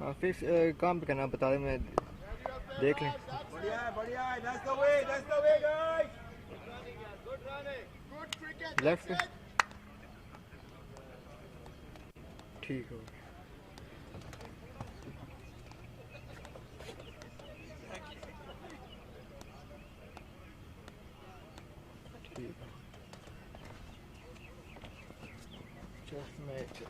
हाँ फिक्स काम पे करना बता दे मैं देख लें। बढ़िया है बढ़िया है, that's the way guys. Good running. Good cricket. Left पे ठीक हो ठीक है just match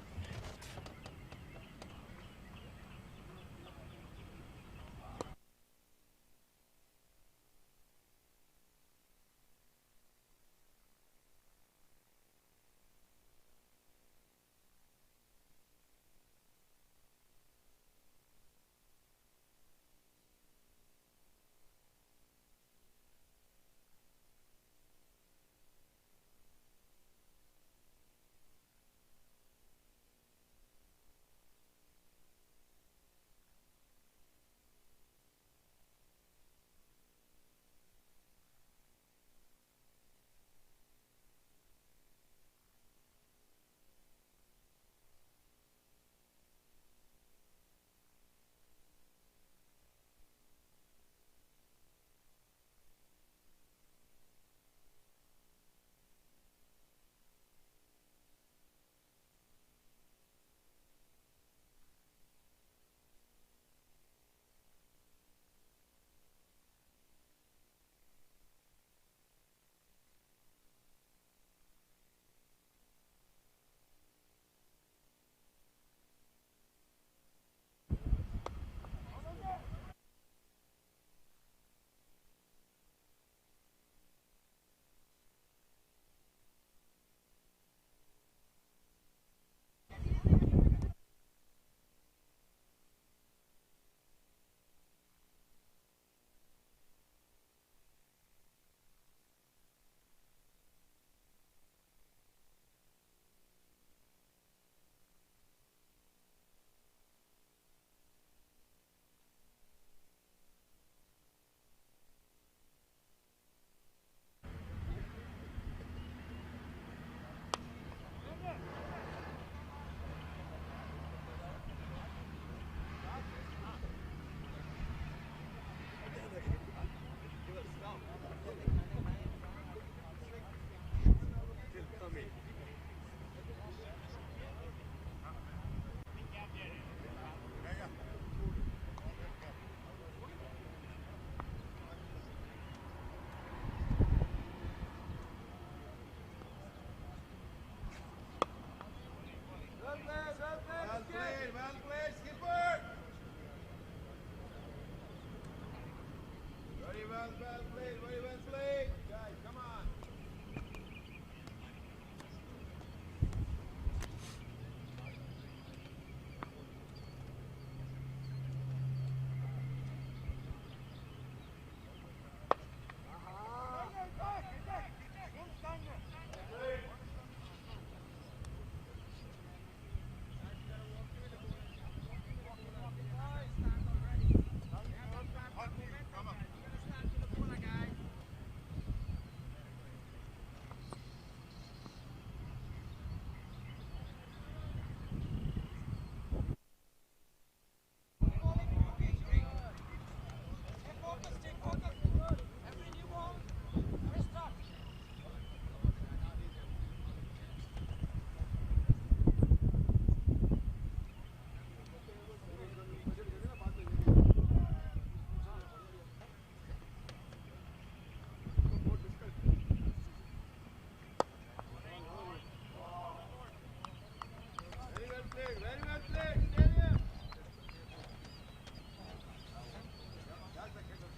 Well played, skipper. Very well played. Guys, come on. Very well played. Stadium. That's the kick of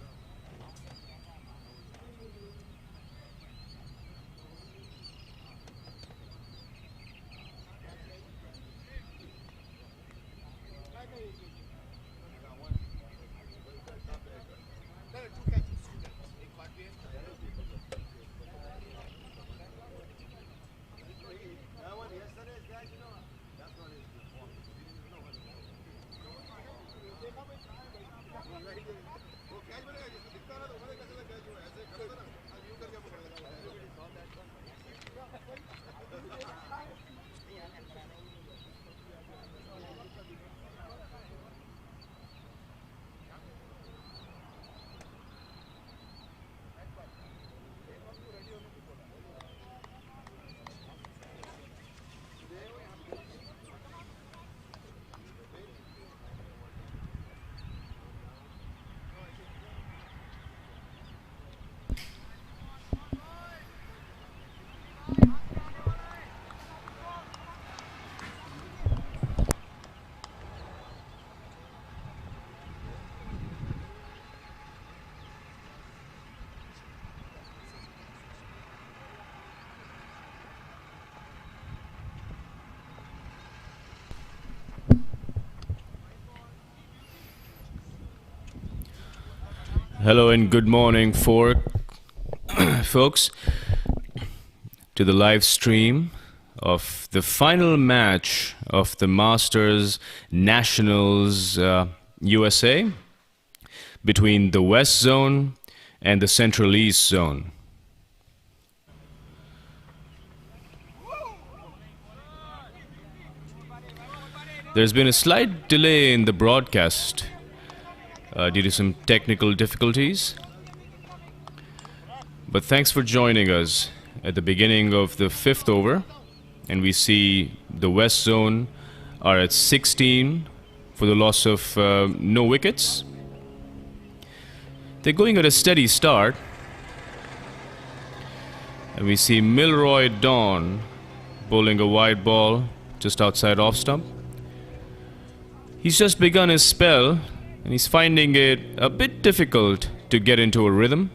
Hello and good morning, folks, to the live stream of the final match of the Masters Nationals USA between the West Zone and the Central East Zone. There's been a slight delay in the broadcast due to some technical difficulties. But thanks for joining us at the beginning of the 5th over. And we see the West Zone are at 16 for the loss of no wickets. They're going at a steady start. And we see Milroy Dawn bowling a wide ball just outside off stump. He's just begun his spell, and he's finding it a bit difficult to get into a rhythm.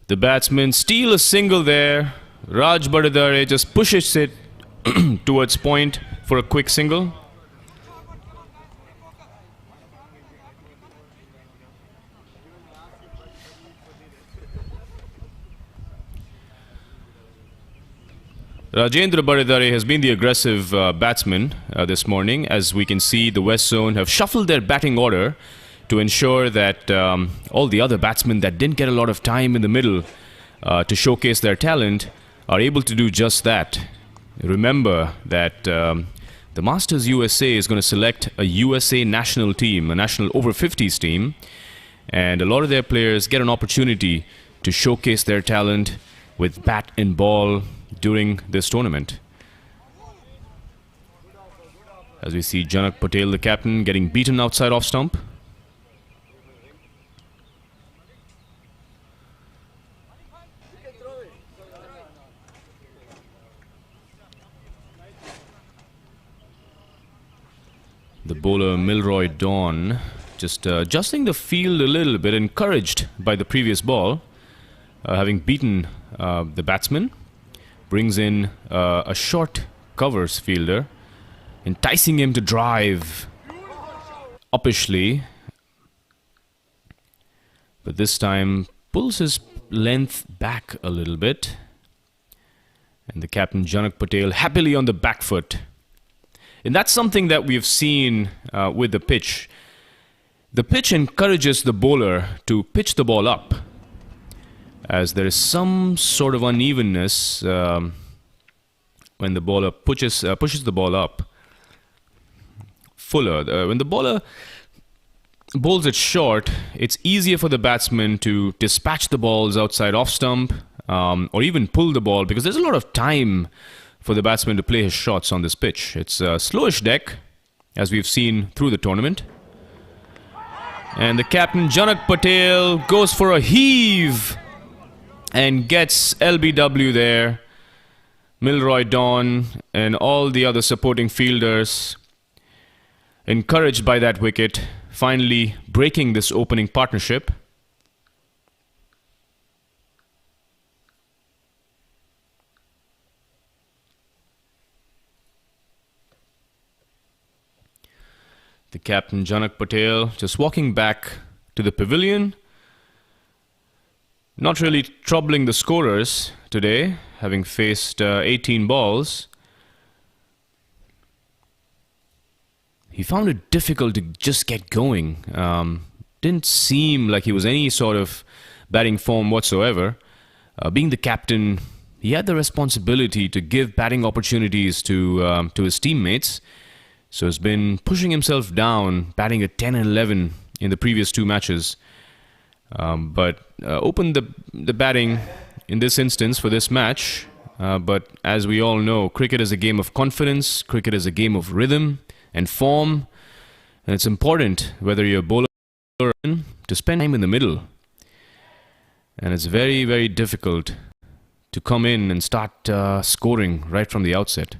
The batsmen steal a single there. Raj Badadare just pushes it towards point for a quick single. Rajendra Badadare has been the aggressive batsman this morning. As we can see, the West Zone have shuffled their batting order to ensure that all the other batsmen that didn't get a lot of time in the middle to showcase their talent are able to do just that. Remember that the Masters USA is going to select a USA national team, a national over 50s team, and a lot of their players get an opportunity to showcase their talent with bat and ball during this tournament. As we see Janak Patel, the captain, getting beaten outside off stump. The bowler Milroy Dawn just adjusting the field a little bit, encouraged by the previous ball, having beaten the batsman. Brings in a short covers fielder, enticing him to drive uppishly. But this time pulls his length back a little bit. And the captain Janak Patel happily on the back foot. And that's something that we've seen with the pitch. The pitch encourages the bowler to pitch the ball up, as there is some sort of unevenness when the bowler pushes the ball up. Fuller. When the bowler bowls it short, it's easier for the batsman to dispatch the balls outside off stump or even pull the ball, because there's a lot of time for the batsman to play his shots on this pitch. It's a slowish deck, as we've seen through the tournament. And the captain Janak Patel goes for a heave and gets LBW there. Milroy Dawn and all the other supporting fielders, encouraged by that wicket, finally breaking this opening partnership. The captain Janak Patel just walking back to the pavilion. Not really troubling the scorers today, having faced 18 balls. He found it difficult to just get going. Didn't seem like he was any sort of batting form whatsoever. Being the captain, he had the responsibility to give batting opportunities to his teammates. So he's been pushing himself down, batting at 10 and 11 in the previous two matches. But opened the batting in this instance for this match. But as we all know, cricket is a game of confidence. Cricket is a game of rhythm and form. And it's important, whether you're a bowler or to spend time in the middle. And it's very, very difficult to come in and start scoring right from the outset.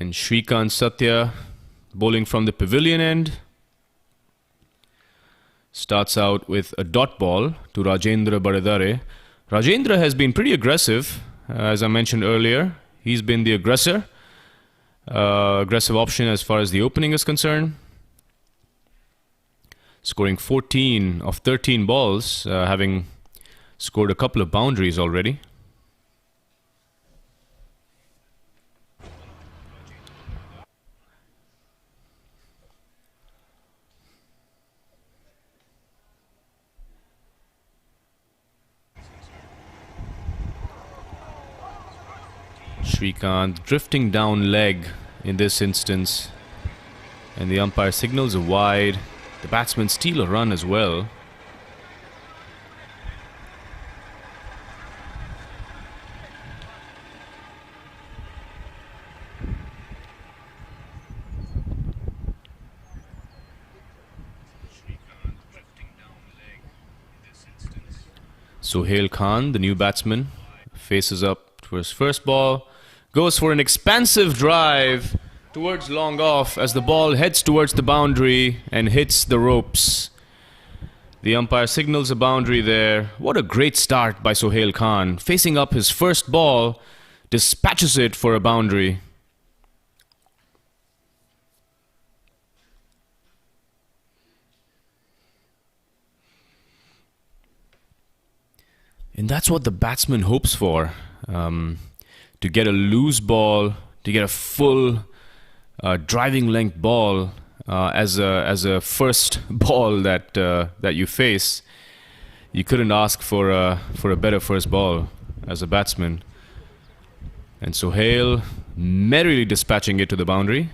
And Shrikant Satya bowling from the pavilion end. Starts out with a dot ball to Rajendra Baradare. Rajendra has been pretty aggressive, as I mentioned earlier. He's been the aggressive option as far as the opening is concerned. Scoring 14 of 13 balls, having scored a couple of boundaries already. Shrikant drifting down leg in this instance, and the umpire signals a wide. The batsmen steal a run as well. Sohail Khan, the new batsman, faces up to his first ball. Goes for an expansive drive towards long off as the ball heads towards the boundary and hits the ropes. The umpire signals a boundary there. What a great start by Sohail Khan. Facing up his first ball, dispatches it for a boundary. And that's what the batsman hopes for. To get a loose ball, to get a full driving length ball as a first ball that you face. You couldn't ask for a better first ball as a batsman. And Sohail merrily dispatching it to the boundary.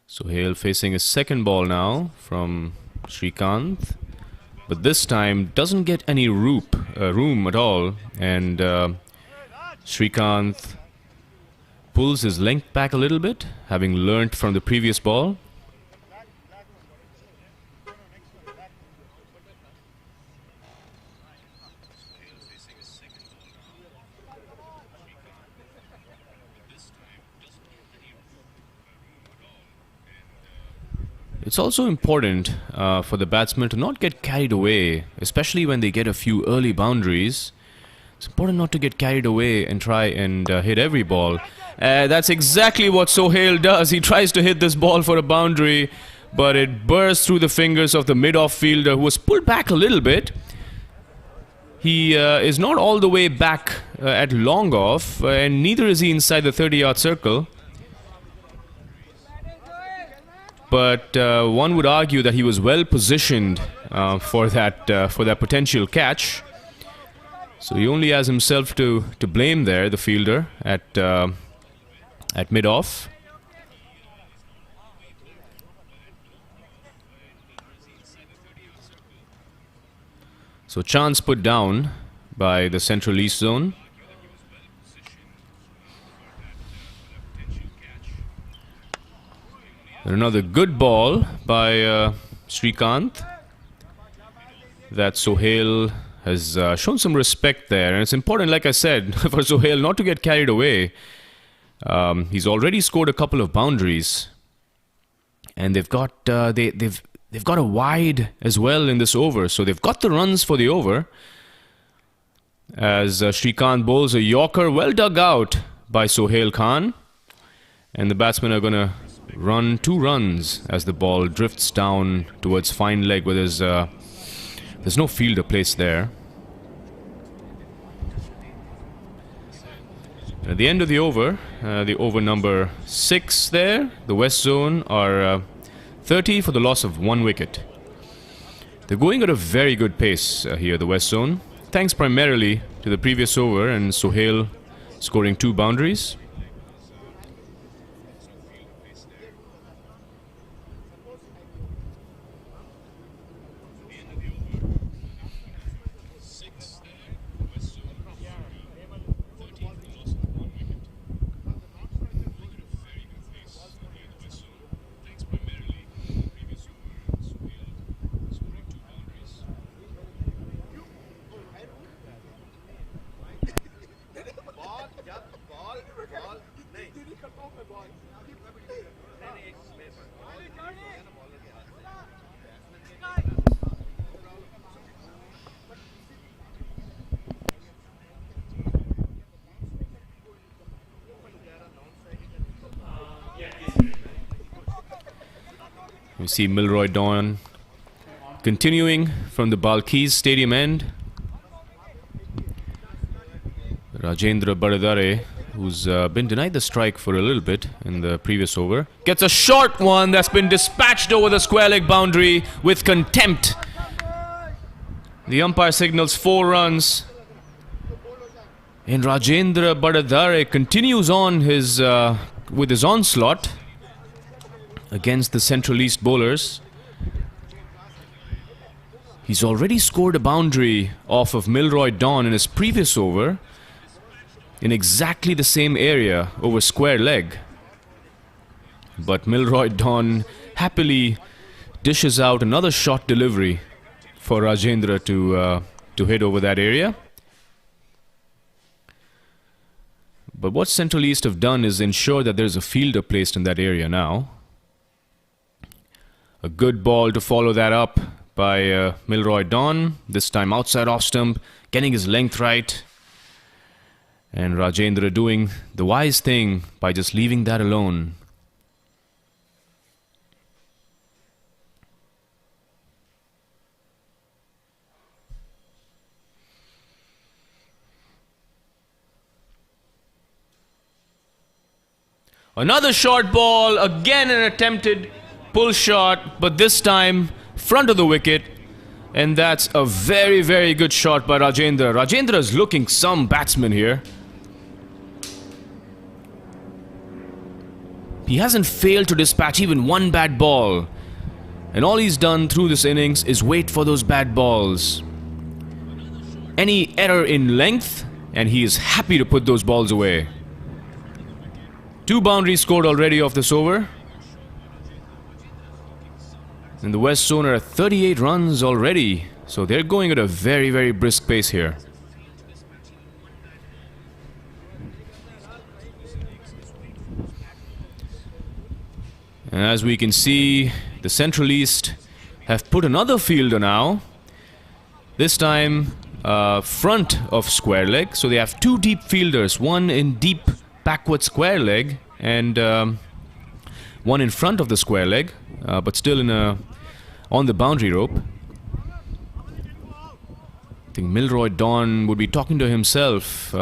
Sohail facing his second ball now from Shrikant, but this time doesn't get any room at all, and Shrikant pulls his length back a little bit, having learnt from the previous ball. It's also important for the batsman to not get carried away, especially when they get a few early boundaries. It's important not to get carried away and try and hit every ball. That's exactly what Sohail does. He tries to hit this ball for a boundary, but it bursts through the fingers of the mid-off fielder, who was pulled back a little bit. He is not all the way back at long off, and neither is he inside the 30-yard circle. But one would argue that he was well positioned for that potential catch. So he only has himself to blame there, the fielder at mid-off. So chance put down by the Central East Zone. Another good ball by Shrikant. That Sohail has shown some respect there. And it's important, like I said, for Sohail not to get carried away. He's already scored a couple of boundaries. And they've got they've got a wide as well in this over. So they've got the runs for the over. As Shrikant bowls a Yorker, well dug out by Sohail Khan. And the batsmen are going to run 2 runs as the ball drifts down towards fine leg, where there's no fielder placed there. At the end of the over number 6 there, the West Zone are 30 for the loss of 1 wicket. They're going at a very good pace here, the West Zone, thanks primarily to the previous over and Sohail scoring 2 boundaries. You see Milroy Dawn continuing from the Balkis Stadium end. Rajendra Baradare, who's been denied the strike for a little bit in the previous over, gets a short one that's been dispatched over the square leg boundary with contempt. The umpire signals 4 runs. And Rajendra Baradare continues on his with his onslaught against the Central East bowlers. He's already scored a boundary off of Milroy Dawn in his previous over in exactly the same area over square leg. But Milroy Dawn happily dishes out another short delivery for Rajendra to hit over that area. But what Central East have done is ensure that there's a fielder placed in that area now. A good ball to follow that up by Milroy Dawn, this time outside off stump, getting his length right. And Rajendra doing the wise thing by just leaving that alone. Another short ball, again an attempted pull shot, but this time front of the wicket. And that's a very, very good shot by Rajendra. Rajendra is looking some batsman here. He hasn't failed to dispatch even one bad ball. And all he's done through this innings is wait for those bad balls. Any error in length, and he is happy to put those balls away. 2 boundaries scored already off this over. And the West Zone are at 38 runs already. So they're going at a very, very brisk pace here. And as we can see, the Central East have put another fielder now. This time front of square leg. So they have 2 deep fielders. One in deep backward square leg and one in front of the square leg. But still on the boundary rope. I think Milroy Dawn would be talking to himself,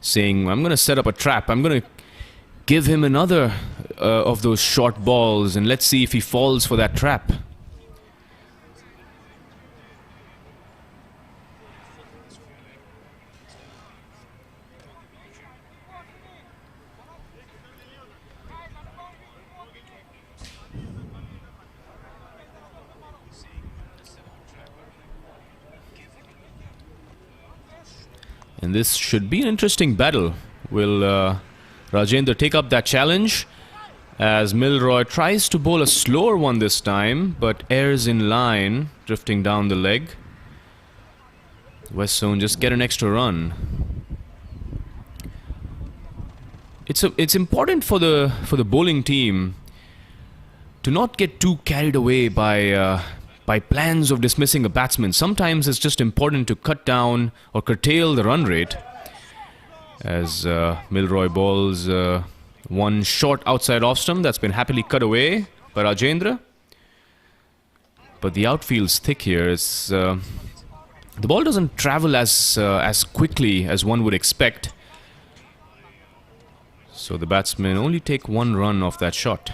saying, I'm going to set up a trap. I'm going to give him another of those short balls and let's see if he falls for that trap. And this should be an interesting battle. Will Rajendra take up that challenge as Milroy tries to bowl a slower one this time, but airs in line, drifting down the leg. West Zone just get an extra run. It's important for the bowling team to not get too carried away by plans of dismissing a batsman. Sometimes it's just important to cut down or curtail the run rate. As Milroy bowls one short outside off stump that's been happily cut away by Rajendra. But the outfield's thick here. It's the ball doesn't travel as quickly as one would expect. So the batsmen only take 1 run off that shot.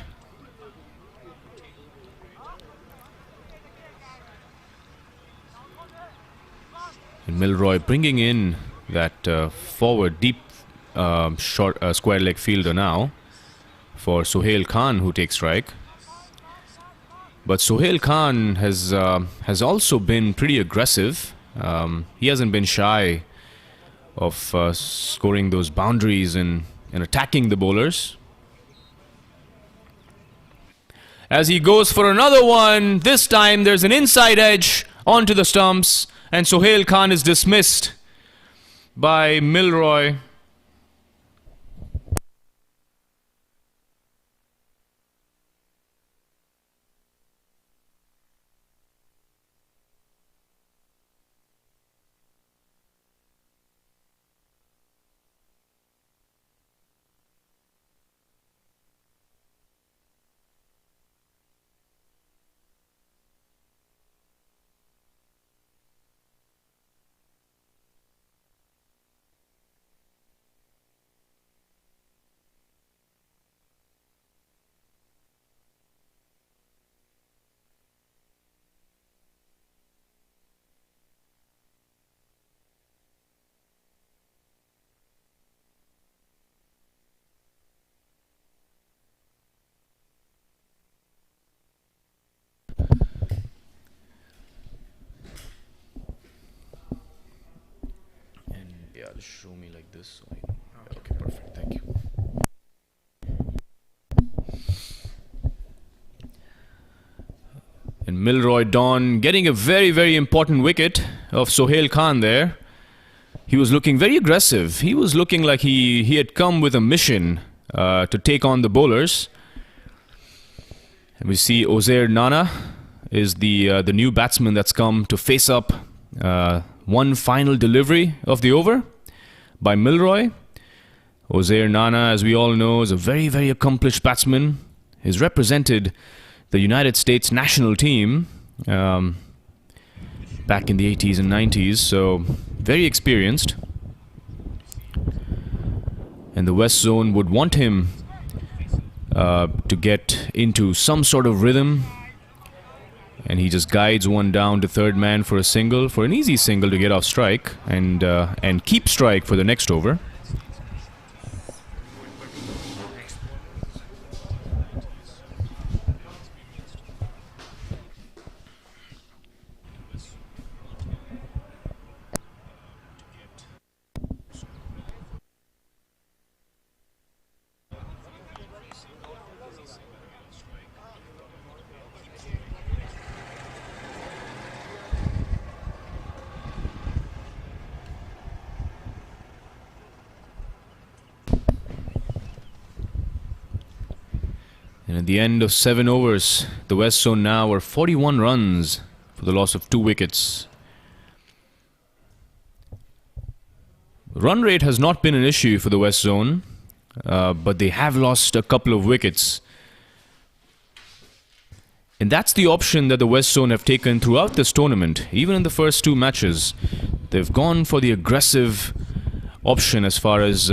And Milroy bringing in that forward deep short square leg fielder now for Sohail Khan, who takes strike. But Sohail Khan has also been pretty aggressive. He hasn't been shy of scoring those boundaries and attacking the bowlers. As he goes for another one, this time there's an inside edge onto the stumps, and Sohail Khan is dismissed by Milroy. rather show me like this. So I know. Okay, perfect. Thank you. And Milroy Dawn getting a very, very important wicket of Sohail Khan there. He was looking very aggressive. He was looking like he had come with a mission to take on the bowlers. And we see Ozair Nana is the new batsman that's come to face up one final delivery of the over by Milroy. Ozair Nana, as we all know, is a very, very accomplished batsman. He's represented the United States national team back in the 80s and 90s, so very experienced. And the West Zone would want him to get into some sort of rhythm. And he just guides one down to third man for a single, for an easy single to get off strike and keep strike for the next over. And at the end of 7 overs, the West Zone now are 41 runs for the loss of 2 wickets. Run rate has not been an issue for the West Zone, but they have lost a couple of wickets. And that's the option that the West Zone have taken throughout this tournament. Even in the first 2 matches, they've gone for the aggressive option as far as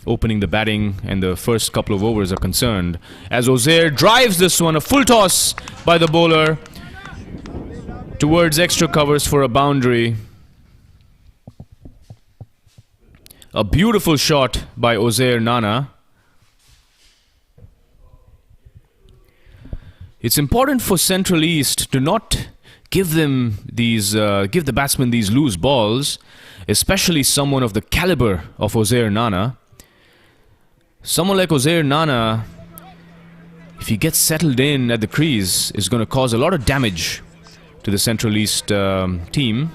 opening the batting and the first couple of overs are concerned. As Ozair drives this one, a full toss by the bowler towards extra covers for a boundary. A beautiful shot by Ozair Nana. It's important for Central East to not give them these, give the batsmen these loose balls, especially someone of the caliber of Ozair Nana. Someone like Ozair Nana, if he gets settled in at the crease, is going to cause a lot of damage to the Central East team.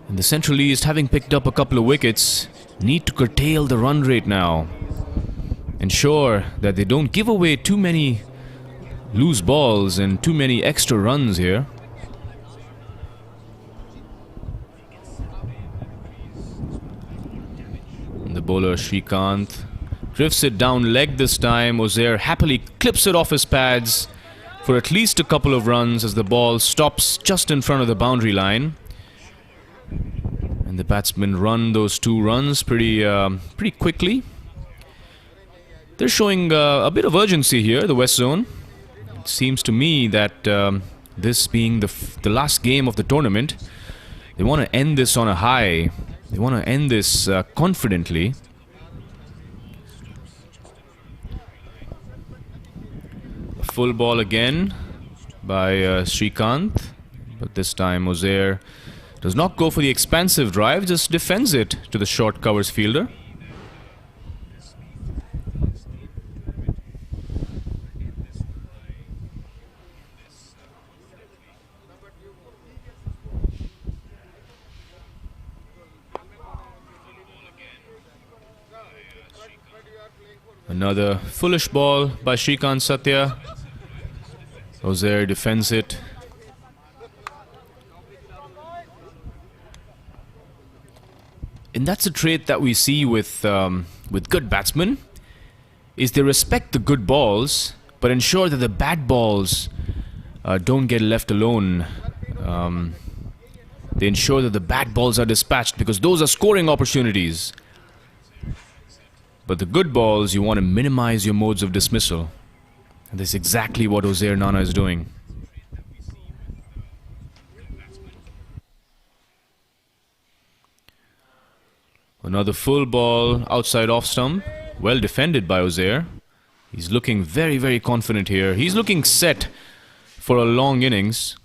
And the Central East, having picked up a couple of wickets, need to curtail the run rate now. Ensure that they don't give away too many loose balls and too many extra runs here. The bowler Srikanth drifts it down leg this time. Ozair happily clips it off his pads for at least a couple of runs as the ball stops just in front of the boundary line. And the batsmen run those 2 runs pretty quickly. They're showing a bit of urgency here, the West Zone. It seems to me that this being the last game of the tournament, they want to end this on a high. They want to end this confidently. A full ball again by Srikanth. But this time Ozair does not go for the expansive drive, just defends it to the short covers fielder. Another foolish ball by Srikanth Satya. Ozair defends it. And that's a trait that we see with good batsmen, is they respect the good balls, but ensure that the bad balls don't get left alone. They ensure that the bad balls are dispatched because those are scoring opportunities. But the good balls, you want to minimize your modes of dismissal. And that's exactly what Ozair Nana is doing. Another full ball outside off stump. Well defended by Ozair. He's looking very, very confident here. He's looking set for a long innings.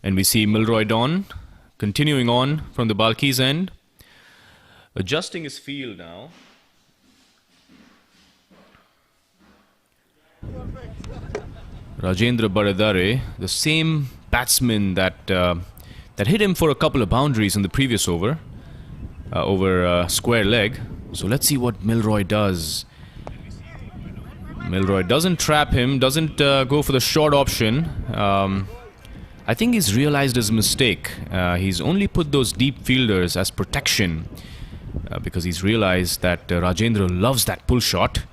And we see Milroy Dawn continuing on from the Balki's end, adjusting his field now. Rajendra Baradare, the same batsman that hit him for a couple of boundaries in the previous over, square leg. So let's see what Milroy does. Milroy doesn't trap him, doesn't go for the short option. I think he's realized his mistake. He's only put those deep fielders as protection because he's realized that Rajendra loves that pull shot.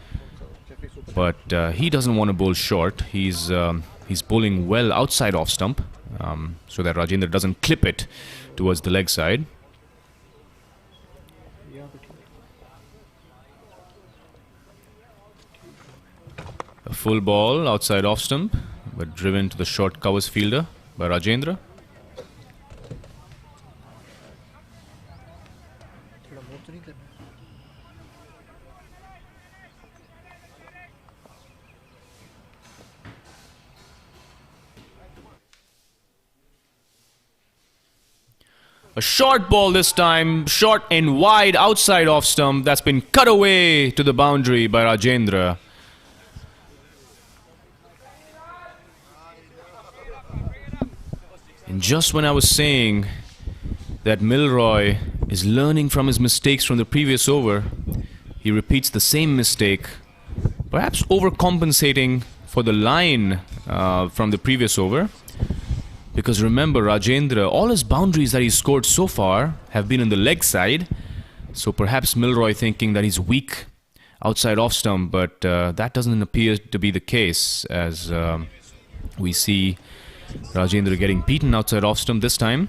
But he doesn't want to bowl short. He's bowling well outside off stump so that Rajendra doesn't clip it towards the leg side. A full ball outside off stump, but driven to the short covers fielder by Rajendra. A short ball this time, short and wide outside off stump. That's been cut away to the boundary by Rajendra. And just when I was saying that Milroy is learning from his mistakes from the previous over, he repeats the same mistake, perhaps overcompensating for the line from the previous over. Because remember, Rajendra, all his boundaries that he's scored so far have been on the leg side. So perhaps Milroy thinking that he's weak outside off stump, but that doesn't appear to be the case, as we see Rajendra getting beaten outside off stump this time.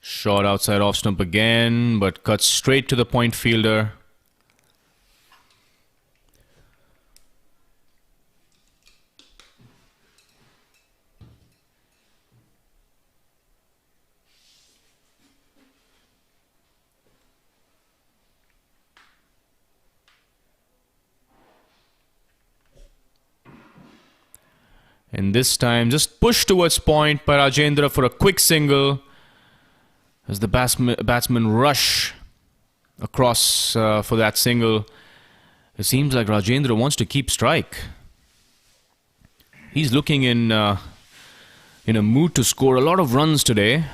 Shot outside off stump again, but cuts straight to the point fielder. And this time, just pushed towards point by Rajendra for a quick single. As the batsmen rush across for that single, it seems like Rajendra wants to keep strike. He's looking in a mood to score a lot of runs today.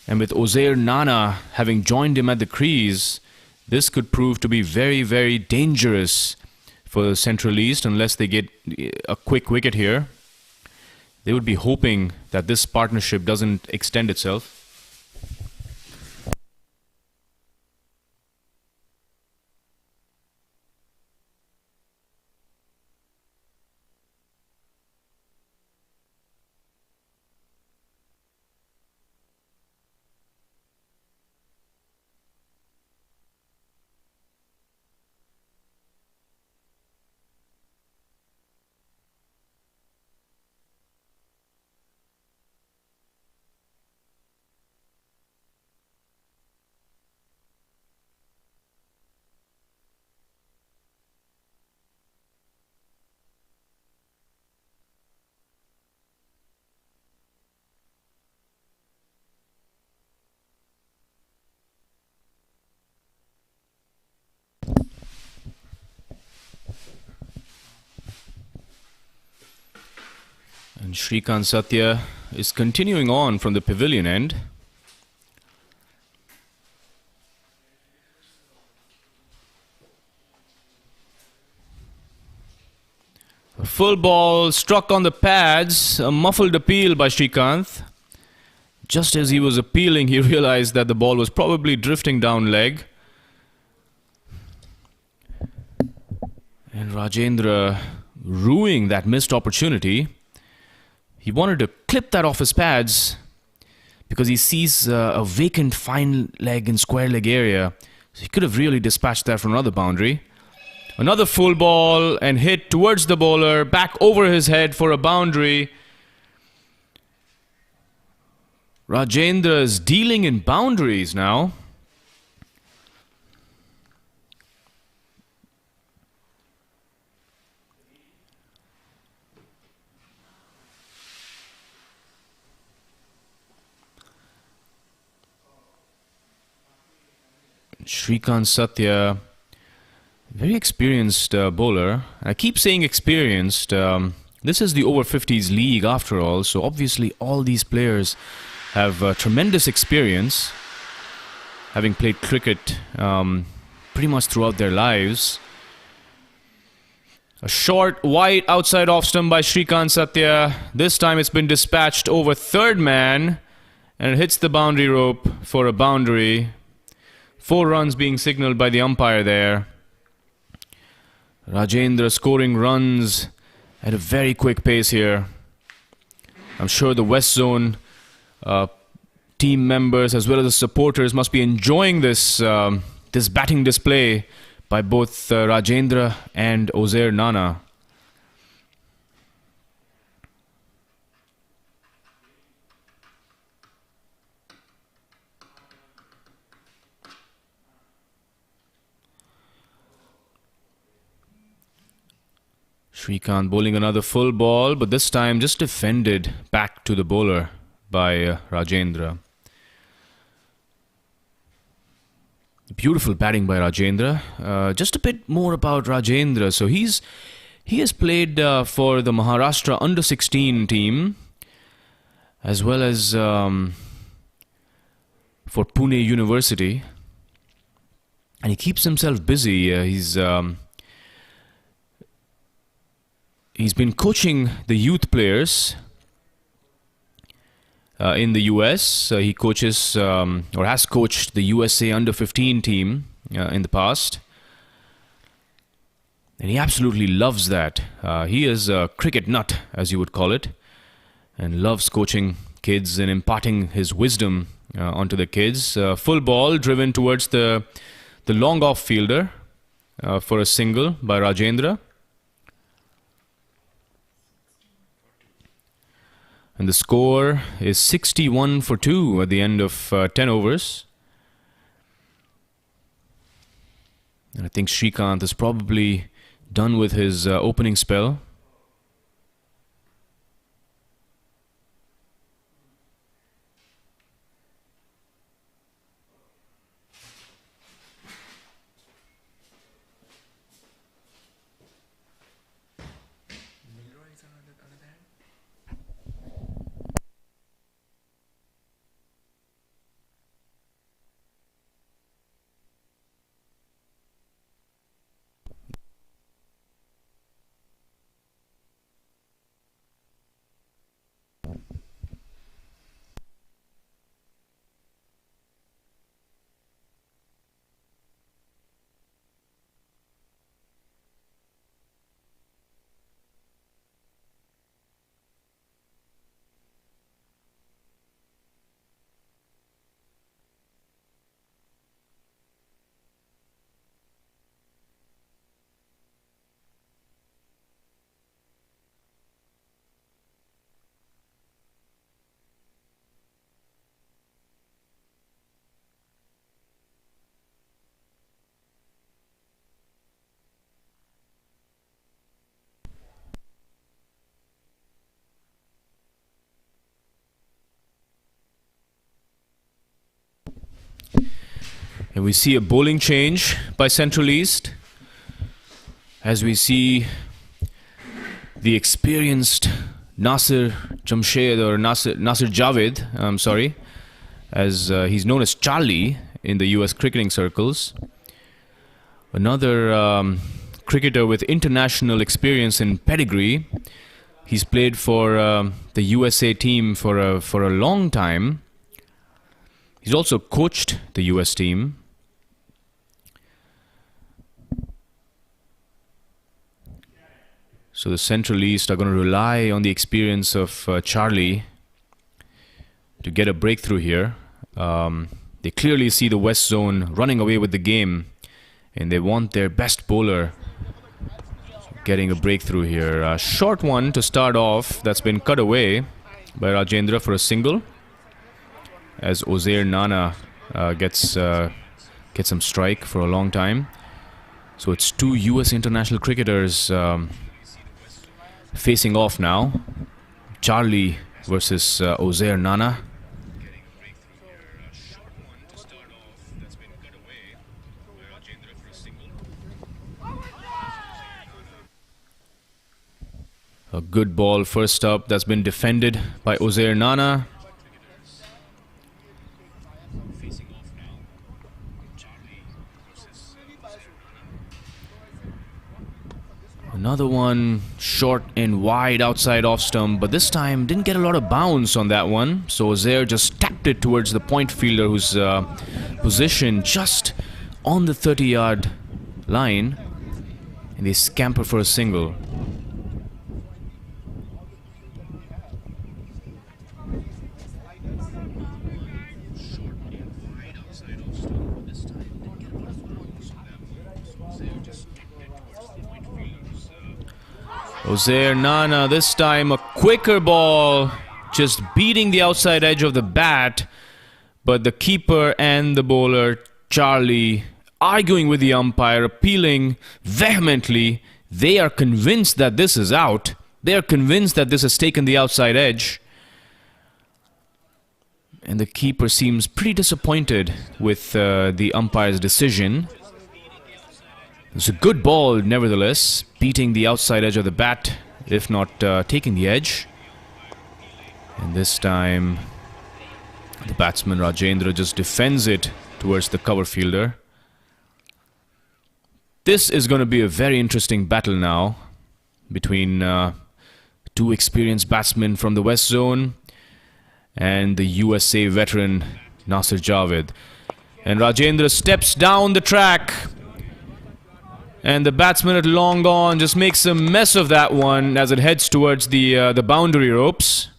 And with Ozair Nana having joined him at the crease, this could prove to be very, very dangerous for the Central East unless they get a quick wicket here. They would be hoping that this partnership doesn't extend itself. And Shrikant Satya is continuing on from the pavilion end. A full ball struck on the pads, a muffled appeal by Shrikant. Just as he was appealing, he realized that the ball was probably drifting down leg. And Rajendra ruining that missed opportunity. He wanted to clip that off his pads because he sees a vacant fine leg and square leg area. So he could have really dispatched that from another boundary. Another full ball and hit towards the bowler, back over his head for a boundary. Rajendra is dealing in boundaries now. Shrikant Satya, very experienced bowler. I keep saying experienced. This is the over 50s league after all, so obviously all these players have tremendous experience, having played cricket pretty much throughout their lives. A short, wide outside off stump by Shrikant Satya. This time it's been dispatched over third man, and it hits the boundary rope for a boundary. 4 runs being signalled by the umpire there. Rajendra scoring runs at a very quick pace here. I'm sure the West Zone team members as well as the supporters must be enjoying this this batting display by both Rajendra and Ozair Nana. Shrikant bowling another full ball, but this time just defended back to the bowler by Rajendra. Beautiful batting by Rajendra. Just a bit more about Rajendra. So he has played for the Maharashtra under-16 team, as well as for Pune University, and he keeps himself busy. He's been coaching the youth players in the US. He coaches or has coached the USA under-15 team in the past. And he absolutely loves that. He is a cricket nut, as you would call it, and loves coaching kids and imparting his wisdom onto the kids. Full ball driven towards the long off fielder for a single by Rajendra. And the score is 61 for 2 at the end of 10 overs. And I think Shrikant is probably done with his opening spell. And we see a bowling change by Central East, as we see the experienced Nasir Jamshed, or Nasir Javed, I'm sorry, as he's known as Charlie in the US cricketing circles. Another cricketer with international experience and pedigree. He's played for the USA team for a long time. He's also coached the US team. So the Central East are going to rely on the experience of Charlie to get a breakthrough here. They clearly see the West Zone running away with the game, and they want their best bowler getting a breakthrough here. A short one to start off that's been cut away by Rajendra for a single. as Ozair Nana gets some strike for a long time. So it's two US international cricketers facing off now. Charlie versus Ozair Nana. A good ball first up that's been defended by Ozair Nana. Another one short and wide outside off stump, but this time didn't get a lot of bounce on that one. So Ozair just tapped it towards the point fielder who's positioned just on the 30-yard line, and they scamper for a single. Ozair Nana, this time a quicker ball, just beating the outside edge of the bat, but the keeper and the bowler, Charlie, arguing with the umpire, appealing vehemently. They are convinced that this is out. They are convinced that this has taken the outside edge. And the keeper seems pretty disappointed with the umpire's decision. It's a good ball, nevertheless, beating the outside edge of the bat, if not taking the edge. And this time, the batsman Rajendra just defends it towards the cover fielder. This is going to be a very interesting battle now between two experienced batsmen from the West Zone and the USA veteran Nasir Javed. And Rajendra steps down the track. And the batsman at long on just makes a mess of that one as it heads towards the boundary ropes.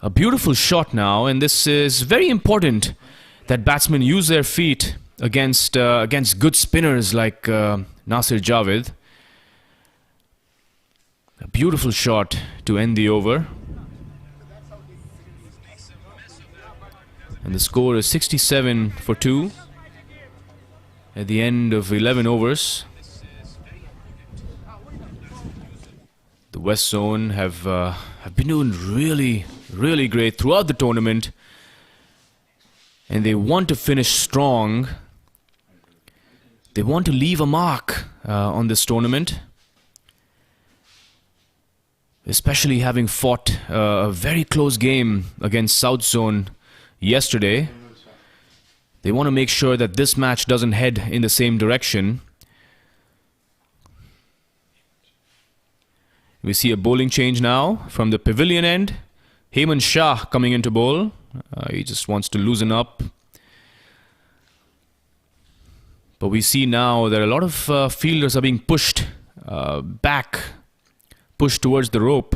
A beautiful shot now, and this is very important that batsmen use their feet against good spinners like Nasir Javed. A beautiful shot to end the over. And the score is 67 for 2. At the end of 11 overs, the West Zone have been doing really great throughout the tournament, and they want to finish strong. They want to leave a mark on this tournament, especially having fought a very close game against South Zone yesterday. They want to make sure that this match doesn't head in the same direction. We see a bowling change now from the pavilion end. Hemant Shah coming into bowl. He just wants to loosen up. But we see now that a lot of fielders are being pushed back, pushed towards the rope.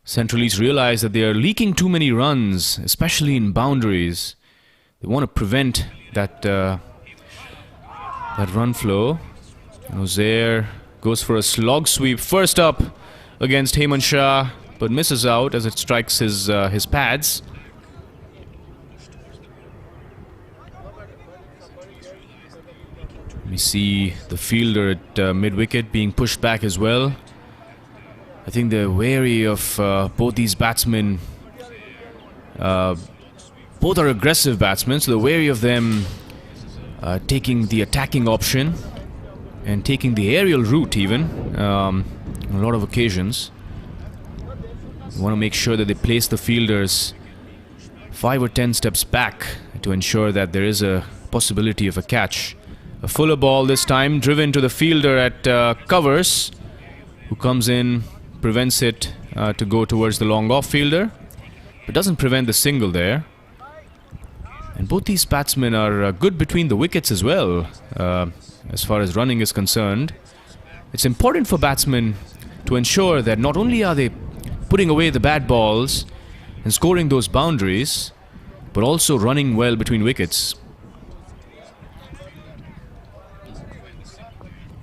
Central East realize that they are leaking too many runs, especially in boundaries. They want to prevent that run flow. Ozair goes for a slog sweep first up against Hemant Shah, but misses out as it strikes his pads. We see the fielder at mid-wicket being pushed back as well. I think they're wary of both these batsmen. Both are aggressive batsmen, so they're wary of them taking the attacking option and taking the aerial route even on a lot of occasions. You want to make sure that they place the fielders 5 or 10 steps back to ensure that there is a possibility of a catch. A fuller ball this time, driven to the fielder at covers, who comes in, prevents it to go towards the long off fielder, but doesn't prevent the single there. And both these batsmen are good between the wickets as well, as far as running is concerned. It's important for batsmen to ensure that not only are they putting away the bad balls and scoring those boundaries, but also running well between wickets.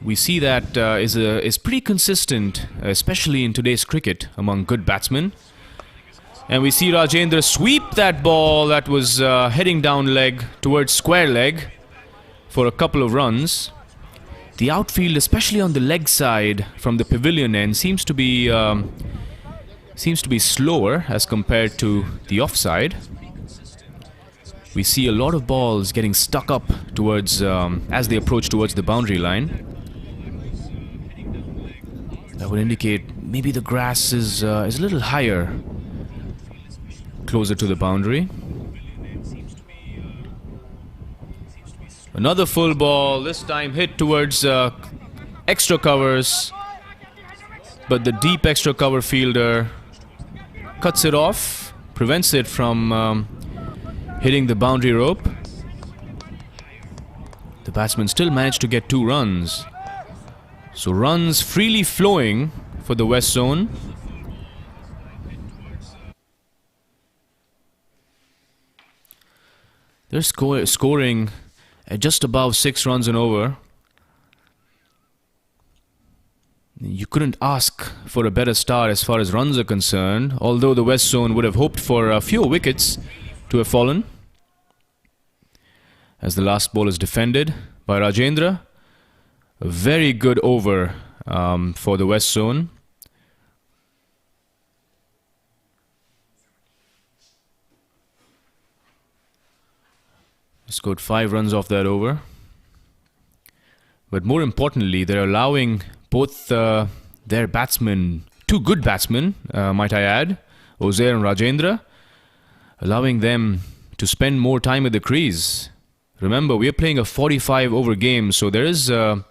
We see that is pretty consistent, especially in today's cricket, among good batsmen. And we see Rajendra sweep that ball that was heading down leg towards square leg for a couple of runs. The outfield, especially on the leg side from the pavilion end, seems to be slower as compared to the offside. We see a lot of balls getting stuck up towards as they approach towards the boundary line. That would indicate maybe the grass is a little higher, closer to the boundary. Another full ball, this time hit towards extra covers, but the deep extra cover fielder cuts it off, prevents it from hitting the boundary rope. The batsman still managed to get 2 runs. So runs freely flowing for the West Zone. They're scoring at just above 6 runs and over. You couldn't ask for a better start as far as runs are concerned, although the West Zone would have hoped for fewer wickets to have fallen. As the last ball is defended by Rajendra. A very good over for the West Zone. Scored 5 runs off that over. But more importantly, they're allowing both their batsmen, 2 good batsmen, might I add, Ozair and Rajendra, allowing them to spend more time at the crease. Remember, we are playing a 45 over game, so there is a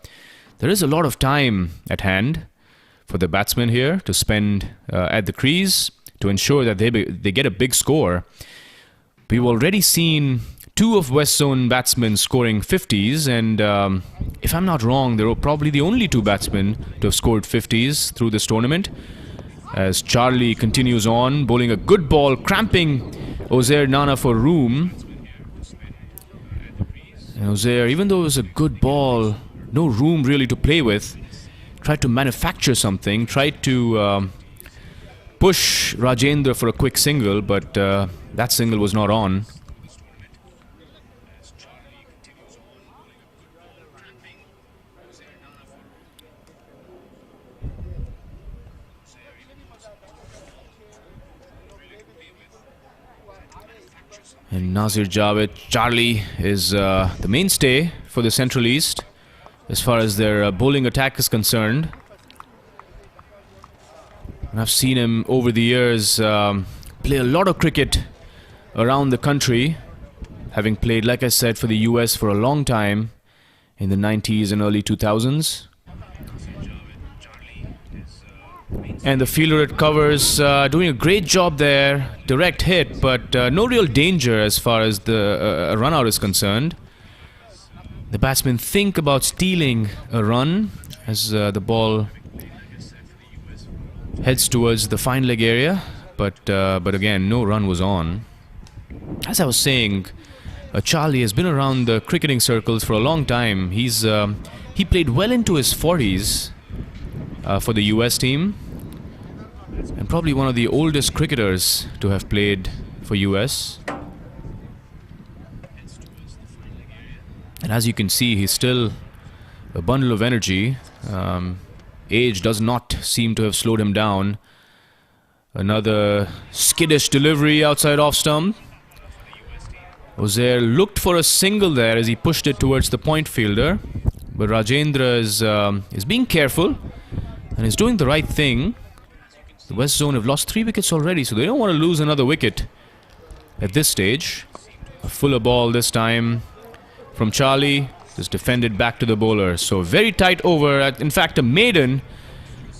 lot of time at hand for the batsmen here to spend at the crease to ensure that they get a big score. We've already seen 2 of West Zone batsmen scoring 50s, and if I'm not wrong, they were probably the only 2 batsmen to have scored 50s through this tournament. As Charlie continues on, bowling a good ball, cramping Ozair Nana for room. And Ozair, even though it was a good ball, no room really to play with, tried to manufacture something, tried to push Rajendra for a quick single, but that single was not on. And Nazir Javed, Charlie, is the mainstay for the Central East as far as their bowling attack is concerned. And I've seen him over the years play a lot of cricket around the country, having played, like I said, for the US for a long time in the 90s and early 2000s. And the fielder at covers doing a great job there. Direct hit, but no real danger as far as the run out is concerned. The batsmen think about stealing a run as the ball heads towards the fine leg area, but again, no run was on. As I was saying, Charlie has been around the cricketing circles for a long time. He played well into his 40s for the US team, and probably one of the oldest cricketers to have played for US. And as you can see, he's still a bundle of energy. Age does not seem to have slowed him down. Another skittish delivery outside off stump. Ozair looked for a single there as he pushed it towards the point fielder, but Rajendra is being careful and is doing the right thing. The West Zone have lost 3 wickets already, so they don't want to lose another wicket at this stage. A fuller ball this time from Charlie, just defended back to the bowler. So very tight over, in fact a maiden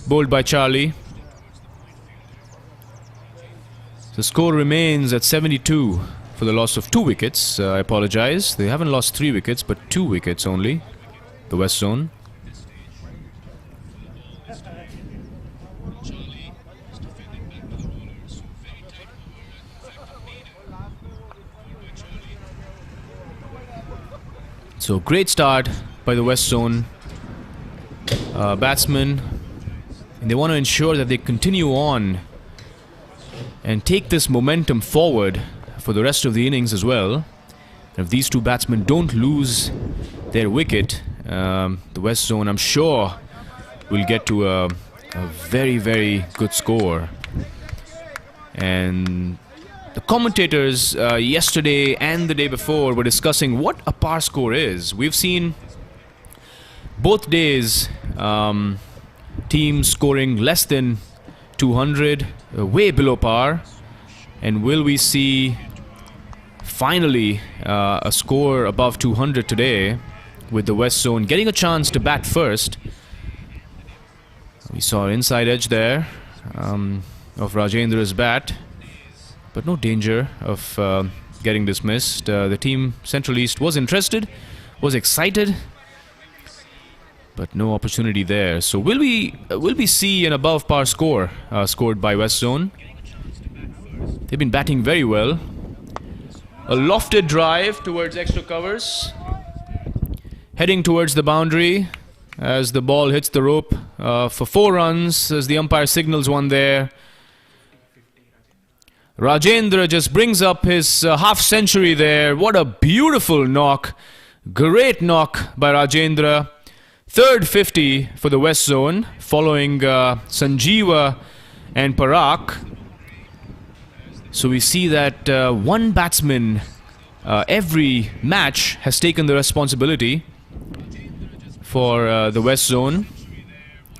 bowled by Charlie. The score remains at 72 for the loss of 2 wickets. I apologize, they haven't lost 3 wickets but 2 wickets only, the West Zone. So great start by the West Zone batsmen, and they want to ensure that they continue on and take this momentum forward for the rest of the innings as well. If these two batsmen don't lose their wicket, the West Zone, I'm sure, will get to a very, very good score. And the commentators yesterday and the day before were discussing what a par score is. We've seen both days teams scoring less than 200, way below par. And will we see finally a score above 200 today, with the West Zone getting a chance to bat first? We saw an inside edge there of Rajendra's bat, but no danger of getting dismissed. The team Central East was interested, was excited, but no opportunity there. So will we see an above par score scored by West Zone? They've been batting very well. A lofted drive towards extra covers, heading towards the boundary as the ball hits the rope for 4 runs as the umpire signals one there. Rajendra just brings up his half century there. What a beautiful knock. Great knock by Rajendra. Third 50 for the West Zone, following Sanjeeva and Parak. So we see that one batsman every match has taken the responsibility for the West Zone,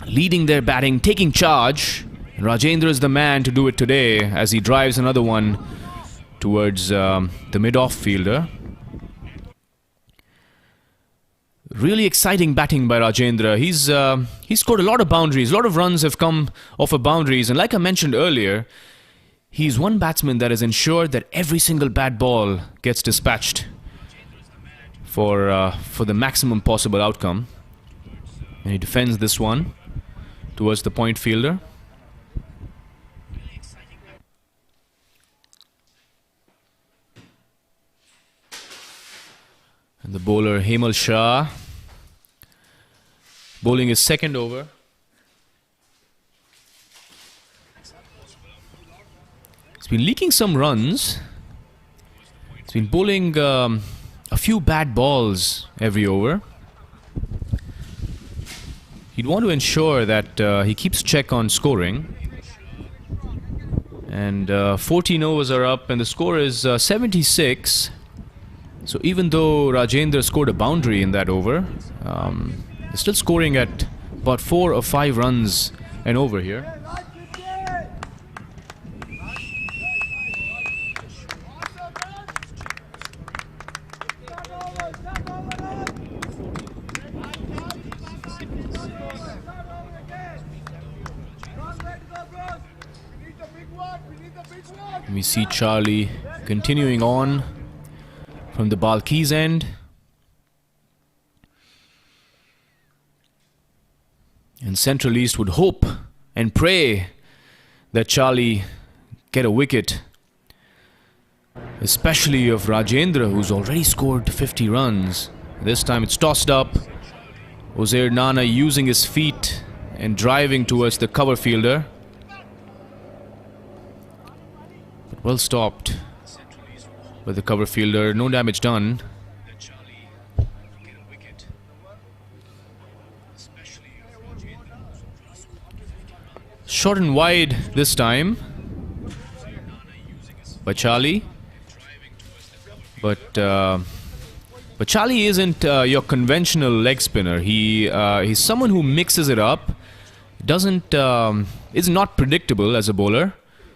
leading their batting, taking charge. Rajendra is the man to do it today as he drives another one towards the mid-off fielder. Really exciting batting by Rajendra. He's scored a lot of boundaries. A lot of runs have come off of boundaries. And like I mentioned earlier, he's one batsman that has ensured that every single bad ball gets dispatched for the maximum possible outcome. And he defends this one towards the point fielder. And the bowler Hemal Shah bowling his second over. He's been leaking some runs. He's been bowling a few bad balls every over. He'd want to ensure that he keeps check on scoring. And 14 overs are up and the score is 76. So even though Rajendra scored a boundary in that over, he's still scoring at about 4 or 5 runs an over here. We see Charlie continuing on from the Balkis end. And Central East would hope and pray that Charlie get a wicket, especially of Rajendra, who's already scored 50 runs. This time it's tossed up. Uzair Nana using his feet and driving towards the cover fielder. But well stopped by the cover fielder. No damage done. Short and wide this time by Charlie. But Charlie isn't your conventional leg spinner. He's someone who mixes it up. Is not predictable as a bowler.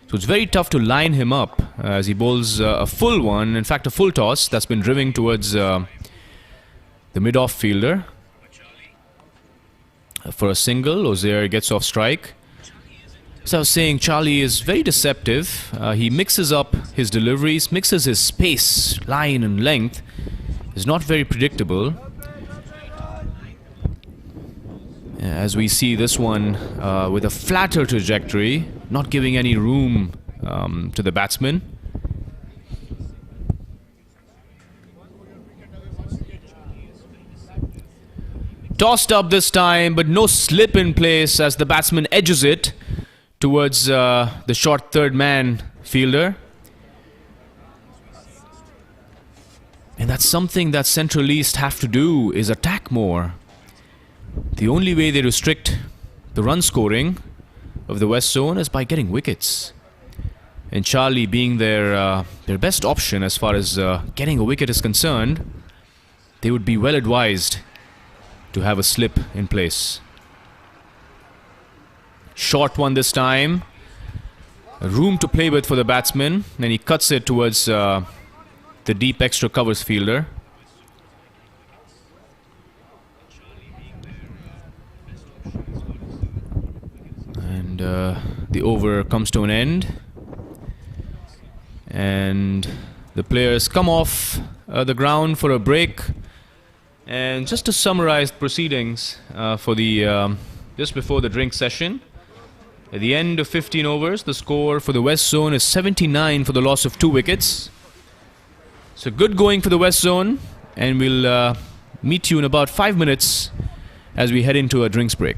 So it's very tough to line him up as he bowls a full one, in fact a full toss that's been driven towards the mid-off fielder. For a single, Uzair gets off strike. So I was saying, Charlie is very deceptive. He mixes up his deliveries, mixes his space, line and length. Is not very predictable. As we see this one with a flatter trajectory, not giving any room to the batsman. Tossed up this time, but no slip in place as the batsman edges it towards the short third man fielder. And that's something that Central East have to do, is attack more. The only way they restrict the run scoring of the West Zone is by getting wickets. And Charlie being their best option as far as getting a wicket is concerned, they would be well advised to have a slip in place. Short one this time. Room to play with for the batsman, and he cuts it towards the deep extra covers fielder. And the over comes to an end. And the players come off the ground for a break. And just to summarize proceedings for the just before the drink session, at the end of 15 overs, the score for the West Zone is 79 for the loss of 2 wickets. So good going for the West Zone, and we'll meet you in about 5 minutes as we head into a drinks break.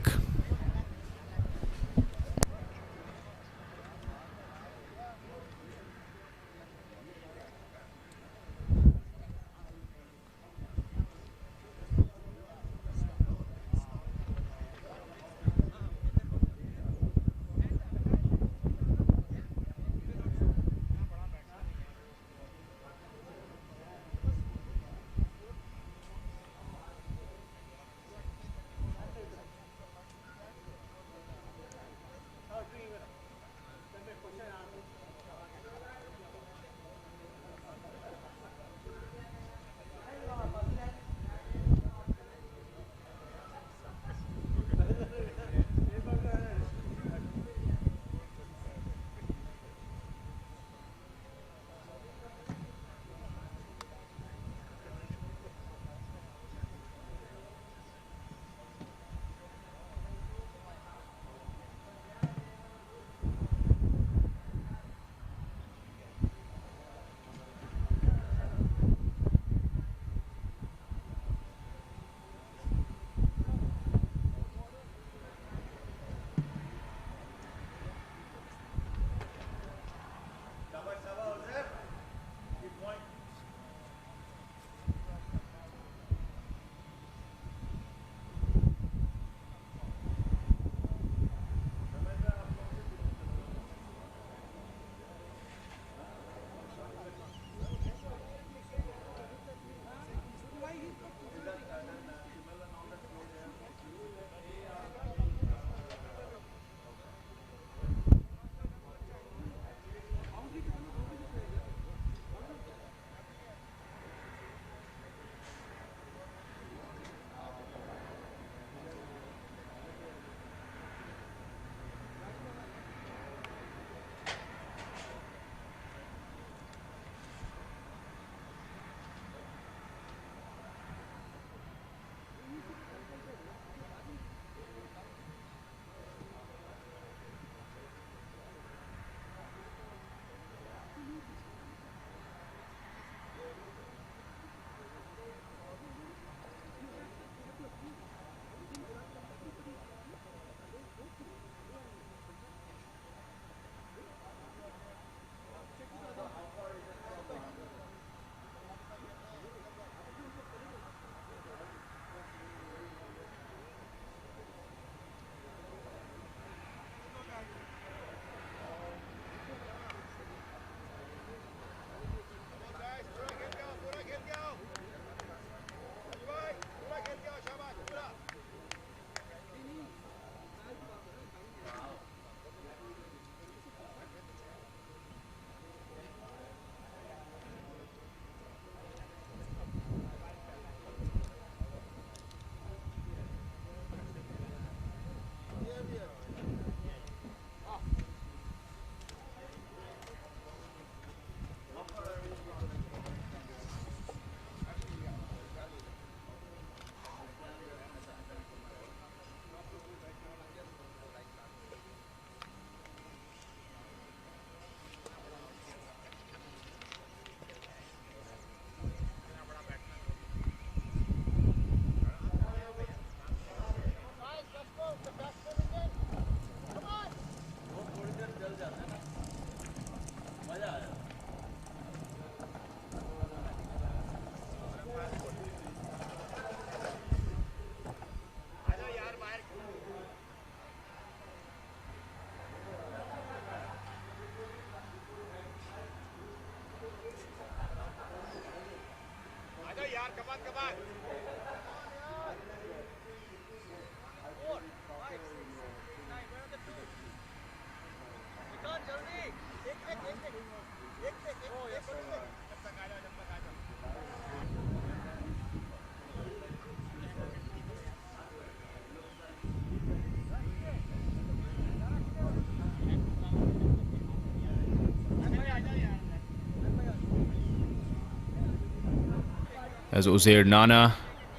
As Uzair Nana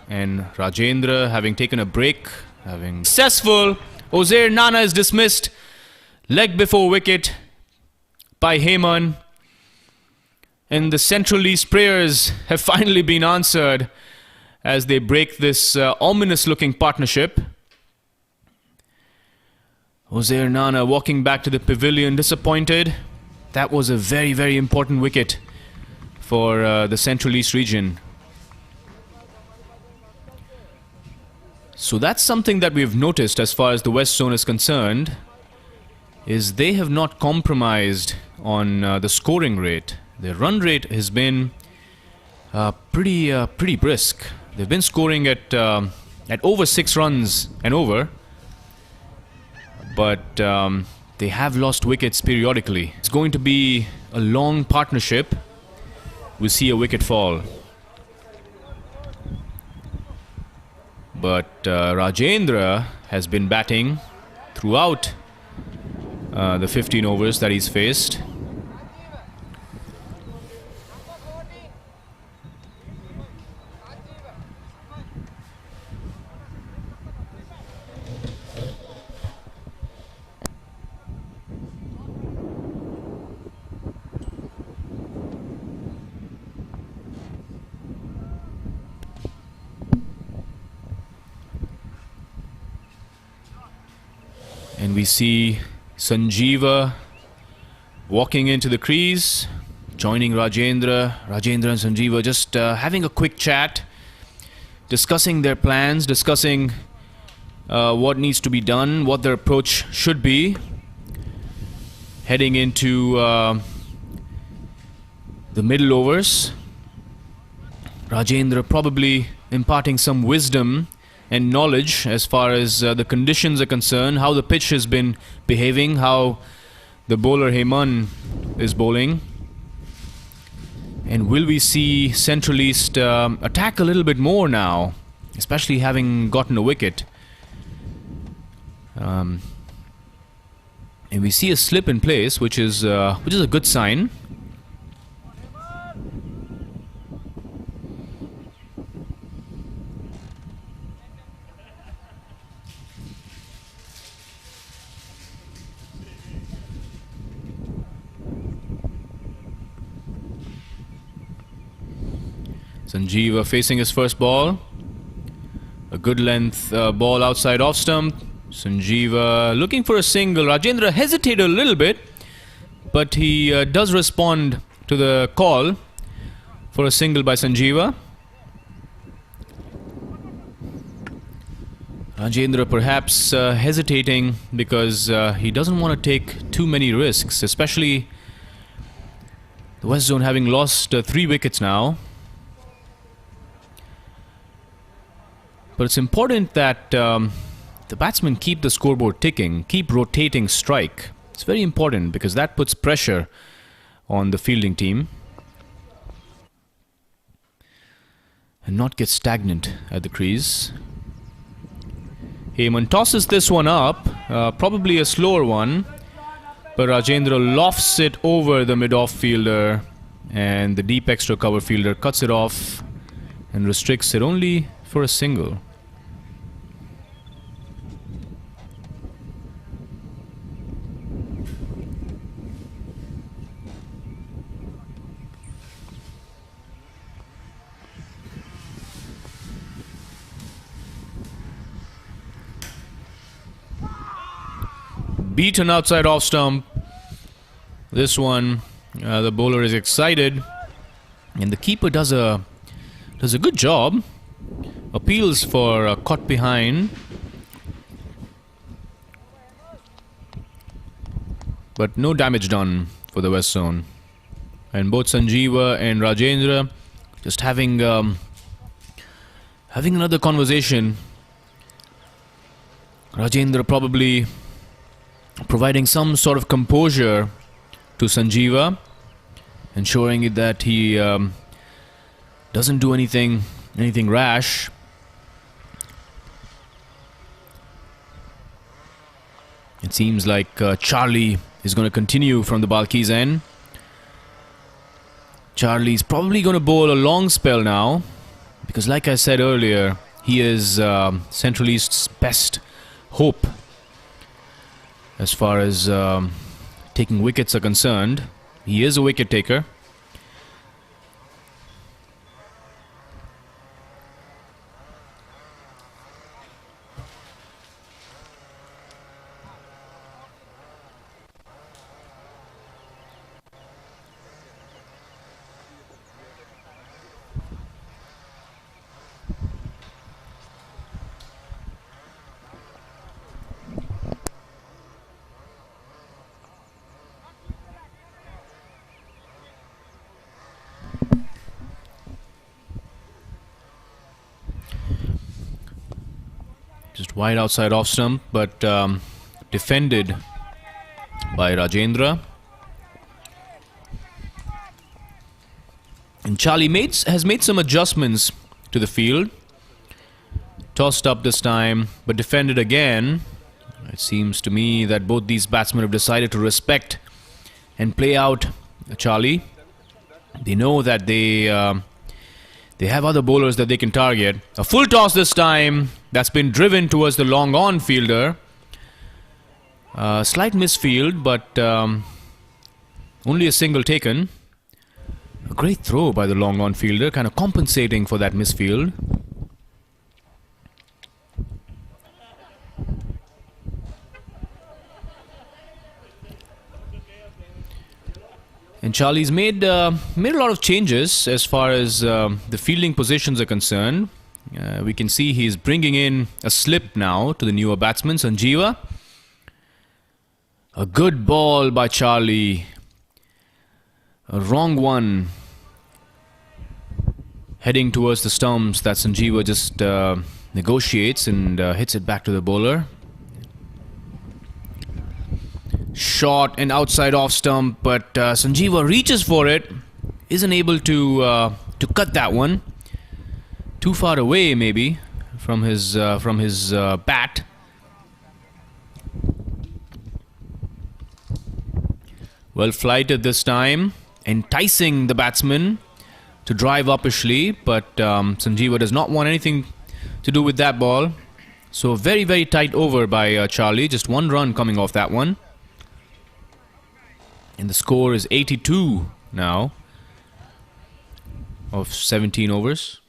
and Rajendra having taken a break, having successful. Uzair Nana is dismissed. Leg before wicket by Heyman. And the Central East prayers have finally been answered as they break this ominous looking partnership. Uzair Nana walking back to the pavilion disappointed. That was a very, very important wicket for the Central East region. So that's something that we've noticed as far as the West Zone is concerned, is they have not compromised on the scoring rate. Their run rate has been pretty brisk. They've been scoring at over 6 runs and over, but they have lost wickets periodically. It's going to be a long partnership. We'll see a wicket fall. But Rajendra has been batting throughout the 15 overs that he's faced. And we see Sanjeeva walking into the crease, joining Rajendra. Rajendra and Sanjeeva just having a quick chat, discussing their plans, discussing what needs to be done, what their approach should be, heading into the middle overs. Rajendra probably imparting some wisdom and knowledge as far as the conditions are concerned, how the pitch has been behaving, how the bowler Heyman is bowling. And will we see Central East attack a little bit more now, especially having gotten a wicket? And we see a slip in place, which is a good sign. Sanjeeva facing his first ball. A good length ball outside off stump. Sanjeeva looking for a single. Rajendra hesitated a little bit, but he does respond to the call for a single by Sanjeeva. Rajendra perhaps hesitating because he doesn't want to take too many risks, especially the West Zone having lost 3 wickets now. But it's important that the batsmen keep the scoreboard ticking, keep rotating strike. It's very important because that puts pressure on the fielding team and not get stagnant at the crease. Heyman tosses this one up, probably a slower one, but Rajendra lofts it over the mid-off fielder, and the deep extra cover fielder cuts it off and restricts it only for a single. Beaten outside off stump. This one, the bowler is excited, and the keeper does a good job. Appeals for caught behind, but no damage done for the West Zone. And both Sanjeeva and Rajendra just having having another conversation. Rajendra probably providing some sort of composure to Sanjeeva, ensuring that he doesn't do anything rash. It seems like Charlie is going to continue from the Balki's end. Charlie's probably going to bowl a long spell now, because like I said earlier, he is Central East's best hope as far as taking wickets are concerned. He is a wicket taker. Just wide outside off stump, but defended by Rajendra. And Charlie has made some adjustments to the field. Tossed up this time, but defended again. It seems to me that both these batsmen have decided to respect and play out Charlie. They know that they have other bowlers that they can target. A full toss this time. That's been driven towards the long on fielder. Slight misfield, but only a single taken. A great throw by the long on fielder, kind of compensating for that misfield. And Charlie's made a lot of changes as far as the fielding positions are concerned. We can see he's bringing in a slip now to the newer batsman, Sanjeeva. A good ball by Charlie. A wrong one. Heading towards the stumps that Sanjeeva just negotiates and hits it back to the bowler. Shot and outside off stump, but Sanjeeva reaches for it. Isn't able to cut that one. Too far away, maybe, from his bat. Well flighted this time, enticing the batsman to drive uppishly, but Sanjeeva does not want anything to do with that ball. So very, very tight over by Charlie. Just one run coming off that one. And the score is 82 now of 17 overs.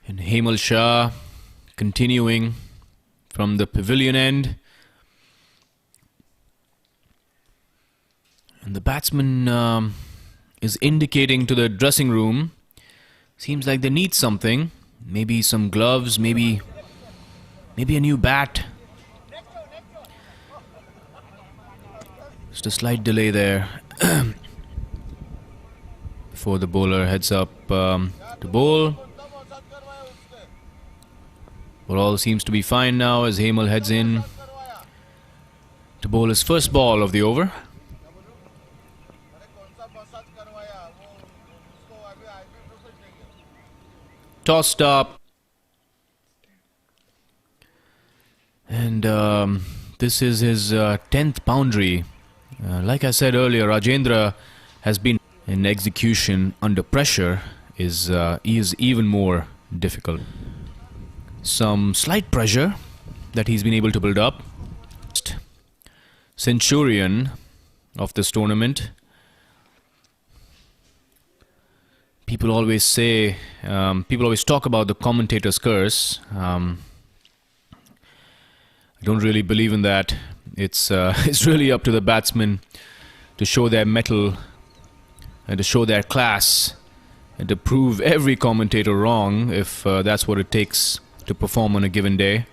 And Hemal Shah continuing from the pavilion end. And the batsman is indicating to the dressing room. Seems like they need something. Maybe some gloves, maybe a new bat. Just a slight delay there. Before the bowler heads up to bowl. But all seems to be fine now as Hemal heads in to bowl his first ball of the over. Tossed up. And this is his 10th boundary. Like I said earlier, Rajendra has been in execution under pressure is even more difficult. Some slight pressure that he's been able to build up. Centurion of this tournament. People always say, people always talk about the commentator's curse. I don't really believe in that. It's it's really up to the batsmen to show their mettle and to show their class and to prove every commentator wrong if that's what it takes to perform on a given day.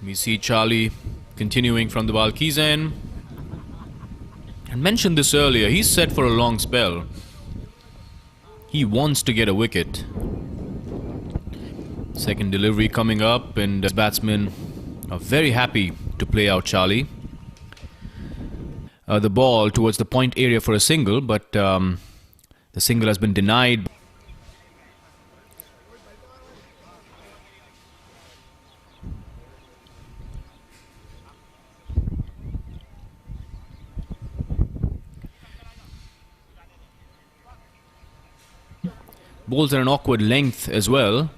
We see Charlie continuing from the Balkis end. I mentioned this earlier, he's set for a long spell. He wants to get a wicket. Second delivery coming up, and his batsmen are very happy to play out Charlie. The ball towards the point area for a single, but the single has been denied. Balls at an awkward length as well.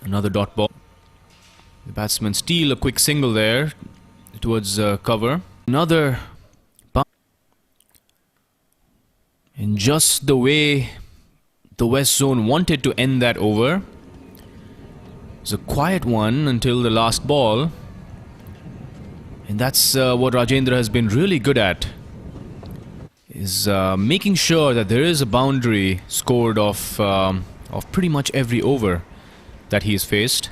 Another dot ball. The batsmen steal a quick single there towards cover. Another bounce. In just the way the West Zone wanted to end that over. It was a quiet one until the last ball. And that's what Rajendra has been really good at. Is making sure that there is a boundary scored of pretty much every over that he has faced.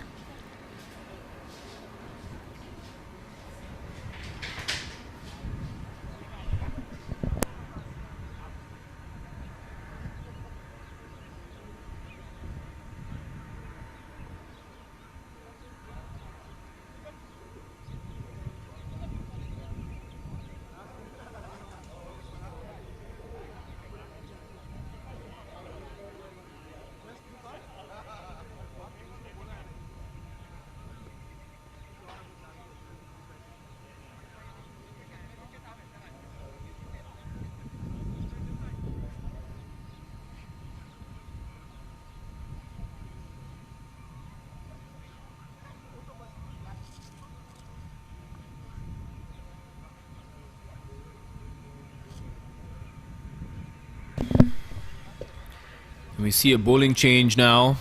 We see a bowling change now.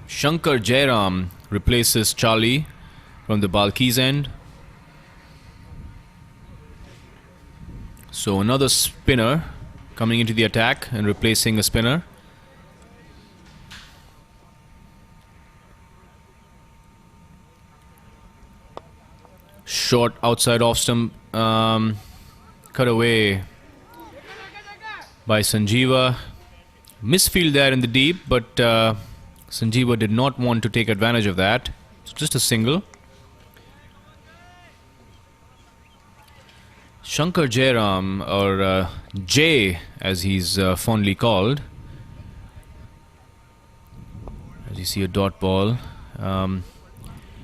Shankar Jairam replaces Charlie from the Balkis end. So another spinner coming into the attack and replacing a spinner. Short outside off stump, cut away by Sanjeeva. Misfield there in the deep, but Sanjeeva did not want to take advantage of that. So just a single. Shankar Jairam, or Jay as he's fondly called. As you see a dot ball.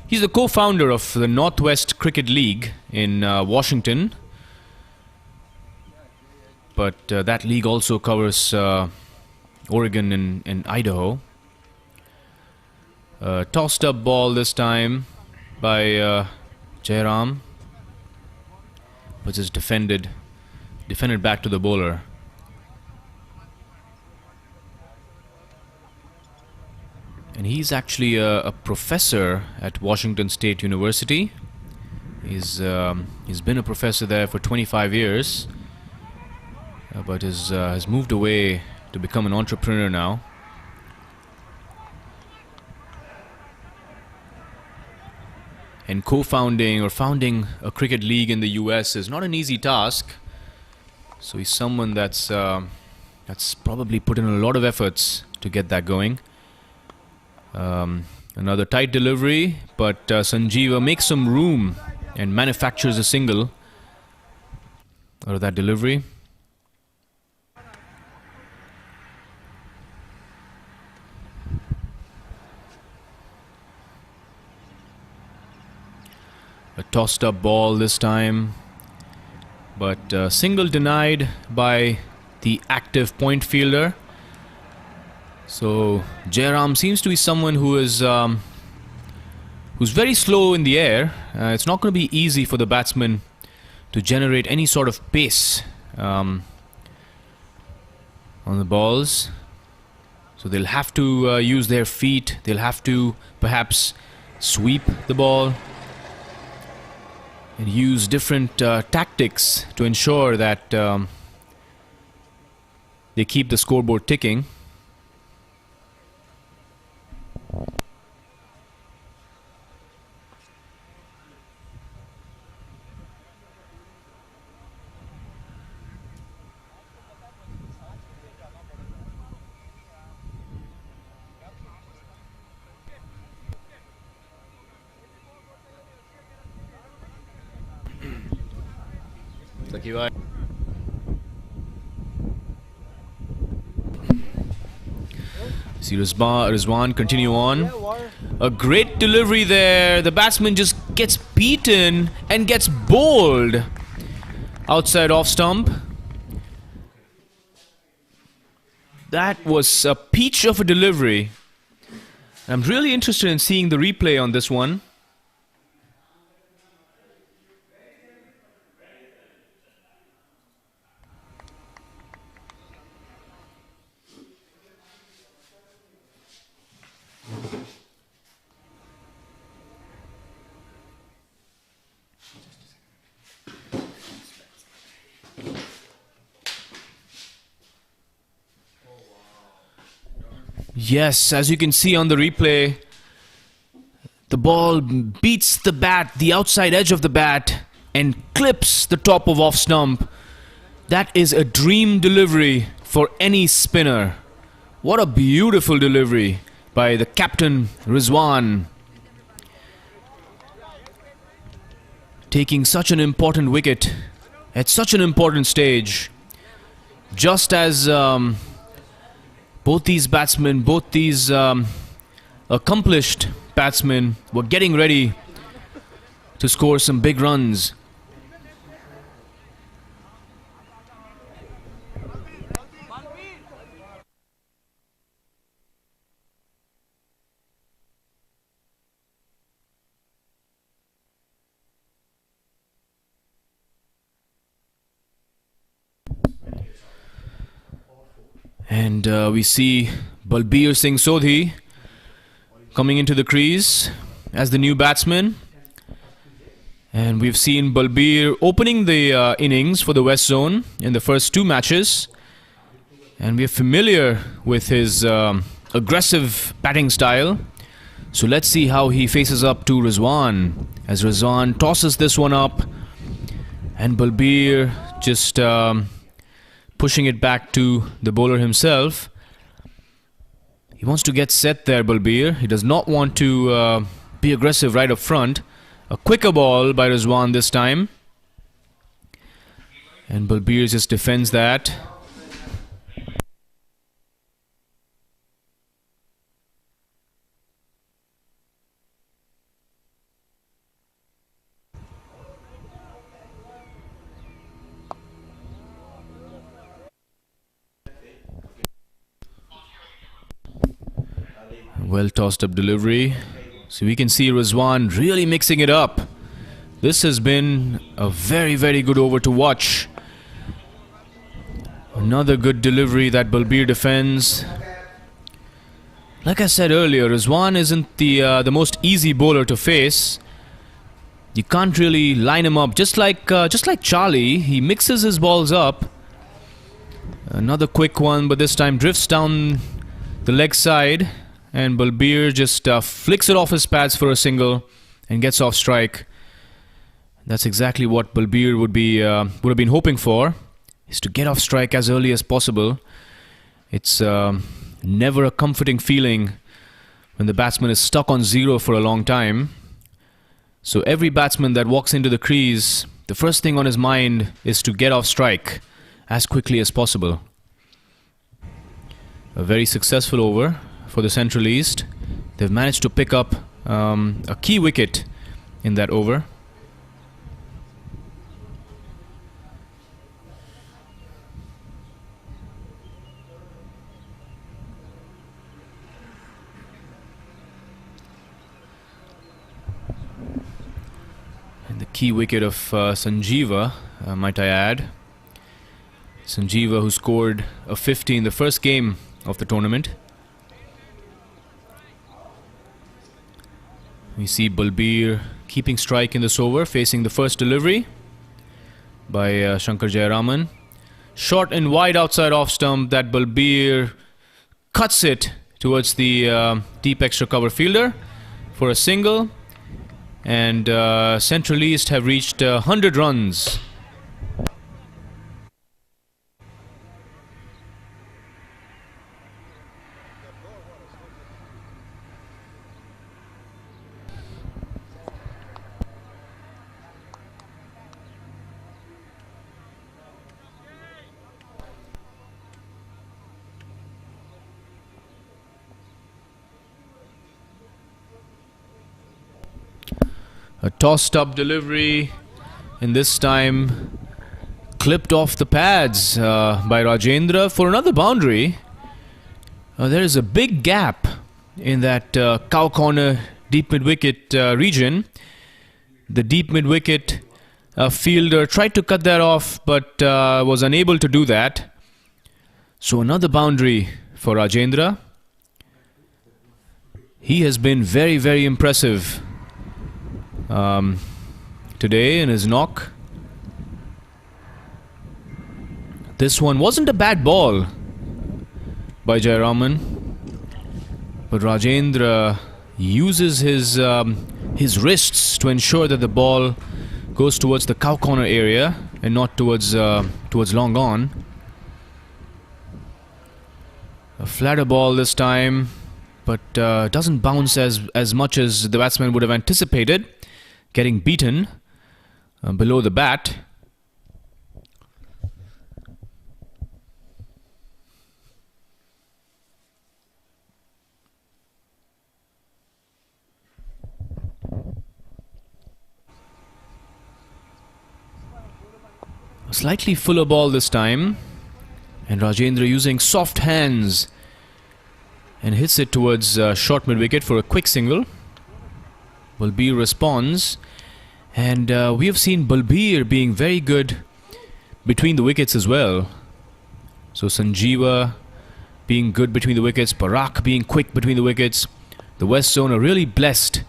He's the co-founder of the Northwest Cricket League in Washington. But that league also covers Oregon and Idaho. Tossed up ball this time by Jairam, but just defended back to the bowler. And he's actually a professor at Washington State University. He's been a professor there for 25 years, but has moved away to become an entrepreneur now. And co-founding or founding a cricket league in the US is not an easy task. So he's someone that's probably put in a lot of efforts to get that going. Another tight delivery, but Sanjeeva makes some room and manufactures a single out of that delivery. A tossed up ball this time, but single denied by the active point fielder. So Jairam seems to be someone who is who's very slow in the air. It's not going to be easy for the batsman to generate any sort of pace on the balls. So they'll have to use their feet. They'll have to perhaps sweep the ball and use different tactics to ensure that they keep the scoreboard ticking. See Rizwan continue on. A great delivery there. The batsman just gets beaten and gets bowled outside off stump. That was a peach of a delivery. I'm really interested in seeing the replay on this one. Yes, as you can see on the replay, the ball beats the bat, the outside edge of the bat, and clips the top of off stump. That is a dream delivery for any spinner. What a beautiful delivery by the captain, Rizwan. Taking such an important wicket at such an important stage. Just as both these batsmen, both these accomplished batsmen were getting ready to score some big runs. And we see Balbir Singh Sodhi coming into the crease as the new batsman. And we've seen Balbir opening the innings for the West Zone in the first two matches. And we're familiar with his aggressive batting style. So let's see how he faces up to Rizwan. As Rizwan tosses this one up. And Balbir just pushing it back to the bowler himself. He wants to get set there, Balbir. He does not want to be aggressive right up front. A quicker ball by Rizwan this time. And Balbir just defends that. Well tossed up delivery. So we can see Rizwan really mixing it up. This has been a very, very good over to watch. Another good delivery that Balbir defends. Like I said earlier, Rizwan isn't the most easy bowler to face. You can't really line him up. Just like Charlie, he mixes his balls up. Another quick one, but this time drifts down the leg side. And Balbir just flicks it off his pads for a single and gets off strike. That's exactly what Balbir would have been hoping for, is to get off strike as early as possible. It's never a comforting feeling when the batsman is stuck on zero for a long time. So every batsman that walks into the crease, the first thing on his mind is to get off strike as quickly as possible. A very successful over for the Central East. They've managed to pick up a key wicket in that over. key wicket of Sanjeeva, might I add. Sanjeeva, who scored a 50 in the first game of the tournament. We see Balbir keeping strike in this over, facing the first delivery by Shankar Jayaraman. Short and wide outside off stump. That Balbir cuts it towards the deep extra cover fielder for a single. And Central East have reached 100 runs. A tossed up delivery, and this time clipped off the pads by Rajendra for another boundary. There is a big gap in that cow corner deep mid wicket region. The deep mid wicket fielder tried to cut that off, but was unable to do that. So another boundary for Rajendra. He has been very, very impressive today in his knock. This one wasn't a bad ball by Jayaraman, but Rajendra uses his wrists to ensure that the ball goes towards the cow corner area and not towards long on. A flatter ball this time, but doesn't bounce as much as the batsman would have anticipated. Getting beaten below the bat. A slightly fuller ball this time, and Rajendra using soft hands and hits it towards short mid wicket for a quick single. Balbir responds, and we have seen Balbir being very good between the wickets as well. So Sanjeeva being good between the wickets, Parak being quick between the wickets. The West Zone are really blessed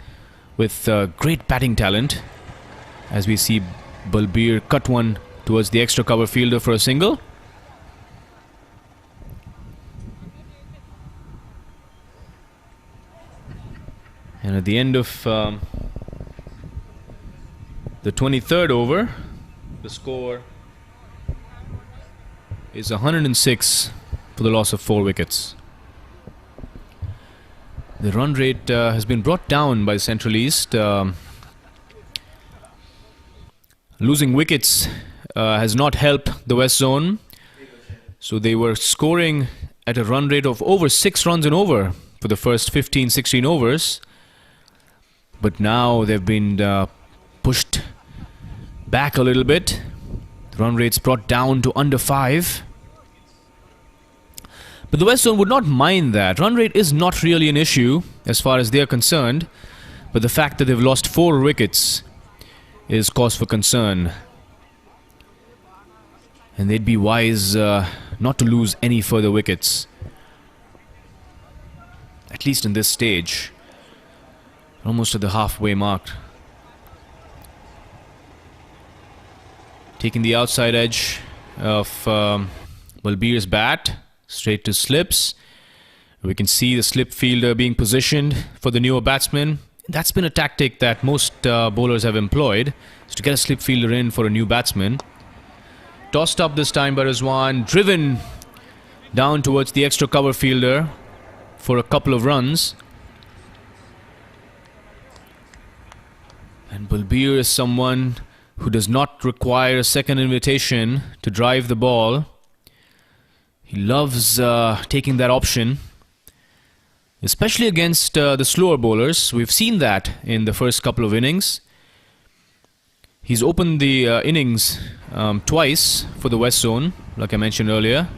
with great batting talent, as we see Balbir cut one towards the extra cover fielder for a single. And at the end of the 23rd over, the score is 106 for the loss of 4 wickets. The run rate has been brought down by Central East. Losing wickets has not helped the West Zone. So they were scoring at a run rate of over 6 runs and over for the first 15-16 overs. But now they've been pushed back a little bit. The run rate's brought down to under 5. But the West Zone would not mind that. Run rate is not really an issue as far as they are concerned. But the fact that they've lost 4 wickets is cause for concern. And they'd be wise not to lose any further wickets. At least in this stage. Almost at the halfway mark. Taking the outside edge of Balbir's bat, straight to slips. We can see the slip fielder being positioned for the newer batsman. That's been a tactic that most bowlers have employed, is to get a slip fielder in for a new batsman. Tossed up this time by Rizwan, driven down towards the extra cover fielder for a couple of runs. And Balbir is someone who does not require a second invitation to drive the ball. He loves taking that option, especially against the slower bowlers. We've seen that in the first couple of innings. He's opened the innings twice for the West Zone, like I mentioned earlier.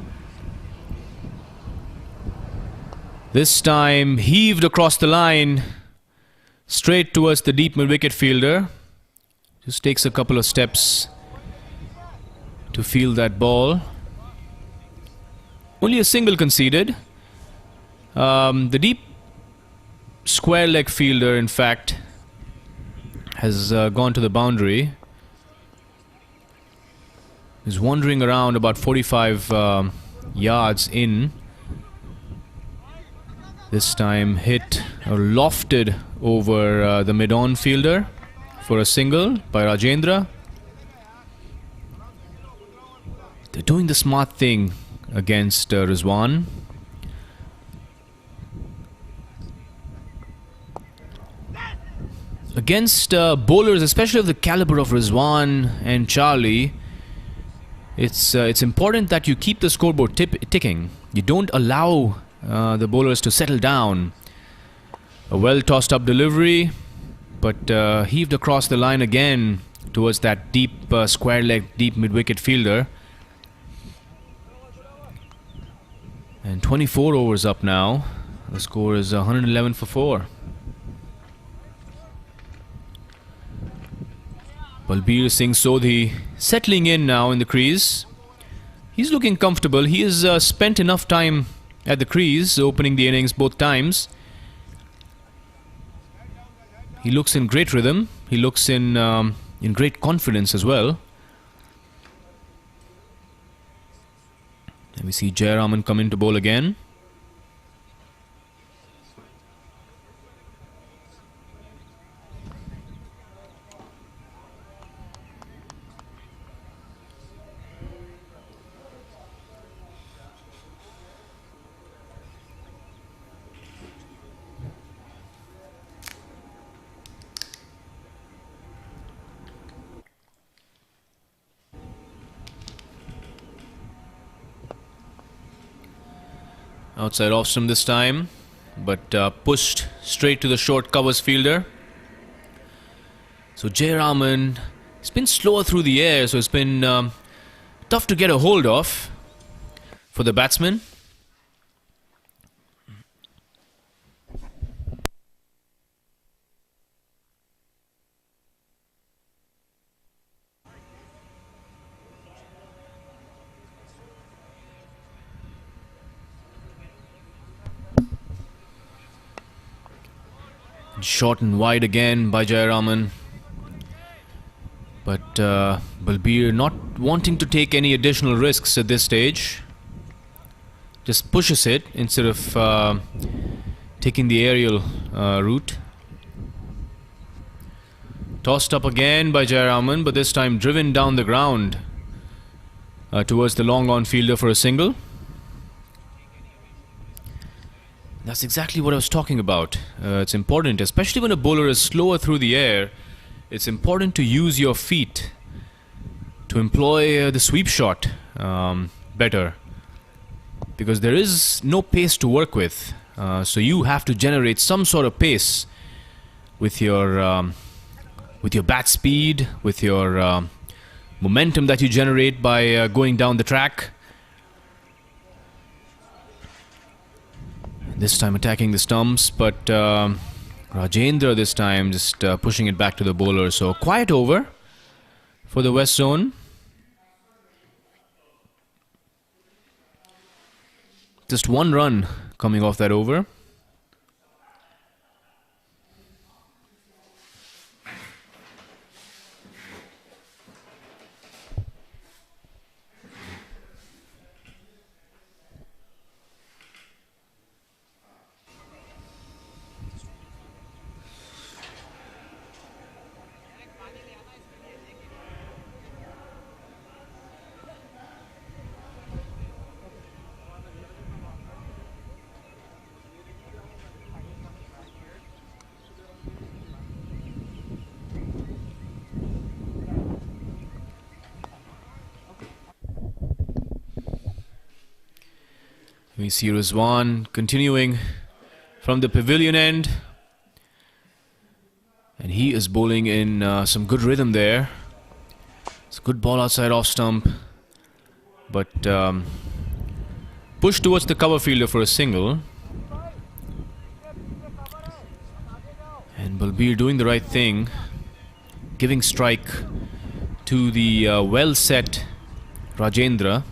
This time heaved across the line, straight towards the deep mid-wicket fielder. Just takes a couple of steps to field that ball. Only a single conceded. The deep square leg fielder, in fact, has gone to the boundary. Is wandering around about 45 yards in. This time hit or lofted over the mid-on fielder for a single by Rajendra. They're doing the smart thing against Rizwan. Against bowlers, especially of the caliber of Rizwan and Charlie, it's important that you keep the scoreboard ticking. You don't allow the bowlers to settle down. A well tossed up delivery, but heaved across the line again towards that deep square leg, deep mid-wicket fielder. And 24 overs up now. The score is 111 for 4. Balbir Singh Sodhi settling in now in the crease. He's looking comfortable. He has spent enough time at the crease, opening the innings both times. He looks in great rhythm. He looks in great confidence as well. And we see Jayaraman come in to bowl again. Outside off stump this time, but pushed straight to the short covers fielder. So Jayaraman, it's been slower through the air, so it's been tough to get a hold of for the batsman. Short and wide again by Jayaraman. But Balbir not wanting to take any additional risks at this stage. Just pushes it instead of taking the aerial route. Tossed up again by Jayaraman, but this time driven down the ground towards the long on fielder for a single. That's exactly what I was talking about. It's important, especially when a bowler is slower through the air. It's important to use your feet to employ the sweep shot better, because there is no pace to work with. So you have to generate some sort of pace with your bat speed, with your momentum that you generate by going down the track. This time attacking the stumps, but Rajendra this time just pushing it back to the bowler. So quiet over for the West Zone. Just one run coming off that over. We see Rizwan continuing from the pavilion end, and he is bowling in some good rhythm there. It's a good ball outside off stump, but pushed towards the cover fielder for a single. And Balbir doing the right thing, giving strike to the well-set Rajendra.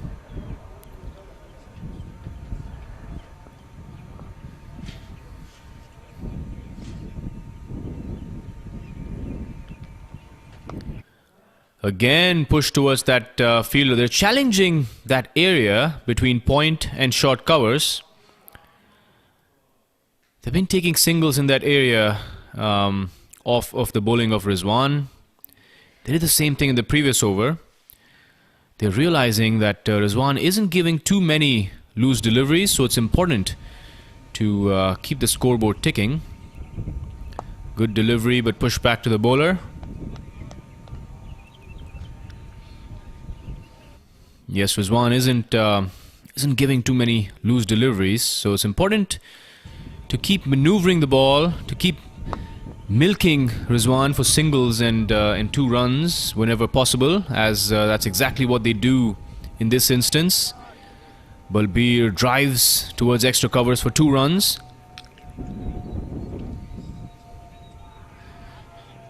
Again push towards that fielder. They're challenging that area between point and short covers. They've been taking singles in that area off of the bowling of Rizwan. They did the same thing in the previous over. They're realizing that Rizwan isn't giving too many loose deliveries, so it's important to keep the scoreboard ticking. Good delivery, but push back to the bowler. Yes, Rizwan isn't giving too many loose deliveries, so it's important to keep maneuvering the ball, to keep milking Rizwan for singles and 2 runs whenever possible, as that's exactly what they do in this instance. Balbir drives towards extra covers for 2 runs.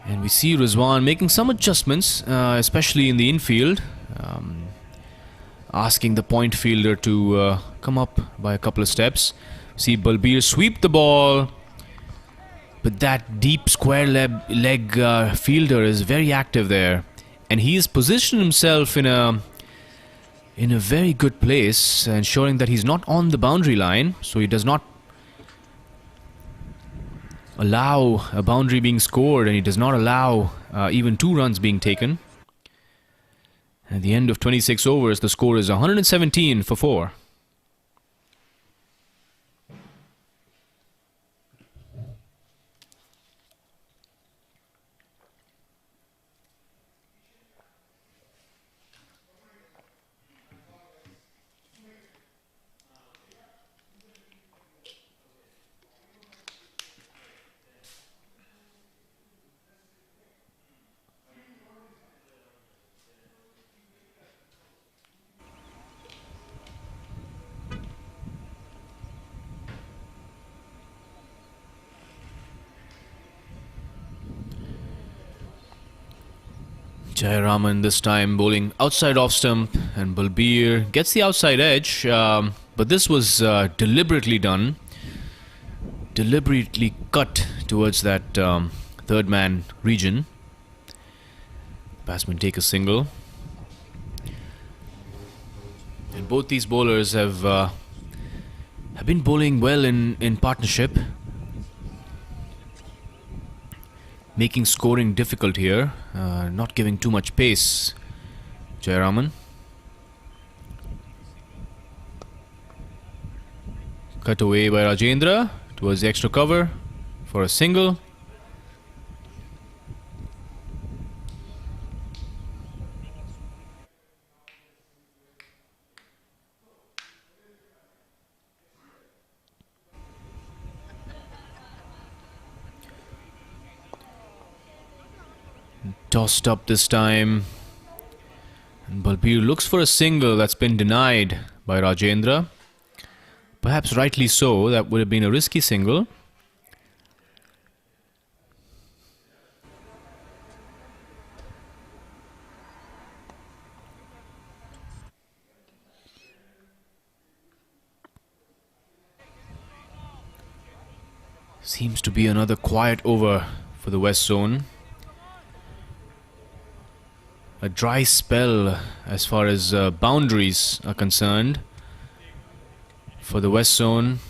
And we see Rizwan making some adjustments, especially in the infield. Asking the point fielder to come up by a couple of steps. See Balbir sweep the ball, but that deep square leg fielder is very active there, and he has positioned himself in a very good place, ensuring that he's not on the boundary line, so he does not allow a boundary being scored, and he does not allow even 2 runs being taken. At the end of 26 overs, the score is 117 for 4. Jayaraman this time bowling outside off stump, and Balbir gets the outside edge, but this was deliberately done, deliberately cut towards that third man region. Batsmen take a single, and both these bowlers have been bowling well in partnership, making scoring difficult here, not giving too much pace. Jayaraman. Cut away by Rajendra towards the extra cover for a single. Tossed up this time, and Balbir looks for a single that's been denied by Rajendra. Perhaps rightly so, that would have been a risky single. Seems to be another quiet over for the West Zone. A dry spell as far as boundaries are concerned for the West Zone.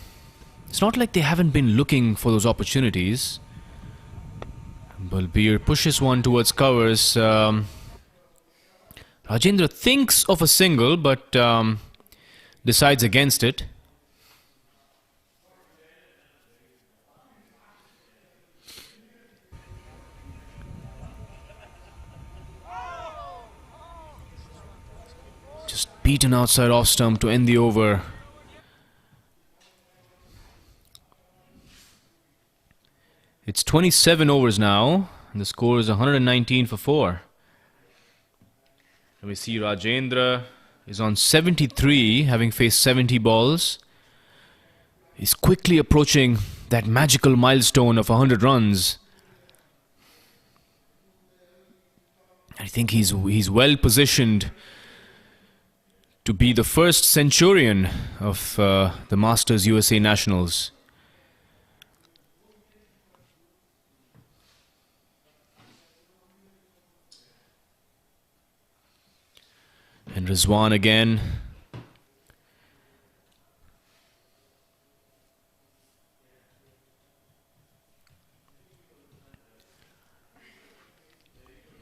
It's not like they haven't been looking for those opportunities. Balbir pushes one towards covers. Rajendra thinks of a single, but decides against it. Beaten outside off stump to end the over. It's 27 overs now, and the score is 119 for 4. And we see Rajendra is on 73, having faced 70 balls. He's quickly approaching that magical milestone of 100 runs. I think he's well positioned to be the first centurion of the Masters USA Nationals. And Rizwan again.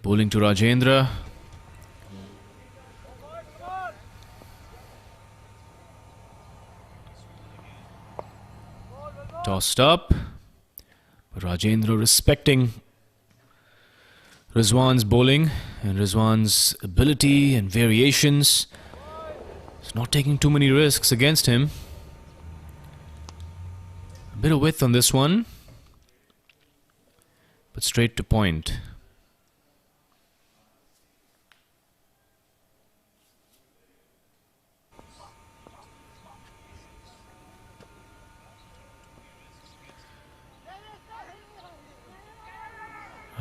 Bowling to Rajendra. Tossed up. But Rajendra respecting Rizwan's bowling and Rizwan's ability and variations. He's not taking too many risks against him. A bit of width on this one, but straight to point.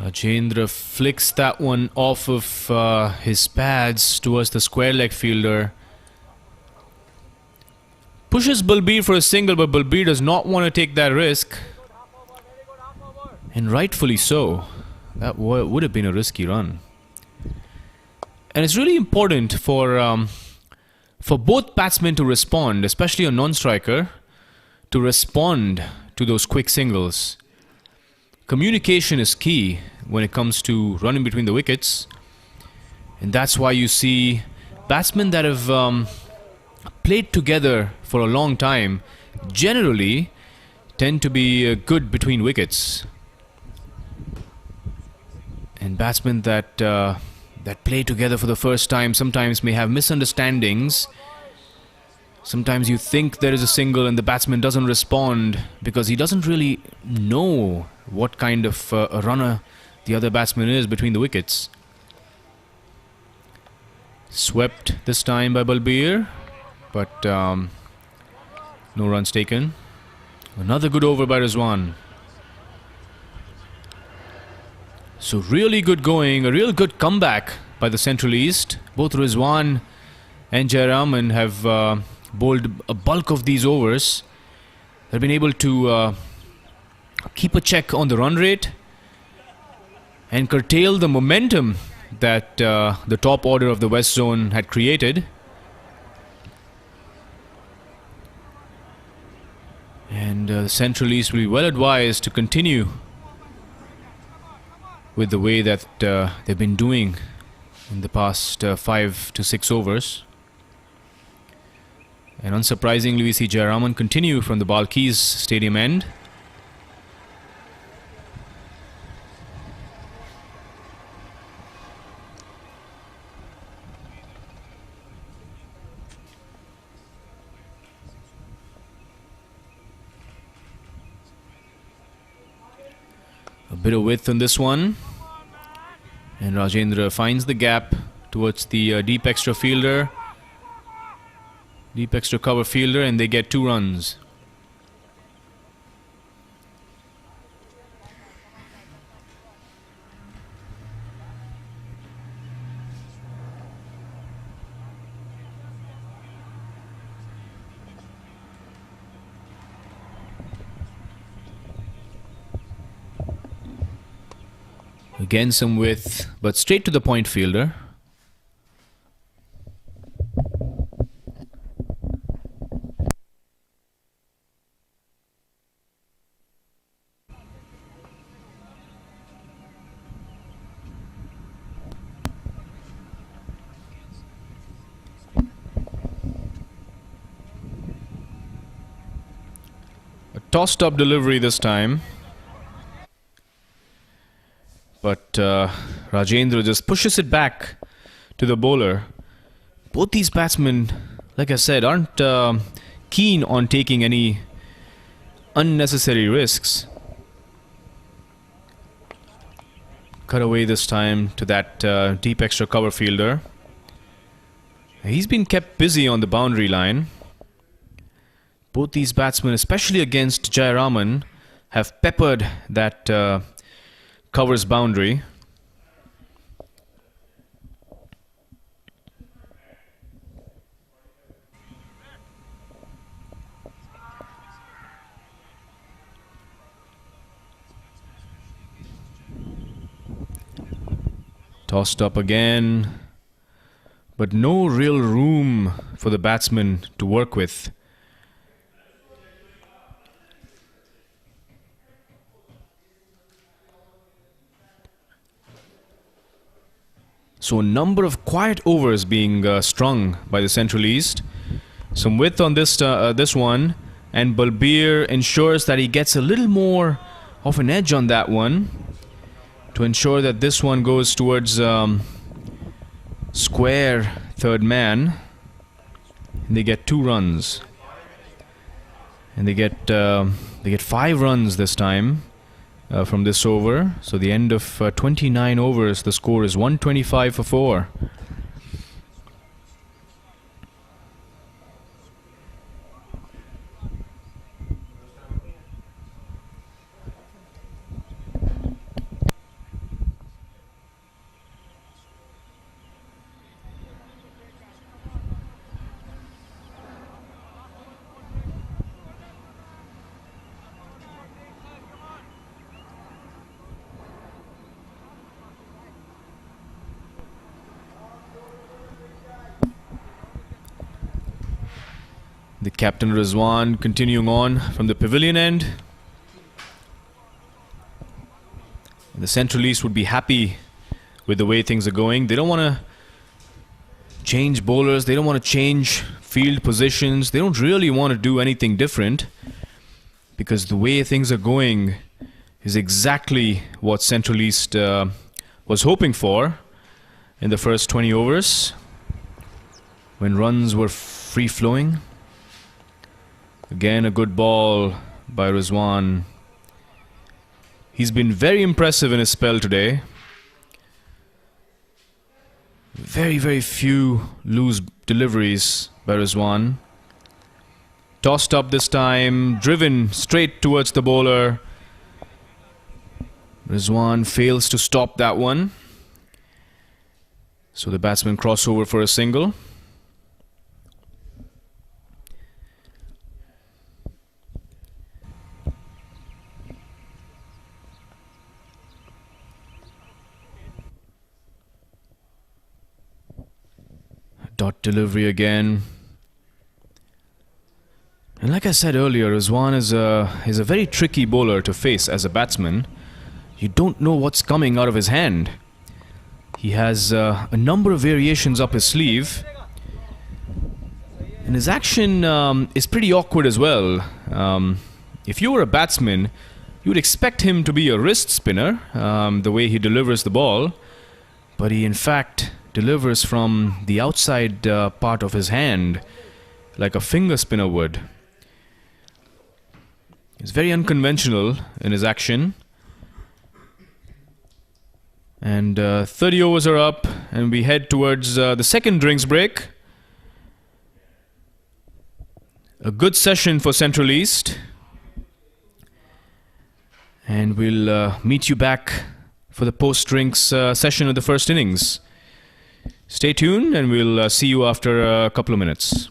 Rajendra flicks that one off of his pads towards the square leg fielder. Pushes Balbir for a single, but Balbir does not want to take that risk. And rightfully so. That would have been a risky run. And it's really important for both batsmen to respond, especially a non-striker, to respond to those quick singles. Communication is key when it comes to running between the wickets, and that's why you see batsmen that have played together for a long time generally tend to be good between wickets, and batsmen that play together for the first time sometimes may have misunderstandings. Sometimes you think there is a single and the batsman doesn't respond because he doesn't really know what kind of a runner the other batsman is between the wickets. Swept this time by Balbir, but no runs taken. Another good over by Rizwan. So really good going, a real good comeback by the Central East. Both Rizwan and Jayaraman have bowled a bulk of these overs. They've been able to keep a check on the run rate and curtail the momentum that the top order of the West Zone had created. And the Central East will be well advised to continue with the way that they've been doing in the past 5 to 6 overs. And unsurprisingly, we see Jayaraman continue from the Balkis Stadium end. A bit of width on this one. And Rajendra finds the gap towards the deep extra fielder. Deep extra cover fielder, and they get 2 runs. Again some width, but straight to the point fielder. A tossed up delivery this time. But Rajendra just pushes it back to the bowler. Both these batsmen, like I said, aren't keen on taking any unnecessary risks. Cut away this time to that deep extra cover fielder. He's been kept busy on the boundary line. Both these batsmen, especially against Jayaraman, have peppered that covers boundary. Tossed up again. But no real room for the batsman to work with. So a number of quiet overs being strung by the Central East. Some width on this one, and Balbir ensures that he gets a little more of an edge on that one to ensure that this one goes towards square third man. And they get 2 runs, and they get 5 runs this time. From this over. So the end of 29 overs, the score is 125 for 4. The captain Rizwan continuing on from the pavilion end. The Central East would be happy with the way things are going. They don't want to change bowlers. They don't want to change field positions. They don't really want to do anything different, because the way things are going is exactly what Central East was hoping for in the first 20 overs when runs were free-flowing. Again, a good ball by Rizwan. He's been very impressive in his spell today. Very, very few loose deliveries by Rizwan. Tossed up this time, driven straight towards the bowler. Rizwan fails to stop that one. So the batsman crossover for a single. Dot delivery again. And like I said earlier, Rizwan is a very tricky bowler to face as a batsman. You don't know what's coming out of his hand. He has a number of variations up his sleeve. And his action is pretty awkward as well. If you were a batsman, you would expect him to be a wrist spinner, the way he delivers the ball. But he in fact delivers from the outside part of his hand, like a finger spinner would. He's very unconventional in his action. And 30 overs are up, and we head towards the second drinks break. A good session for Central East. And we'll meet you back for the post-drinks session of the first innings. Stay tuned, and we'll see you after a couple of minutes.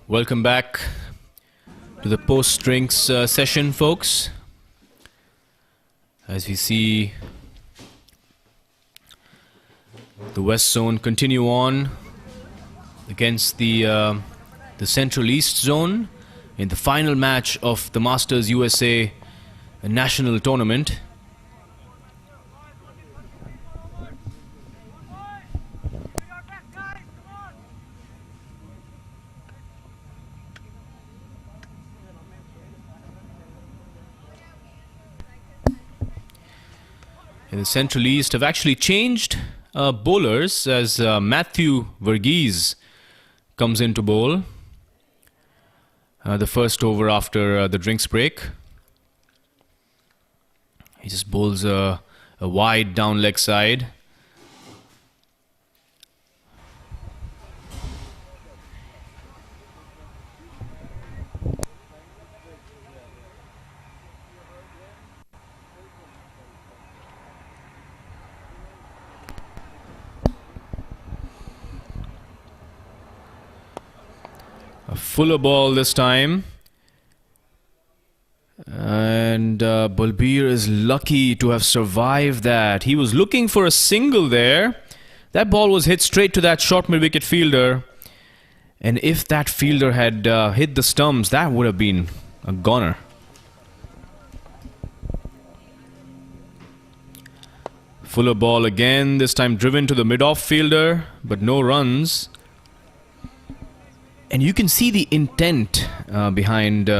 Welcome back to the post-drinks session, folks. As we see the West Zone continue on against the Central East Zone in the final match of the Masters USA National Tournament. In the Central East have actually changed bowlers as Matthew Verghese comes into bowl. The first over after the drinks break. He just bowls a wide down leg side. A fuller ball this time. And Balbir is lucky to have survived that. He was looking for a single there. That ball was hit straight to that short mid-wicket fielder. And if that fielder had hit the stumps, that would have been a goner. Fuller ball again, this time driven to the mid-off fielder, but no runs. And you can see the intent behind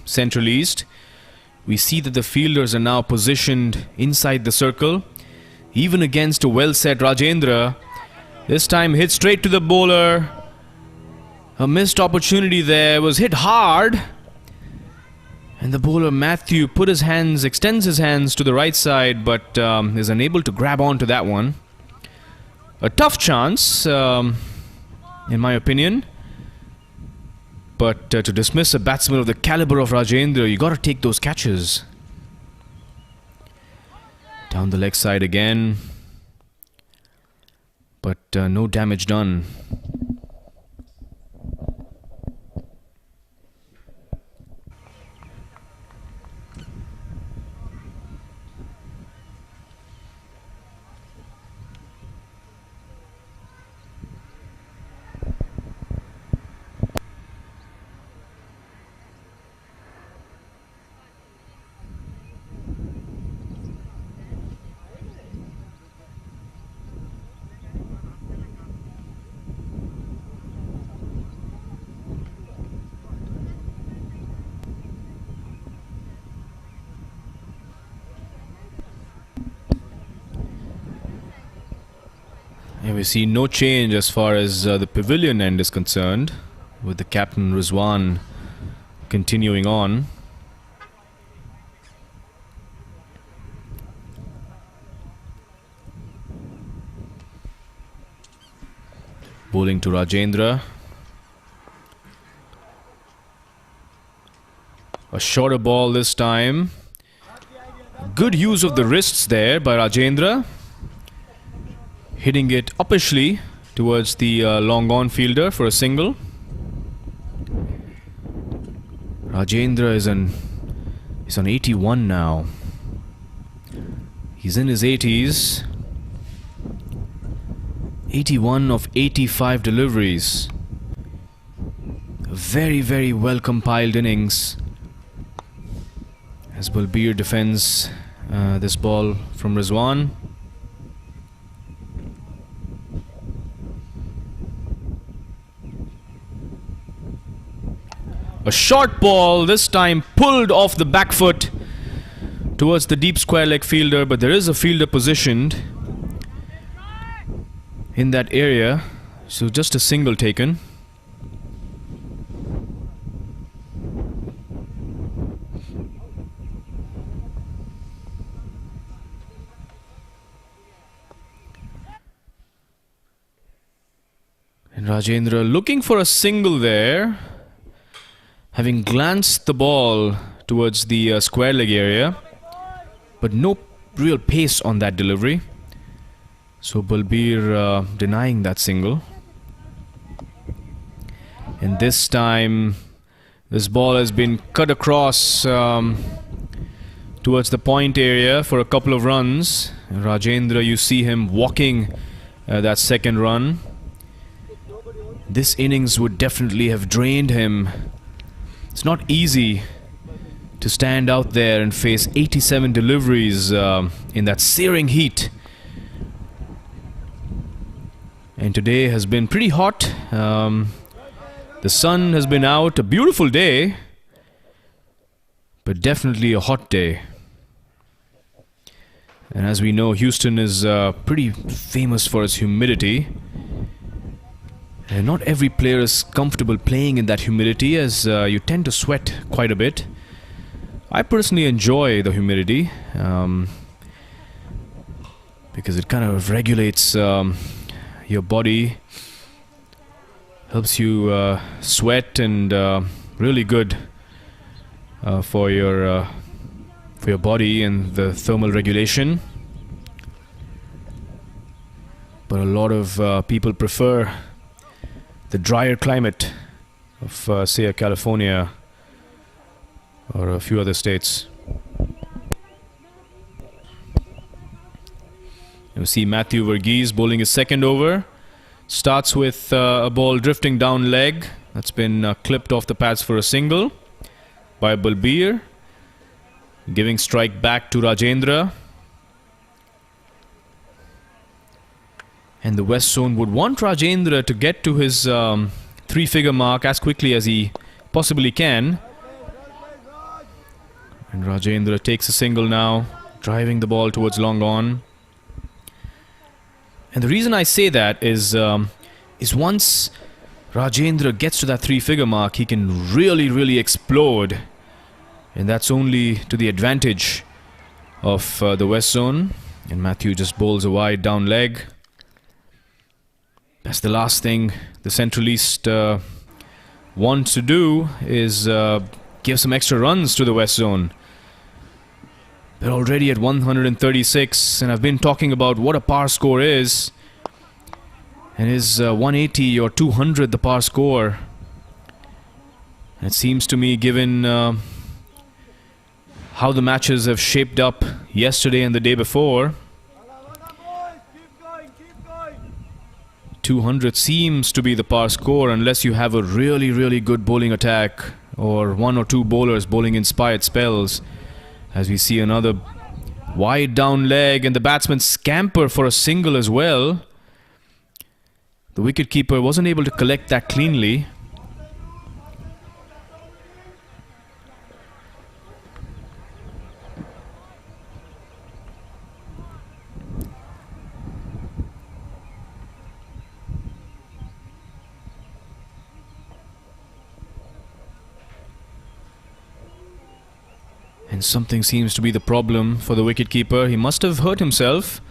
Central East. We see that the fielders are now positioned inside the circle. Even against a well-set Rajendra. This time hit straight to the bowler. A missed opportunity there, was hit hard. And the bowler Matthew extends his hands to the right side, but is unable to grab onto that one. A tough chance, in my opinion. But to dismiss a batsman of the caliber of Rajendra, you got to take those catches. Down the leg side again. But no damage done. And we see no change as far as the pavilion end is concerned, with the captain Rizwan continuing on. Bowling to Rajendra. A shorter ball this time. Good use of the wrists there by Rajendra. Hitting it uppishly towards the long on fielder for a single. Rajendra is on 81 now. He's in his 80s. 81 of 85 deliveries. A very, very well compiled innings. As Balbir defends this ball from Rizwan. A short ball, this time pulled off the back foot towards the deep square leg fielder, but there is a fielder positioned in that area, so just a single taken. Rajendra looking for a single there, having glanced the ball towards the square leg area, but no real pace on that delivery. So Balbir denying that single. And this time this ball has been cut across towards the point area for a couple of runs. Rajendra, you see him walking that second run. This innings would definitely have drained him. It's not easy to stand out there and face 87 deliveries in that searing heat. And today has been pretty hot. The sun has been out, a beautiful day, but definitely a hot day. And as we know, Houston is pretty famous for its humidity. And not every player is comfortable playing in that humidity, as you tend to sweat quite a bit. I personally enjoy the humidity because it kind of regulates your body, helps you sweat, and really good for your body and the thermal regulation. But a lot of people prefer the drier climate of say California or a few other states. You see Matthew Verghese bowling his second over. Starts with a ball drifting down leg. That's been clipped off the pads for a single by Balbir. Giving strike back to Rajendra. And the West Zone would want Rajendra to get to his three-figure mark as quickly as he possibly can. And Rajendra takes a single now, driving the ball towards long on. And the reason I say that is once Rajendra gets to that three-figure mark, he can really explode. And that's only to the advantage of the West Zone. And Matthew just bowls a wide down leg. That's the last thing the Central East wants to do, is give some extra runs to the West Zone. They're already at 136, and I've been talking about what a par score is. And is 180 or 200 the par score? And it seems to me, given how the matches have shaped up yesterday and the day before, 200 seems to be the par score, unless you have a really good bowling attack or one or two bowlers bowling inspired spells. As we see another wide down leg, and the batsman scamper for a single as well. The wicketkeeper wasn't able to collect that cleanly. And something seems to be the problem for the wicketkeeper. He must have hurt himself.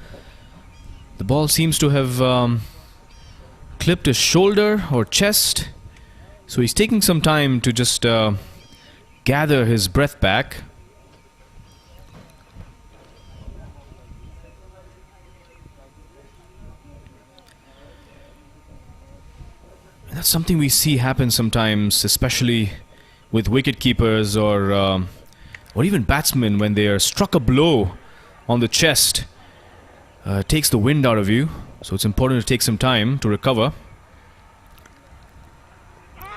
The ball seems to have clipped his shoulder or chest. So he's taking some time to just gather his breath back. And that's something we see happen sometimes, especially with wicketkeepers or even batsmen, when they are struck a blow on the chest. It takes the wind out of you, so it's important to take some time to recover.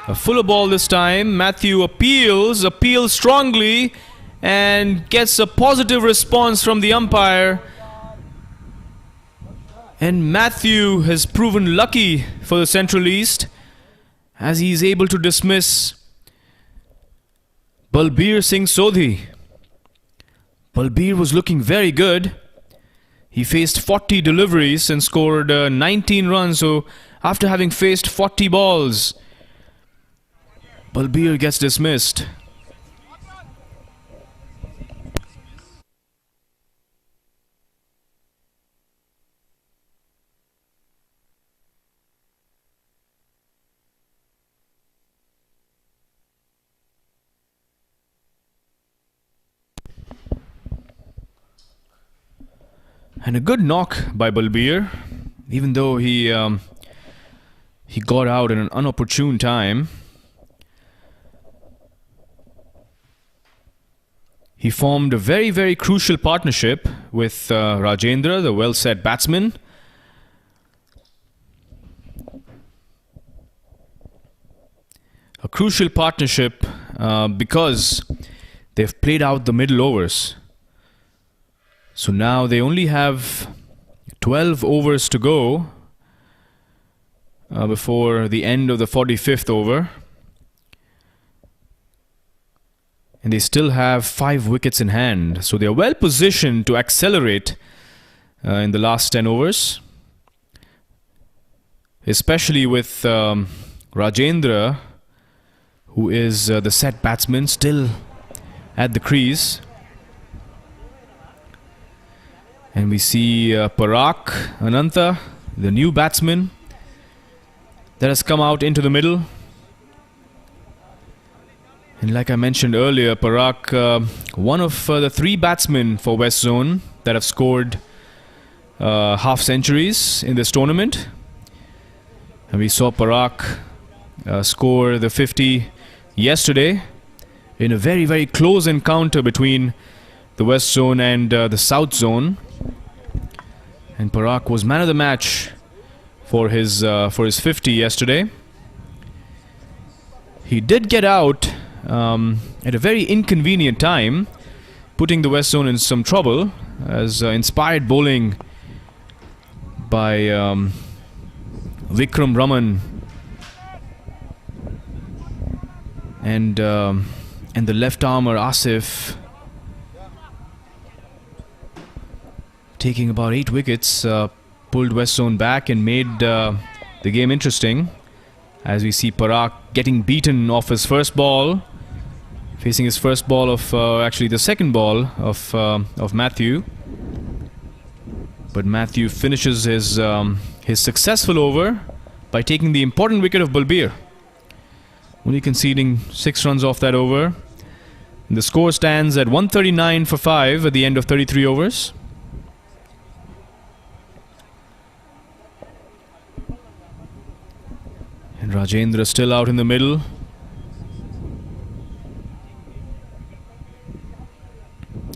A fuller ball this time. Matthew appeals strongly, and gets a positive response from the umpire. And Matthew has proven lucky for the Central East, as he's able to dismiss Balbir Singh Sodhi. Balbir was looking very good. He faced 40 deliveries and scored 19 runs. So after having faced 40 balls, Balbir gets dismissed. And a good knock by Balbir, even though he got out in an unopportune time. He formed a very, very crucial partnership with Rajendra, the well-set batsman. A crucial partnership because they've played out the middle overs. So now they only have 12 overs to go before the end of the 45th over. And they still have 5 wickets in hand. So they are well positioned to accelerate in the last 10 overs. Especially with Rajendra, who is the set batsman, still at the crease. And we see Parag Ananta, the new batsman that has come out into the middle. And like I mentioned earlier, Parag, one of the 3 batsmen for West Zone that have scored half centuries in this tournament. And we saw Parag score the 50 yesterday in a very, very close encounter between the West Zone and the South Zone. And Parag was man of the match for his 50 yesterday. He did get out at a very inconvenient time, putting the West Zone in some trouble, as inspired bowling by Vikram Raman and the left armer Asif, taking about 8 wickets, pulled West Zone back and made the game interesting. As we see Parag getting beaten off his first ball, facing his first ball of actually the second ball of Matthew. But Matthew finishes his successful over by taking the important wicket of Balbir, only conceding 6 runs off that over. And the score stands at 139 for 5 at the end of 33 overs. And Rajendra still out in the middle.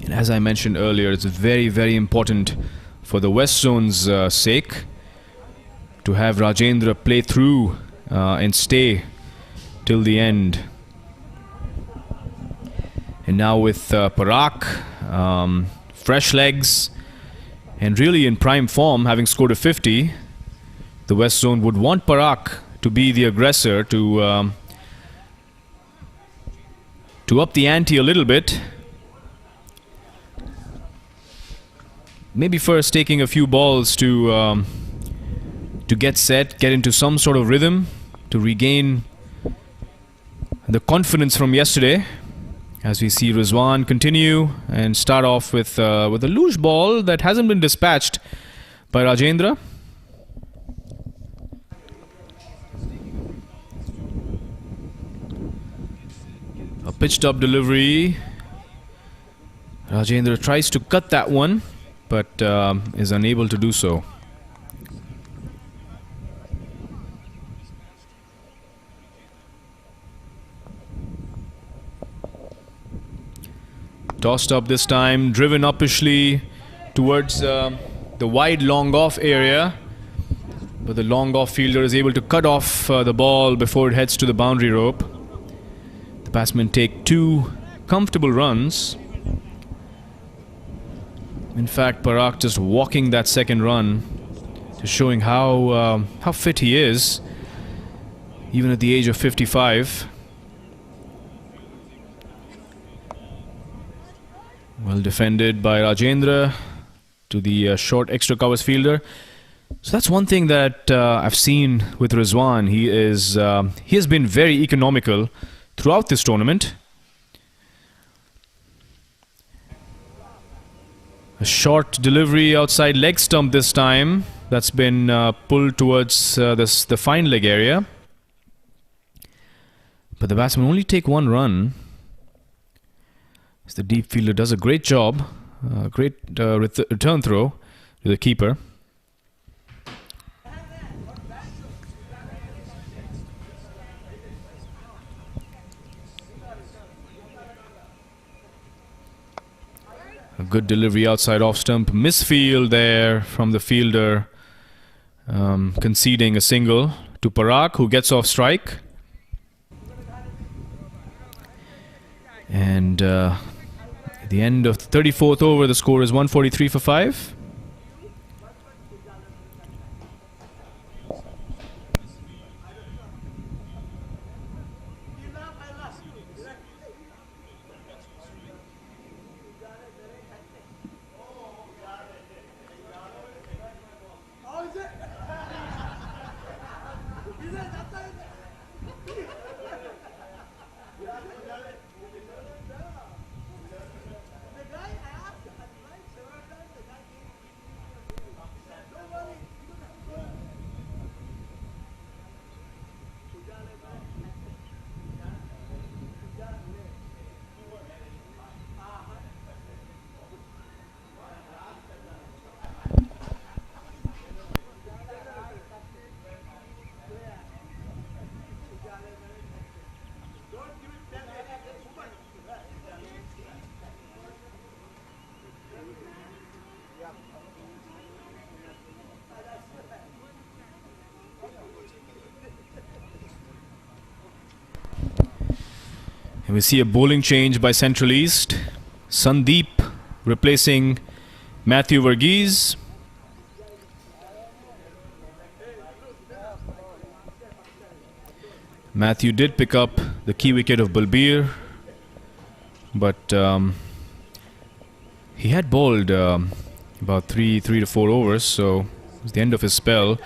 And as I mentioned earlier, it's very, very important for the West Zone's sake to have Rajendra play through and stay till the end. And now with Parag, fresh legs, and really in prime form, having scored a 50, the West Zone would want Parag to be the aggressor, to up the ante a little bit. Maybe first taking a few balls to get set, get into some sort of rhythm, to regain the confidence from yesterday. As we see Rizwan continue and start off with a loose ball that hasn't been dispatched by Rajendra. A pitched up delivery. Rajendra tries to cut that one, but is unable to do so. Tossed up this time, driven uppishly towards the wide long off area, but the long off fielder is able to cut off the ball before it heads to the boundary rope. The batsmen take 2 comfortable runs. In fact, Parag just walking that second run, just showing how fit he is, even at the age of 55. Well defended by Rajendra to the short extra covers fielder. So that's one thing that I've seen with Rizwan. He has been very economical throughout this tournament. A short delivery outside leg stump this time. That's been pulled towards the fine leg area. But the batsman only take 1 run. As the deep fielder does a great job. Great return throw. to the keeper. A good delivery outside off stump. Misfield there from the fielder, conceding a single to Parag, who gets off strike. And at the end of the 34th over, the score is 143 for 5. And we see a bowling change by Central East. Sandeep replacing Matthew Varghese. Matthew did pick up the key wicket of Balbir, but he had bowled about three to four overs, so it was the end of his spell.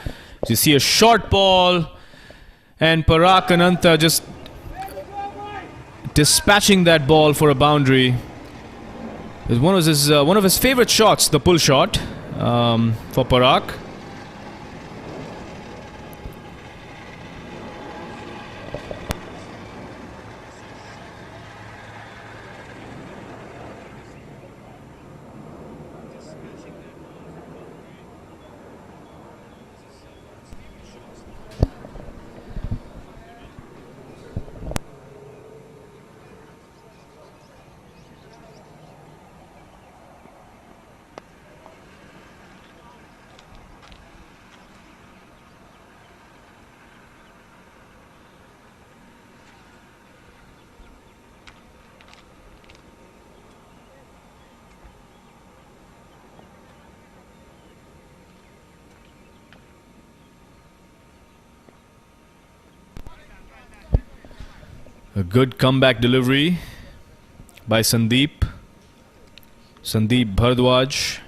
So you see a short ball, and Parag Ananta just dispatching that ball for a boundary. It was one of his favorite shots, the pull shot for Parag. A good comeback delivery by Sandeep Bhardwaj,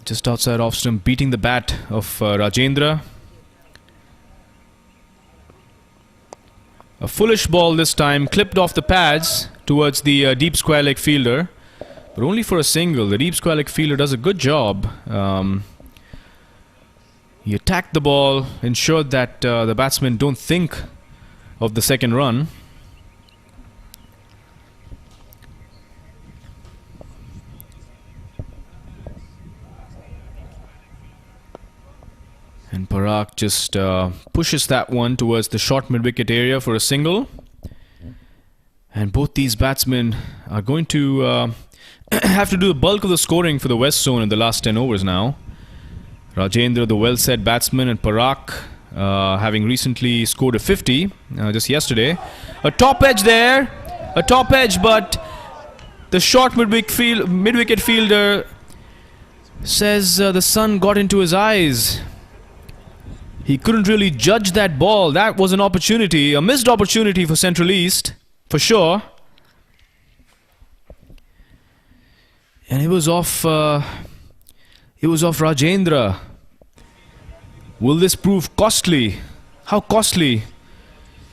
just outside off stump, beating the bat of Rajendra. A foolish ball this time, clipped off the pads towards the deep square leg fielder, but only for a single. The deep square leg fielder does a good job. He attacked the ball, ensured that the batsmen don't think of the second run. And Parag just pushes that one towards the short mid-wicket area for a single. And both these batsmen are going to have to do the bulk of the scoring for the West Zone in the last 10 overs now. Rajendra, the well-set batsman, and Parag, having recently scored a 50 just yesterday. A top edge there, but the short mid-wicket fielder says the sun got into his eyes. He couldn't really judge that ball. That was an opportunity, a missed opportunity for Central East, for sure. And it was off Rajendra. Will this prove costly? How costly,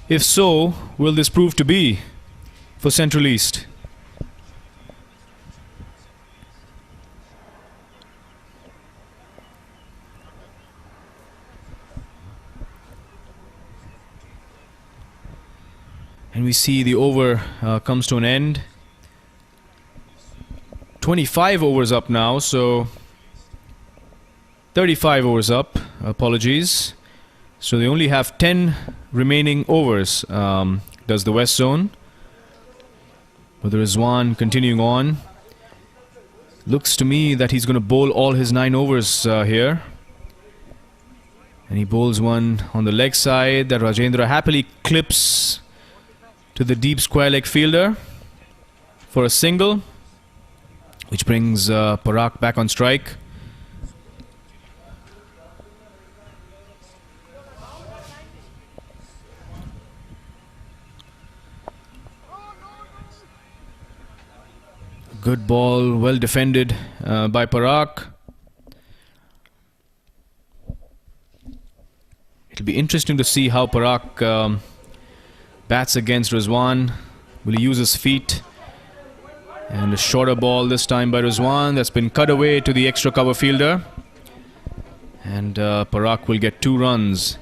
if so, will this prove to be for Central East? And we see the over comes to an end. 25 overs up now, so 35 overs up. Apologies. So they only have 10 remaining overs. Does the West Zone. But there is one continuing on. Looks to me that he's going to bowl all his 9 overs here. And he bowls one on the leg side that Rajendra happily clips to the deep square leg fielder for a single, which brings Parag back on strike. Good ball, well defended by Parag. It'll be interesting to see how Parag bats against Rizwan. Will he use his feet? And a shorter ball this time by Rizwan that's been cut away to the extra cover fielder. And Parag will get 2 runs.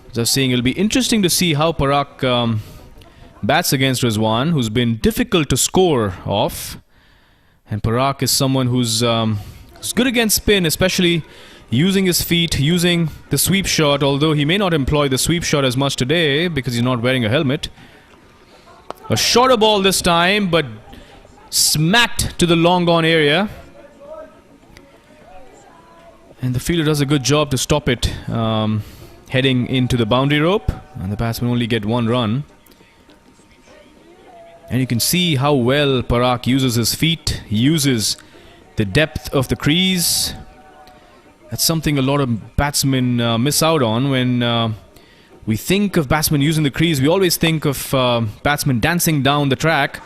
As I was saying, it'll be interesting to see how Parag bats against Rizwan, who's been difficult to score off. And Parag is someone who's good against spin, especially using his feet, using the sweep shot, although he may not employ the sweep shot as much today because he's not wearing a helmet. A shorter ball this time, but smacked to the long gone area. And the fielder does a good job to stop it heading into the boundary rope. And the batsman only get 1 run. And you can see how well Parag uses his feet, uses the depth of the crease. That's something a lot of batsmen miss out on. When we think of batsmen using the crease, we always think of batsmen dancing down the track.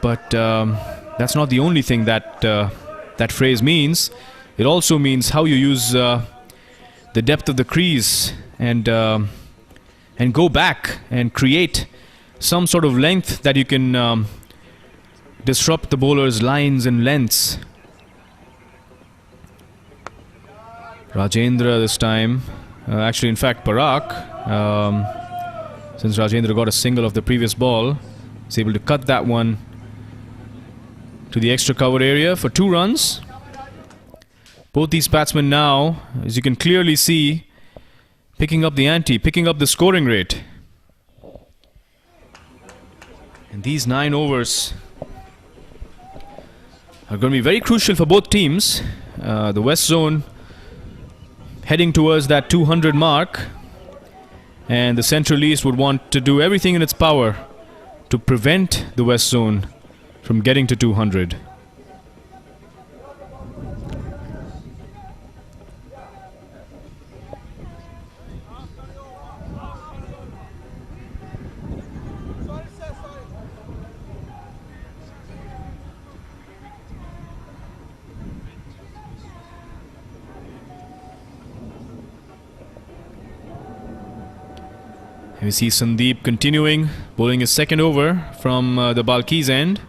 But that's not the only thing that that phrase means. It also means how you use the depth of the crease and go back and create some sort of length that you can disrupt the bowler's lines and lengths. Rajendra this time, actually in fact Parag, since Rajendra got a single of the previous ball, is able to cut that one to the extra cover area for 2 runs. Both these batsmen now, as you can clearly see, picking up the ante, picking up the scoring rate. And these 9 overs are going to be very crucial for both teams. The West Zone heading towards that 200 mark, and the Central East would want to do everything in its power to prevent the West Zone from getting to 200. We see Sandeep continuing, bowling his second over from the Balkis end.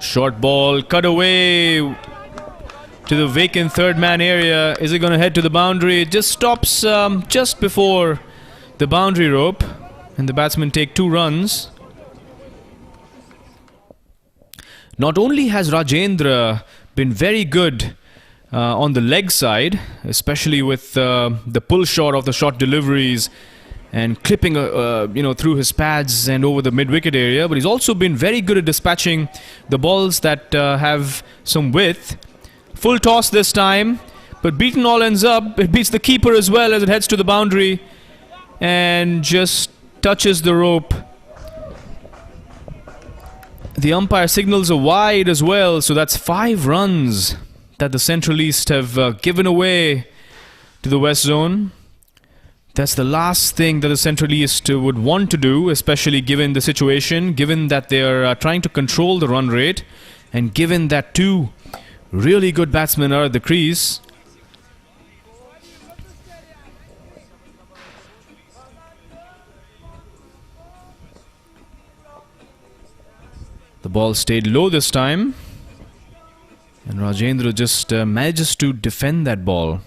Short ball, cut away to the vacant third man area. Is it going to head to the boundary? It just stops just before the boundary rope, and the batsmen take 2 runs. Not only has Rajendra been very good on the leg side, especially with the pull shot of the short deliveries and clipping through his pads and over the mid-wicket area, but he's also been very good at dispatching the balls that have some width. Full toss this time, but beaten all ends up. It beats the keeper as well as it heads to the boundary and just touches the rope. The umpire signals a wide as well, so that's 5 runs that the Central East have given away to the West Zone. That's the last thing that the Central East would want to do, especially given the situation, given that they are trying to control the run rate, and given that 2 really good batsmen are at the crease. The ball stayed low this time, and Rajendra just manages to defend that ball.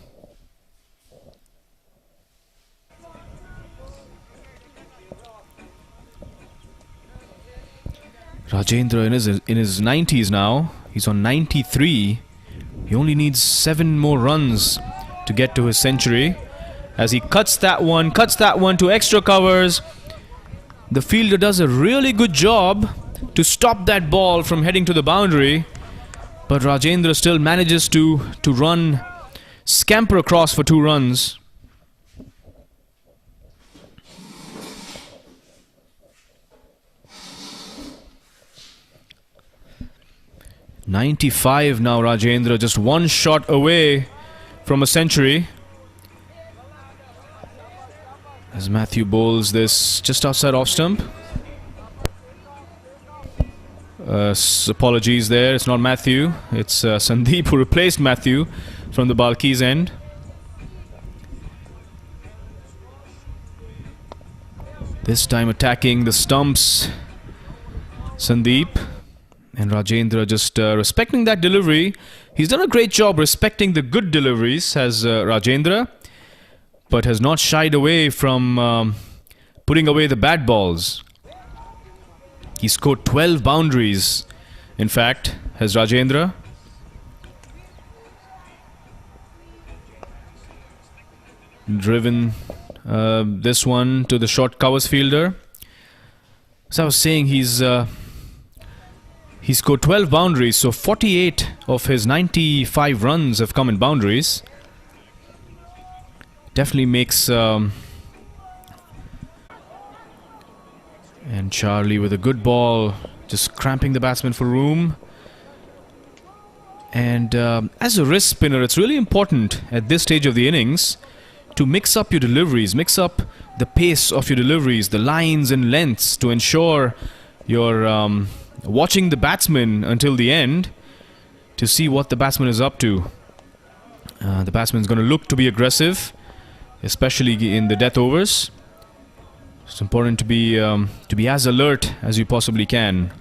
Rajendra in his 90s now. He's on 93. He only needs 7 more runs to get to his century. As he cuts that one to extra covers. The fielder does a really good job to stop that ball from heading to the boundary. But Rajendra still manages to scamper across for 2 runs. .95 now Rajendra, just 1 shot away from a century. As Matthew bowls this just outside off stump. Apologies there, it's not Matthew, it's Sandeep who replaced Matthew from the Balki's end. This time attacking the stumps, Sandeep. And Rajendra just respecting that delivery. He's done a great job respecting the good deliveries, has Rajendra, but has not shied away from putting away the bad balls. He scored 12 boundaries, in fact, has Rajendra. Driven this one to the short covers fielder. As I was saying, he scored 12 boundaries, so 48 of his 95 runs have come in boundaries. Definitely makes... and Charlie with a good ball, just cramping the batsman for room. And as a wrist spinner, it's really important at this stage of the innings to mix up your deliveries, mix up the pace of your deliveries, the lines and lengths, to ensure you're watching the batsman until the end to see what the batsman is up to. The batsman's going to look to be aggressive, especially in the death overs. It's important to be as alert as you possibly can.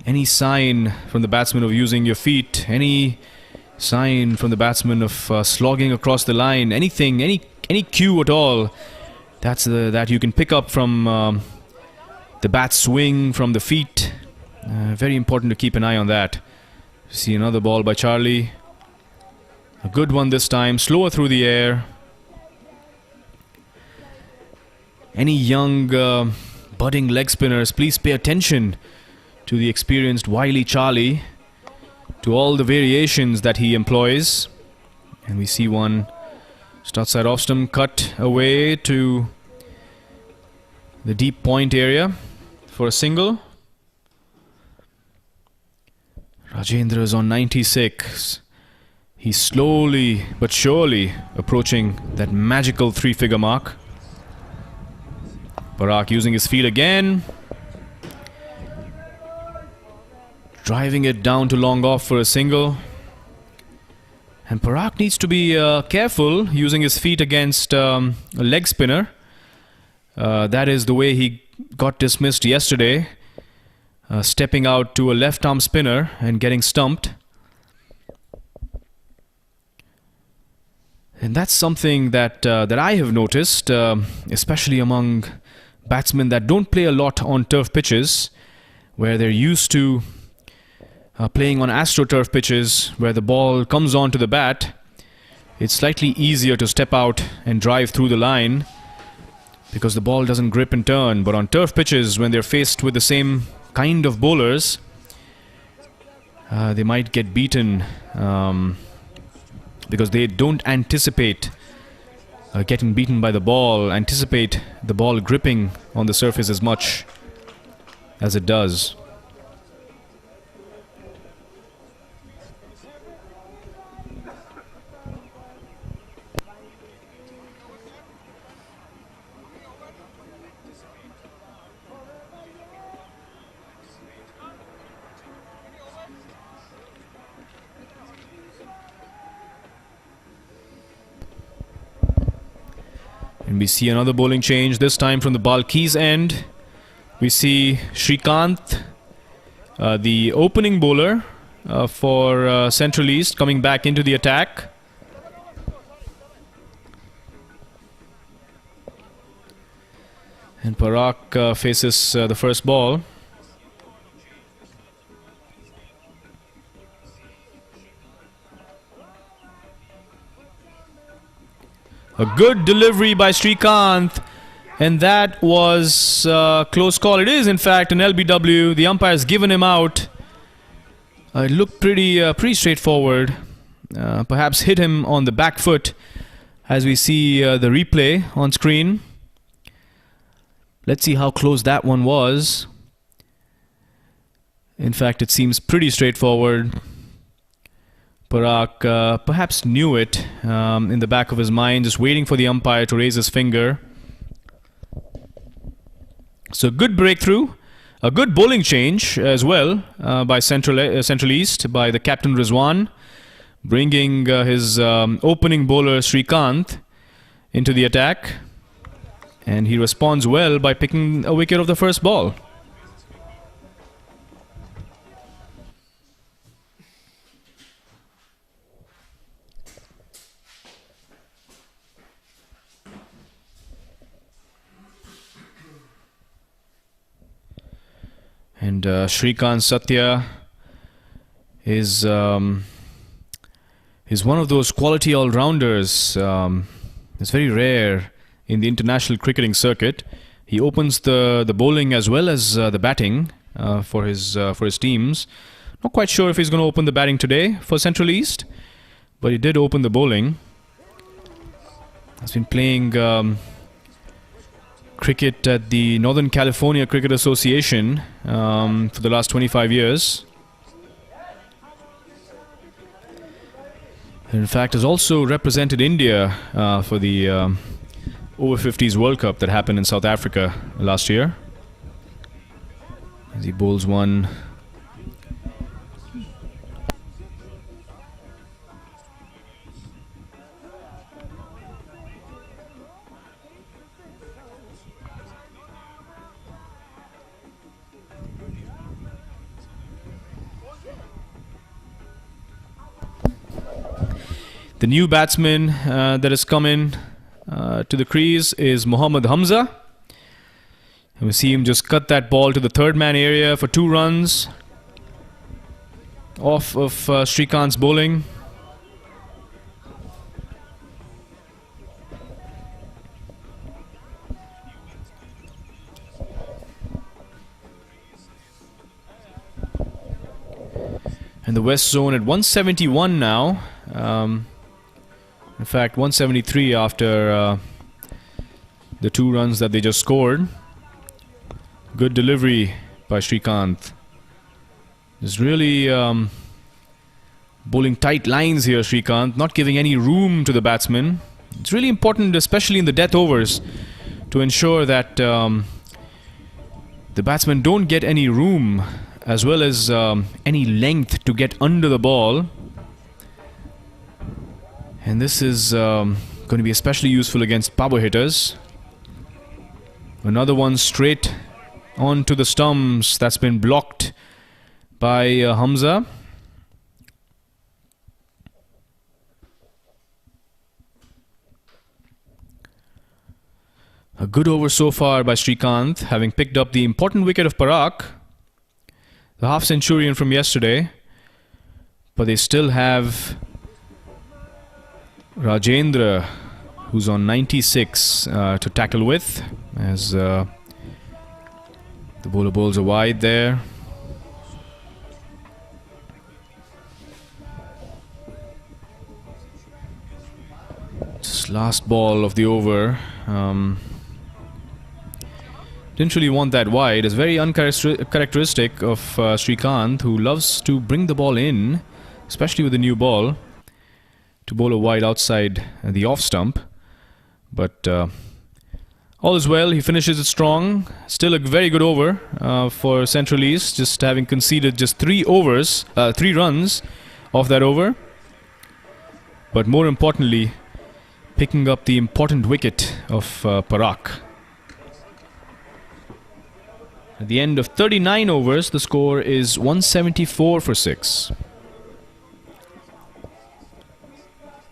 Any sign from the batsman of using your feet, any sign from the batsman of slogging across the line, anything, any cue at all, that you can pick up from the bat swing, from the feet. Very important to keep an eye on that. See another ball by Charlie. A good one this time, slower through the air. Any young budding leg spinners, please pay attention to the experienced wily Charlie, to all the variations that he employs. And we see one just outside off stump, cut away to the deep point area for a single. Rajendra is on 96. He's slowly but surely approaching that magical 3-figure mark. Parag using his feet again. Driving it down to long off for a single. And Parag needs to be careful using his feet against a leg spinner. That is the way he got dismissed yesterday. Stepping out to a left arm spinner and getting stumped. And that's something that I have noticed, especially among batsmen that don't play a lot on turf pitches, where they're used to playing on AstroTurf pitches where the ball comes onto the bat. It's slightly easier to step out and drive through the line because the ball doesn't grip and turn. But on turf pitches, when they're faced with the same kind of bowlers, they might get beaten because they don't anticipate getting beaten by the ball, anticipate the ball gripping on the surface as much as it does. And we see another bowling change, this time from the Balki's end. We see Srikanth, the opening bowler for Central East, coming back into the attack. And Parag faces the first ball. A good delivery by Srikanth. And that was a close call. It is, in fact, an LBW. The umpire's given him out. It looked pretty straightforward. Perhaps hit him on the back foot as we see the replay on screen. Let's see how close that one was. In fact, it seems pretty straightforward. Parag perhaps knew it in the back of his mind, just waiting for the umpire to raise his finger. So good breakthrough, a good bowling change as well by Central East, by the captain Rizwan, bringing his opening bowler Srikanth into the attack. And he responds well by picking a wicket of the first ball. And Srikanth Satya is one of those quality all-rounders. It's very rare in the international cricketing circuit. He opens the bowling as well as the batting for his teams. Not quite sure if he's going to open the batting today for Central East, but he did open the bowling. He's been playing cricket at the Northern California Cricket Association for the last 25 years. In fact, has also represented India for the over 50s World Cup that happened in South Africa last year. As he bowls one. The new batsman that has come in to the crease is Mohammad Hamza. And we see him just cut that ball to the third man area for 2 runs off of Srikanth's bowling. And the West Zone at 171 now. In fact, 173 after the 2 runs that they just scored. Good delivery by Srikanth. Just really bowling tight lines here, Srikanth, not giving any room to the batsman. It's really important, especially in the death overs, to ensure that the batsmen don't get any room as well as any length to get under the ball. And this is going to be especially useful against power hitters. Another one straight onto the stumps that's been blocked by Hamza. A good over so far by Srikanth, having picked up the important wicket of Parag, the half-centurion from yesterday. But they still have Rajendra, who's on 96 to tackle with, as the bowler bowls are wide there. Just last ball of the over. Didn't really want that wide. It's very uncharacteristic of Srikanth, who loves to bring the ball in, especially with the new ball, to bowl a wide outside the off stump. But all is well. He finishes it strong. Still a very good over for Central East, just having conceded just 3 runs off that over. But more importantly, picking up the important wicket of Parag. At the end of 39 overs, the score is 174 for 6.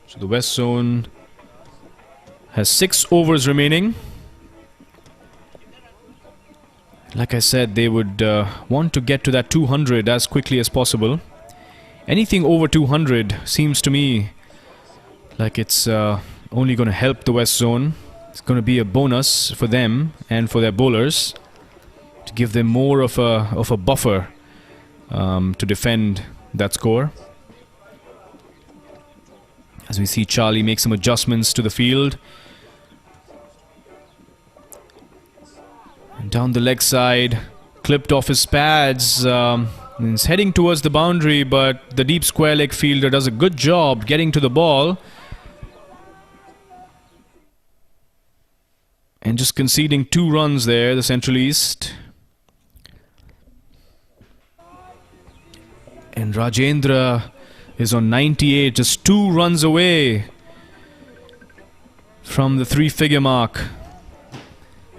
So the West Zone has 6 overs remaining. Like I said, they would want to get to that 200 as quickly as possible. Anything over 200 seems to me like it's only going to help the West Zone. It's going to be a bonus for them and for their bowlers to give them more of a buffer to defend that score. As we see Charlie make some adjustments to the field. And down the leg side, clipped off his pads. He's heading towards the boundary, but the deep square leg fielder does a good job getting to the ball. And just conceding 2 runs there, the Central East. And Rajendra is on 98, just 2 runs away from the 3-figure mark.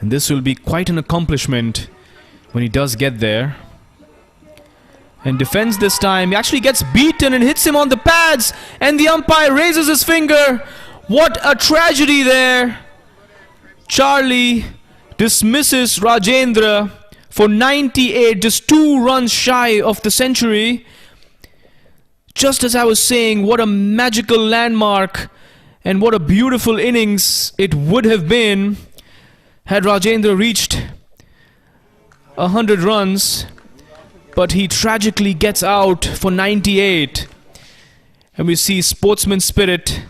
And this will be quite an accomplishment when he does get there. And defends this time. He actually gets beaten and hits him on the pads. And the umpire raises his finger. What a tragedy there. Charlie dismisses Rajendra for 98, just 2 runs shy of the century. Just as I was saying, what a magical landmark and what a beautiful innings it would have been had Rajendra reached 100 runs. But he tragically gets out for 98. And we see sportsman spirit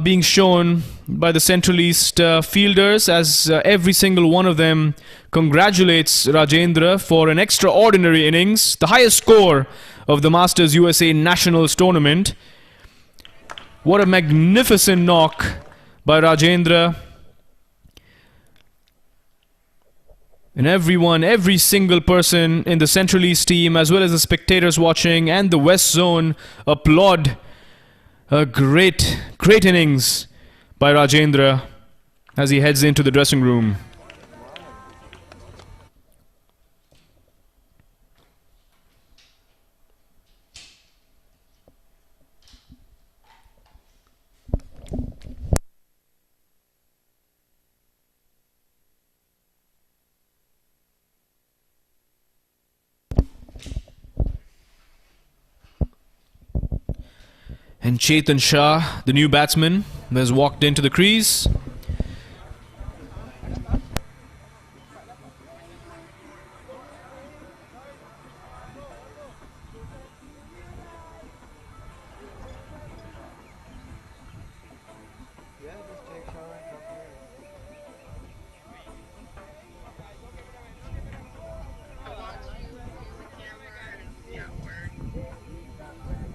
being shown by the Central East fielders as every single one of them congratulates Rajendra for an extraordinary innings, the highest score of the Masters USA Nationals tournament. What a magnificent knock by Rajendra. And everyone, every single person in the Central East team, as well as the spectators watching and the West Zone, applaud a great innings by Rajendra as he heads into the dressing room. And Chetan Shah, the new batsman, has walked into the crease.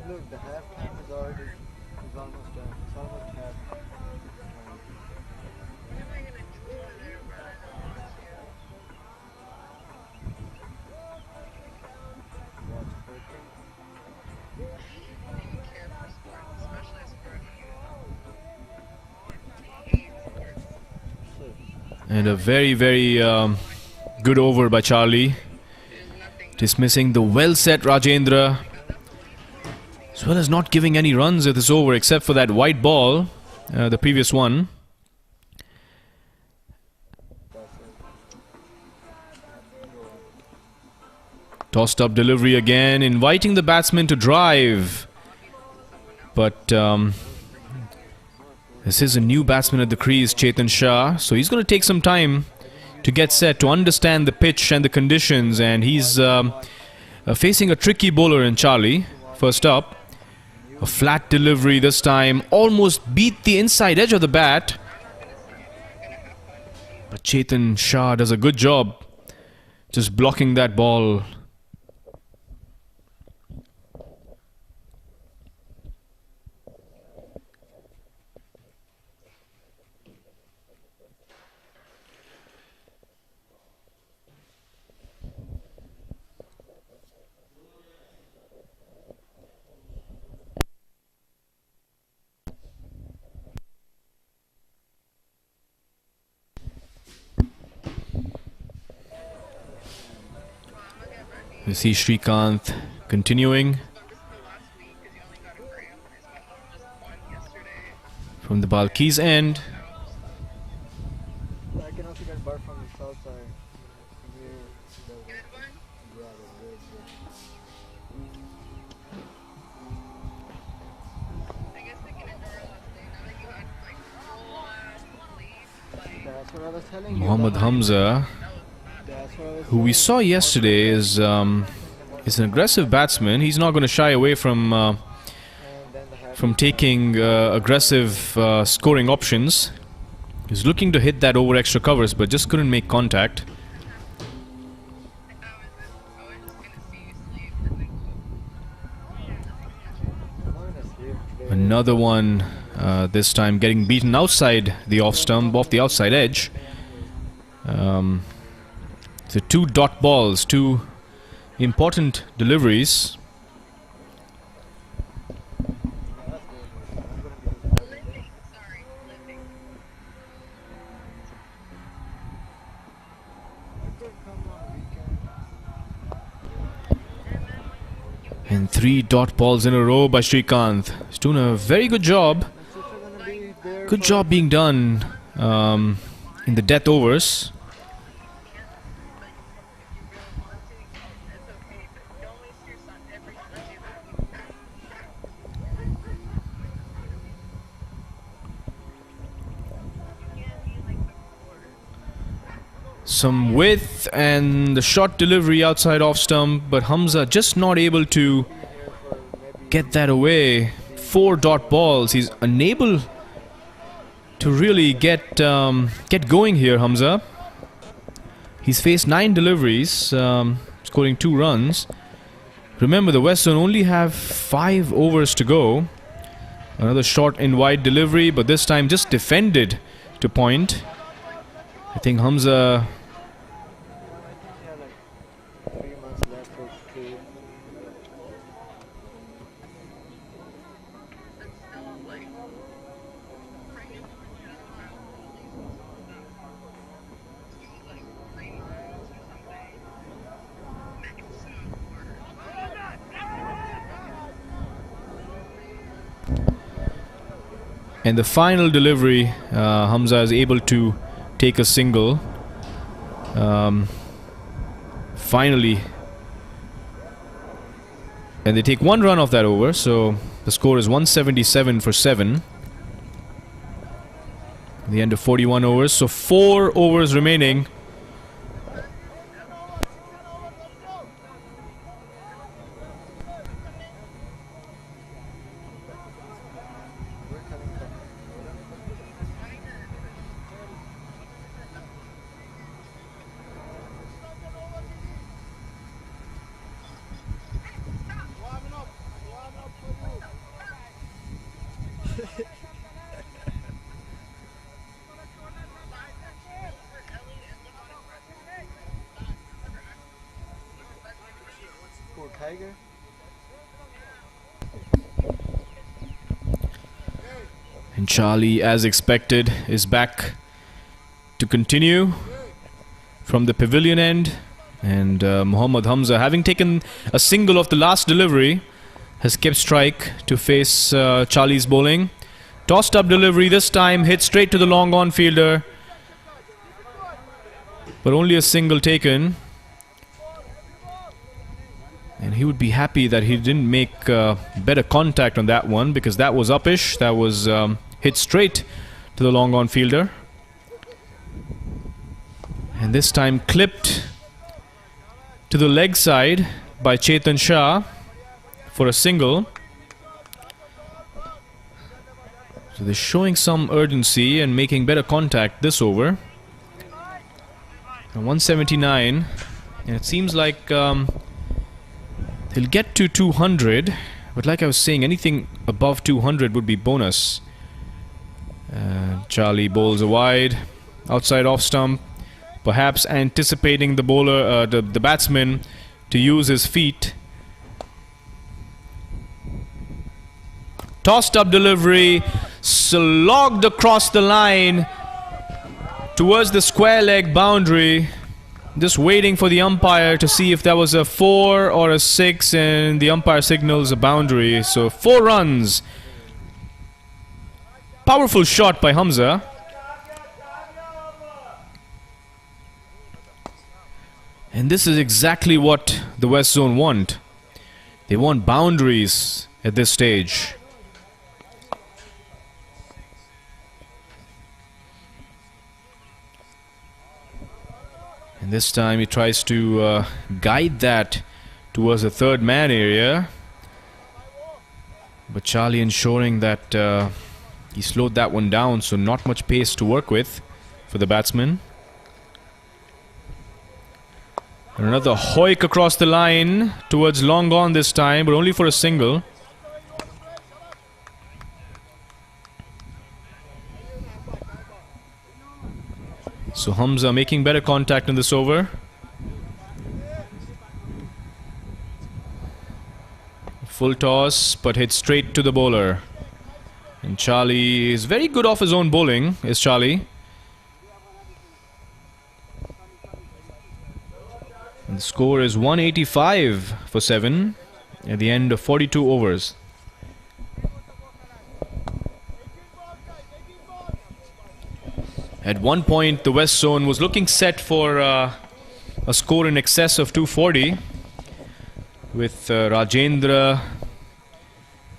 Look, the half time is already almost done. It's almost half. And a very good over by Charlie, dismissing the well-set Rajendra, as well as not giving any runs at this over except for that white ball, the previous one. Tossed up delivery again, inviting the batsman to drive. But this is a new batsman at the crease, Chetan Shah, so he's going to take some time to get set, to understand the pitch and the conditions, and he's facing a tricky bowler in Charlie. First up, a flat delivery this time, almost beat the inside edge of the bat. But Chetan Shah does a good job just blocking that ball. We see Srikanth continuing from the Balki's end. I can also get bird from the south side. That's what I was telling you. Mohammad Hamza, That's what I was who we saying. saw yesterday, is an aggressive batsman. He's not going to shy away from And then the taking aggressive scoring options. He's looking to hit that over extra covers, but just couldn't make contact. Another one, this time getting beaten outside the off stump, off the outside edge. So 2 dot balls, 2 important deliveries. And 3 dot balls in a row by Srikanth. He's doing a very good job. Good job being done in the death overs. Some width and the short delivery outside off stump, but Hamza just not able to get that away. 4 dot balls. He's unable to really get going here, Hamza. He's faced 9 deliveries, scoring 2 runs. Remember, the West Zone only have 5 overs to go. Another short and wide delivery, but this time just defended to point. I think Hamza... And the final delivery, Hamza is able to take a single. Finally. And they take 1 run off that over, so the score is 177 for 7. At the end of 41 overs, so 4 overs remaining. Poor Tiger. And Charlie, as expected, is back to continue from the pavilion end. And Mohammad Hamza, having taken a single of the last delivery, has kept strike to face Charlie's bowling. Tossed up delivery this time, hit straight to the long on fielder. But only a single taken. And he would be happy that he didn't make better contact on that one, because that was uppish. That was hit straight to the long on fielder. And this time clipped to the leg side by Chetan Shah for a single. So they're showing some urgency and making better contact this over. And 179. And it seems like they'll get to 200. But like I was saying, anything above 200 would be bonus. Charlie bowls a wide. Outside off stump. Perhaps anticipating the bowler, the batsman, to use his feet. Tossed up delivery, slogged across the line towards the square leg boundary. Just waiting for the umpire to see if that was a 4 or a 6, and the umpire signals a boundary. So 4 runs. Powerful shot by Hamza. And this is exactly what the West Zone want. They want boundaries at this stage. This time he tries to guide that towards the third man area. But Charlie ensuring that he slowed that one down, so not much pace to work with for the batsman. And another hoik across the line towards long on this time, but only for a single. So Hamza making better contact in this over. Full toss, but hit straight to the bowler. And Charlie is very good off his own bowling, is Charlie. And the score is 185 for 7 at the end of 42 overs. At one point, the West Zone was looking set for a score in excess of 240 with Rajendra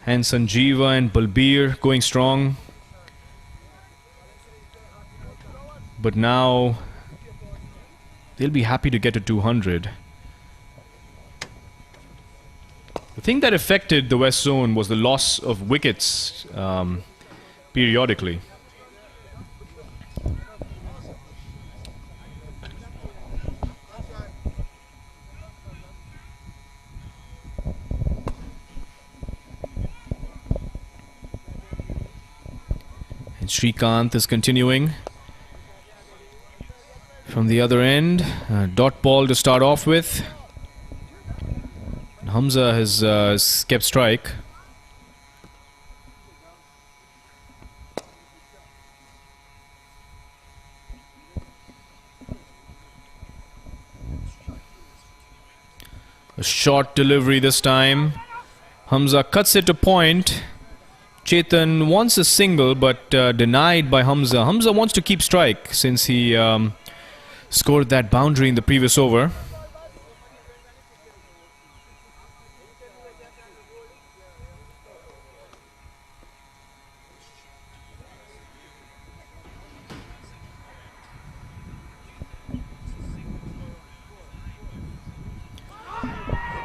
and Sanjeeva and Balbir going strong. But now they'll be happy to get to 200. The thing that affected the West Zone was the loss of wickets periodically. And Srikanth is continuing from the other end. Dot ball to start off with. And Hamza has kept strike. A short delivery this time. Hamza cuts it to point. Chetan wants a single, but denied by Hamza. Hamza wants to keep strike since he scored that boundary in the previous over.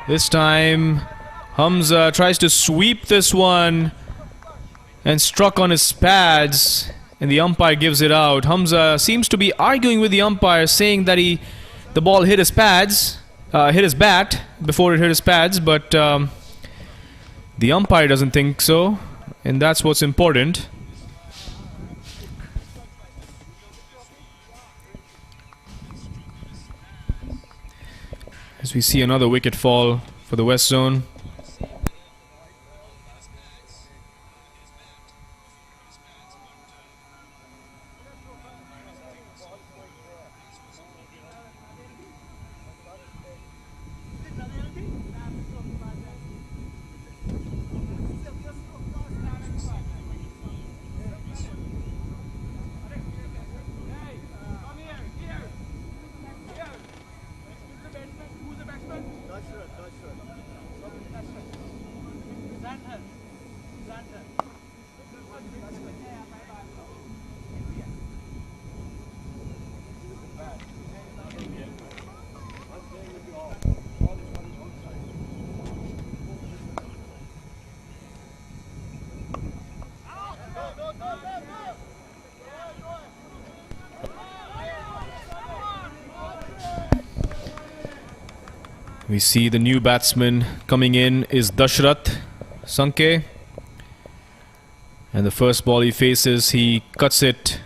This time, Hamza tries to sweep this one and struck on his pads, and the umpire gives it out. Hamza seems to be arguing with the umpire, saying that the ball hit his pads, hit his bat before it hit his pads, but the umpire doesn't think so, and that's what's important. As we see another wicket fall for the West Zone. We see the new batsman coming in is Dashrath Sanke. And the first ball he faces, he cuts it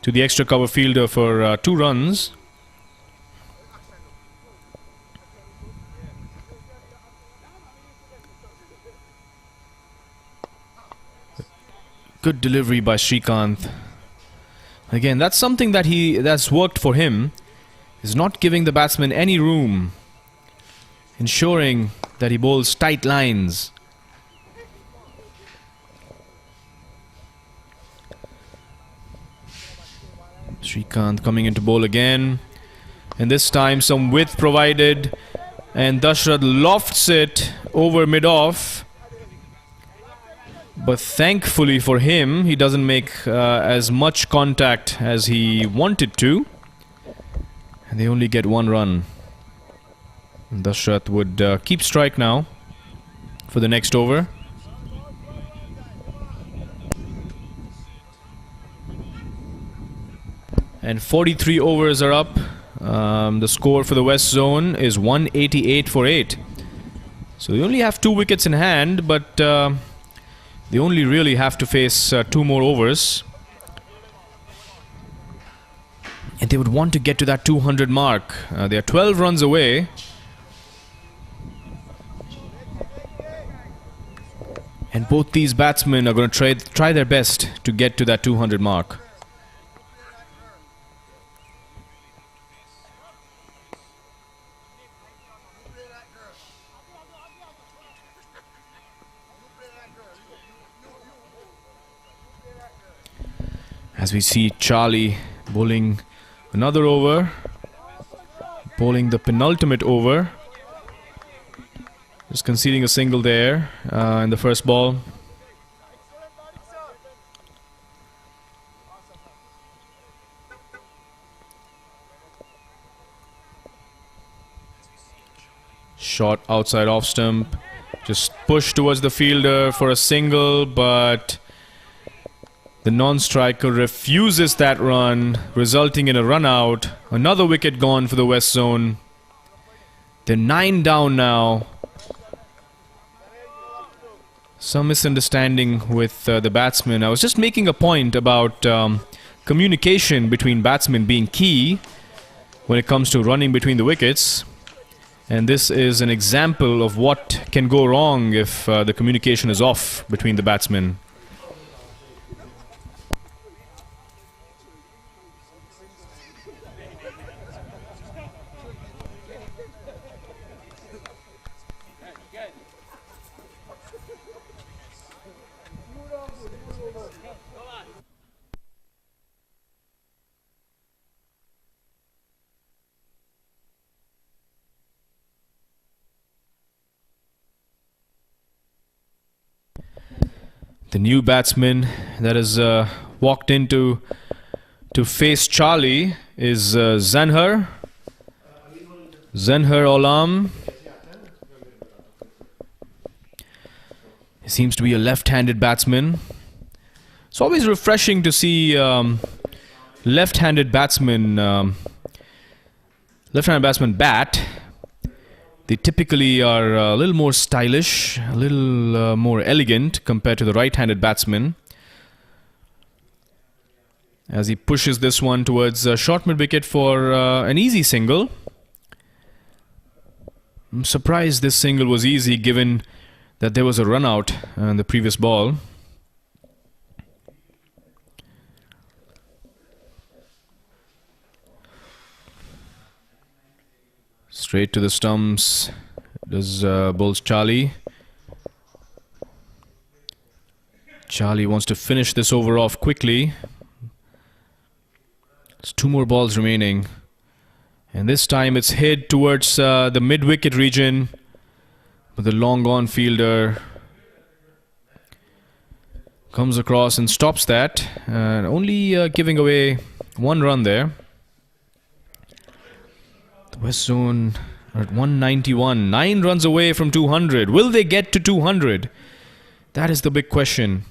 to the extra cover fielder for 2 runs. Good delivery by Srikanth. Again, that's something that's worked for him, is not giving the batsman any room, ensuring that he bowls tight lines. Srikanth coming into bowl again, and this time some width provided, and Dashrath lofts it over mid-off, but thankfully for him he doesn't make as much contact as he wanted to. And they only get 1 run. Dashrath would keep strike now for the next over. And 43 overs are up. The score for the West Zone is 188 for 8. So they only have 2 wickets in hand, but they only really have to face 2 more overs. And they would want to get to that 200 mark. They are 12 runs away. And both these batsmen are going to try their best to get to that 200 mark. As we see Charlie bowling another over, bowling the penultimate over. Just conceding a single there in the first ball. Shot outside off stump. Just push towards the fielder for a single, but the non-striker refuses that run, resulting in a run out. Another wicket gone for the West Zone. They're 9 down now. Some misunderstanding with the batsman. I was just making a point about communication between batsmen being key when it comes to running between the wickets. And this is an example of what can go wrong if the communication is off between the batsmen. The new batsman that has walked into to face Charlie is Zanhar Olam. He seems to be a left-handed batsman. It's always refreshing to see left-handed batsmen bat. They typically are a little more stylish, a little more elegant compared to the right-handed batsman. As he pushes this one towards short mid-wicket for an easy single. I'm surprised this single was easy given that there was a run out in the previous ball. Straight to the stumps does bowls Charlie. Charlie wants to finish this over off quickly. There's 2 more balls remaining. And this time it's hit towards the mid-wicket region. But the long-on fielder comes across and stops that. And only giving away 1 run there. The West Zone are at 191. 9 runs away from 200. Will they get to 200? That is the big question.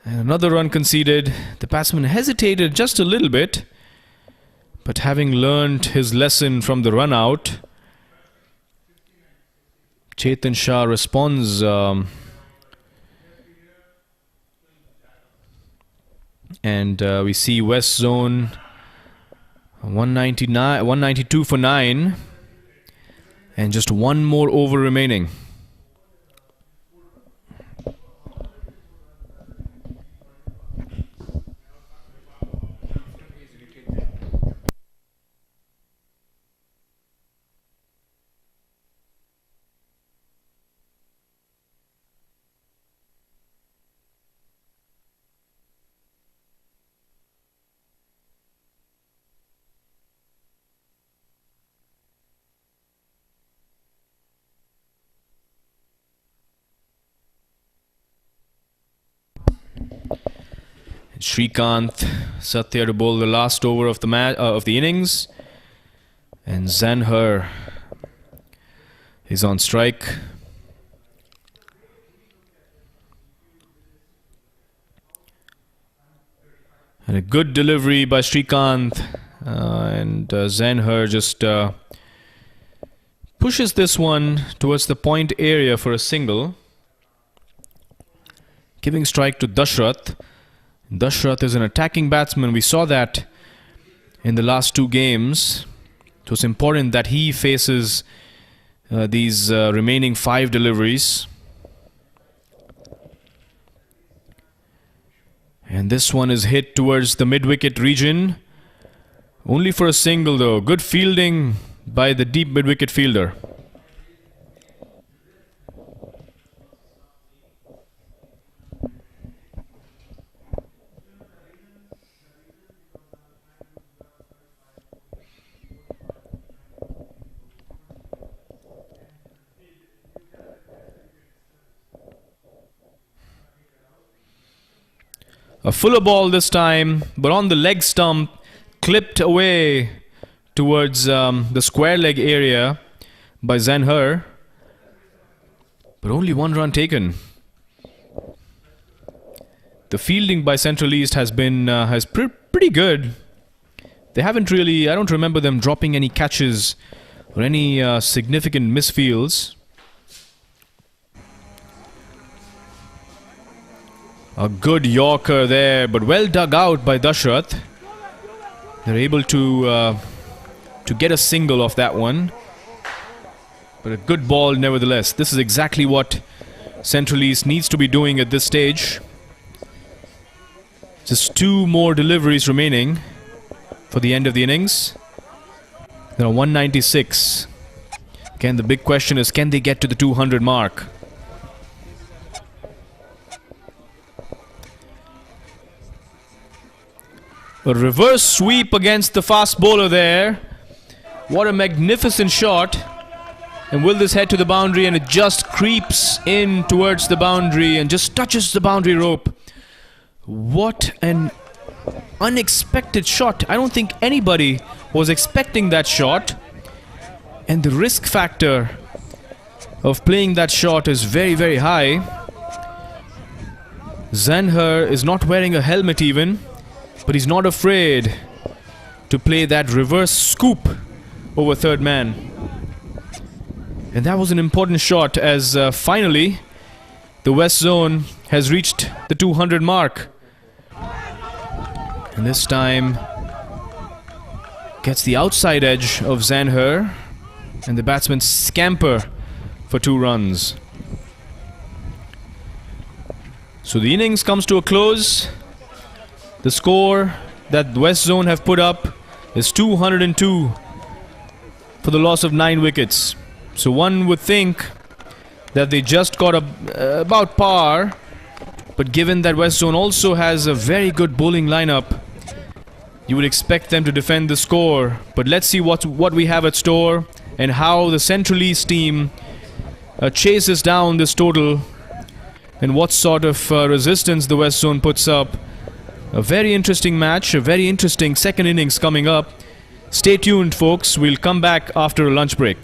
And another run conceded. The batsman hesitated just a little bit. But having learned his lesson from the run out, Chetan Shah responds. And we see West Zone 192 for 9. And just 1 more over remaining. Srikanth Satya to bowl the last over of the innings, and Zanher is on strike. And a good delivery by Srikanth, and Zanher just pushes this one towards the point area for a single, giving strike to Dashrath. Dashrath is an attacking batsman. We saw that in the last two games. So it's important that he faces these remaining 5 deliveries. And this one is hit towards the mid-wicket region. Only for a single though. Good fielding by the deep mid-wicket fielder. A fuller ball this time, but on the leg stump, clipped away towards the square leg area by Zanher. But only 1 run taken. The fielding by Central East has been pretty good. They haven't really, I don't remember them dropping any catches or any significant misfields. A good Yorker there, but well dug out by Dashrath. They're able to get a single off that one. But a good ball nevertheless. This is exactly what Central East needs to be doing at this stage. Just 2 more deliveries remaining for the end of the innings. There are 196. Again, the big question is, can they get to the 200 mark? A reverse sweep against the fast bowler there. What a magnificent shot. And will this head to the boundary? And it just creeps in towards the boundary and just touches the boundary rope. What an unexpected shot. I don't think anybody was expecting that shot. And the risk factor of playing that shot is very, very high. Zanher is not wearing a helmet even, but he's not afraid to play that reverse scoop over third man. And that was an important shot as finally the West Zone has reached the 200 mark. And this time gets the outside edge of Zanher, and the batsmen scamper for 2 runs. So the innings comes to a close. The score that West Zone have put up is 202 for the loss of 9 wickets. So one would think that they just got about par, but given that West Zone also has a very good bowling lineup, you would expect them to defend the score. But let's see what we have at store and how the Central East team chases down this total and what sort of resistance the West Zone puts up. A very interesting match, a very interesting second innings coming up. Stay tuned, folks. We'll come back after a lunch break.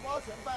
包全办。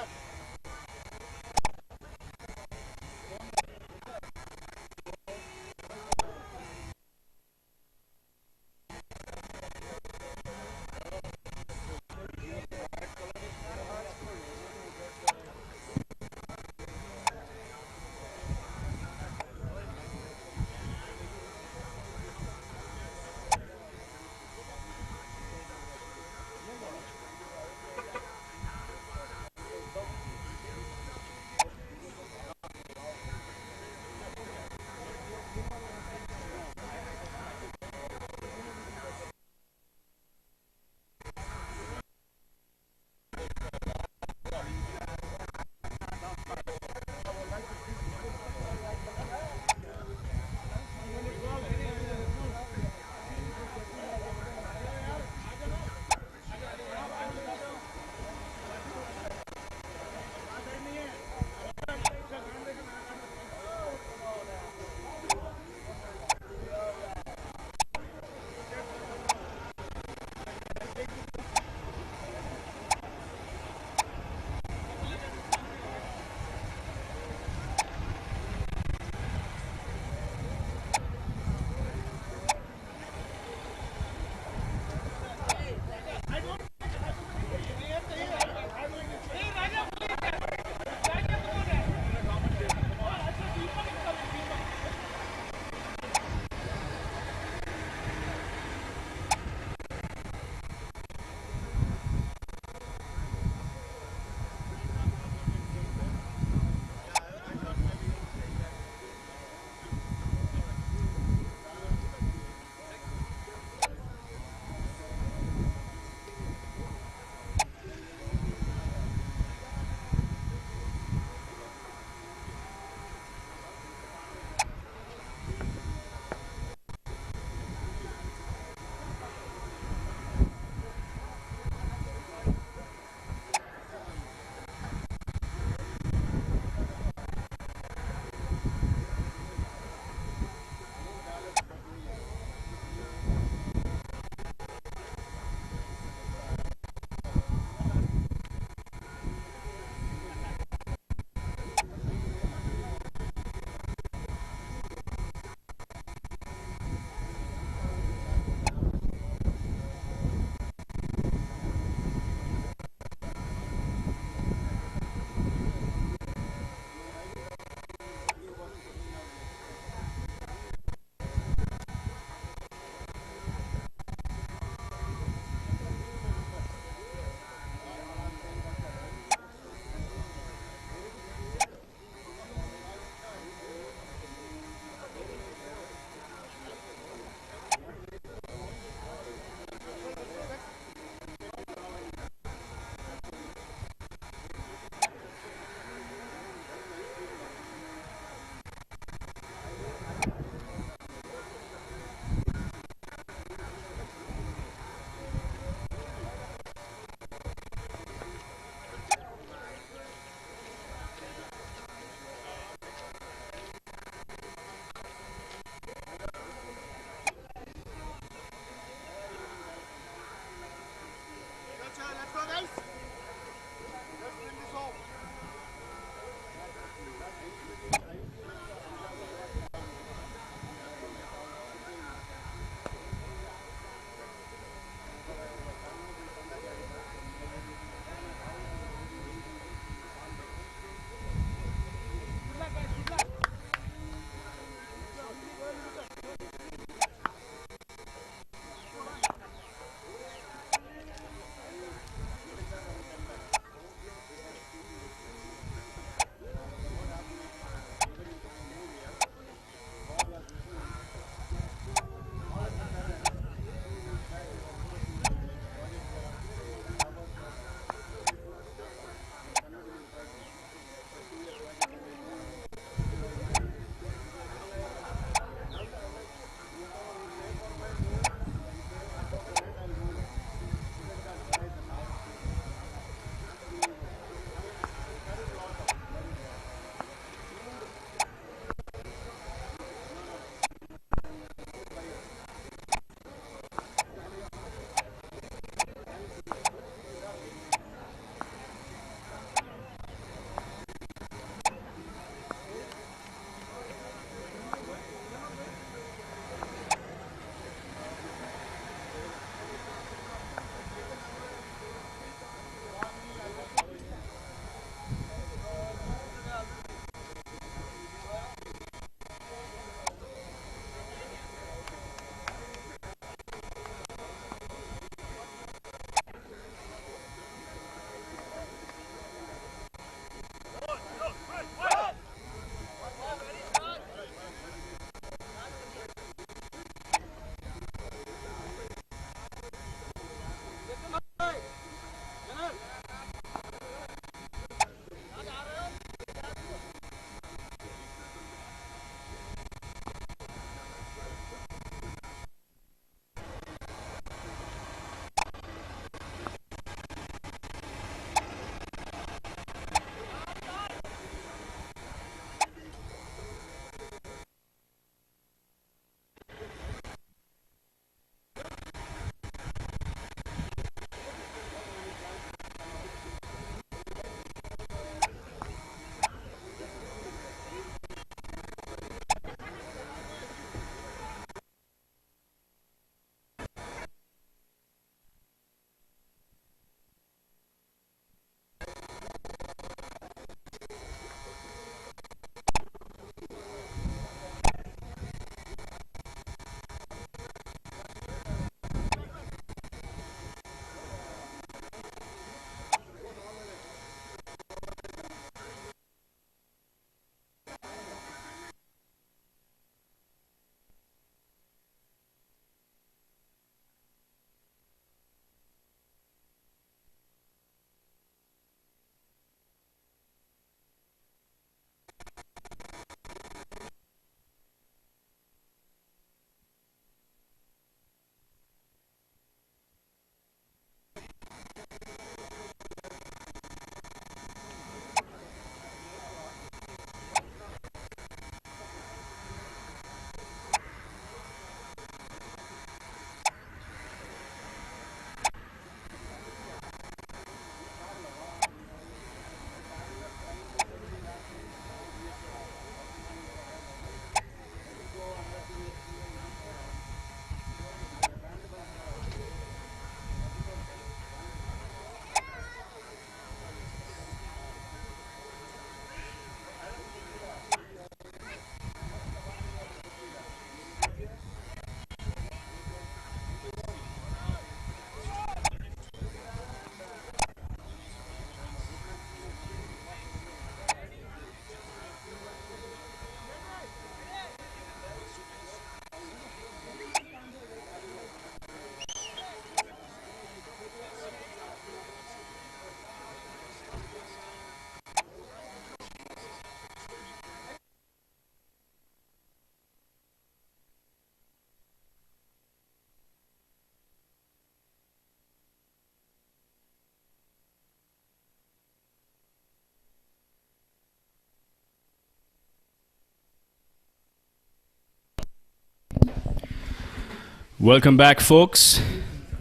Welcome back, folks,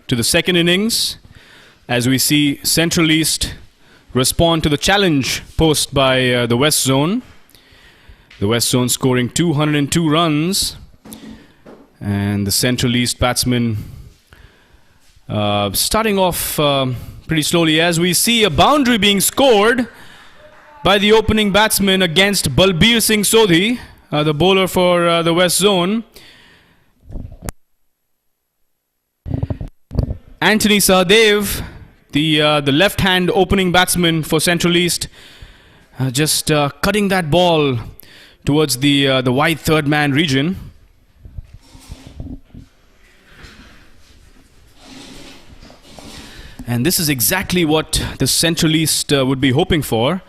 to the second innings as we see Central East respond to the challenge posed by the West Zone. The West Zone scoring 202 runs, and the Central East batsmen starting off pretty slowly as we see a boundary being scored by the opening batsman against Balbir Singh Sodhi, the bowler for the West Zone. Anthony Sahadev, the left-hand opening batsman for Central East, just cutting that ball towards the wide third-man region. And this is exactly what the Central East would be hoping for,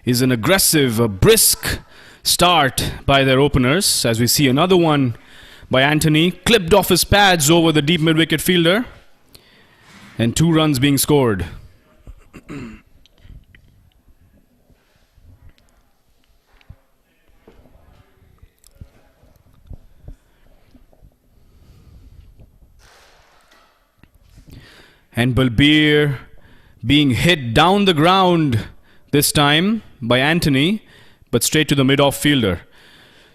is an aggressive, a brisk start by their openers. As we see another one by Anthony, clipped off his pads over the deep mid-wicket fielder. And 2 runs being scored. And Balbir being hit down the ground this time by Anthony, but straight to the mid-off fielder.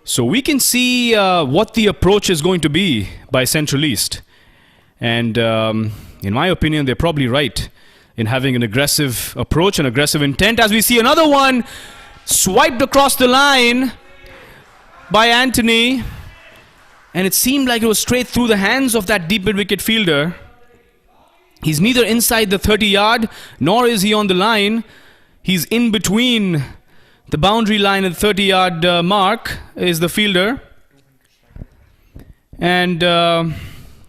So we can see what the approach is going to be by Central East. And in my opinion, they're probably right in having an aggressive approach and aggressive intent. As we see another one swiped across the line by Anthony. And it seemed like it was straight through the hands of that deep mid-wicket fielder. He's neither inside the 30-yard, nor is he on the line. He's in between the boundary line and the 30-yard mark is the fielder. And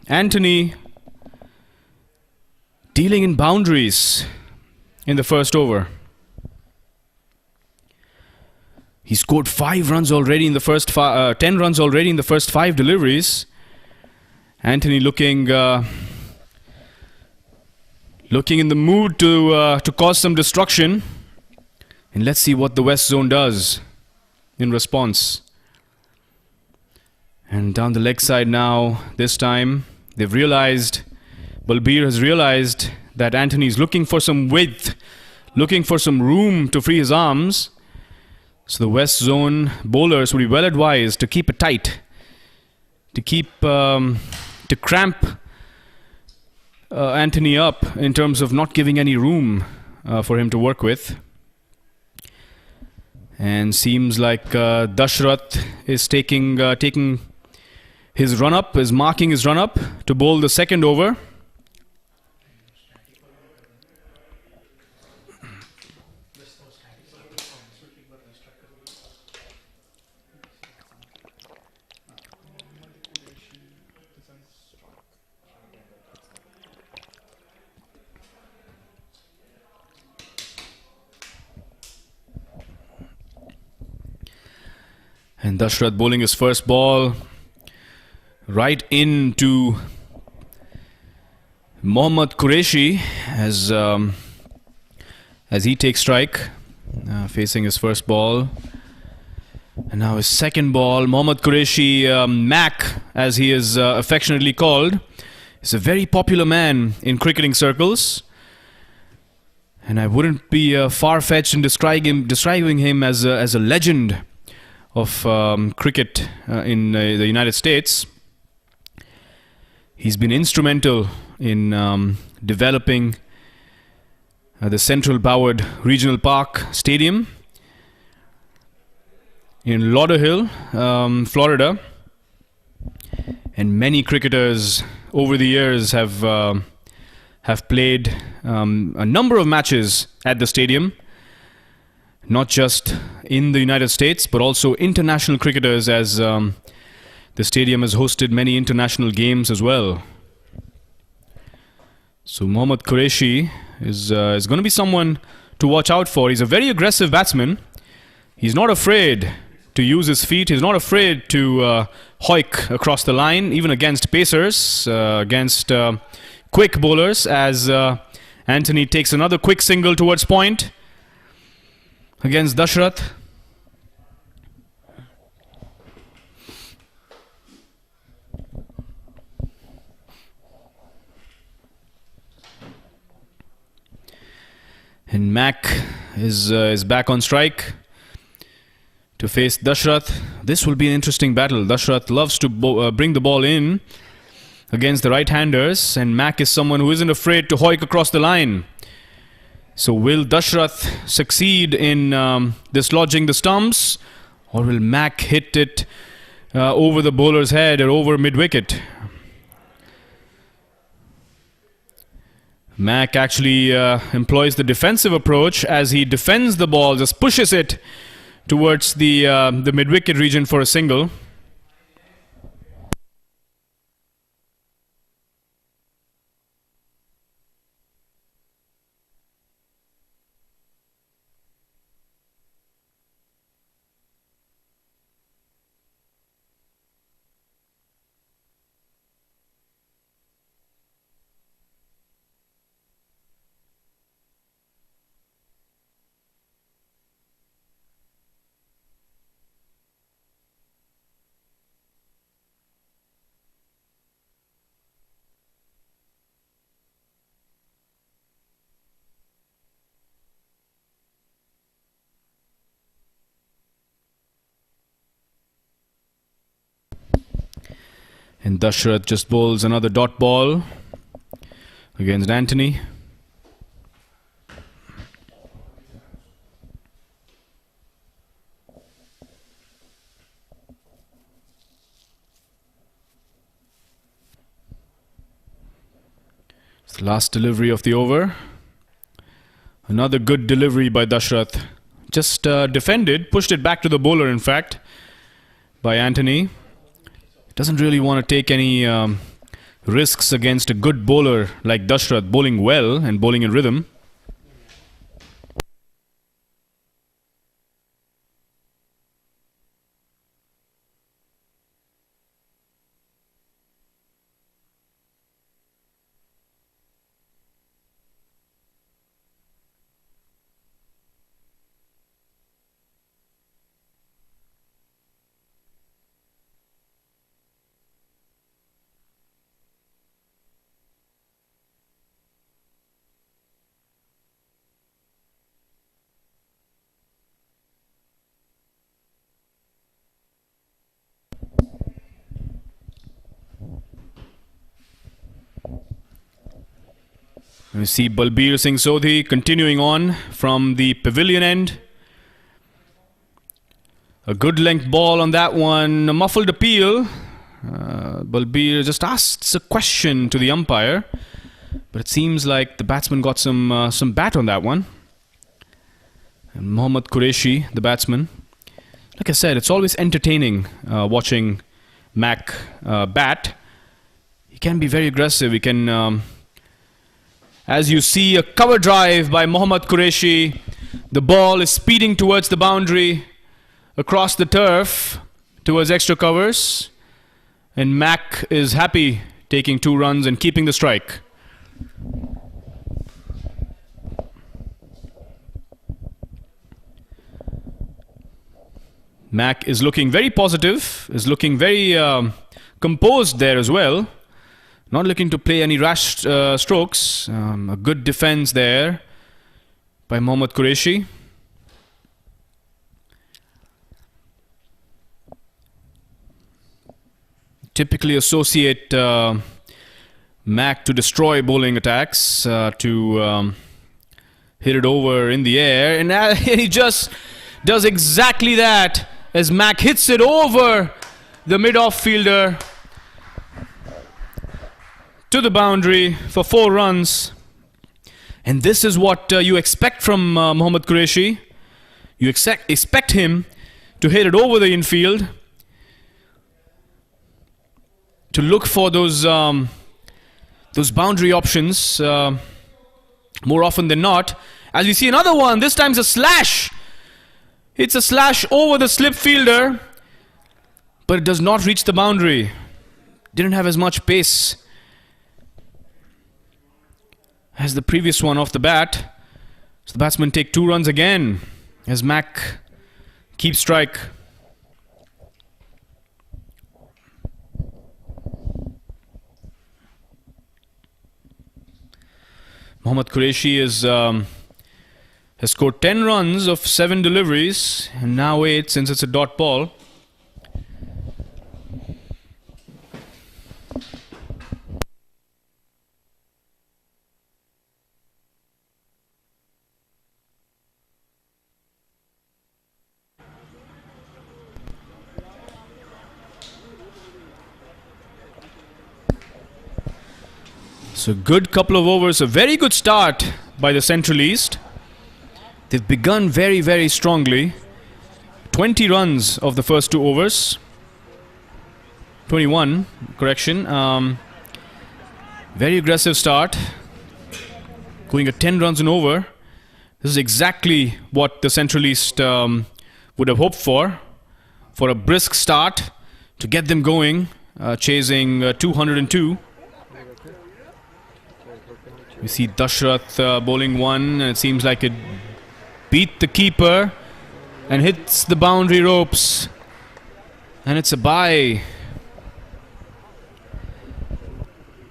Anthony dealing in boundaries in the first over. He scored 5 runs already in the first 10 runs already in the first 5 deliveries. Anthony looking in the mood to cause some destruction. And let's see what the West Zone does in response. And down the leg side now, this time, they've realized, Balbir has realized that Anthony's looking for some width, looking for some room to free his arms. So the West Zone bowlers would be well advised to keep it tight, to cramp Anthony up in terms of not giving any room for him to work with. And seems like Dashrath is taking his run-up, is marking his run-up to bowl the second over. And Dashrath bowling his first ball right into Mohammad Qureshi as he takes strike, facing his first ball. And now his second ball. Mohammad Qureshi, Mac, as he is affectionately called, is a very popular man in cricketing circles. And I wouldn't be far-fetched in describing him as a legend of cricket in the United States. He's been instrumental in developing the Central Boward Regional Park Stadium in Lauderhill, Florida. And many cricketers over the years have played a number of matches at the stadium. Not just in the United States, but also international cricketers, as the stadium has hosted many international games as well. So Mohammad Qureshi is going to be someone to watch out for. He's a very aggressive batsman. He's not afraid to use his feet. He's not afraid to hoik across the line, even against pacers, against quick bowlers, as Anthony takes another quick single towards point against Dashrath. And Mac is back on strike to face Dashrath. This will be an interesting battle. Dashrath loves to bring the ball in against the right-handers, and Mac is someone who isn't afraid to hoik across the line. So will Dashrath succeed in dislodging the stumps, or will Mac hit it over the bowler's head or over mid-wicket? Mac actually employs the defensive approach as he defends the ball, just pushes it towards the mid-wicket region for a single. And Dashrath just bowls another dot ball against Anthony. It's the last delivery of the over. Another good delivery by Dashrath. Just defended, pushed it back to the bowler, in fact, by Anthony. Doesn't really want to take any risks against a good bowler like Dashrath, bowling well and bowling in rhythm. We see Balbir Singh Sodhi continuing on from the pavilion end. A good length ball on that one, a muffled appeal. Balbir just asks a question to the umpire, but it seems like the batsman got some bat on that one. And Mohammad Qureshi, the batsman. Like I said, it's always entertaining watching Mac bat. He can be very aggressive. He can... as you see, a cover drive by Mohammad Qureshi. The ball is speeding towards the boundary, across the turf, towards extra covers. And Mac is happy taking 2 runs and keeping the strike. Mac is looking very positive, is looking very composed there as well. Not looking to play any rash strokes. A good defense there by Mohammad Qureshi. Typically associate Mac to destroy bowling attacks, to hit it over in the air. And he just does exactly that as Mac hits it over the mid-off fielder to the boundary for 4 runs. And this is what you expect from Mohammad Qureshi. You expect him to hit it over the infield, to look for those boundary options more often than not. As we see another one, this time's a slash. It's a slash over the slip fielder, but it does not reach the boundary. Didn't have as much pace as the previous one off the bat. So the batsmen take 2 runs again as Mac keeps strike. Mohammad Qureshi is has scored 10 runs of 7 deliveries, and now 8 since it's a dot ball. So good couple of overs, a very good start by the Central East. They've begun very, very strongly. 20 runs of the first 2 overs. 21, correction. Very aggressive start. Going at 10 runs an over. This is exactly what the Central East would have hoped for a brisk start to get them going, chasing 202. We see Dashrath bowling one, and it seems like it beat the keeper and hits the boundary ropes, and it's a bye.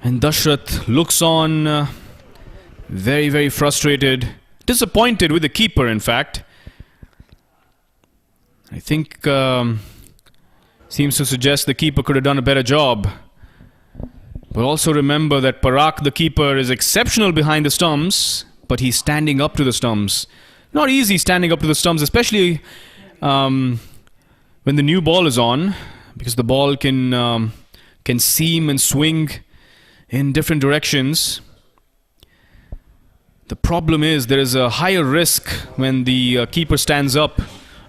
And Dashrath looks on very, very frustrated, disappointed with the keeper, in fact. I think seems to suggest the keeper could have done a better job. But also remember that Parak, the keeper, is exceptional behind the stumps, but he's standing up to the stumps. Not easy standing up to the stumps, especially when the new ball is on, because the ball can seam and swing in different directions. The problem is there is a higher risk when the keeper stands up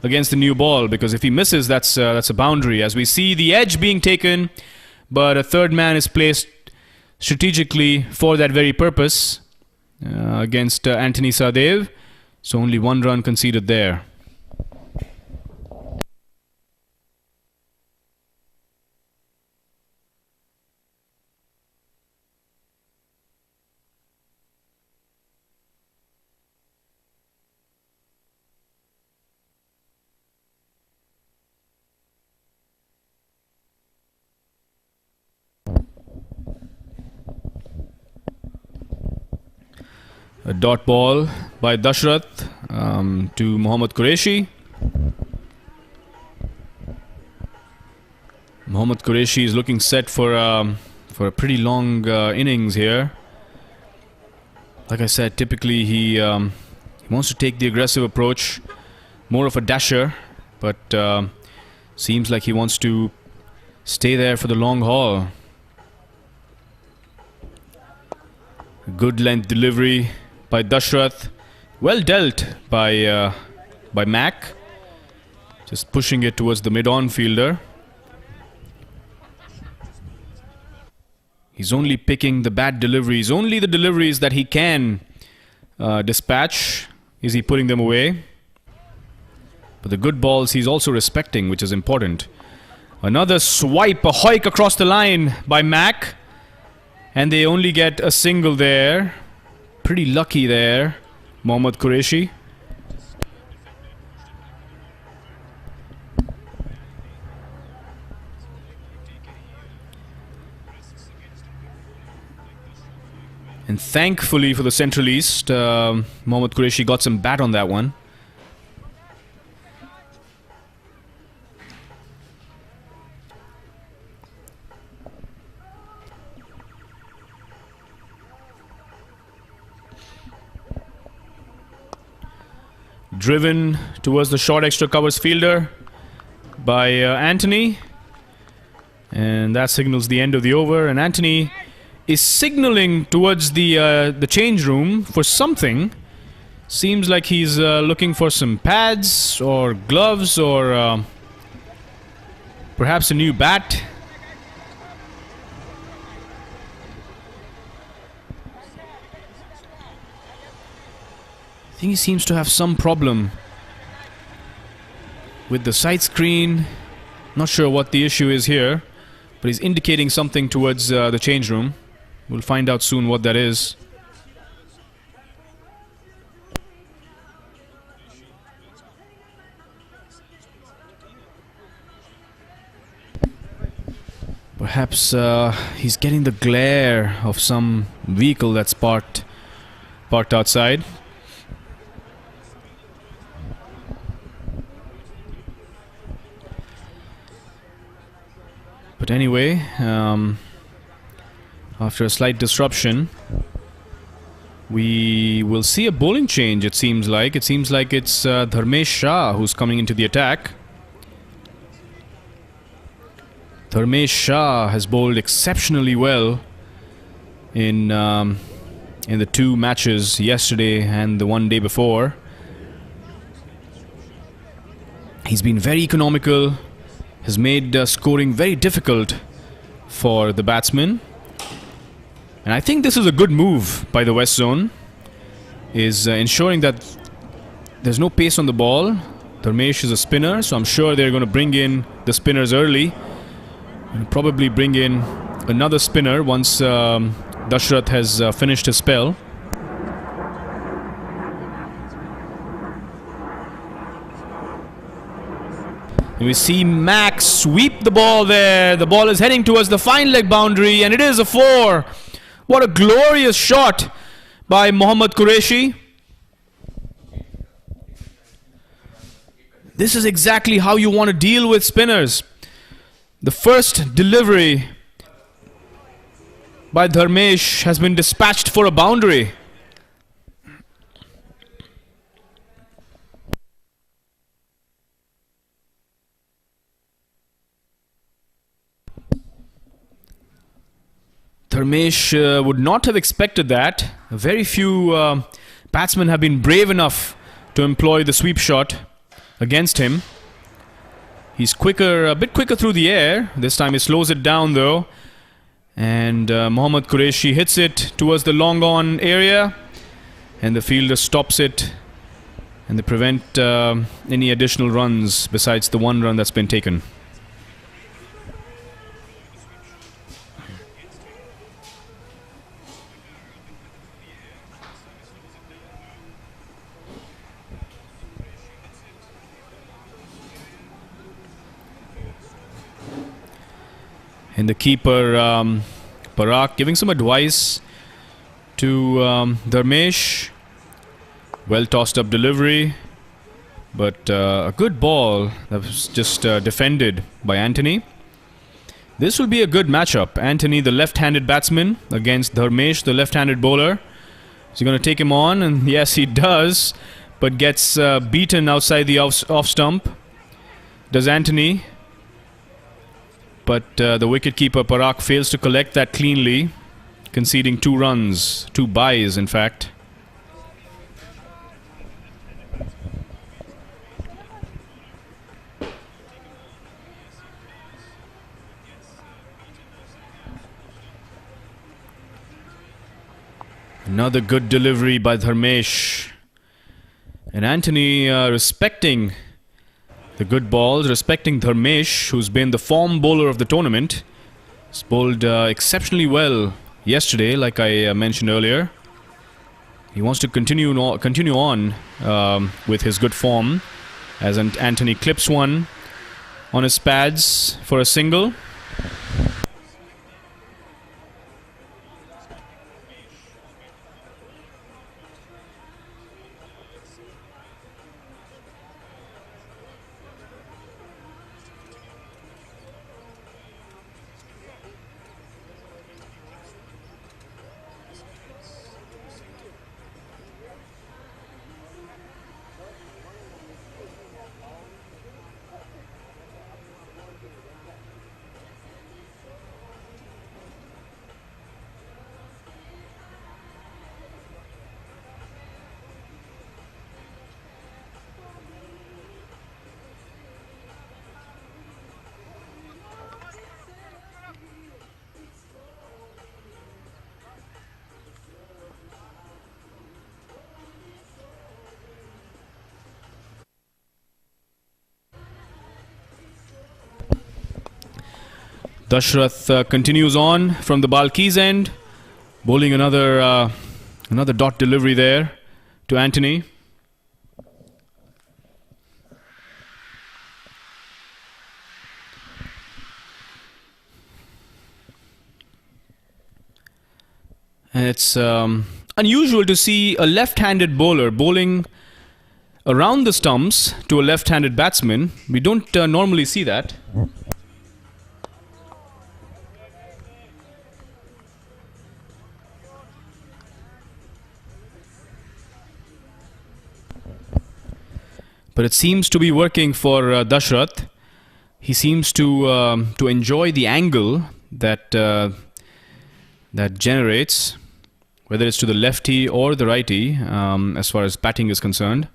against the new ball, because if he misses, that's a boundary. As we see the edge being taken, but a third man is placed strategically for that very purpose against Anthony Sadev. So only 1 run conceded there. A dot ball by Dashrath to Mohammad Qureshi. Mohammad Qureshi is looking set for a pretty long innings here. Like I said, typically he wants to take the aggressive approach, more of a dasher, but seems like he wants to stay there for the long haul. Good length delivery by Dashrath, well dealt by Mac, just pushing it towards the mid-on fielder. He's only picking the bad deliveries, only the deliveries that he can dispatch is he putting them away. But the good balls he's also respecting, which is important. Another swipe, a hoik across the line by Mac, and they only get a single there. Pretty lucky there, Mohammad Qureshi. And thankfully for the Central East, Mohammad Qureshi got some bat on that one. Driven towards the short extra covers fielder by Anthony, and that signals the end of the over. And Anthony is signaling towards the change room for something. Seems like he's looking for some pads or gloves or perhaps a new bat. I think he seems to have some problem with the side screen. Not sure what the issue is here, but he's indicating something towards the change room. We'll find out soon what that is. Perhaps he's getting the glare of some vehicle that's parked outside. But anyway, after a slight disruption, we will see a bowling change, it seems like. It seems like it's Dharmesh Shah who's coming into the attack. Dharmesh Shah has bowled exceptionally well in the two matches, yesterday and the one day before. He's been very economical, has made scoring very difficult for the batsmen. And I think this is a good move by the West Zone, is ensuring that there's no pace on the ball. Dharmesh is a spinner, so I'm sure they're going to bring in the spinners early. And probably bring in another spinner once Dashrath has finished his spell. And we see Max sweep the ball there. The ball is heading towards the fine leg boundary, and it is a 4. What a glorious shot by Mohammad Qureshi. This is exactly how you want to deal with spinners. The first delivery by Dharmesh has been dispatched for a boundary. Dharmesh would not have expected that. Very few batsmen have been brave enough to employ the sweep shot against him. He's quicker, a bit quicker through the air. This time he slows it down though. And Mohammad Qureshi hits it towards the long on area. And the fielder stops it. And they prevent any additional runs besides the one run that's been taken. And the keeper, Parak, giving some advice to Dharmesh. Well tossed up delivery. But a good ball that was just defended by Anthony. This will be a good matchup. Anthony, the left-handed batsman, against Dharmesh, the left-handed bowler. Is he going to take him on? And yes, he does. But gets beaten outside the off stump. Does Anthony. But the wicketkeeper Parak fails to collect that cleanly, conceding 2 runs, 2 byes in fact. Another good delivery by Dharmesh. And Anthony respecting the good balls, respecting Dharmesh, who's been the form bowler of the tournament. He's bowled exceptionally well yesterday, like I mentioned earlier. He wants to continue on with his good form, as Anthony clips one on his pads for a single. Dashrath continues on from the Balki's end, bowling another dot delivery there to Anthony. And it's unusual to see a left-handed bowler bowling around the stumps to a left-handed batsman. We don't normally see that. but it seems to be working for Dashrath. He seems to enjoy the angle that that generates, whether it's to the lefty or the righty, as far as batting is concerned.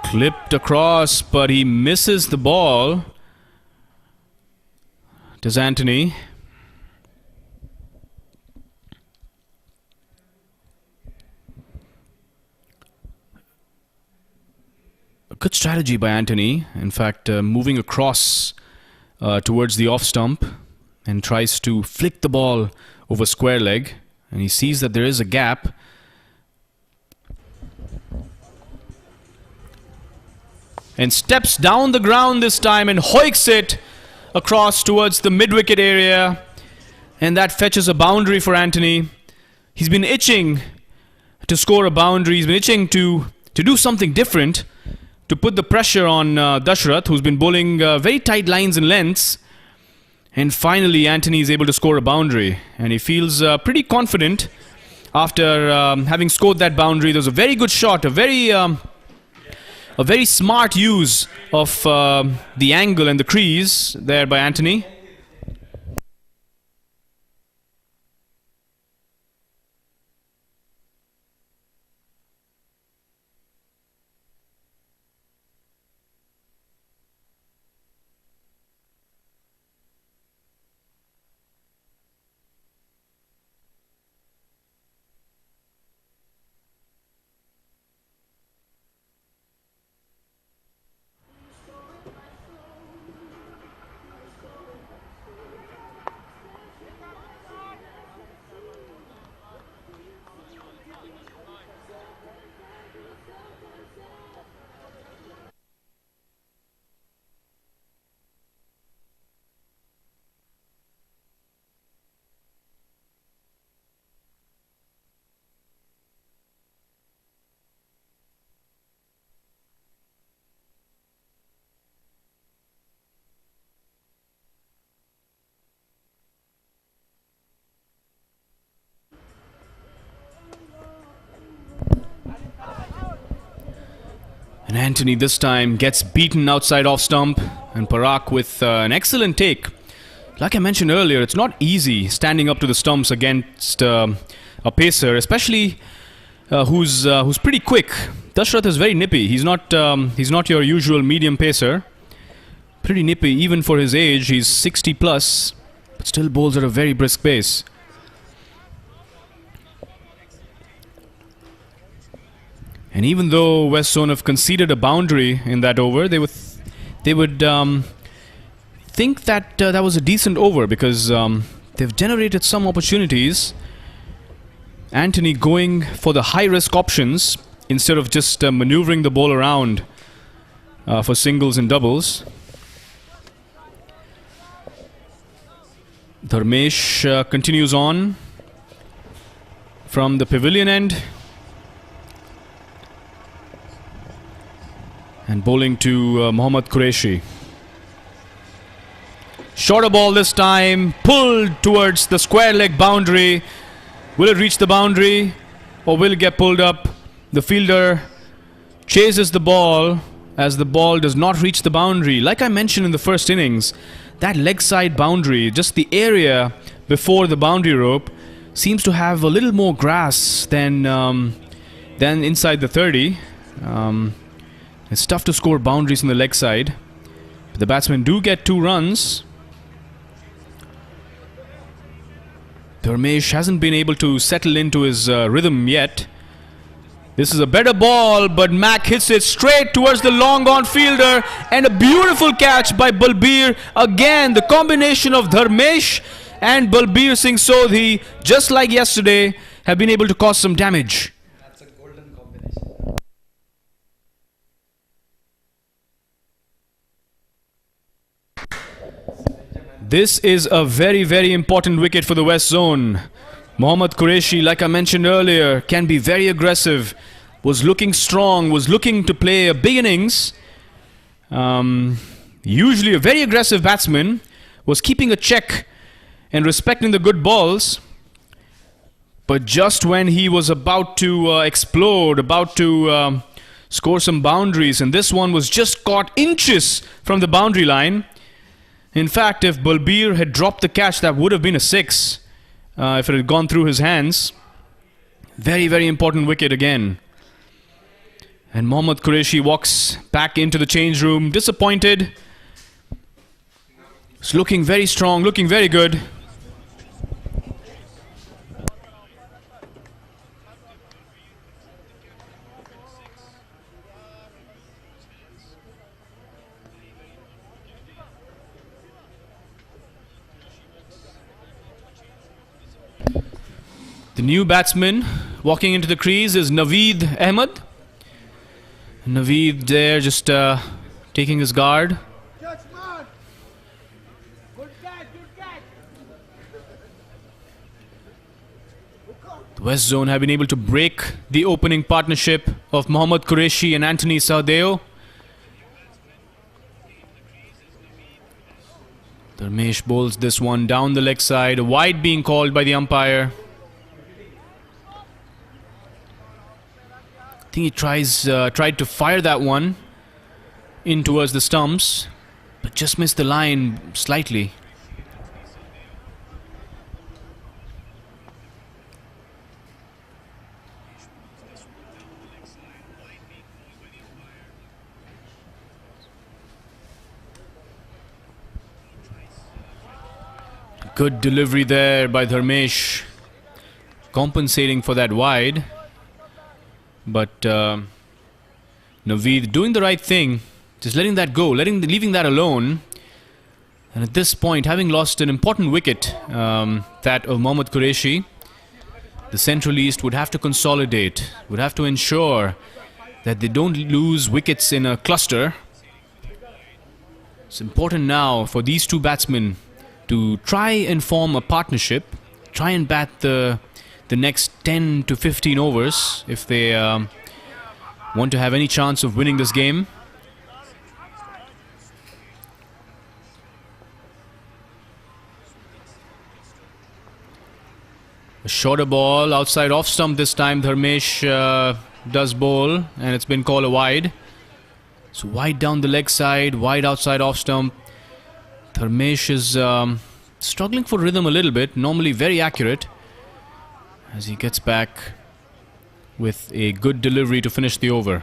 Clipped across, but he misses the ball. Does Anthony? A good strategy by Anthony. In fact, moving across towards the off stump and tries to flick the ball over square leg. And he sees that there is a gap. And steps down the ground this time and hoiks it across towards the mid-wicket area. And that fetches a boundary for Anthony. He's been itching to score a boundary. He's been itching to do something different, to put the pressure on Dashrath, who's been bowling very tight lines and lengths. And finally, Anthony is able to score a boundary. And he feels pretty confident after having scored that boundary. There was a very good shot, a very smart use of the angle and the crease there by Anthony. And Anthony this time gets beaten outside off stump, and Parag with an excellent take. Like I mentioned earlier, it's not easy standing up to the stumps against a pacer, especially who's pretty quick. Dashrath is very nippy. He's not your usual medium pacer. Pretty nippy even for his age. He's 60 plus, but still bowls at a very brisk pace. And even though West Zone have conceded a boundary in that over, they would think that that was a decent over, because they've generated some opportunities. Anthony going for the high-risk options instead of just maneuvering the ball around for singles and doubles. Dharmesh continues on from the pavilion end. And bowling to Mohammad Qureshi. Shorter ball this time, pulled towards the square leg boundary. Will it reach the boundary or will it get pulled up? The fielder chases the ball as the ball does not reach the boundary. Like I mentioned in the first innings, that leg side boundary, just the area before the boundary rope, seems to have a little more grass than inside the 30. It's tough to score boundaries on the leg side. But the batsmen do get 2 runs. Dharmesh hasn't been able to settle into his rhythm yet. This is a better ball, but Mac hits it straight towards the long on fielder. And a beautiful catch by Balbir. Again, the combination of Dharmesh and Balbir Singh Sodhi, just like yesterday, have been able to cause some damage. That's a golden combination. This is a very, very important wicket for the West Zone. Mohammad Qureshi, like I mentioned earlier, can be very aggressive. Was looking strong, was looking to play a big innings. Usually a very aggressive batsman. Was keeping a check and respecting the good balls. But just when he was about to explode, about to score some boundaries, and this one was just caught inches from the boundary line. In fact, if Balbir had dropped the catch, that would have been a 6 if it had gone through his hands. Very, very important wicket again. And Mohammad Qureshi walks back into the change room, disappointed. It's looking very strong, looking very good. The new batsman walking into the crease is Naveed Ahmed. Naveed there just taking his guard. Catch, man. Good catch, good catch. The West Zone have been able to break the opening partnership of Mohammad Qureshi and Anthony Sahdeo. Dharmesh bowls this one down the leg side. A wide being called by the umpire. I think he tried to fire that one in towards the stumps, but just missed the line slightly. Good delivery there by Dharmesh, compensating for that wide. But Naveed doing the right thing, just letting that go, leaving that alone. And at this point, having lost an important wicket, that of Mohammad Qureshi, the Central East would have to consolidate, would have to ensure that they don't lose wickets in a cluster. It's important now for these two batsmen to try and form a partnership, try and bat the next 10 to 15 overs if they want to have any chance of winning this game. A shorter ball outside off stump this time. Dharmesh does bowl, and it's been called a wide. So wide down the leg side, wide outside off stump. Dharmesh is struggling for rhythm a little bit, normally very accurate, as he gets back with a good delivery to finish the over.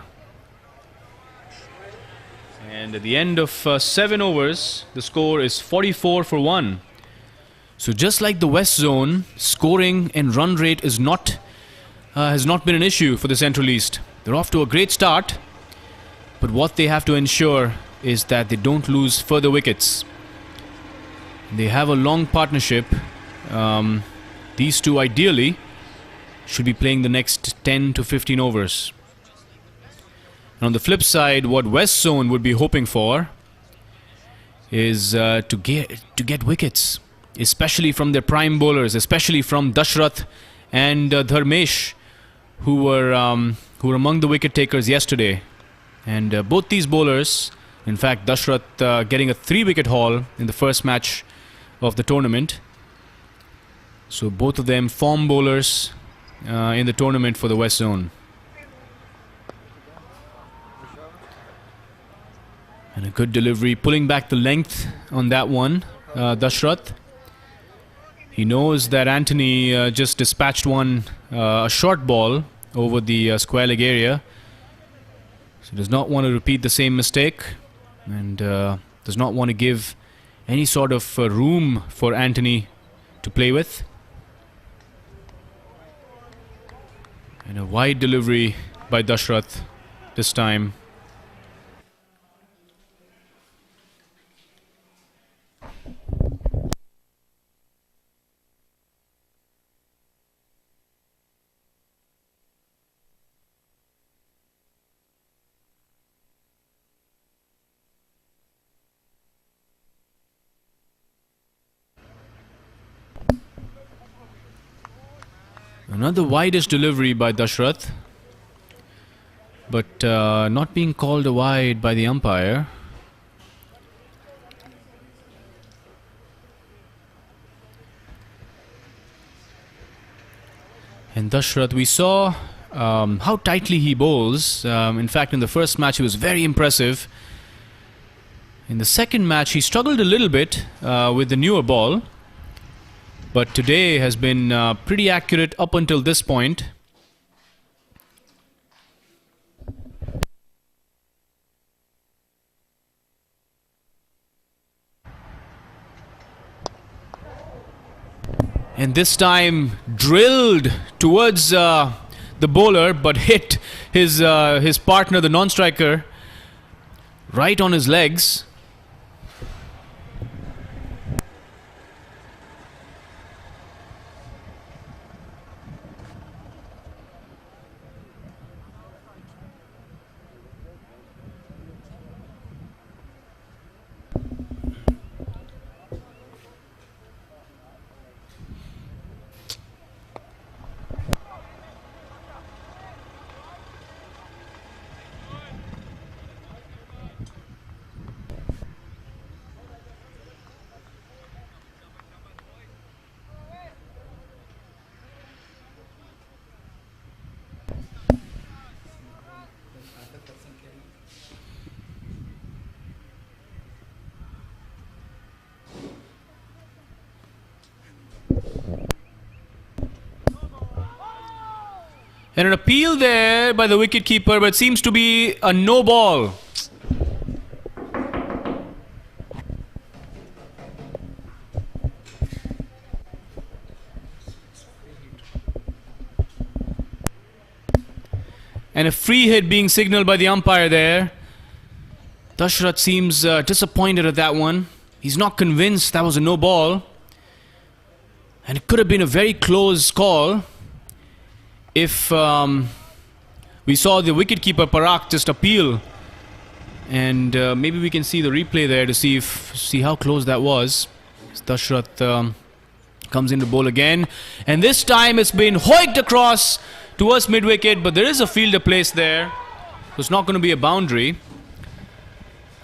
And at the end of 7 overs, the score is 44 for 1. So just like the West Zone, scoring and run rate is has not been an issue for the Central East. They're off to a great start, but what they have to ensure is that they don't lose further wickets. They have a long partnership. These two ideally should be playing the next 10 to 15 overs. And on the flip side, what West Zone would be hoping for is to get wickets, especially from their prime bowlers, especially from Dashrath and Dharmesh, who were among the wicket takers yesterday. And both these bowlers, in fact, Dashrath getting a 3-wicket haul in the first match of the tournament. So both of them form bowlers in the tournament for the West Zone. And a good delivery, pulling back the length on that one, Dashrath. He knows that Anthony just dispatched a short ball over the square leg area. So does not want to repeat the same mistake, and does not want to give any sort of room for Anthony to play with. And a wide delivery by Dashrath this time. Another widest delivery by Dashrath, but not being called a wide by the umpire. And Dashrath, we saw how tightly he bowls. In fact, in the first match, he was very impressive. In the second match, he struggled a little bit with the newer ball. But today has been pretty accurate up until this point. And this time drilled towards the bowler, but hit his partner, the non-striker, right on his legs. And an appeal there by the wicketkeeper, but it seems to be a no ball. And a free hit being signalled by the umpire there. Dashrath seems disappointed at that one. He's not convinced that was a no ball. And it could have been a very close call if we saw the wicketkeeper Parak just appeal. And maybe we can see the replay there to see how close that was. Dashrath comes into bowl again. And this time it's been hoiked across towards mid-wicket, but there is a fielder placed there. So it's not going to be a boundary.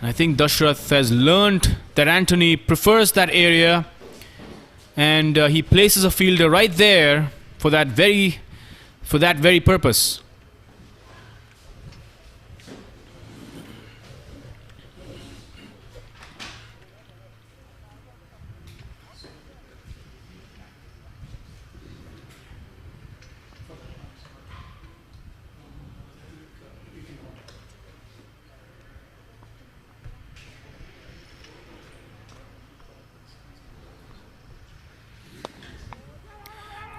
And I think Dashrath has learned that Anthony prefers that area. And he places a fielder right there for that very purpose.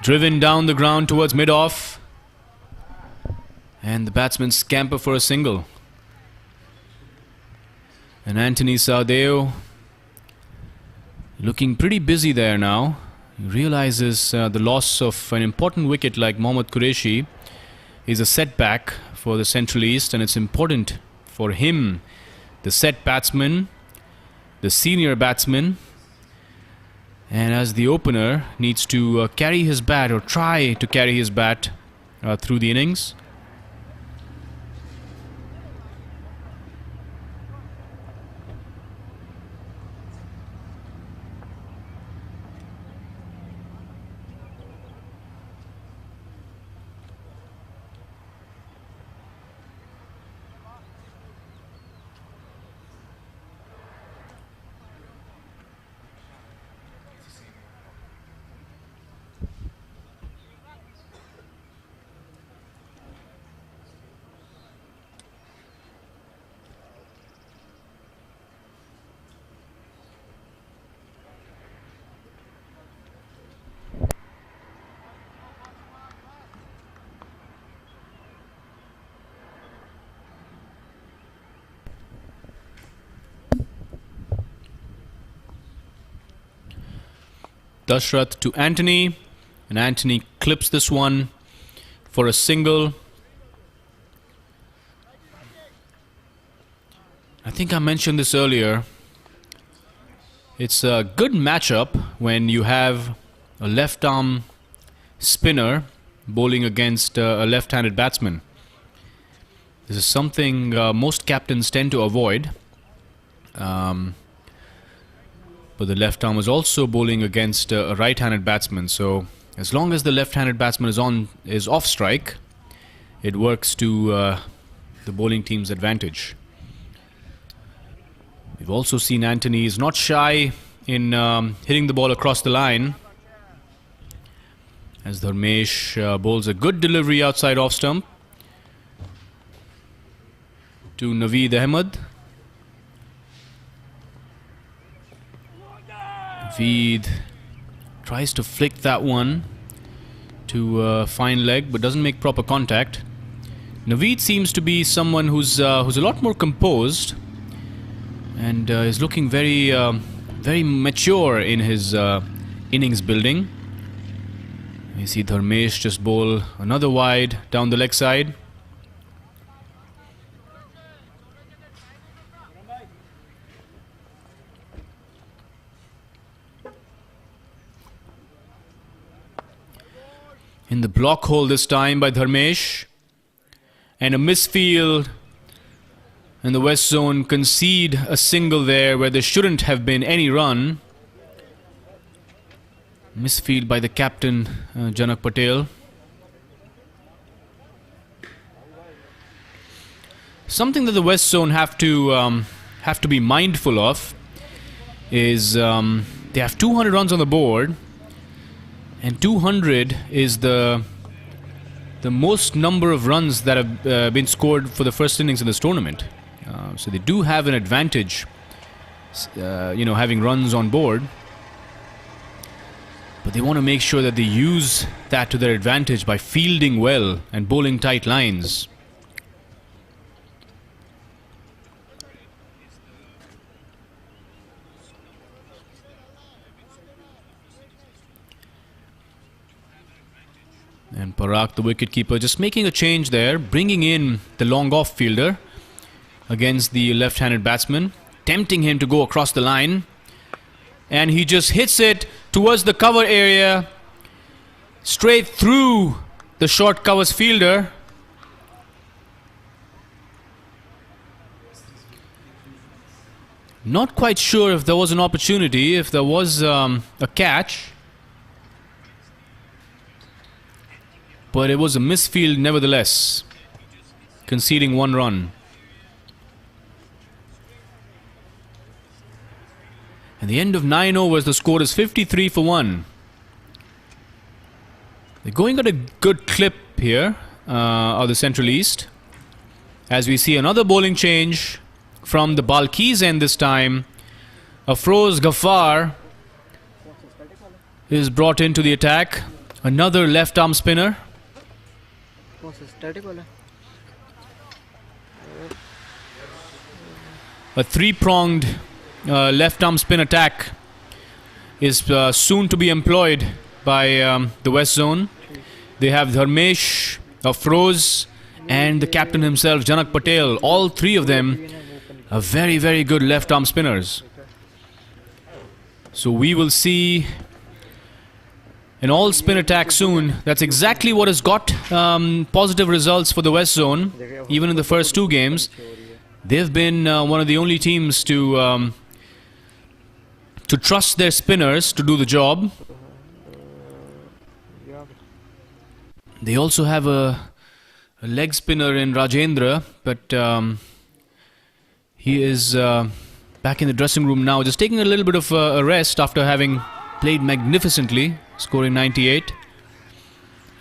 Driven down the ground towards mid-off. And the batsmen scamper for a single. And Anthony Saudeo looking pretty busy there now. He realizes the loss of an important wicket like Mohammad Qureshi is a setback for the Central East, and it's important for him, the set batsman, the senior batsman, and as the opener needs to carry his bat or try to carry his bat through the innings. Dashrath to Anthony, and Anthony clips this one for a single. I think I mentioned this earlier. It's a good matchup when you have a left arm spinner bowling against a left-handed batsman. This is something most captains tend to avoid. But the left arm was also bowling against a right-handed batsman, so As long as the left-handed batsman is off strike, it works to the bowling team's advantage. We've also seen Anthony is not shy in hitting the ball across the line, as Dharmesh bowls a good delivery outside off stump to Naveed Ahmed. Naveed tries to flick that one to fine leg, but doesn't make proper contact. Naveed seems to be someone who's a lot more composed and is looking very very mature in his innings building. You see Dharmesh just bowl another wide down the leg side. In the block hole this time by Dharmesh. And a misfield. And the West Zone concede a single there where there shouldn't have been any run. Misfield by the captain, Janak Patel. Something that the West Zone have to be mindful of is they have 200 runs on the board, and 200 is the most number of runs that have been scored for the first innings in this tournament. So they do have an advantage, having runs on board. But they want to make sure that they use that to their advantage by fielding well and bowling tight lines. And Parag, the wicketkeeper, just making a change there, bringing in the long off fielder against the left-handed batsman, tempting him to go across the line. And he just hits it towards the cover area, straight through the short covers fielder. Not quite sure if there was an opportunity, if there was a catch. But it was a misfield nevertheless, conceding one run. At the end of 9 overs, the score is 53 for 1. They're going at a good clip here, of the Central East. As we see another bowling change from the Balkis end this time. Afroz Ghaffar is brought into the attack. Another left arm spinner. A three-pronged left arm spin attack is soon to be employed by the West Zone. They have Dharmesh, Afroz, and the captain himself, Janak Patel. All three of them are very, very good left arm spinners. So we will see an all spin attack soon. That's exactly what has got positive results for the West Zone, even in the first two games. They've been one of the only teams to trust their spinners to do the job. They also have a leg spinner in Rajendra, but he is back in the dressing room now, just taking a little bit of a rest after having played magnificently, scoring 98.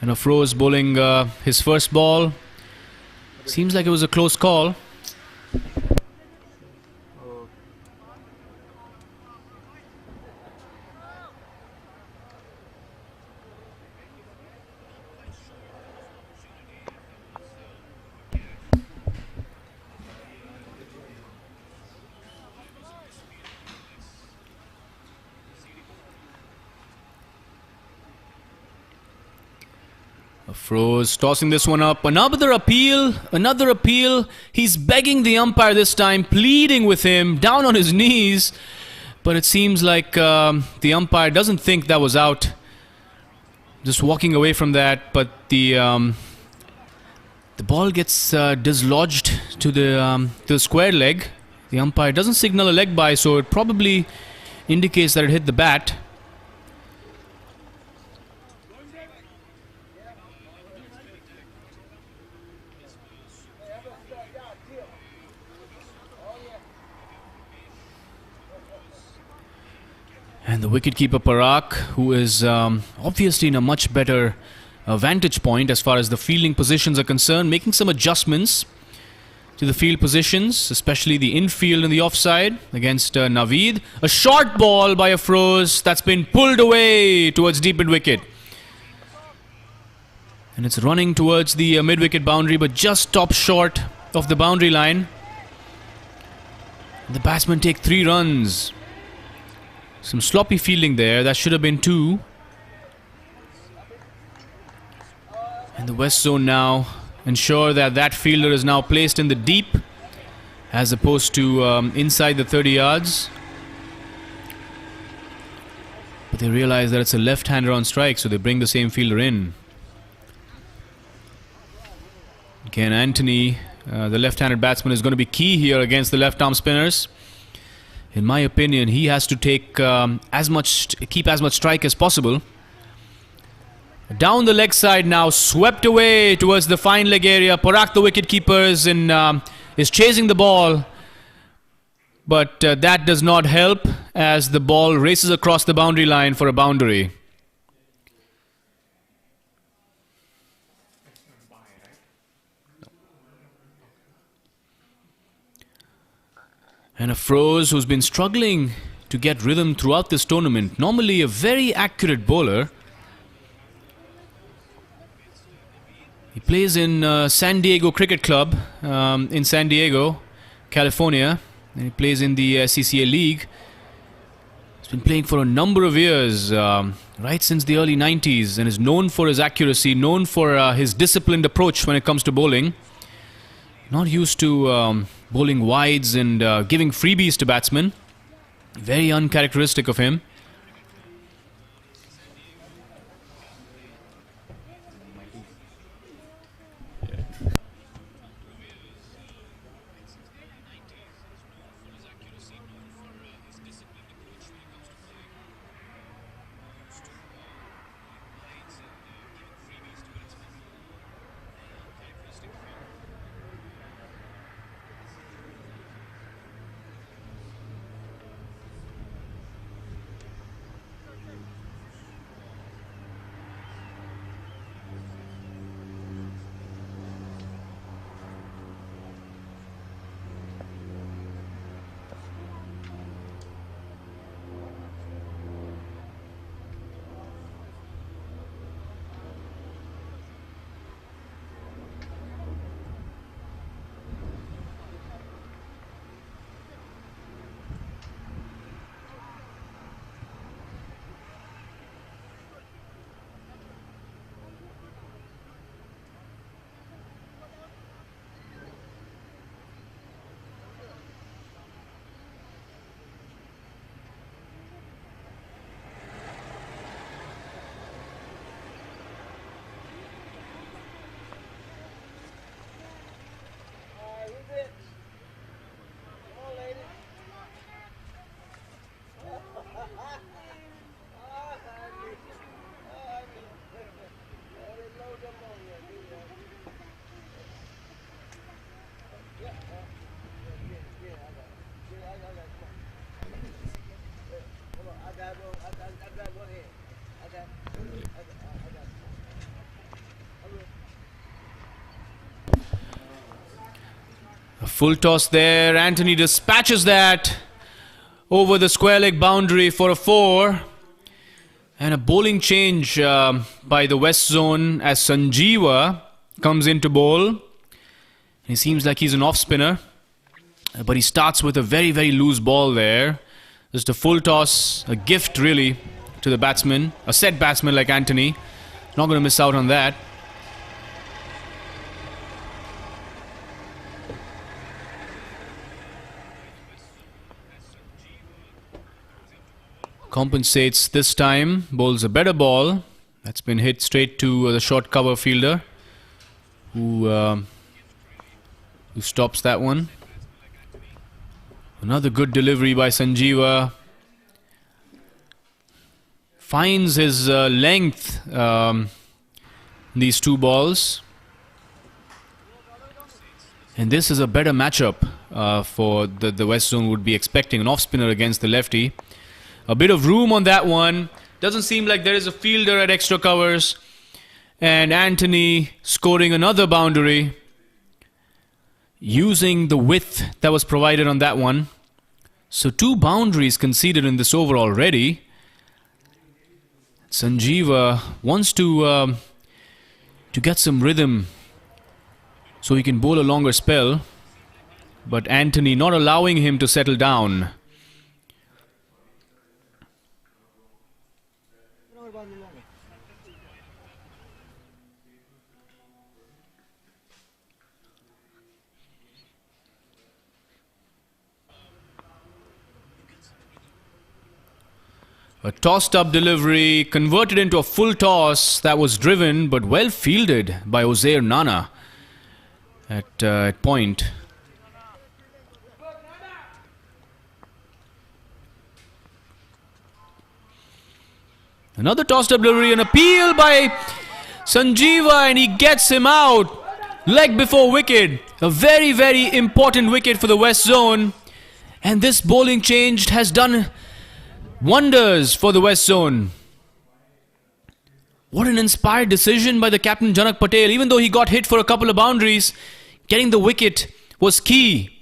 And Afroz bowling his first ball. Seems like it was a close call. Afroz tossing this one up. Another appeal. Another appeal. He's begging the umpire this time, pleading with him, down on his knees. But it seems like the umpire doesn't think that was out. Just walking away from that. But the ball gets dislodged to the square leg. The umpire doesn't signal a leg by, so it probably indicates that it hit the bat. And the wicketkeeper Parak, who is obviously in a much better vantage point as far as the fielding positions are concerned, making some adjustments to the field positions, especially the infield and the offside against Naveed. A short ball by Afroz that's been pulled away towards deep mid-wicket. And it's running towards the mid-wicket boundary, but just stopped short of the boundary line. The batsmen take 3 runs. Some sloppy fielding there. That should have been 2. And the West Zone now ensure that that fielder is now placed in the deep as opposed to inside the 30 yards. But they realize that it's a left-hander on strike, so they bring the same fielder in. Again, Anthony, the left-handed batsman, is going to be key here against the left-arm spinners. In my opinion, he has to take keep as much strike as possible. Down the leg side now, swept away towards the fine leg area. Parak, the wicketkeeper, is chasing the ball. But that does not help as the ball races across the boundary line for a boundary. And Afroz, who's been struggling to get rhythm throughout this tournament. Normally a very accurate bowler. He plays in San Diego Cricket Club in San Diego, California. And he plays in the CCA League. He's been playing for a number of years, right since the early 90s, and is known for his accuracy, known for his disciplined approach when it comes to bowling. Not used to bowling wides and giving freebies to batsmen. Very uncharacteristic of him. A full toss there. Anthony dispatches that over the square leg boundary for a 4. And a bowling change by the West Zone as Sanjeeva comes in to bowl. He seems like he's an off spinner, but he starts with a very, very loose ball there. Just a full toss, a gift really to the batsman, a set batsman like Anthony. Not going to miss out on that. Compensates this time, bowls a better ball. That's been hit straight to the short cover fielder who stops that one. Another good delivery by Sanjeeva. finds his length, these two balls. And this is a better matchup for the West Zone would be expecting. An off-spinner against the lefty. A bit of room on that one. Doesn't seem like there is a fielder at extra covers. And Anthony scoring another boundary. Using the width that was provided on that one. So 2 boundaries conceded in this over already. Sanjeeva wants to get some rhythm so he can bowl a longer spell. But Anthony not allowing him to settle down. A tossed up delivery converted into a full toss that was driven but well fielded by Uzair Nana at point. Another tossed up delivery, an appeal by Sanjeeva, and he gets him out. Leg before wicket. A very, very important wicket for the West Zone. And this bowling change has done wonders for the West Zone. What an inspired decision by the captain Janak Patel. Even though he got hit for a couple of boundaries, getting the wicket was key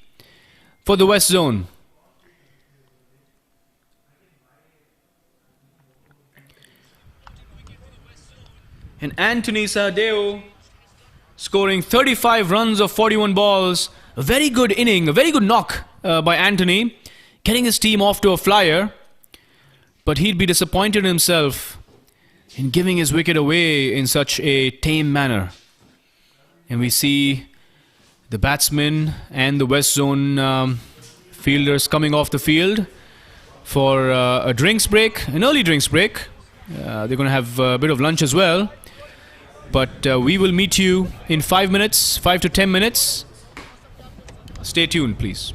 for the West Zone. And Anthony Sahadeo scoring 35 runs of 41 balls. A very good inning, a very good knock by Anthony, getting his team off to a flyer. But he'd be disappointed in himself in giving his wicket away in such a tame manner. And we see the batsmen and the West Zone fielders coming off the field for a drinks break, an early drinks break. They're going to have a bit of lunch as well. But we will meet you in 5 minutes, 5 to 10 minutes. Stay tuned, please.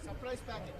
Surprise package.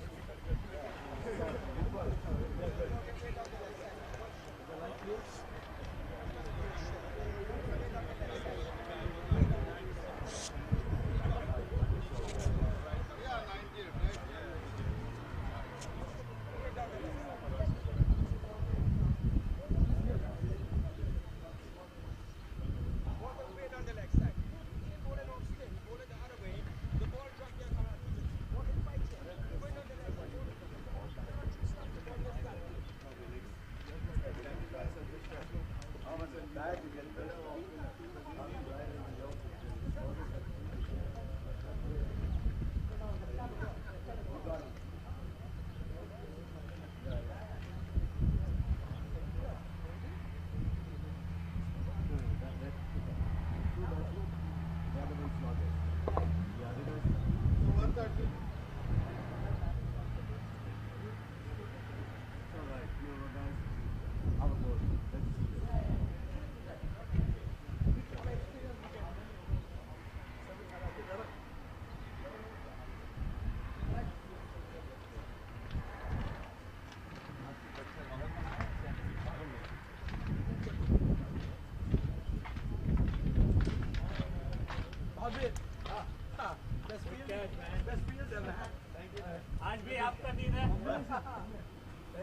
आज भी आपका दिन है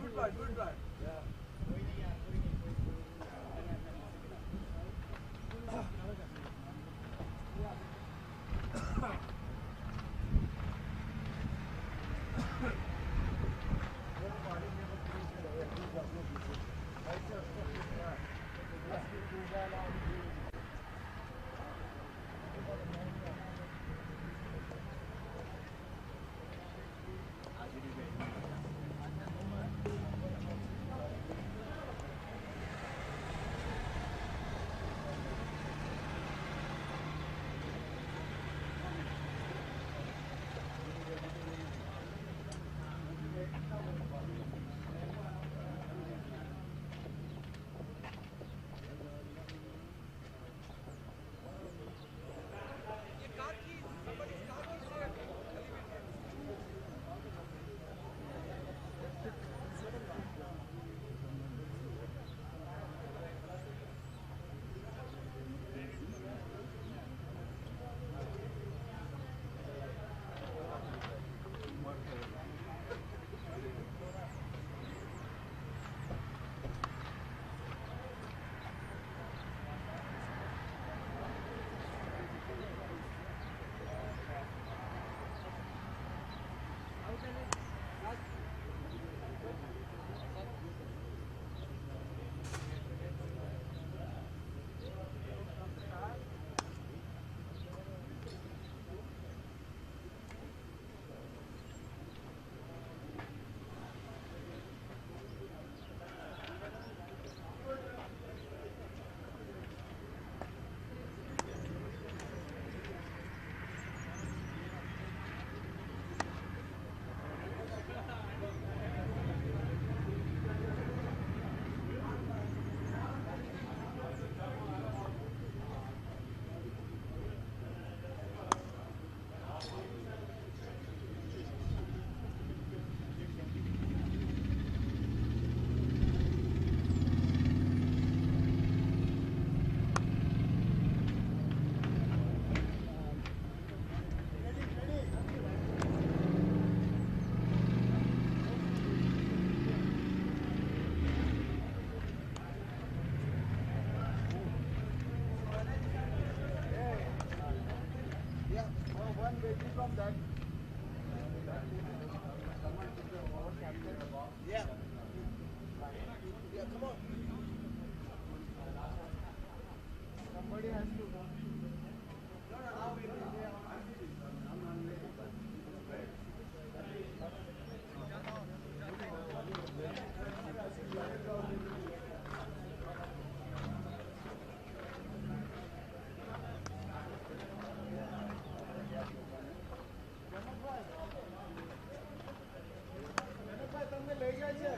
Good ball, good ball. from that. Yeah. Yeah, come on. Somebody has to. No, no, now we તમને લઈ જાય છે.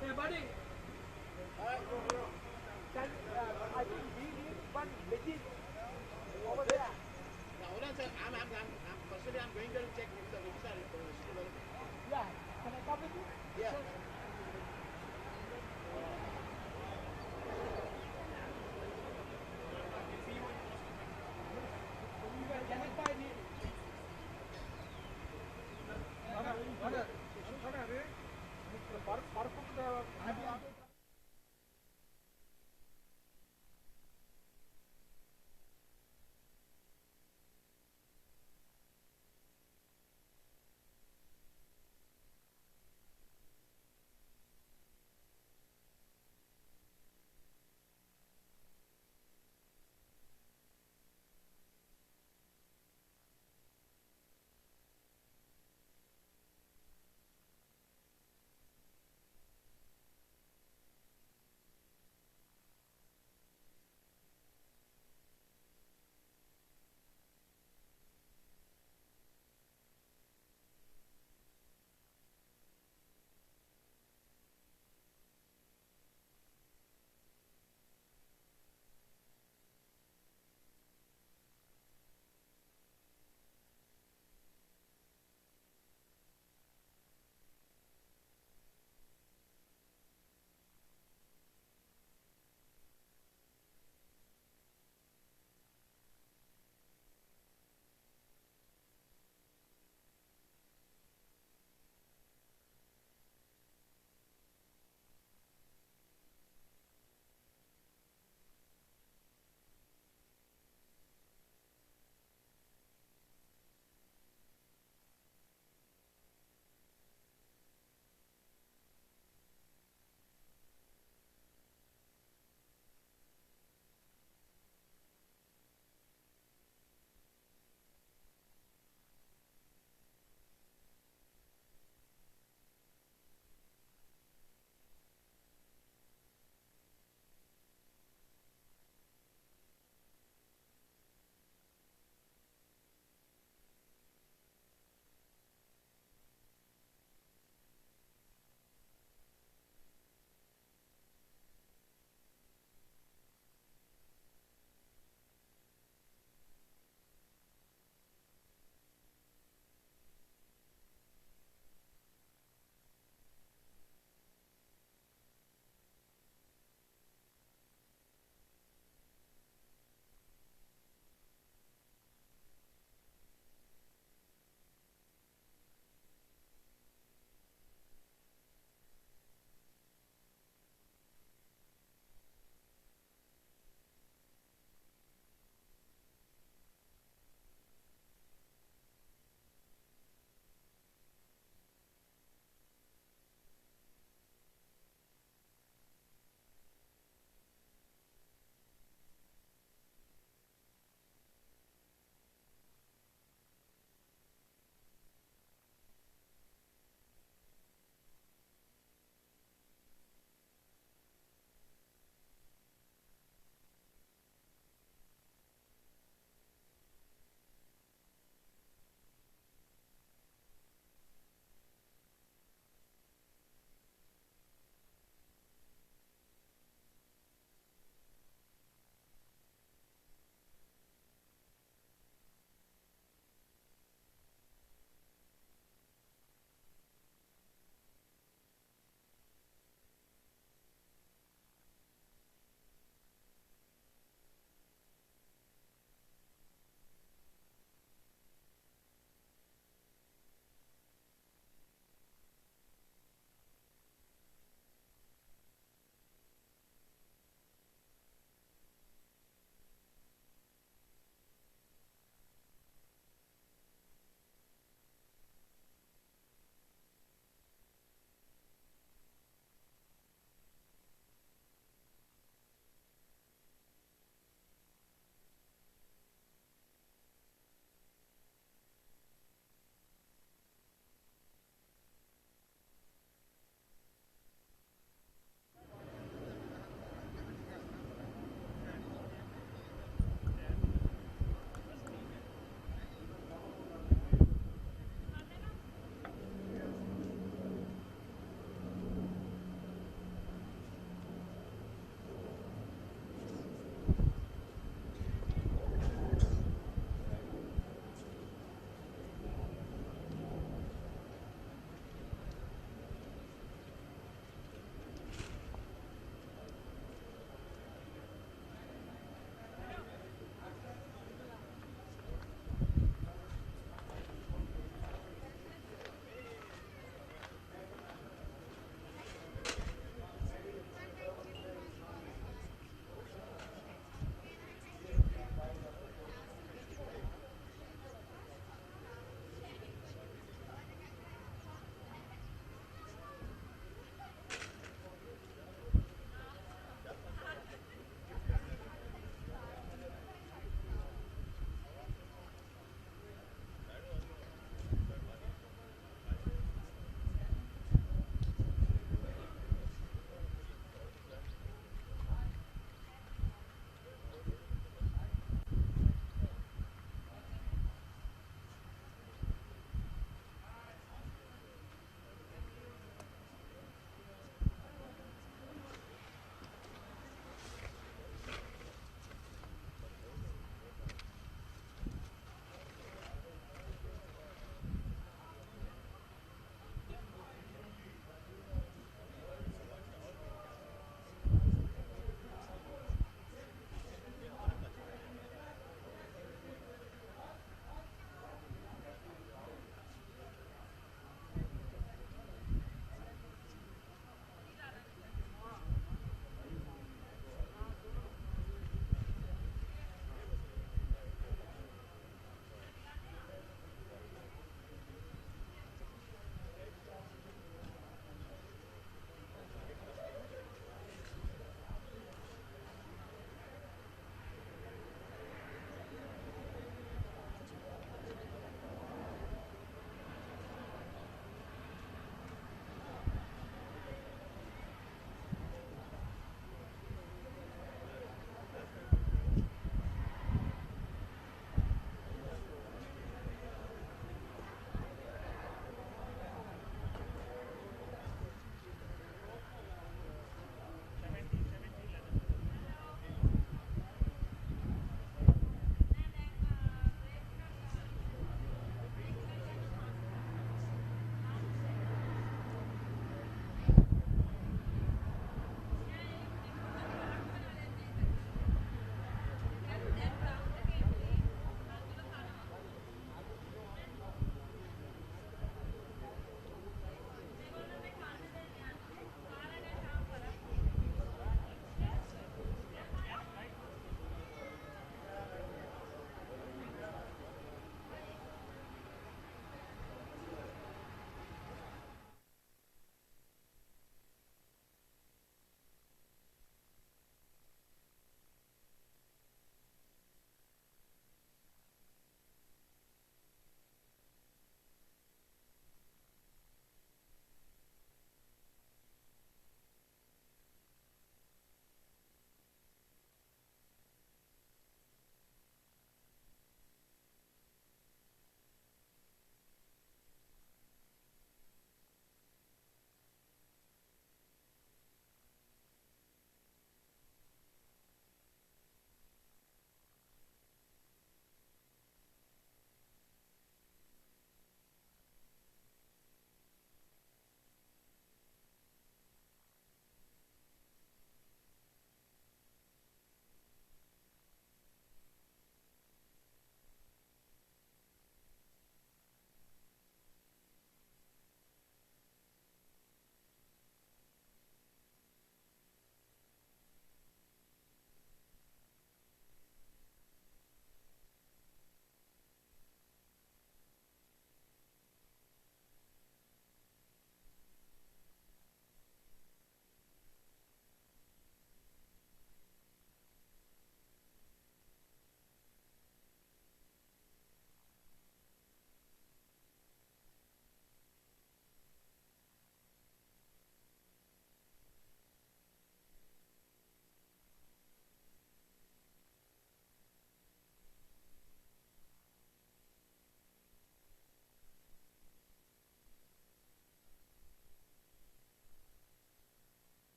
Hey, buddy. I think we need one veggie over there. Hold on, sir. Personally, I'm going there to check if the MUSA is still. Yeah. Can I come with you? Yeah. Can I buy it? Purple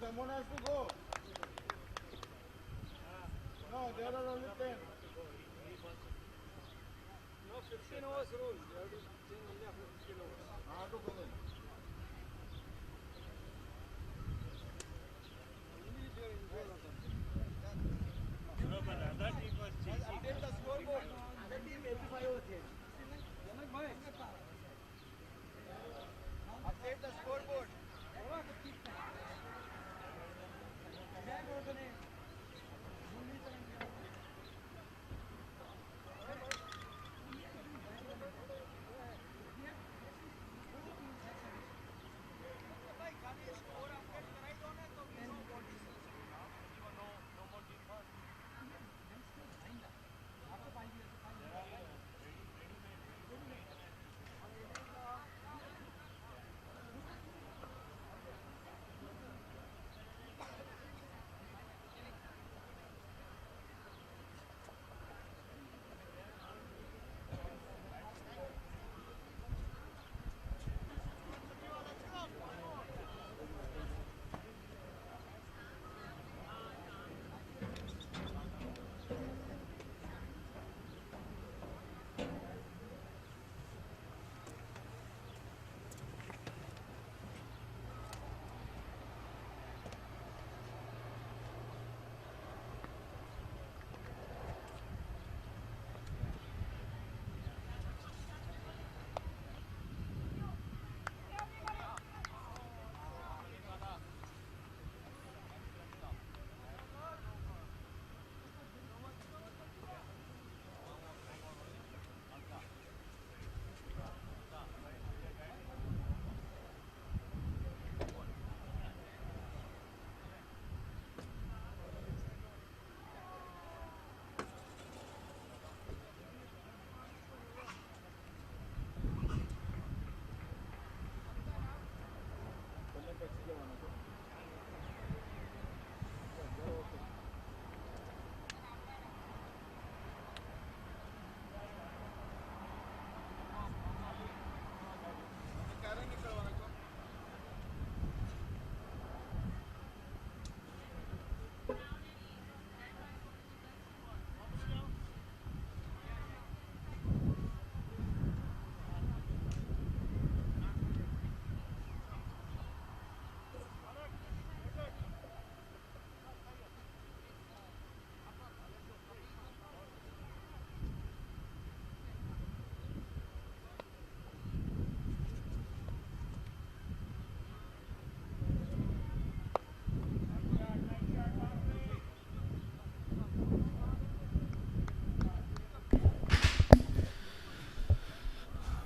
someone has to go. No, there are only 10. No, 15 overs rule. You have to change only after 15 overs. How to go then? Only if you are injured or something. No, but other team was chasing. Update the scoreboard. Other team 85 overs here. Update the scoreboard.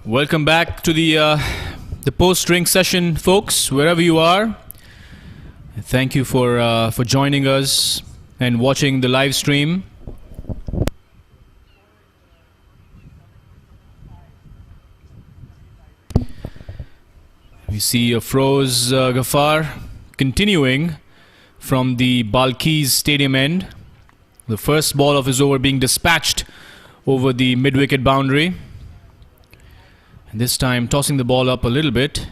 Welcome back to the post-drink session, folks, wherever you are. Thank you for joining us and watching the live stream. We see Afroz Ghaffar continuing from the Balkis Stadium end. The first ball of his over being dispatched over the mid-wicket boundary. And this time tossing the ball up a little bit.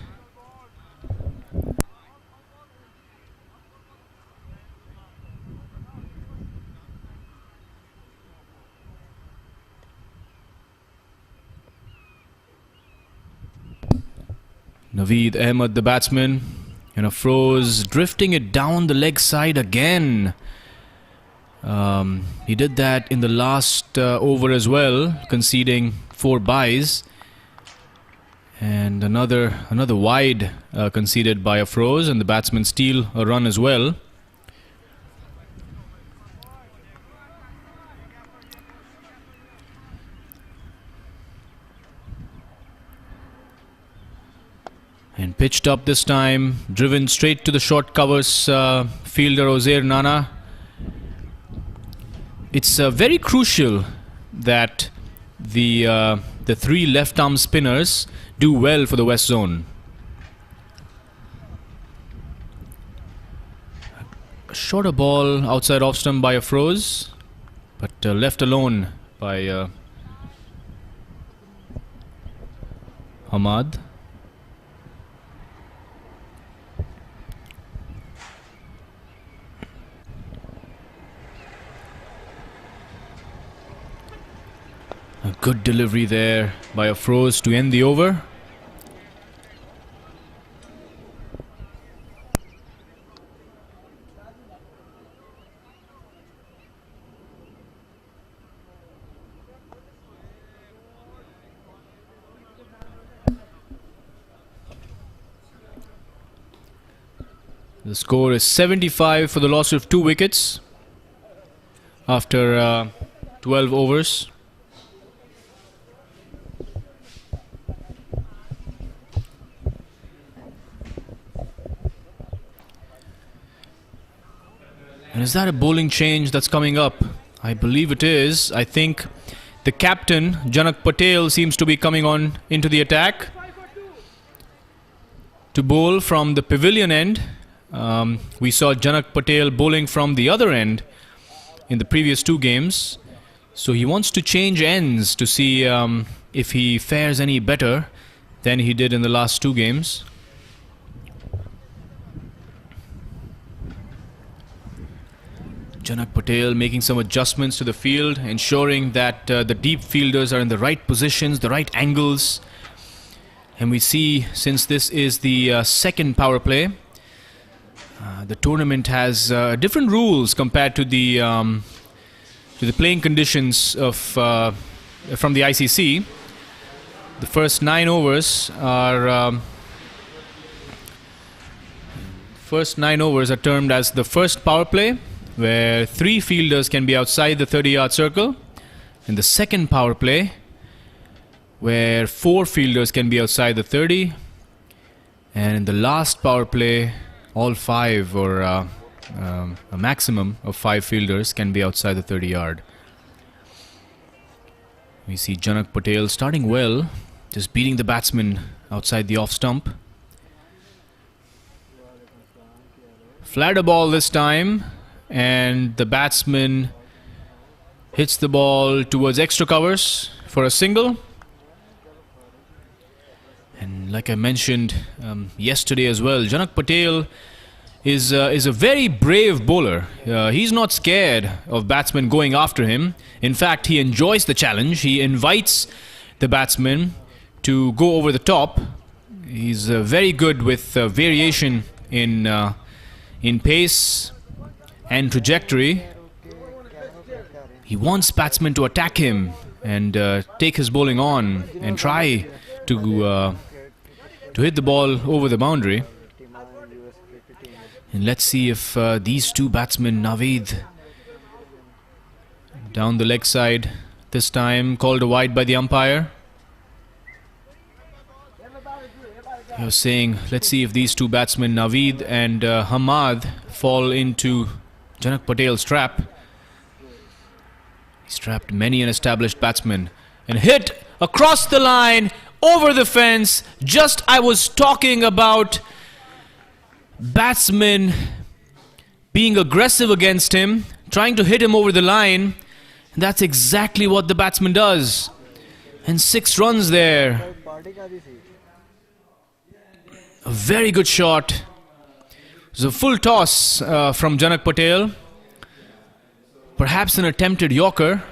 Naveed Ahmed, the batsman, and Afroz drifting it down the leg side again. He did that in the last over as well, conceding 4 byes. And another wide conceded by Afroz, and the batsmen steal a run as well. And pitched up this time, driven straight to the short covers fielder Ozair Nana. It's very crucial that the 3 left-arm spinners do well for the West Zone. A shorter ball outside off stump by Afroz, but left alone by Hamad. Good delivery there by Afroz to end the over. The score is 75 for the loss of 2 wickets after 12 overs. And is that a bowling change that's coming up? I believe it is. I think the captain, Janak Patel, seems to be coming on into the attack to bowl from the pavilion end. We saw Janak Patel bowling from the other end in the previous 2 games. So he wants to change ends to see if he fares any better than he did in the last 2 games. Janak Patel making some adjustments to the field, ensuring that the deep fielders are in the right positions, the right angles. And we see, since this is the second power play, the tournament has different rules compared to the playing conditions of from the ICC. The first 9 overs are termed as the first power play, where 3 fielders can be outside the 30-yard circle, and the second power play, where 4 fielders can be outside the 30, and in the last power play, all 5 or a maximum of 5 fielders can be outside the 30-yard. We see Janak Patel starting well, just beating the batsman outside the off stump. Flatter ball this time, and the batsman hits the ball towards extra covers for a single. And like I mentioned yesterday as well, Janak Patel is a very brave bowler. He's not scared of batsmen going after him. In fact, he enjoys the challenge. He invites the batsman to go over the top. He's very good with variation in pace and trajectory. He wants batsmen to attack him and take his bowling on and try to hit the ball over the boundary. And let's see if these 2 batsmen, Naveed down the leg side, this time called a wide by the umpire. I was saying, let's see if these 2 batsmen, Naveed and Hamad, fall into Janak Patel's trap. He's trapped many an established batsman and hit across the line, over the fence. Just I was talking about batsmen being aggressive against him, trying to hit him over the line. And that's exactly what the batsman does. And 6 runs there. A very good shot. It was a full toss from Janak Patel. Perhaps an attempted Yorker.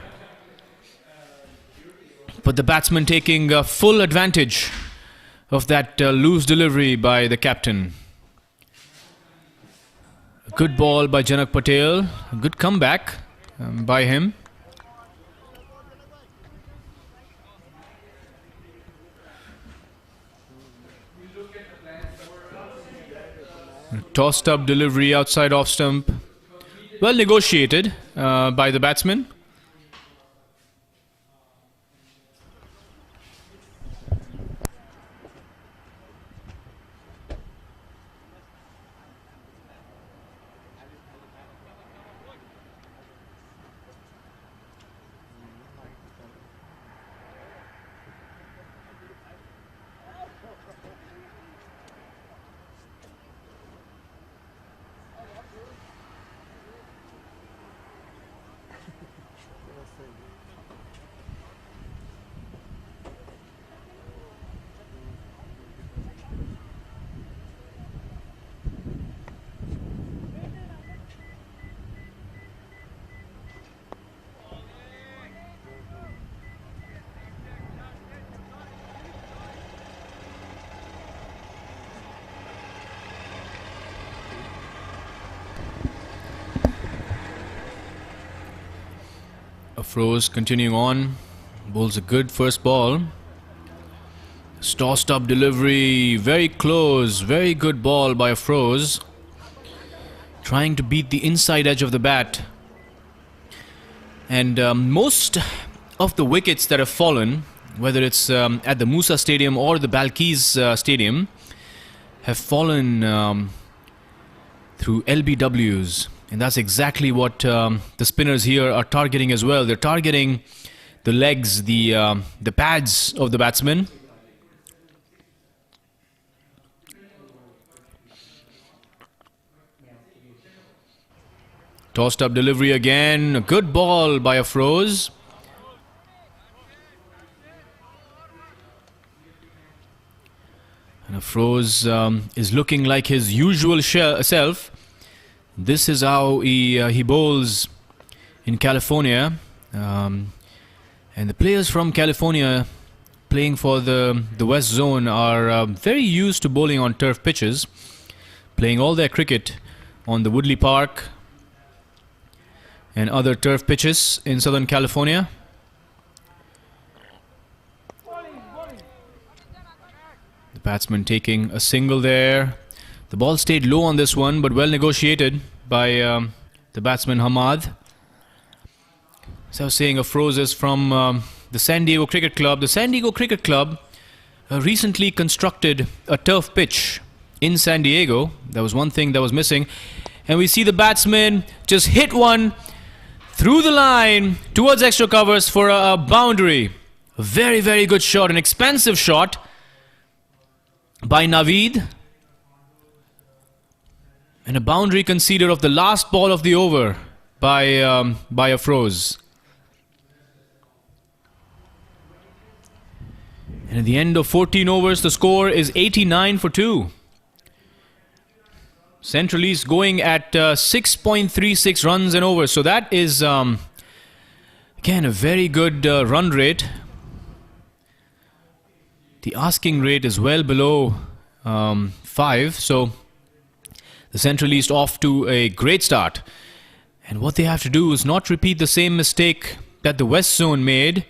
But the batsman taking full advantage of that loose delivery by the captain. A good ball by Janak Patel. A good comeback by him. A tossed up delivery outside off stump. Well negotiated by the batsman. Afroz continuing on. Bowls a good first ball. Tossed up delivery. Very close. Very good ball by Afroz. Trying to beat the inside edge of the bat. And most of the wickets that have fallen, whether it's at the MUSA Stadium or the Balkis Stadium, have fallen through LBWs. And that's exactly what the spinners here are targeting as well. They're targeting the legs, the pads of the batsmen. Tossed up delivery again. A good ball by Afroz. And Afroz is looking like his usual self. This is how he bowls in California. And the players from California playing for the West Zone are very used to bowling on turf pitches. Playing all their cricket on the Woodley Park and other turf pitches in Southern California. The batsman taking a single there. The ball stayed low on this one, but well negotiated by the batsman Hamad. So I was saying, Afroz is from the San Diego Cricket Club. The San Diego Cricket Club recently constructed a turf pitch in San Diego. That was one thing that was missing. And we see the batsman just hit one through the line towards extra covers for a boundary. A very, very good shot, an expansive shot by Naveed. And a boundary conceded of the last ball of the over by Afroz. And at the end of 14 overs, the score is 89 for 2. Central East going at 6.36 runs and over. So that is, again, a very good run rate. The asking rate is well below 5. So the Central East off to a great start. And what they have to do is not repeat the same mistake that the West Zone made.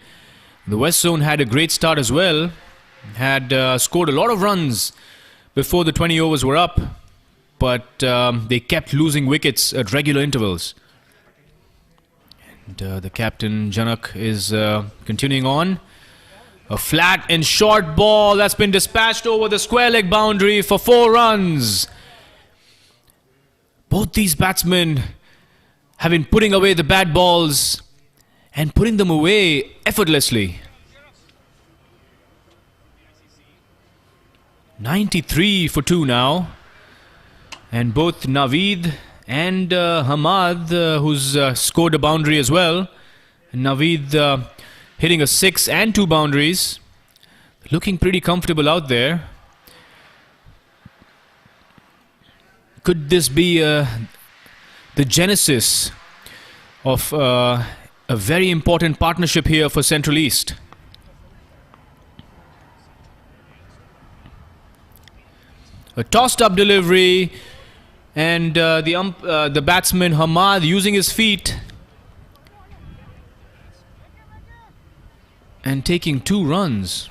The West Zone had a great start as well. Had scored a lot of runs before the 20 overs were up. But they kept losing wickets at regular intervals. And the captain, Janak, is continuing on. A flat and short ball that's been dispatched over the square leg boundary for 4 runs. Both these batsmen have been putting away the bad balls and putting them away effortlessly. 93 for 2 now. And both Naveed and Hamad, who's scored a boundary as well. And Naveed hitting a 6 and 2 boundaries. Looking pretty comfortable out there. Could this be the genesis of a very important partnership here for Central East? A tossed up delivery, and the batsman Hamad using his feet and taking 2 runs.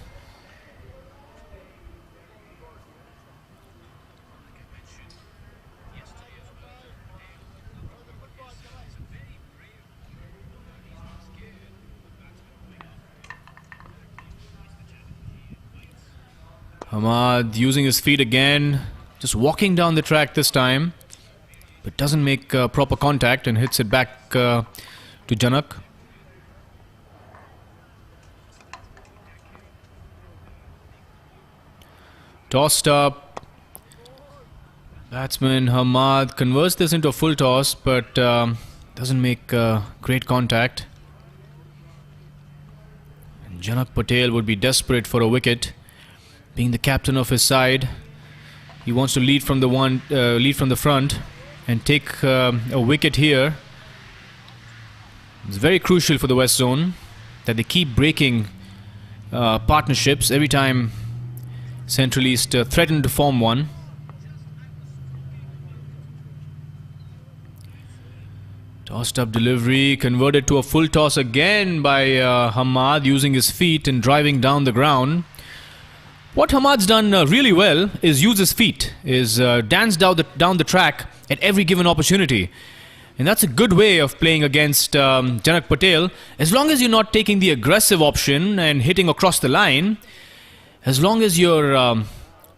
Hamad using his feet again, just walking down the track this time, but doesn't make proper contact and hits it back to Janak. Tossed up. Batsman Hamad converts this into a full toss, but doesn't make great contact. And Janak Patel would be desperate for a wicket. Being the captain of his side, he wants to lead from the front and take a wicket here. It's very crucial for the West Zone that they keep breaking partnerships every time Central East threaten to form one. Tossed up delivery, converted to a full toss again by Hamad using his feet and driving down the ground. What Hamad's done really well is use his feet, is dance down the track at every given opportunity. And that's a good way of playing against Janak Patel. As long as you're not taking the aggressive option and hitting across the line, as long as you're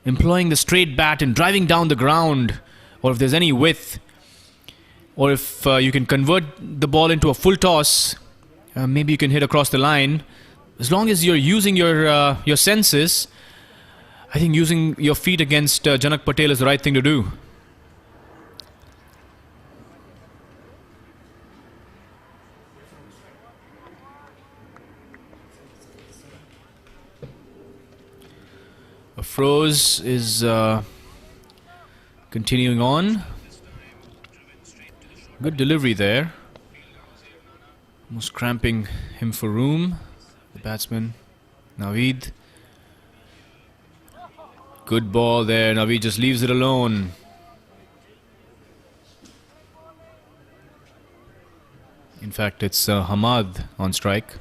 employing the straight bat and driving down the ground, or if there's any width, or if you can convert the ball into a full toss, maybe you can hit across the line. As long as you're using your senses, I think using your feet against Janak Patel is the right thing to do. Afroz is continuing on. Good delivery there. Almost cramping him for room. The batsman, Naveed. Good ball there. Naveed just leaves it alone. In fact, it's Hamad on strike.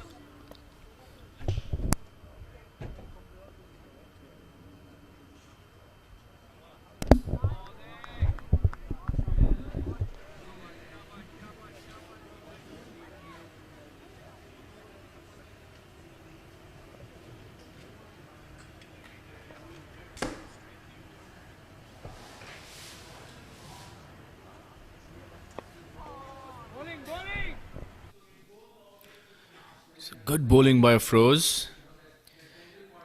Good bowling by Afroz.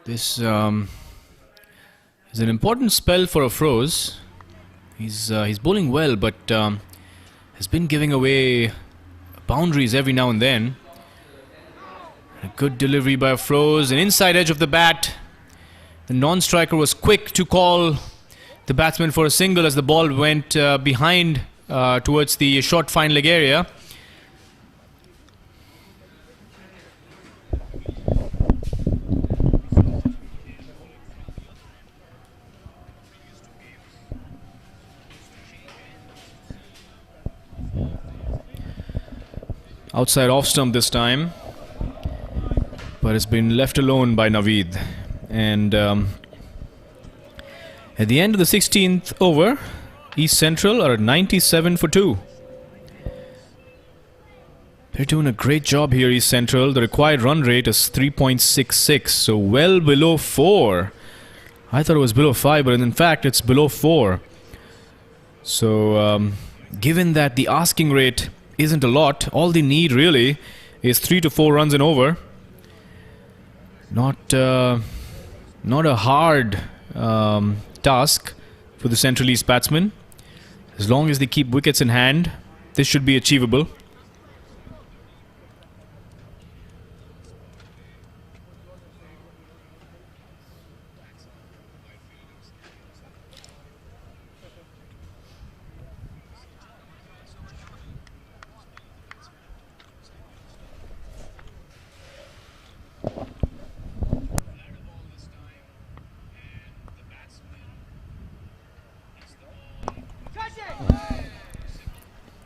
This is an important spell for Afroz. He's bowling well, but has been giving away boundaries every now and then. A good delivery by Afroz, an inside edge of the bat. The non-striker was quick to call the batsman for a single as the ball went behind towards the short fine leg area. Outside off stump this time, but it's been left alone by Naveed. And at the end of the 16th over, East Central are at 97 for 2. They're doing a great job here, East Central. The required run rate is 3.66, so well below 4. I thought it was below 5, but in fact it's below 4. So given that the asking rate isn't a lot, all they need really is 3 to 4 runs and over. Not a hard task for the Central East batsmen. As long as they keep wickets in hand, this should be achievable.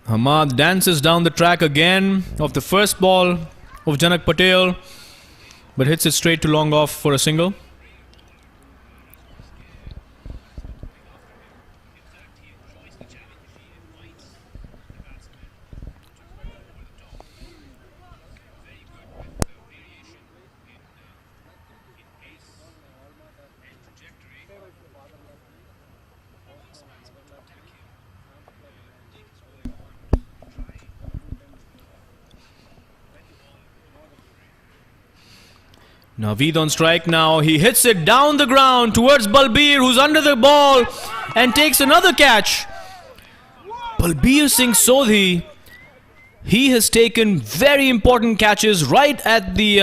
Hamad dances down the track again of the first ball of Janak Patel, but hits it straight to long off for a single. Naveed on strike now. He hits it down the ground towards Balbir, who's under the ball and takes another catch. Balbir Singh Sodhi, he has taken very important catches right at the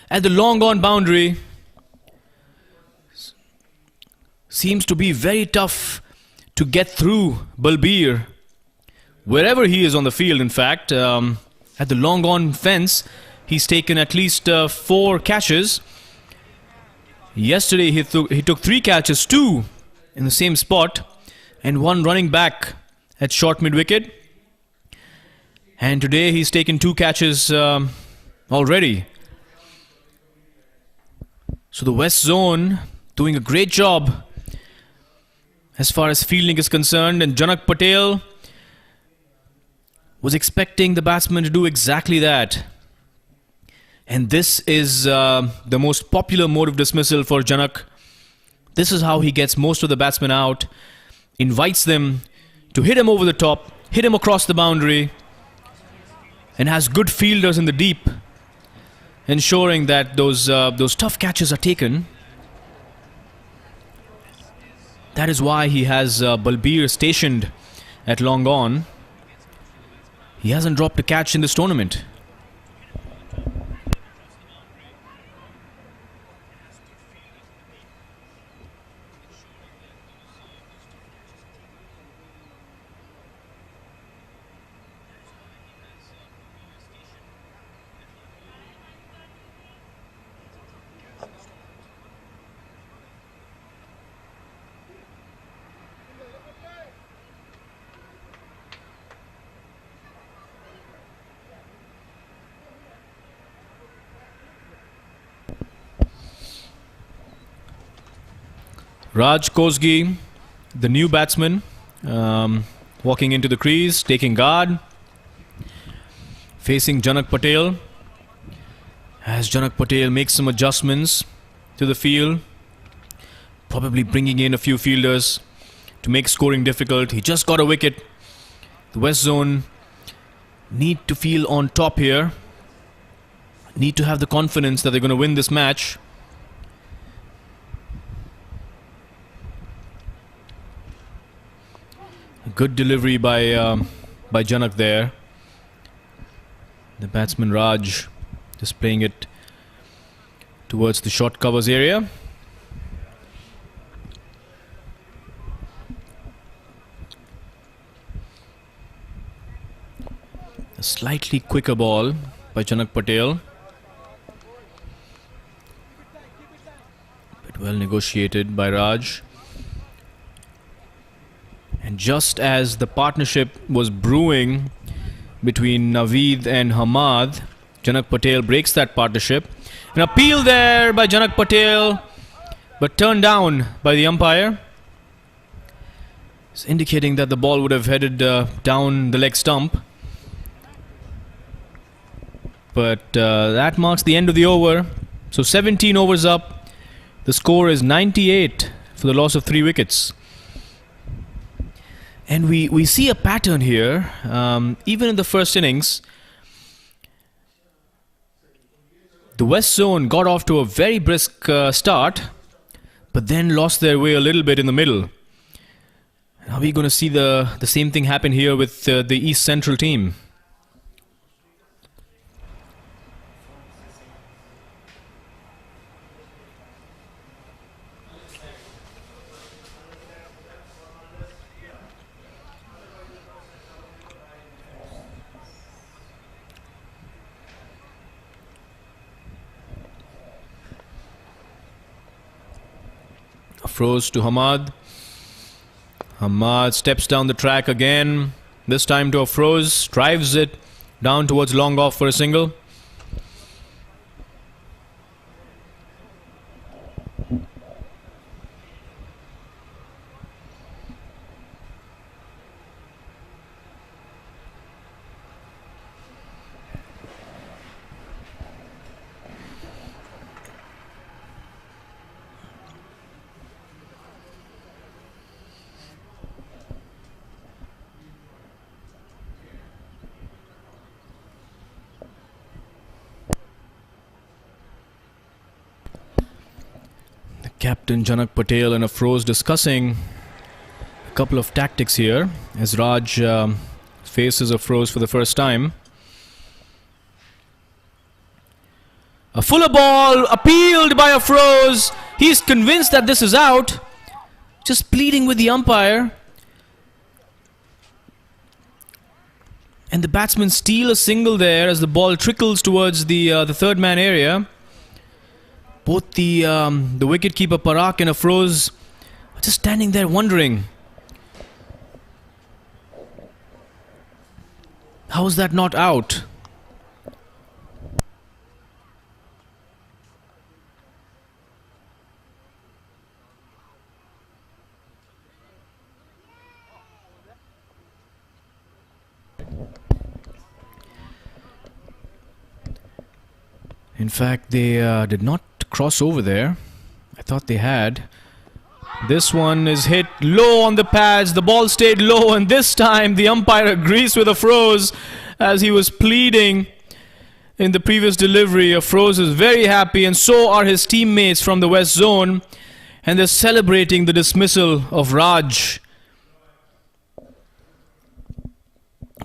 long on boundary. Seems to be very tough to get through Balbir, wherever he is on the field. In fact, at the long on fence, he's taken at least 4 catches. Yesterday he took 3 catches, 2 in the same spot, and 1 running back at short mid wicket. And today he's taken 2 catches already. So the West Zone doing a great job as far as fielding is concerned. And Janak Patel was expecting the batsman to do exactly that. And this is the most popular mode of dismissal for Janak. This is how he gets most of the batsmen out. Invites them to hit him over the top, hit him across the boundary, and has good fielders in the deep, ensuring that those tough catches are taken. That is why he has Balbir stationed at long on. He hasn't dropped a catch in this tournament. Raj Kosgi, the new batsman, walking into the crease, taking guard, facing Janak Patel. As Janak Patel makes some adjustments to the field, probably bringing in a few fielders to make scoring difficult. He just got a wicket. The West Zone need to feel on top here, need to have the confidence that they're going to win this match. Good delivery by Janak there. The batsman Raj just playing it towards the short covers area. A slightly quicker ball by Janak Patel. But well negotiated by Raj. And just as the partnership was brewing between Naveed and Hamad, Janak Patel breaks that partnership. An appeal there by Janak Patel, but turned down by the umpire. It's indicating that the ball would have headed down the leg stump. But that marks the end of the over. So 17 overs up. The score is 98 for the loss of 3 wickets. And we see a pattern here, even in the first innings. The West Zone got off to a very brisk start, but then lost their way a little bit in the middle. Are we going to see the same thing happen here with the East Central team? Froze to Hamad. Hamad steps down the track again. This time to a froze. Drives it down towards long off for a single. Captain Janak Patel and Afroz discussing a couple of tactics here as Raj faces Afroz for the first time. A fuller ball appealed by Afroz. He's convinced that this is out. Just pleading with the umpire. And the batsmen steal a single there as the ball trickles towards the third man area. Both the wicketkeeper Parak and Afroz are just standing there wondering How is that not out? In fact, they did not cross over there. I thought they had. This one is hit low on the pads. The ball stayed low, and this time the umpire agrees with Afroz as he was pleading in the previous delivery. Afroz is very happy, and so are his teammates from the West Zone, and they're celebrating the dismissal of Raj.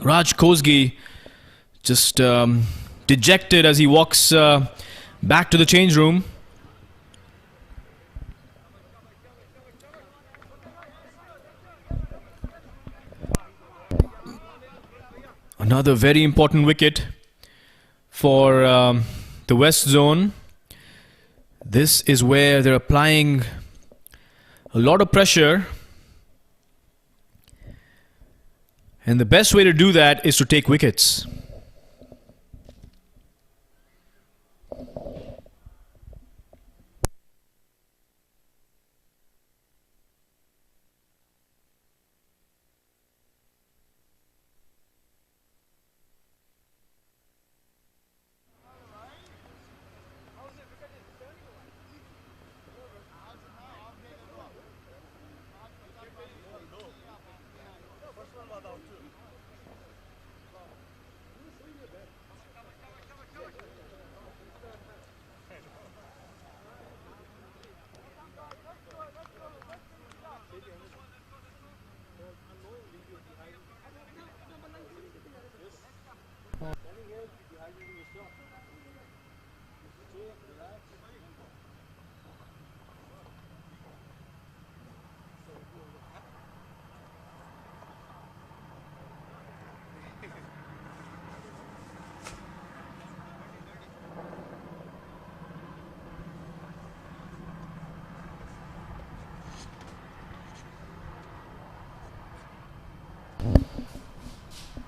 Raj Kosgi just dejected as he walks back to the change room. Another very important wicket for the West Zone. This is where they're applying a lot of pressure. And the best way to do that is to take wickets.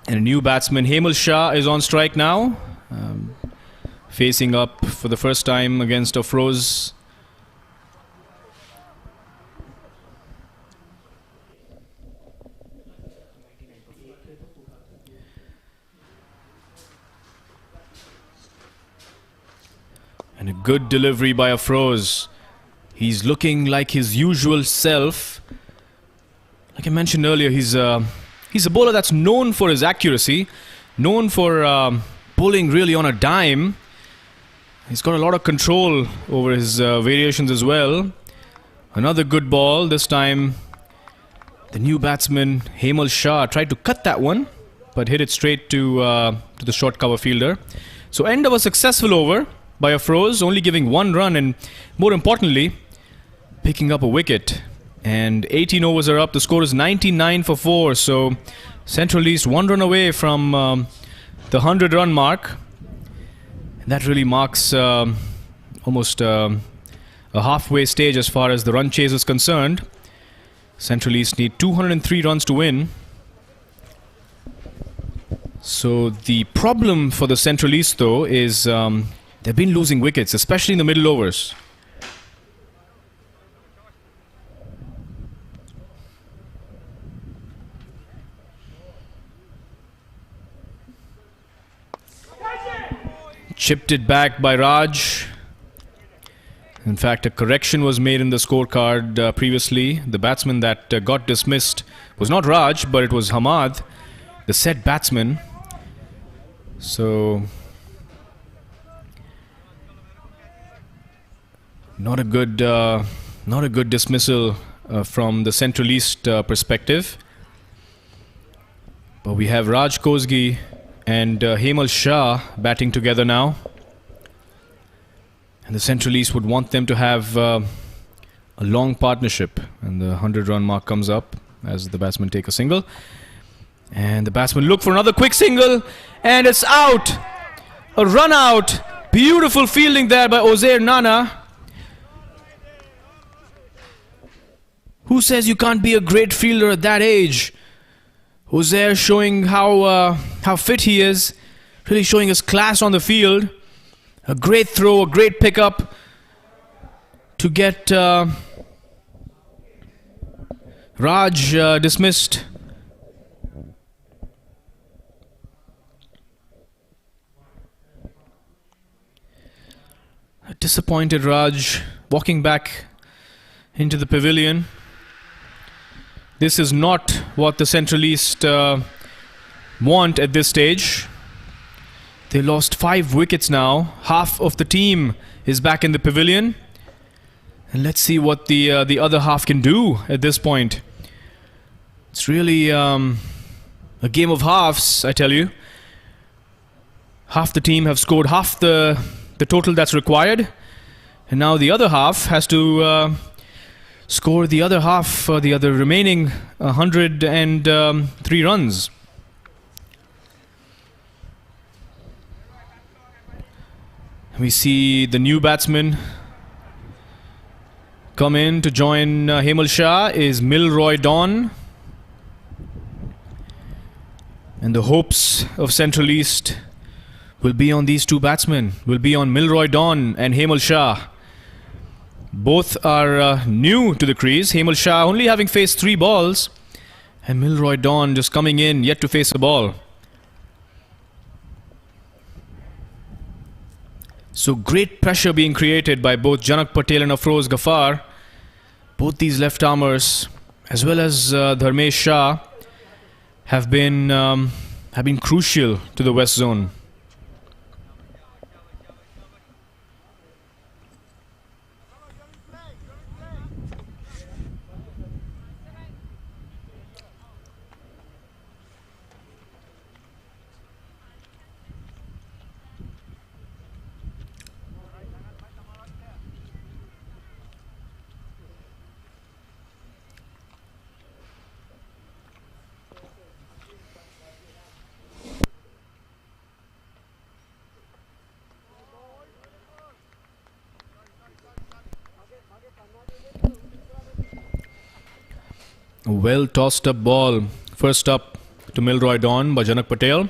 And a new batsman, Hemal Shah, is on strike now, facing up for the first time against Afroz. And a good delivery by Afroz. He's looking like his usual self. Like I mentioned earlier, he's a bowler that's known for his accuracy, known for bowling really on a dime. He's got a lot of control over his variations as well. Another good ball. This time, the new batsman, Hemal Shah, tried to cut that one, but hit it straight to the short cover fielder. So end of a successful over by Afroz, only giving one run and, more importantly, picking up a wicket. And 18 overs are up. The score is 99 for 4. So Central East 1 run away from the 100-run mark. And that really marks almost a halfway stage as far as the run chase is concerned. Central East need 203 runs to win. So the problem for the Central East, though, is they've been losing wickets, especially in the middle overs. Chipped it back by Raj. In fact, a correction was made in the scorecard previously. The batsman that got dismissed was not Raj, but it was Hamad, the set batsman. So not a good dismissal from the Central East perspective. But we have Raj Kosgi and Hemal Shah batting together now. And the Central East would want them to have a long partnership. And the 100-run mark comes up as the batsmen take a single. And the batsmen look for another quick single. And it's out! A run out! Beautiful fielding there by Ozair Nana. Who says you can't be a great fielder at that age? Uzair showing how fit he is, really showing his class on the field. A great throw, a great pickup to get Raj dismissed. A disappointed Raj walking back into the pavilion. This is not what the Central East want at this stage. They lost 5 wickets now. Half of the team is back in the pavilion. And let's see what the other half can do at this point. It's really a game of halves, I tell you. Half the team have scored half the total that's required. And now the other half has to score the other half, the other remaining 103 runs. We see the new batsman come in to join Hemal Shah is Milroy Dawn. And the hopes of Central East will be on these two batsmen, will be on Milroy Dawn and Hemal Shah. Both are new to the crease. Hemal Shah only having faced 3 balls, and Milroy Dawn just coming in, yet to face a ball. So great pressure being created by both Janak Patel and Afroz Ghaffar. Both these left-armers, as well as Dharmesh Shah, have been crucial to the West Zone. A well tossed up ball. First up to Milroy Dawn by Janak Patel.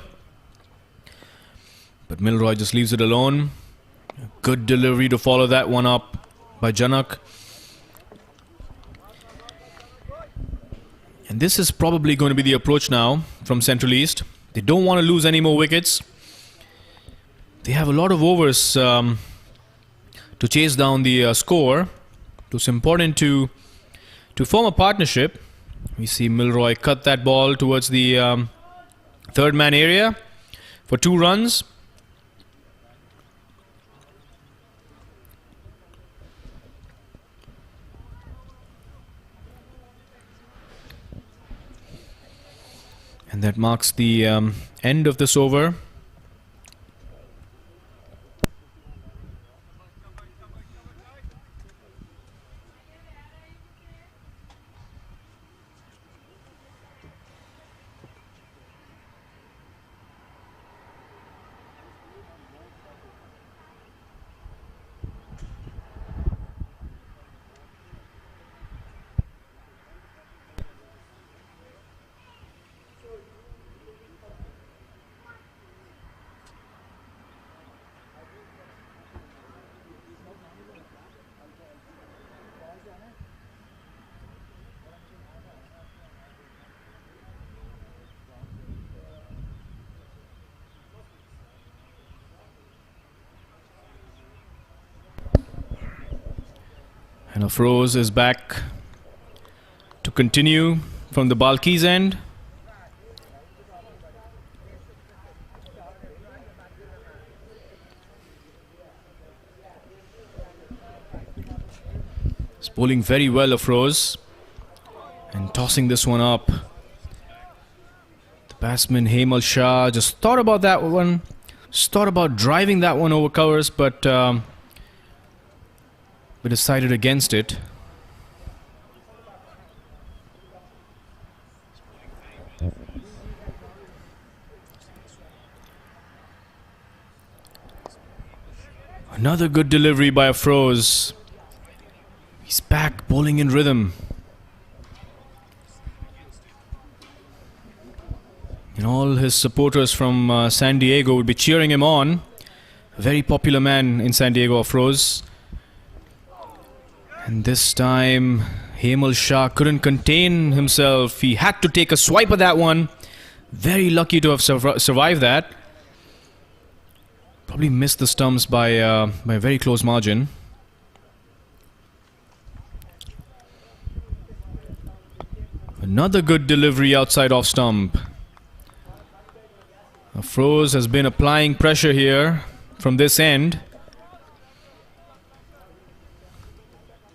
But Milroy just leaves it alone. Good delivery to follow that one up by Janak. And this is probably going to be the approach now from Central East. They don't want to lose any more wickets. They have a lot of overs to chase down the score. It was important to form a partnership. We see Milroy cut that ball towards the third man area for 2 runs. And that marks the end of this over. And Afroz is back to continue from the Balki's end. He's bowling very well, Afroz, and tossing this one up. The batsman Hemal Shah just thought about that one, just thought about driving that one over covers, but we decided against it. Another good delivery by Afroz. He's back bowling in rhythm. And all his supporters from San Diego would be cheering him on. A very popular man in San Diego off-roads. And this time, Hemal Shah couldn't contain himself. He had to take a swipe at that one. Very lucky to have survived that. Probably missed the stumps by a very close margin. Another good delivery outside off stump. Afroz has been applying pressure here from this end.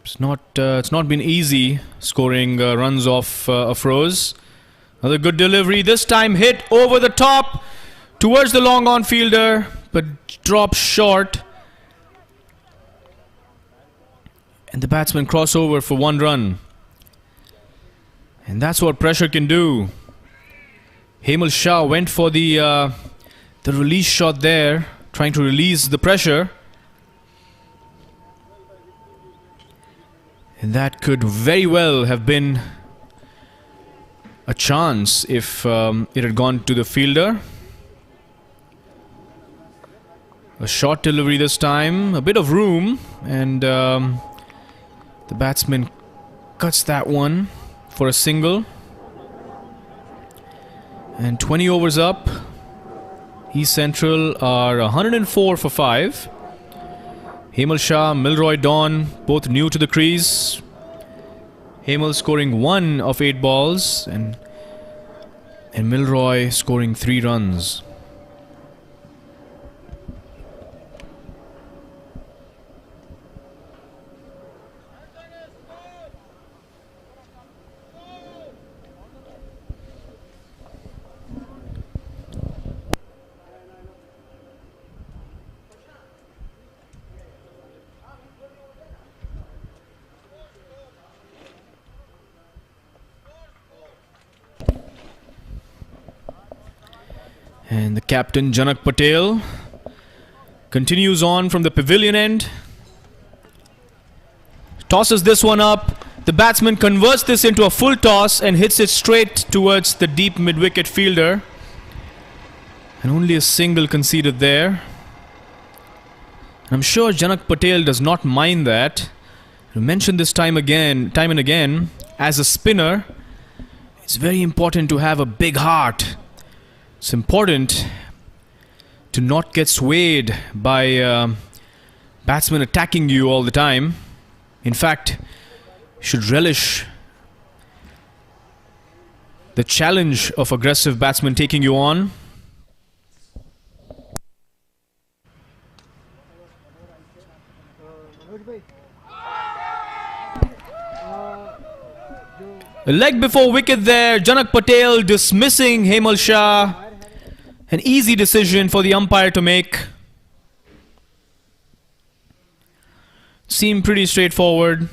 It's not been easy scoring runs off Afroz. Another good delivery. This time hit over the top towards the long on fielder, but drops short. And the batsman cross over for 1 run. And that's what pressure can do. Hemal Shah went for the release shot there, trying to release the pressure. And that could very well have been a chance if it had gone to the fielder. A short delivery this time, a bit of room, and the batsman cuts that one for a single. And 20 overs up. East Central are 104 for 5. Hemal Shah, Milroy Dawn, both new to the crease. Hemal scoring 1 of 8 balls, and Milroy scoring 3 runs. And the captain, Janak Patel, continues on from the pavilion end. Tosses this one up. The batsman converts this into a full toss and hits it straight towards the deep mid-wicket fielder. And only a single conceded there. I'm sure Janak Patel does not mind that. I mentioned this time and again, as a spinner, it's very important to have a big heart. It's important to not get swayed by batsmen attacking you all the time. In fact, you should relish the challenge of aggressive batsmen taking you on. A leg before wicket there. Janak Patel dismissing Hemal Shah. An easy decision for the umpire to make. Seemed pretty straightforward.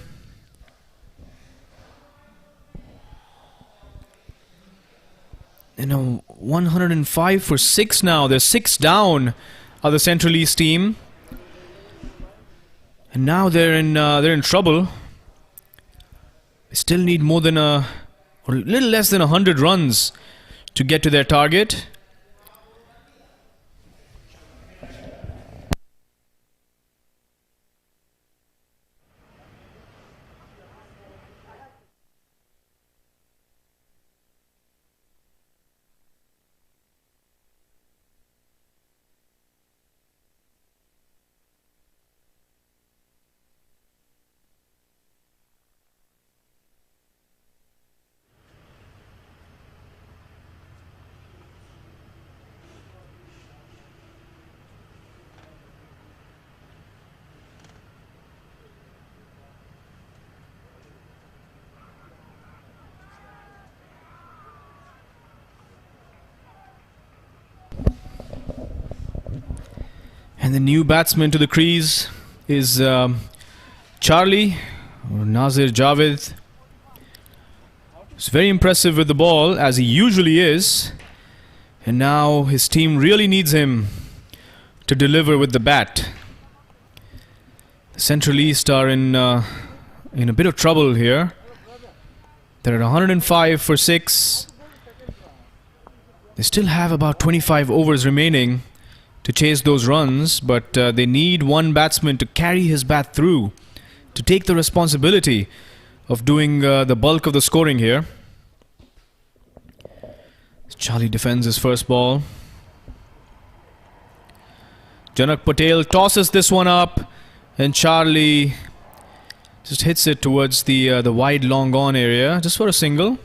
And a 105 for 6 now. They're 6 down of the Central East team. And now they're in trouble. They still need more than or a little less than 100 runs to get to their target. And the new batsman to the crease is Charlie, or Nazir Javed. He's very impressive with the ball, as he usually is. And now his team really needs him to deliver with the bat. The Central East are in a bit of trouble here. They're at 105 for 6. They still have about 25 overs remaining to chase those runs, but they need one batsman to carry his bat through, to take the responsibility of doing the bulk of the scoring here. Charlie defends his first ball. Janak Patel tosses this one up, and Charlie just hits it towards the wide long on area, just for a single.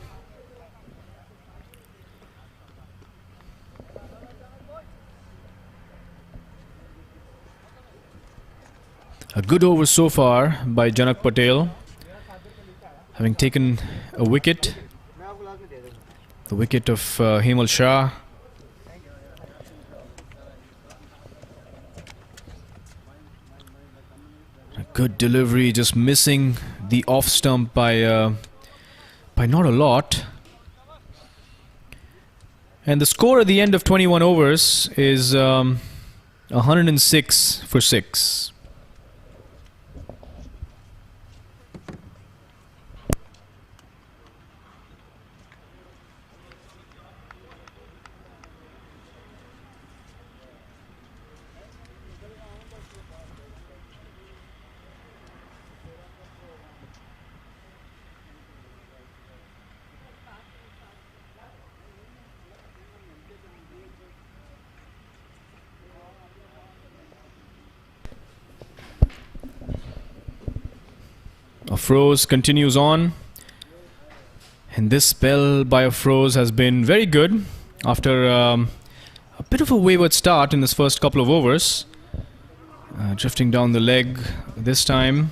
A good over so far by Janak Patel, having taken a wicket, the wicket of Hemal Shah. A good delivery, just missing the off stump by not a lot. And the score at the end of 21 overs is 106 for 6. Afroz continues on, and this spell by Afroz has been very good after a bit of a wayward start in his first couple of overs. Drifting down the leg this time.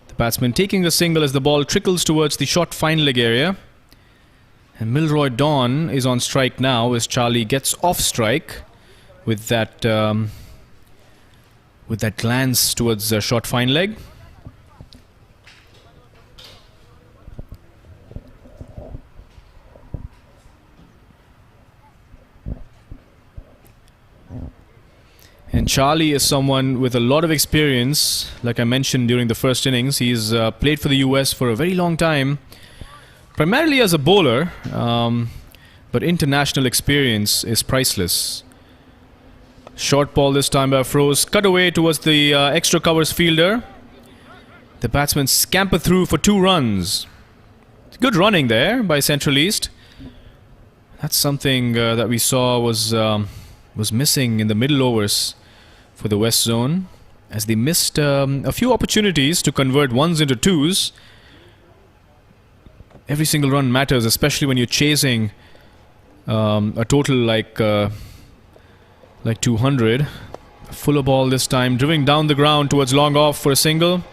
The batsman taking a single as the ball trickles towards the short fine leg area. And Milroy Dawn is on strike now as Charlie gets off strike with that glance towards the short fine leg. And Charlie is someone with a lot of experience. Like I mentioned during the first innings, he's played for the US for a very long time, primarily as a bowler, but international experience is priceless. Short ball this time by Afroz, cut away towards the extra covers fielder. The batsmen scamper through for 2 runs. Good running there by Central East. That's something that we saw was missing in the middle overs for the West Zone, as they missed a few opportunities to convert ones into twos. Every single run matters, especially when you're chasing a total like 200. A fuller ball this time, driving down the ground towards long off for a single.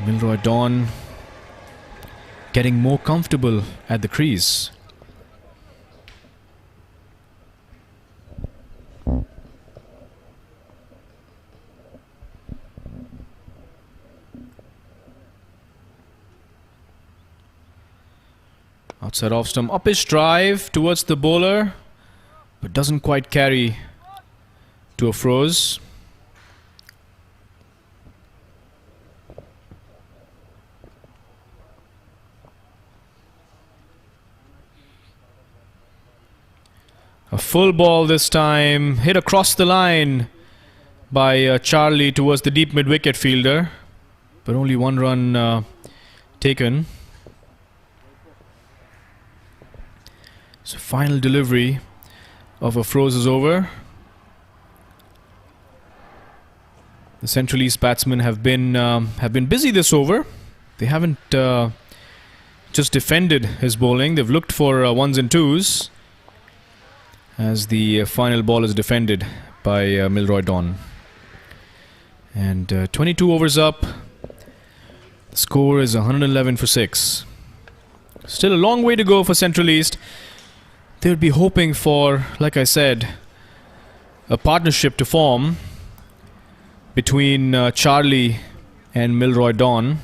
Milroy Dawn getting more comfortable at the crease. Outside off stump, uppish drive towards the bowler, but doesn't quite carry to Afroz. A full ball this time, hit across the line by Charlie towards the deep mid-wicket fielder, but only 1 run taken. So final delivery of Afroz is over. The Central East batsmen have been busy this over. They haven't just defended his bowling. They've looked for ones and twos, as the final ball is defended by Milroy Dawn. And 22 overs up. The score is 111 for 6. Still a long way to go for Central East. They would be hoping for, like I said, a partnership to form between Charlie and Milroy Dawn.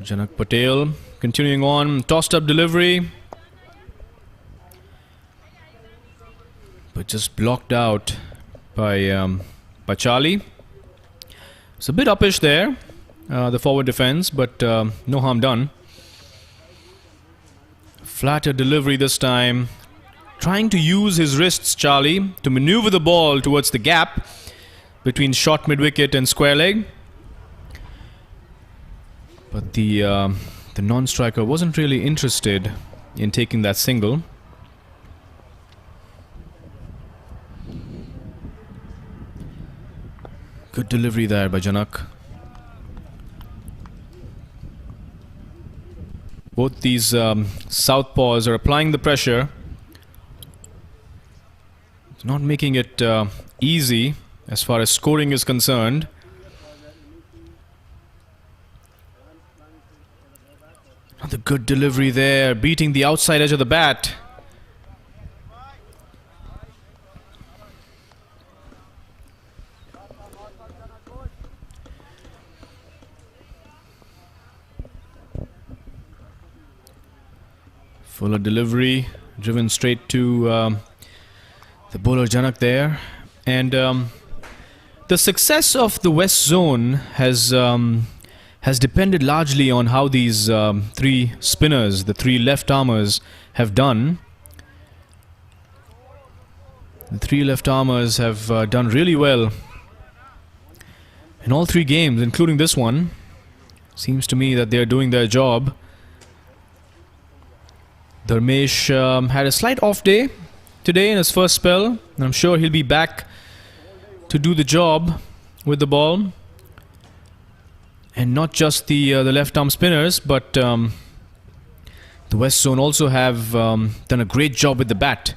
Janak Patel continuing on. Tossed up delivery. But just blocked out by Charlie. It's a bit uppish there, the forward defense, but no harm done. Flatter delivery this time. Trying to use his wrists, Charlie, to maneuver the ball towards the gap between short mid-wicket and square leg. But the non-striker wasn't really interested in taking that single. Good delivery there by Janak. Both these southpaws are applying the pressure. It's not making it easy as far as scoring is concerned. Another good delivery there, beating the outside edge of the bat. Fuller delivery, driven straight to the bowler Janak there. And the success of the West Zone has depended largely on how these three spinners, the three left-armers, have done. The three left-armers have done really well in all three games, including this one. Seems to me that they're doing their job. Dharmesh had a slight off day today in his first spell, and I'm sure he'll be back to do the job with the ball. And not just the left-arm spinners, but the West Zone also have done a great job with the bat.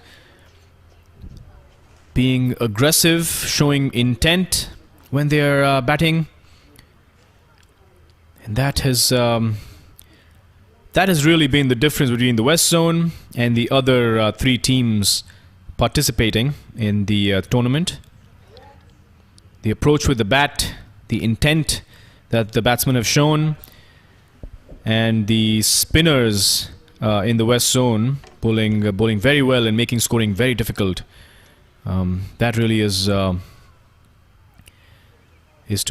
Being aggressive, showing intent when they're batting. And that has really been the difference between the West Zone and the other three teams participating in the tournament. The approach with the bat, the intent that the batsmen have shown, and the spinners in the West Zone bowling very well and making scoring very difficult. That really is to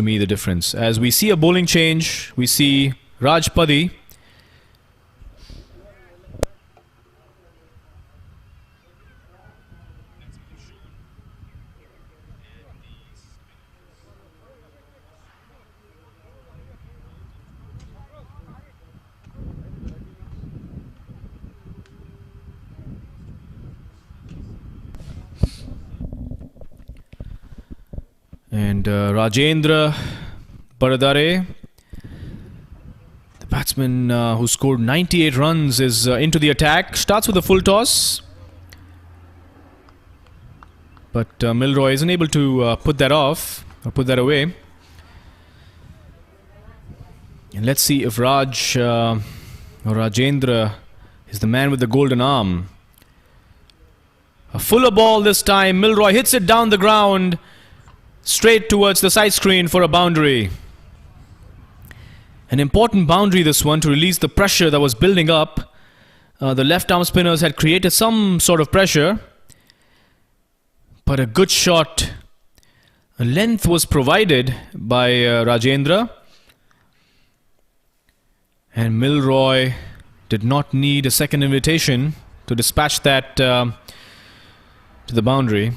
me the difference. As we see a bowling change, we see Raj Padhi and Rajendra Baradare, the batsman who scored 98 runs, is into the attack. Starts with a full toss, but Milroy isn't able to put that off or put that away. And let's see if Raj or Rajendra is the man with the golden arm. A fuller ball this time. Milroy hits it down the ground, straight towards the side screen for a boundary. An important boundary, this one, to release the pressure that was building up. The left-arm spinners had created some sort of pressure, but a good shot. A length was provided by Rajendra, and Milroy did not need a second invitation to dispatch that to the boundary.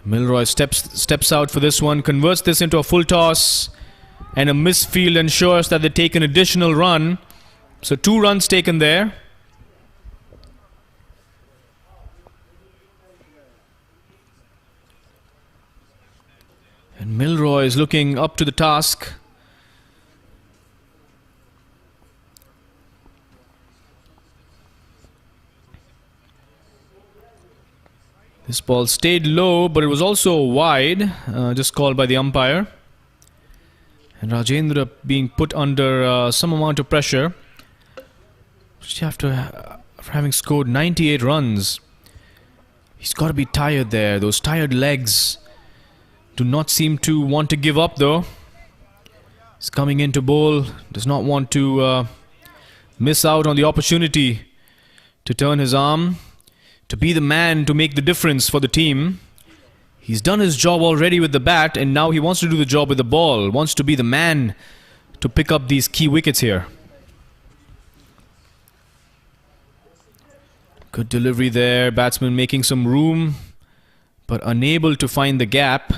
Milroy steps out for this one, converts this into a full toss, and a misfield ensures that they take an additional run. So 2 runs taken there. And Milroy is looking up to the task. This ball stayed low, but it was also wide, just called by the umpire. And Rajendra being put under some amount of pressure. Just after having scored 98 runs. He's got to be tired there. Those tired legs do not seem to want to give up though. He's coming in to bowl, does not want to miss out on the opportunity to turn his arm, to be the man to make the difference for the team. He's done his job already with the bat, and now he wants to do the job with the ball, wants to be the man to pick up these key wickets here. Good delivery there, batsman making some room, but unable to find the gap.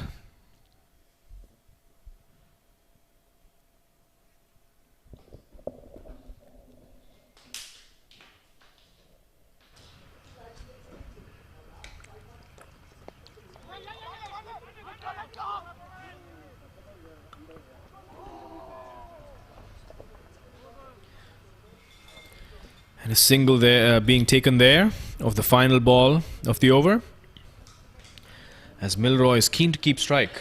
And a single there being taken there of the final ball of the over, as Milroy is keen to keep strike.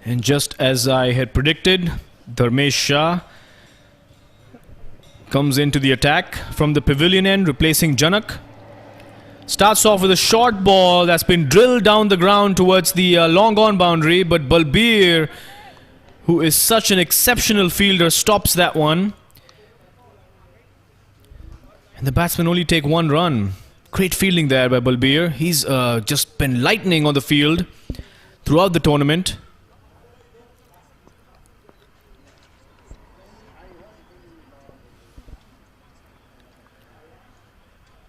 And just as I had predicted, Dharmesh Shah comes into the attack from the pavilion end, replacing Janak. Starts off with a short ball that's been drilled down the ground towards the long on boundary, but Balbir, who is such an exceptional fielder, stops that one. And the batsmen only take one run. Great fielding there by Balbir. He's just been lightning on the field throughout the tournament.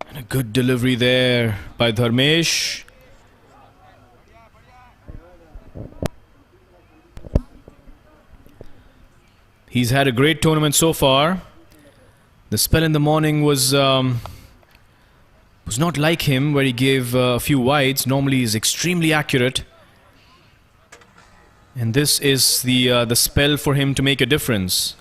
And a good delivery there by Dharmesh. He's had a great tournament so far. The spell in the morning was not like him, where he gave a few wides. Normally he's extremely accurate. And this is the spell for him to make a difference.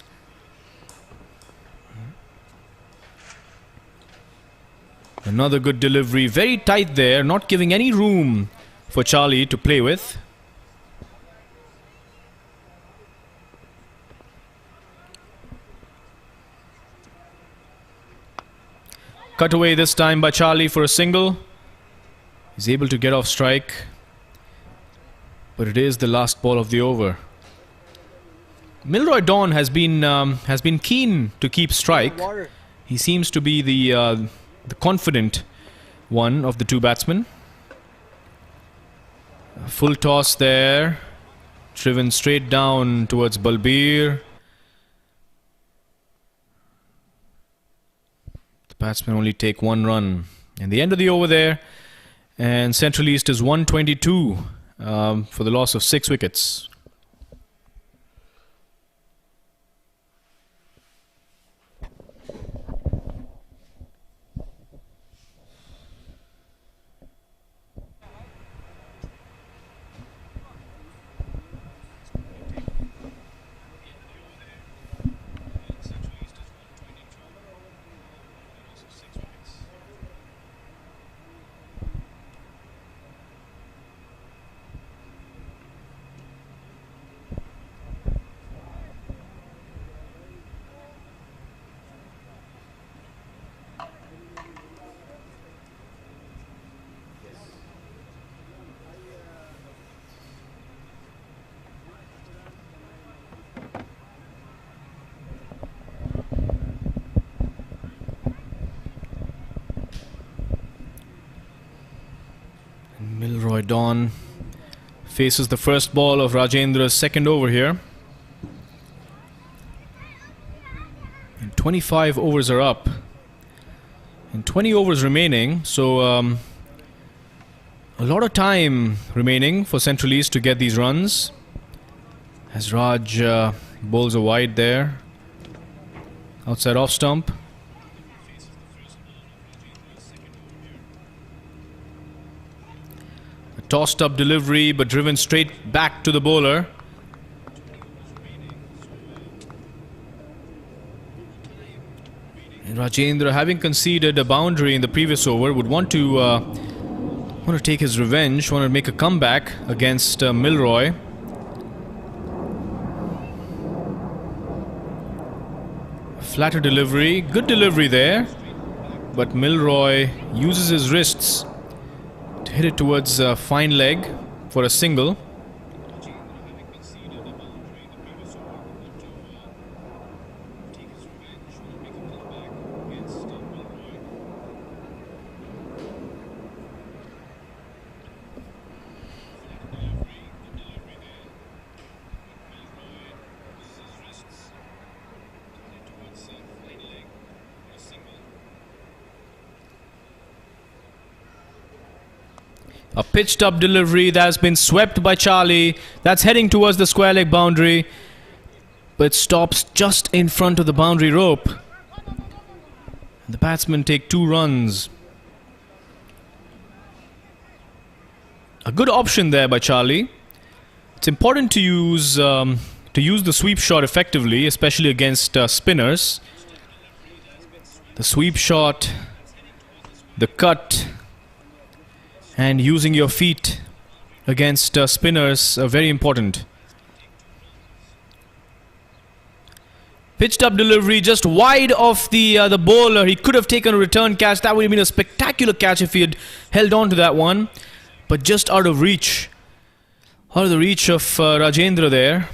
Another good delivery, very tight there, not giving any room for Charlie to play with. Cut away this time by Charlie for a single. He's able to get off strike, but it is the last ball of the over. Milroy Dawn has been keen to keep strike. He seems to be the confident one of the two batsmen. A full toss there, driven straight down towards Balbir. The batsmen only take one run. And the end of the over there, and Central East is 122 for the loss of 6 wickets. Milroy Dawn faces the first ball of Rajendra's second over here. And 25 overs are up. And 20 overs remaining, so a lot of time remaining for Central East to get these runs. As Raj Bowls are wide there. Outside off stump. A tossed up delivery but driven straight back to the bowler. And Rajendra, having conceded a boundary in the previous over, would want to take his revenge, want to make a comeback against Milroy. Flatter delivery, good delivery there, but Milroy uses his wrists to hit it towards fine leg for a single. A pitched up delivery that's been swept by Charlie. That's heading towards the square leg boundary, but stops just in front of the boundary rope. The batsmen take 2 runs. A good option there by Charlie. It's important to use the sweep shot effectively, especially against spinners. The sweep shot, the cut, and using your feet against spinners are very important. Pitched up delivery just wide of the bowler. He could have taken a return catch. That would have been a spectacular catch if he had held on to that one. But just out of reach. Out of the reach of Rajendra there.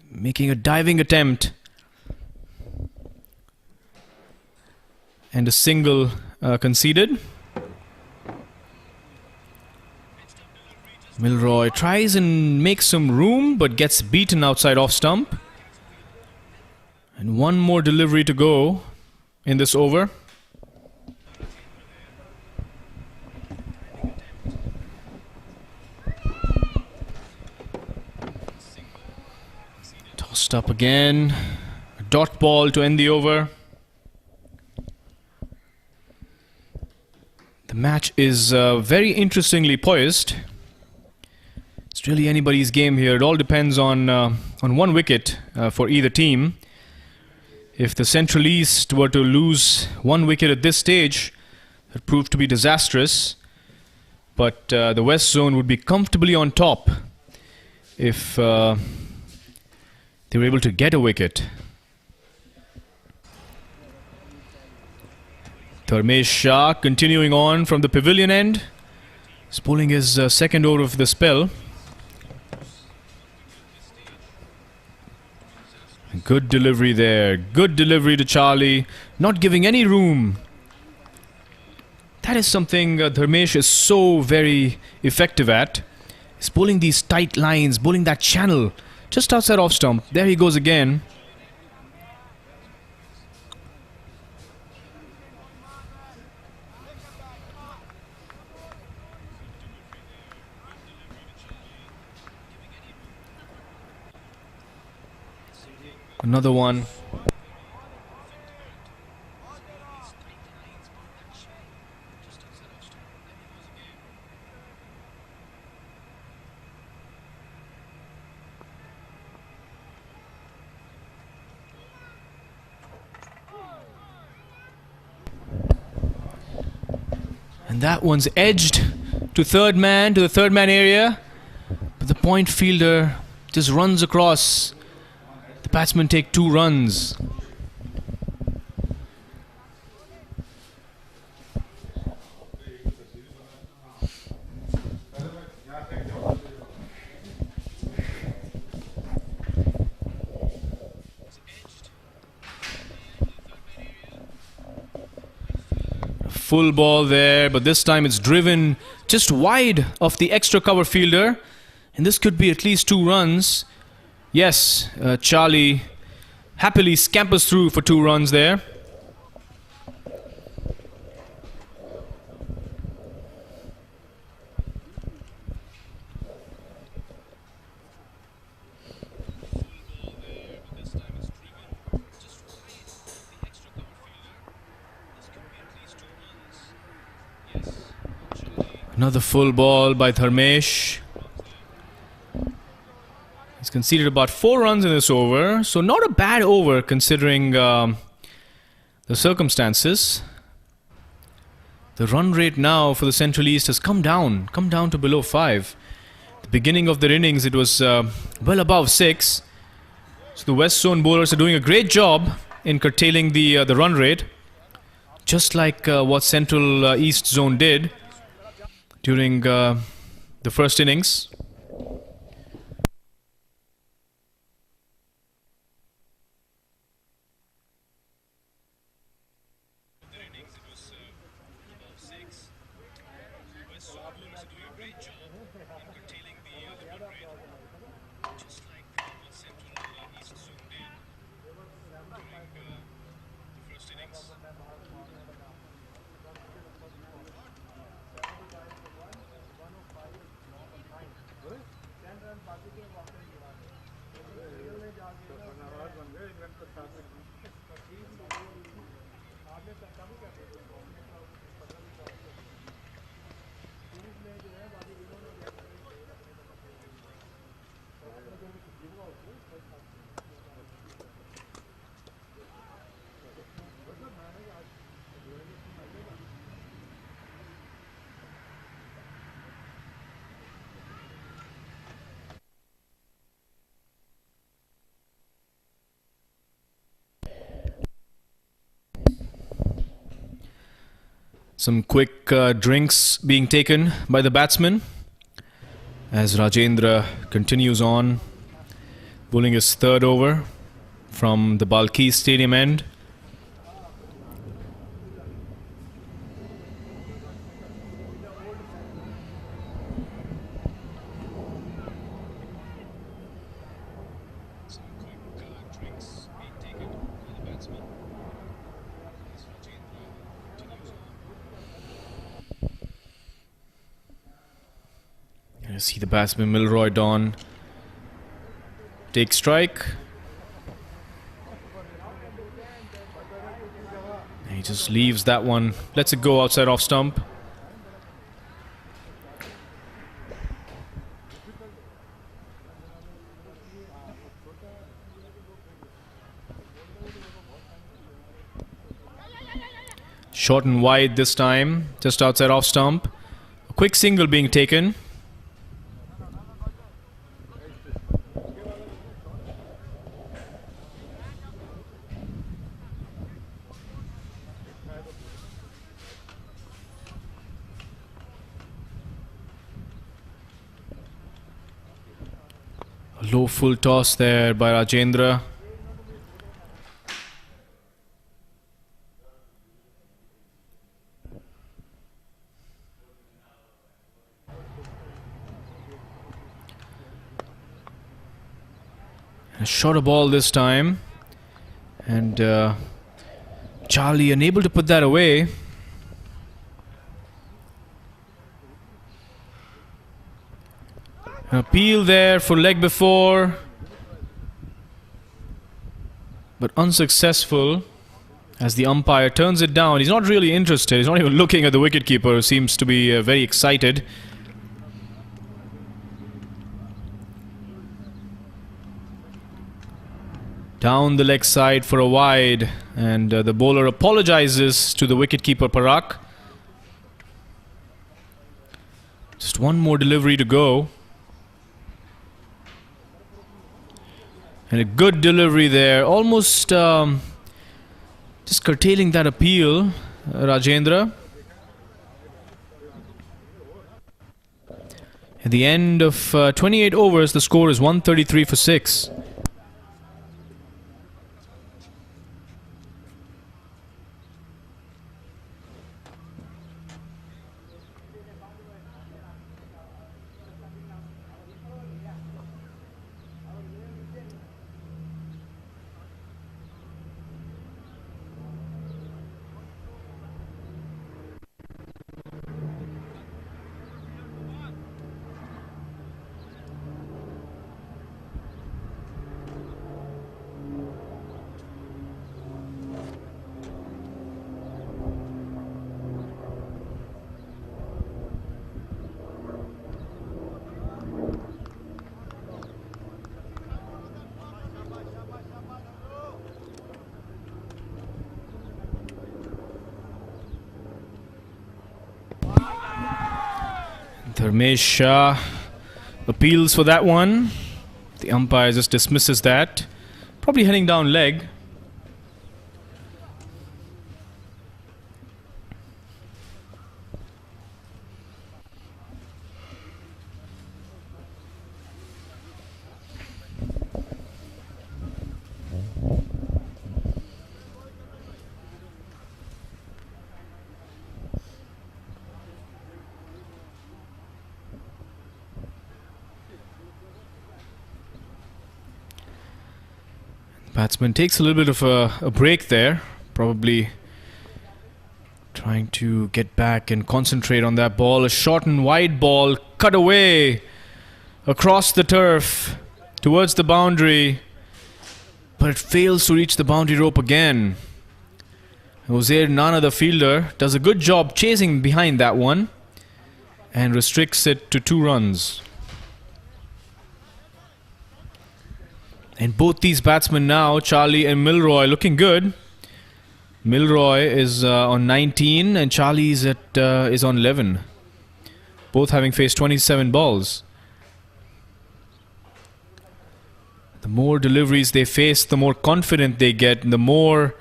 Making a diving attempt. And a single conceded. Milroy tries and makes some room, but gets beaten outside off stump. And one more delivery to go in this over. Tossed up again. A dot ball to end the over. The match is very interestingly poised. It's really anybody's game here. It all depends on one wicket for either team. If the Central East were to lose 1 wicket at this stage, it proved to be disastrous. But the West Zone would be comfortably on top if they were able to get a wicket. Dharmesh Shah continuing on from the pavilion end. He's bowling his second over of the spell. Good delivery there. Good delivery to Charlie. Not giving any room. That is something Dharmesh is so very effective at. He's bowling these tight lines, bowling that channel just outside off stump. There he goes again. Another one. And that one's edged to third man, to the third man area. But the point fielder just runs across. The batsmen take 2 runs. Full ball there, but this time it's driven just wide of the extra cover fielder. And this could be at least 2 runs. Yes, Charlie happily scampers through for 2 runs there. Another full ball by Dharmesh. He's conceded about 4 runs in this over, so not a bad over considering the circumstances. The run rate now for the Central East has come down to below 5. The beginning of their innings, it was well above 6. So the West Zone bowlers are doing a great job in curtailing the run rate, just like what Central East Zone did during the first innings. Some quick drinks being taken by the batsman as Rajendra continues on, bowling his third over from the Balki Stadium end. You see the batsman Milroy Dawn take strike. He just leaves that one, lets it go outside off stump. Short and wide this time, just outside off stump. A quick single being taken. A low full toss there by Rajendra. A shorter ball this time, and Charlie unable to put that away. An appeal there for leg before, but unsuccessful as the umpire turns it down. He's not really interested. He's not even looking at the wicketkeeper, who seems to be very excited. Down the leg side for a wide, and the bowler apologizes to the wicketkeeper Parak. Just one more delivery to go. And a good delivery there, almost just curtailing that appeal, Rajendra. At the end of 28 overs, the score is 133 for 6. Dharmesh Shah appeals for that one. The umpire just dismisses that. Probably heading down leg. Batsman takes a little bit of a break there, probably trying to get back and concentrate on that ball. A short and wide ball cut away across the turf towards the boundary, but it fails to reach the boundary rope again. Jose Nana, the fielder, does a good job chasing behind that one and restricts it to 2 runs. And both these batsmen now, Charlie and Milroy, looking good. Milroy is on 19 and Charlie is on 11. Both having faced 27 balls. The more deliveries they face, the more confident they get, and the more...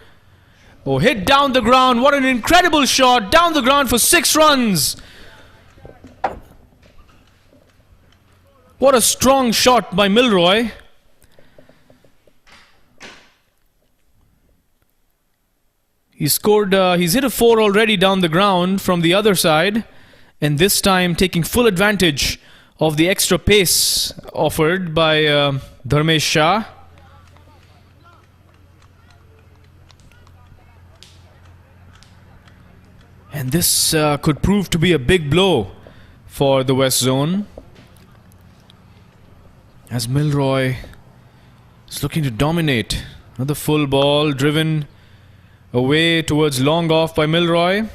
Oh, hit down the ground. What an incredible shot. Down the ground for 6 runs. What a strong shot by Milroy. He scored, he's hit a 4 already down the ground from the other side, and this time taking full advantage of the extra pace offered by Dharmesh Shah. And this could prove to be a big blow for the West Zone, as Milroy is looking to dominate. Another full ball driven away towards long off by Milroy.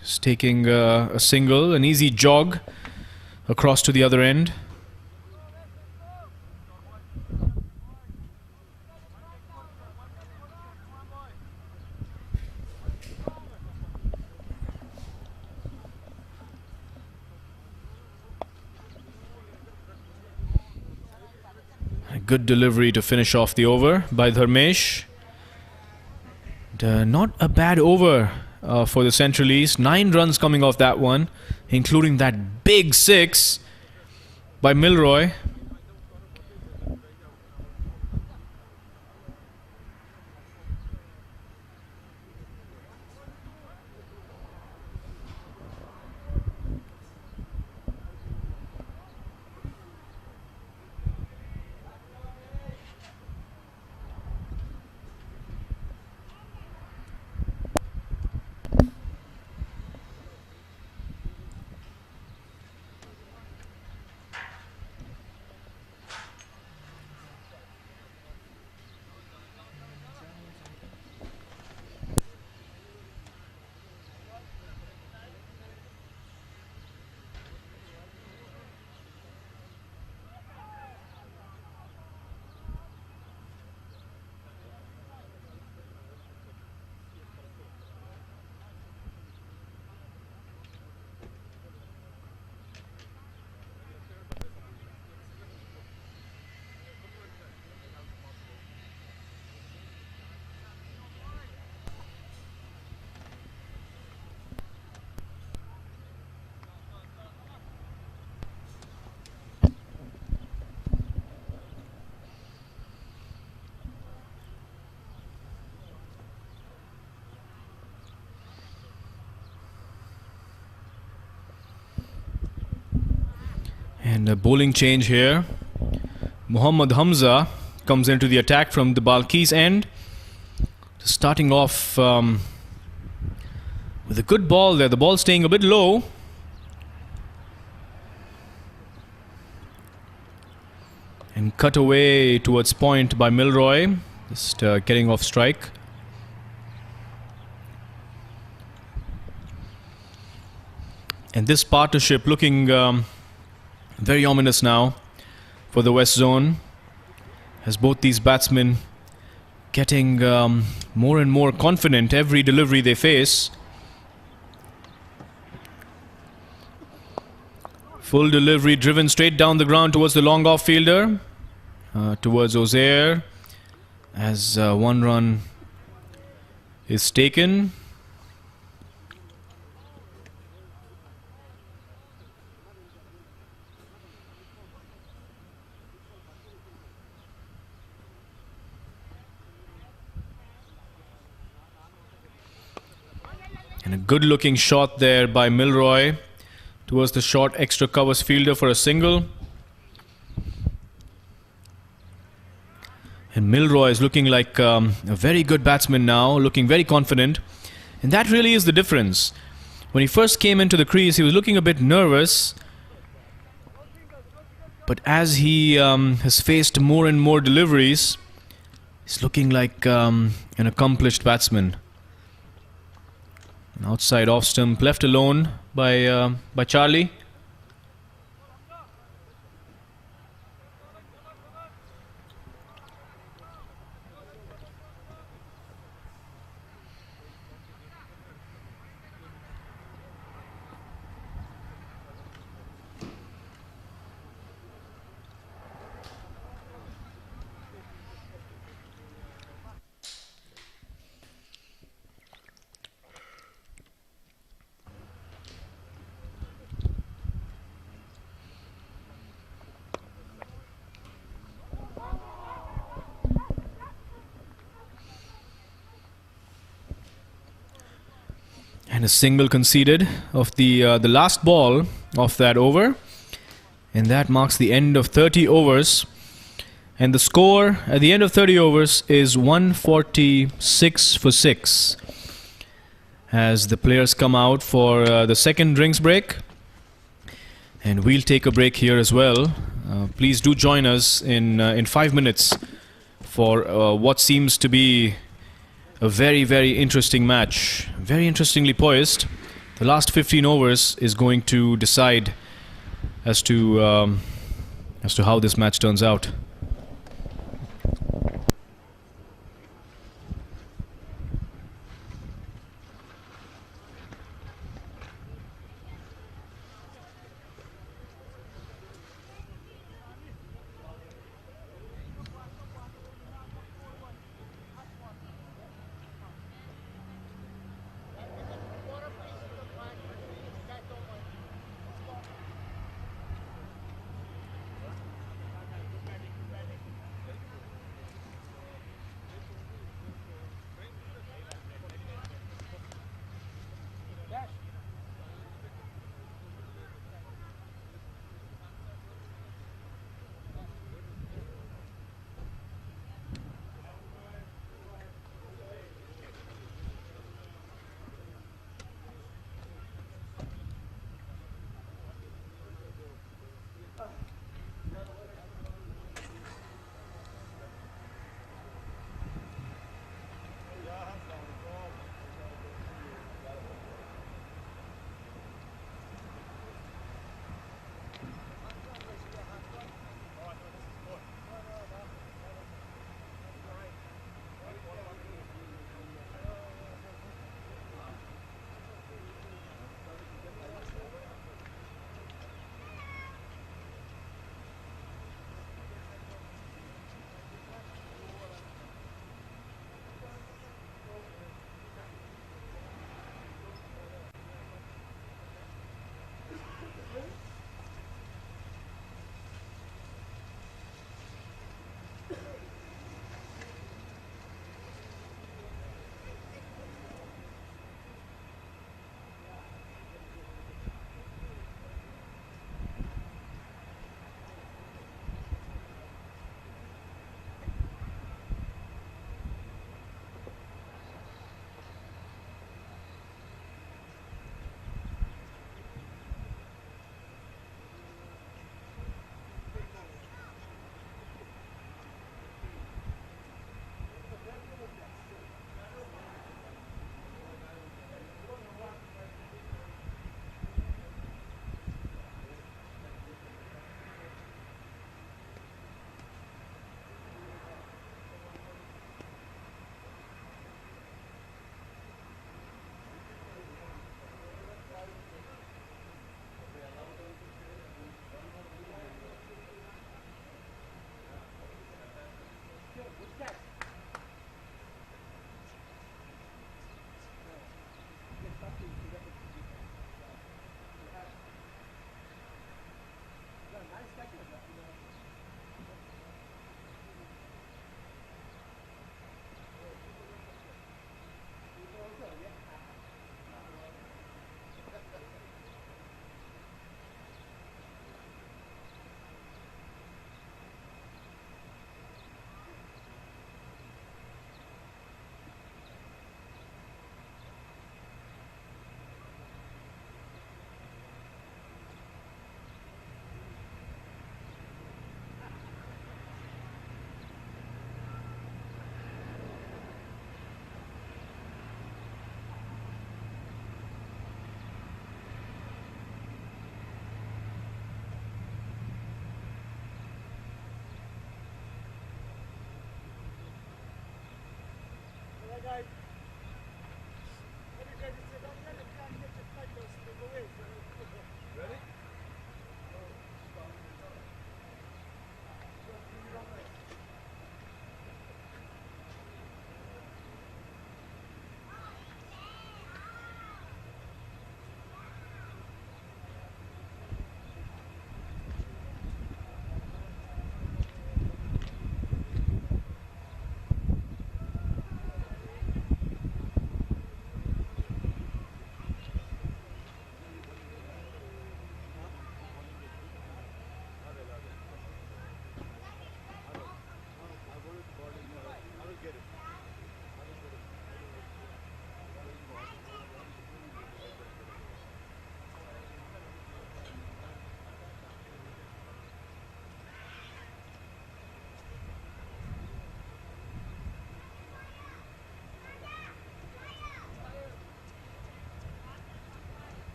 Just taking a single, an easy jog across to the other end. A good delivery to finish off the over by Dharmesh. Not a bad over for the Central East. 9 runs coming off that one, including that big 6 by Milroy. And a bowling change here. Muhammad Hamza comes into the attack from the Balkis end. Starting off with a good ball there. The ball staying a bit low. And cut away towards point by Milroy. Just getting off strike. And this partnership looking very ominous now for the West Zone, as both these batsmen getting more and more confident every delivery they face. Full delivery driven straight down the ground towards the long off fielder, towards Ozair, as one run is taken. And a good looking shot there by Milroy towards the short extra covers fielder for a single. And Milroy is looking like a very good batsman now, looking very confident. And that really is the difference. When he first came into the crease, he was looking a bit nervous. But as he has faced more and more deliveries, he's looking like an accomplished batsman. An outside off stump left alone by Charlie. And a single conceded of the last ball of that over. And that marks the end of 30 overs. And the score at the end of 30 overs is 146 for 6. As the players come out for the second drinks break. And we'll take a break here as well. Please do join us in 5 minutes for what seems to be a very, very interesting match. Very interestingly poised. The last 15 overs is going to decide as to how this match turns out.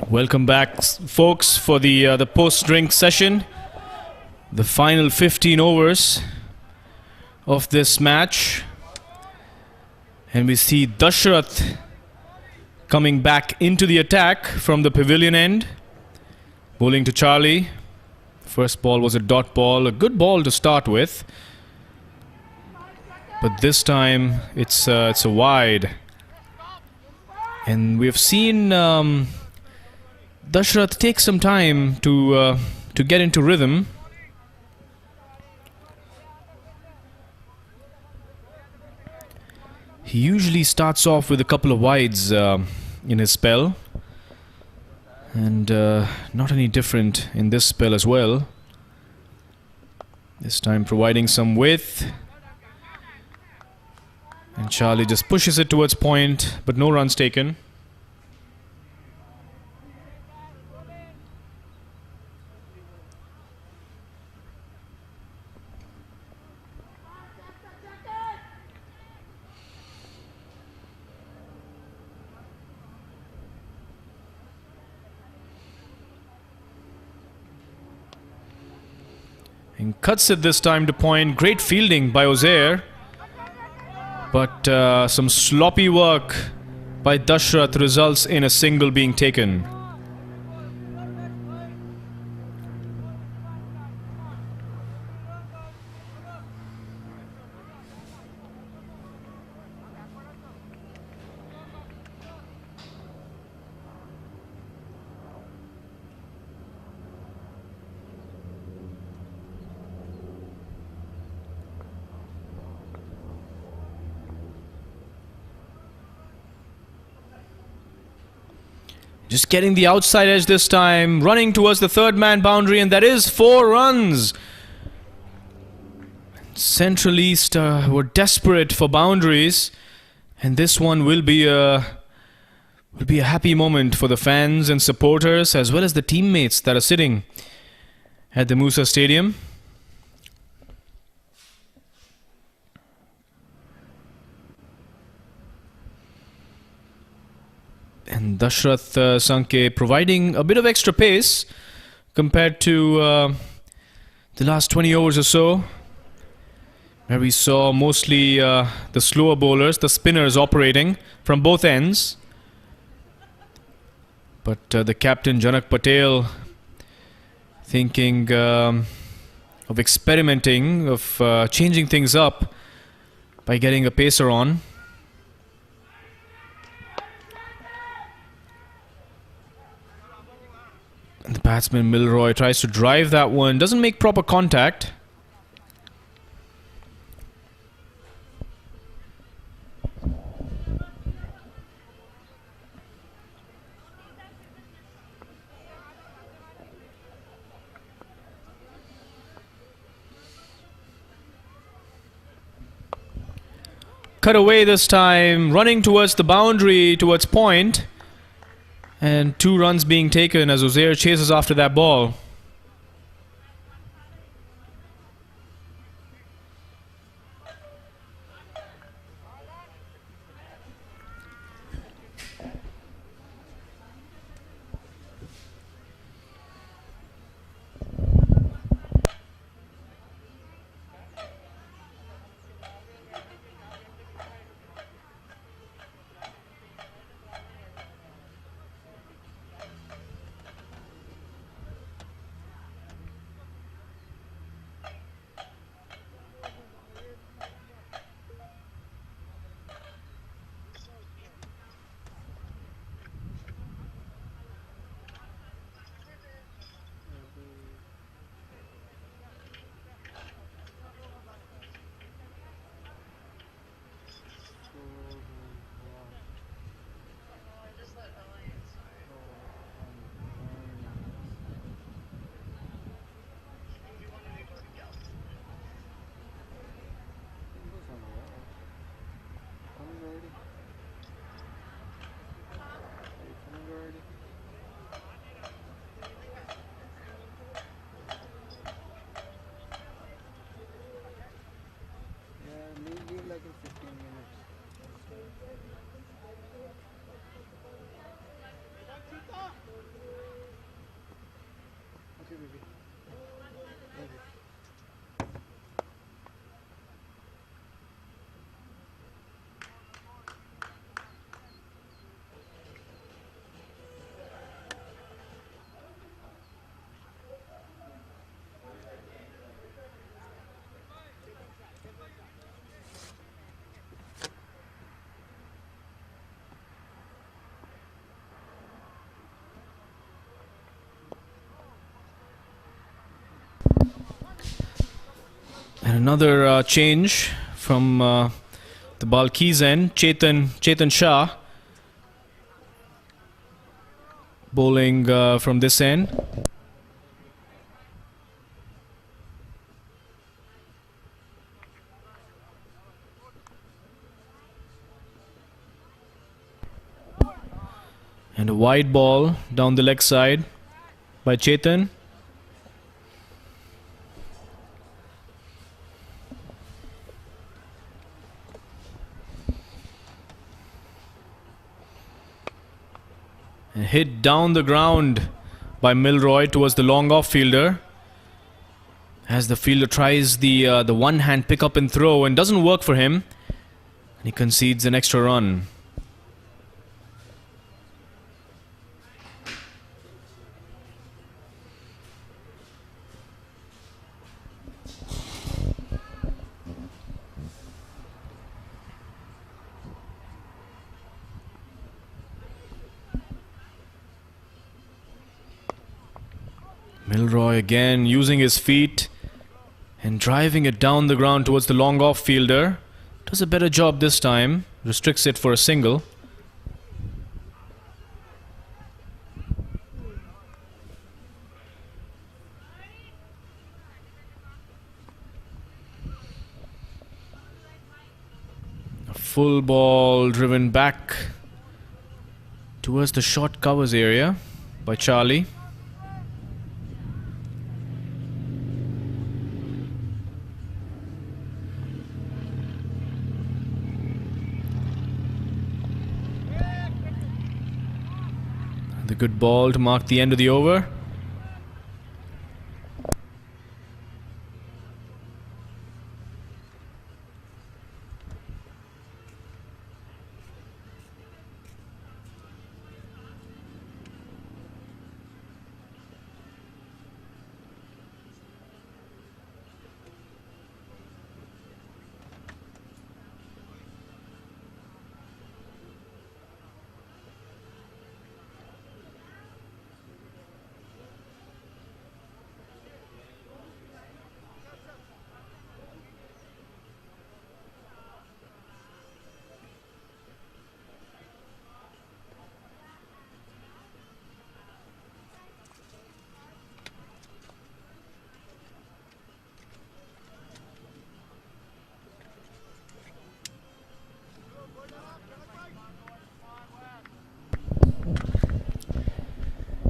Welcome back, folks, for the post-drink session. The final 15 overs of this match. And we see Dashrath coming back into the attack from the pavilion end. Bowling to Charlie. First ball was a dot ball, a good ball to start with. But this time it's a wide. And we've seen Dashrath take some time to get into rhythm. He usually starts off with a couple of wides in his spell. And not any different in this spell as well. This time providing some width. And Charlie just pushes it towards point, but no runs taken. And cuts it this time to point. Great fielding by Ozair. But some sloppy work by Dashrath results in a single being taken. Just getting the outside edge this time, running towards the third man boundary, and that is 4 runs. Central East were desperate for boundaries, and this one will be a happy moment for the fans and supporters, as well as the teammates that are sitting at the MUSA Stadium. And Dashrath Sankhe providing a bit of extra pace compared to the last 20 overs or so, where we saw mostly the slower bowlers, the spinners operating from both ends. But the captain Janak Patel thinking of experimenting, of changing things up by getting a pacer on. And the batsman Milroy tries to drive that one, doesn't make proper contact. Cut away this time, running towards the boundary, towards point. And 2 runs being taken as Ozair chases after that ball. And another change from the Balkis end. Chetan Shah bowling from this end. And a wide ball down the leg side by Chetan. And hit down the ground by Milroy towards the long off fielder. As the fielder tries the one hand pick up and throw and doesn't work for him. And he concedes an extra run. Milroy again using his feet and driving it down the ground towards the long off fielder. Does a better job this time. Restricts it for a single. A full ball driven back towards the short covers area by Charlie. The good ball to mark the end of the over.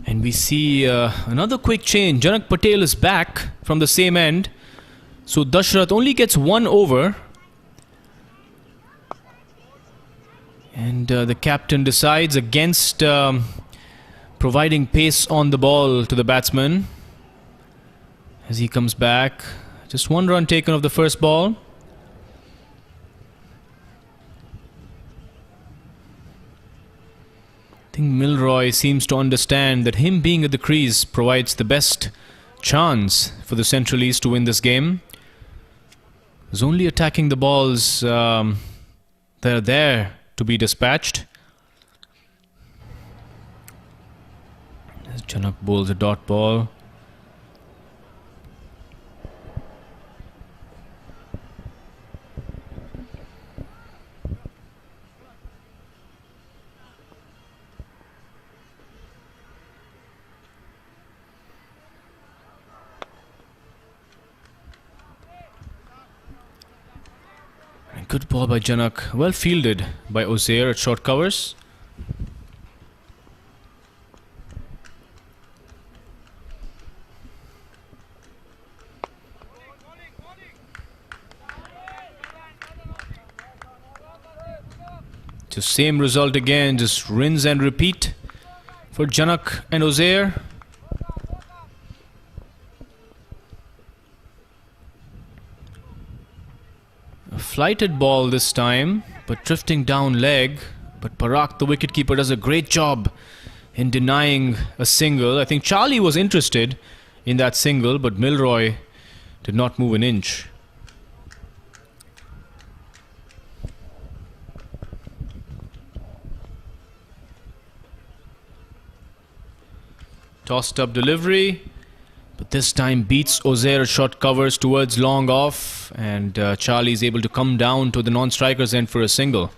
And we see another quick change. Janak Patel is back from the same end. So Dashrath only gets one over. And the captain decides against providing pace on the ball to the batsman. As he comes back. Just one run taken of the first ball. I think Milroy seems to understand that him being at the crease provides the best chance for the Centralies to win this game. He's only attacking the balls that are there to be dispatched. As Janak bowls a dot ball. Good ball by Janak. Well fielded by Ozair at short covers. Just same result again. Just rinse and repeat for Janak and Ozair. A flighted ball this time, but drifting down leg. But Parak, the wicketkeeper, does a great job in denying a single. I think Charlie was interested in that single, but Milroy did not move an inch. Tossed up delivery, but But this time beats Ozair, shot covers towards long off, and Charlie is able to come down to the non-striker's end for a single.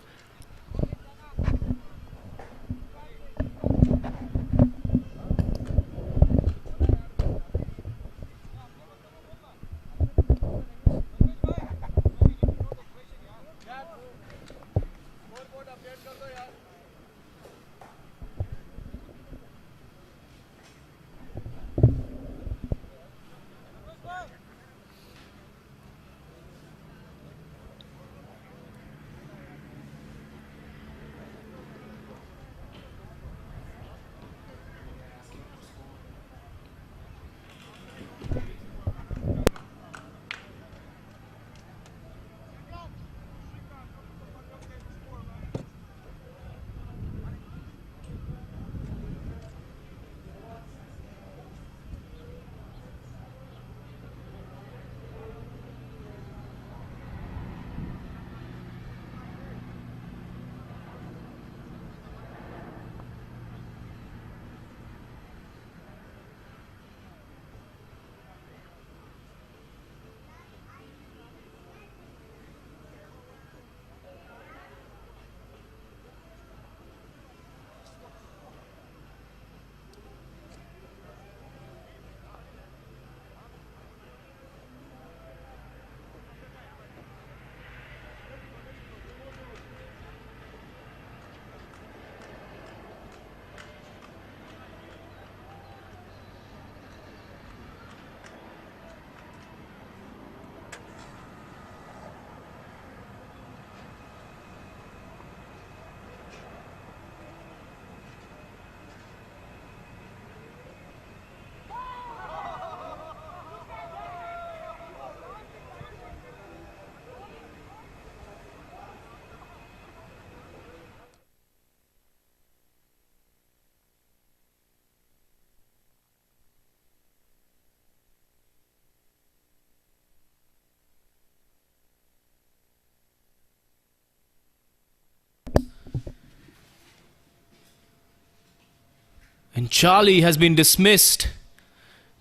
And Charlie has been dismissed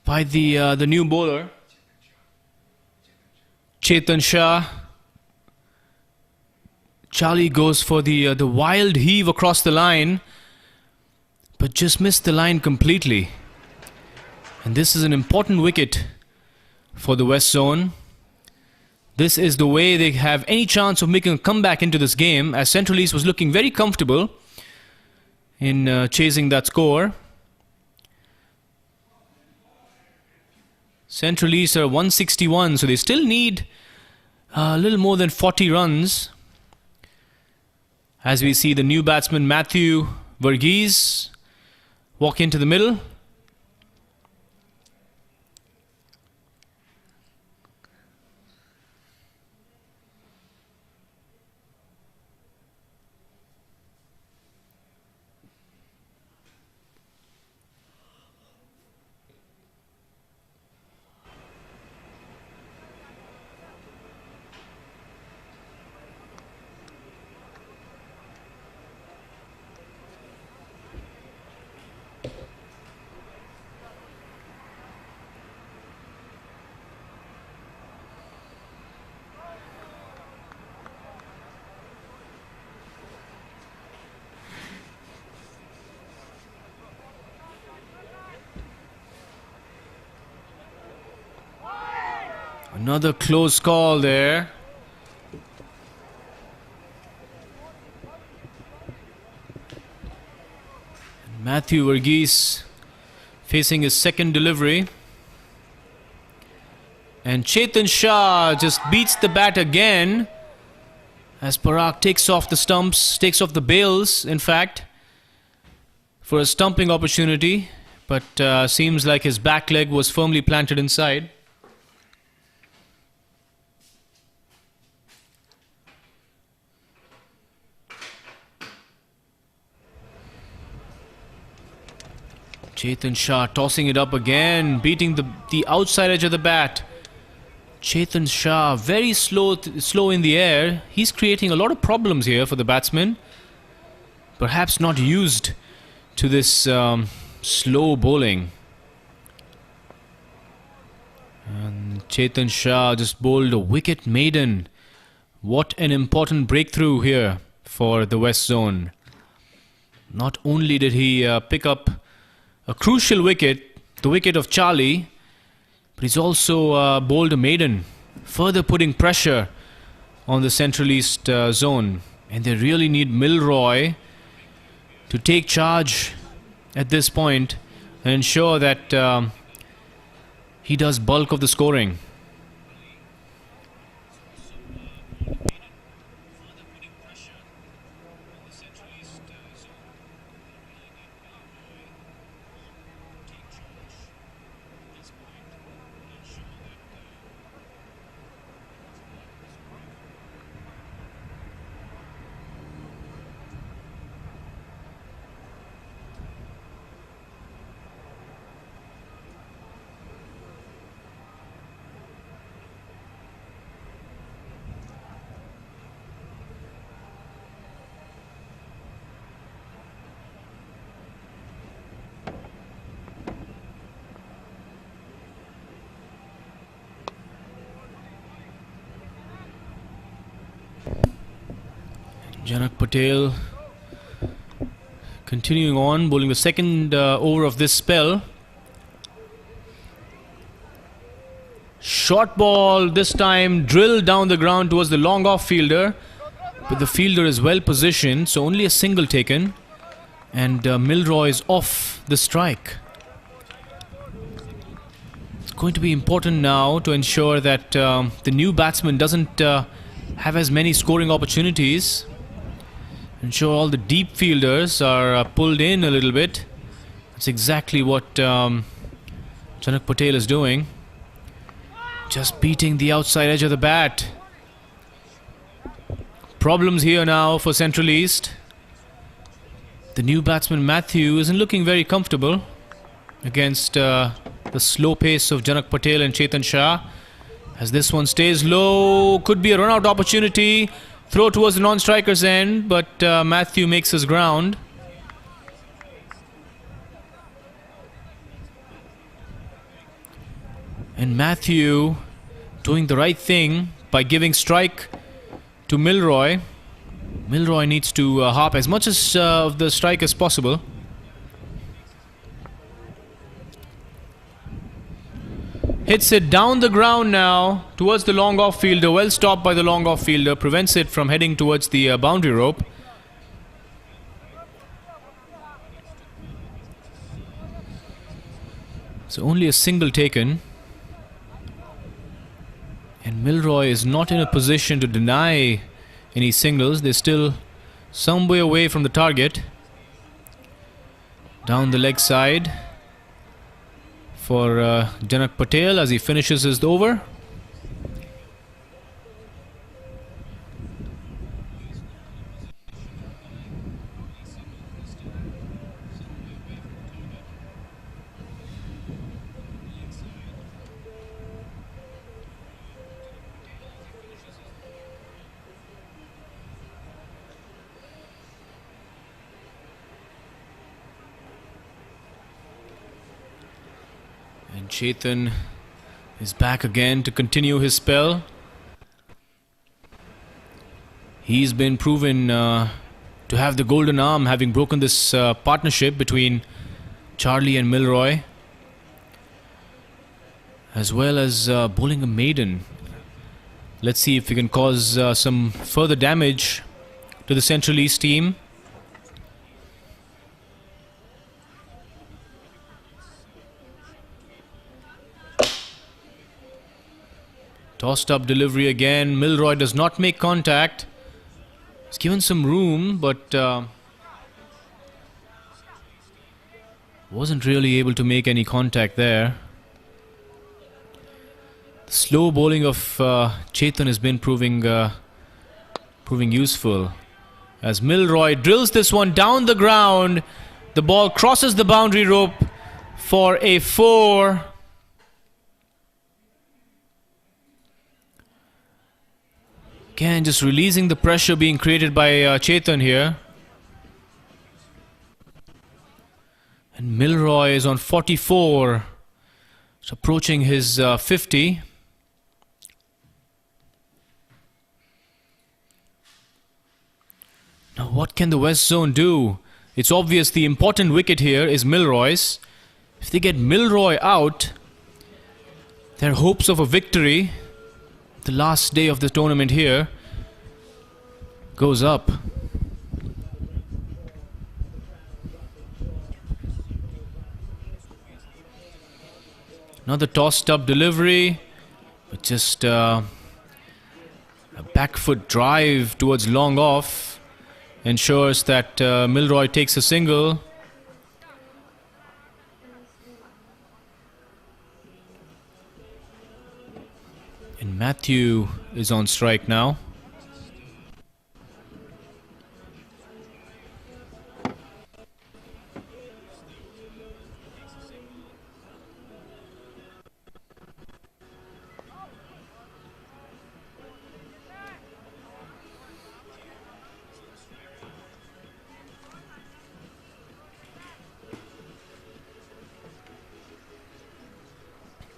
by the new bowler, Chetan Shah. Charlie goes for the wild heave across the line, but just missed the line completely. And this is an important wicket for the West Zone. This is the way they have any chance of making a comeback into this game, as Central East was looking very comfortable in chasing that score. Central East are 161, so they still need a little more than 40 runs. As we see the new batsman Matthew Verghese walk into the middle. Another close call there. Matthew Verghese facing his second delivery. And Chetan Shah just beats the bat again as Parag takes off the stumps, takes off the bails, in fact, for a stumping opportunity. But seems like his back leg was firmly planted inside. Chetan Shah tossing it up again, beating the outside edge of the bat. Chetan Shah very slow in the air. He's creating a lot of problems here for the batsman. Perhaps not used to this slow bowling. And Chetan Shah just bowled a wicket maiden. What an important breakthrough here for the West Zone. Not only did he pick up a crucial wicket, the wicket of Charlie, but he's also bowled a maiden, further putting pressure on the Central East Zone. And they really need Milroy to take charge at this point and ensure that he does bulk of the scoring. Janak Patel continuing on, bowling the second over of this spell. Short ball this time, drilled down the ground towards the long off fielder. But the fielder is well positioned, so only a single taken. And Milroy is off the strike. It's going to be important now to ensure that the new batsman doesn't have as many scoring opportunities. Ensure all the deep fielders are pulled in a little bit. That's exactly what Janak Patel is doing. Just beating the outside edge of the bat. Problems here now for Central East. The new batsman Matthew isn't looking very comfortable against the slow pace of Janak Patel and Chetan Shah. As this one stays low, could be a run-out opportunity. Throw towards the non-striker's end, but Matthew makes his ground. And Matthew doing the right thing by giving strike to Milroy. Milroy needs to harp as much of the strike as possible. Hits it down the ground now towards the long off fielder. Well stopped by the long off fielder. Prevents it from heading towards the boundary rope. So only a single taken. And Milroy is not in a position to deny any singles. They're still some way away from the target. Down the leg side for Janak Patel as he finishes his over. And Chetan is back again to continue his spell. He's been proven to have the golden arm, having broken this partnership between Charlie and Milroy, as well as bowling a maiden. Let's see if we can cause some further damage to the Central East team. Tossed up delivery again. Milroy does not make contact. He's given some room, but wasn't really able to make any contact there. The slow bowling of Chetan has been proving useful. As Milroy drills this one down the ground, the ball crosses the boundary rope for a 4. Again, just releasing the pressure being created by Chetan here. And Milroy is on 44. It's approaching his 50. Now what can the West Zone do? It's obvious the important wicket here is Milroy's. If they get Milroy out, their hopes of a victory, the last day of the tournament here, goes up. Another tossed up delivery, but just a back foot drive towards long off ensures that Milroy takes a single. And Matthew is on strike now.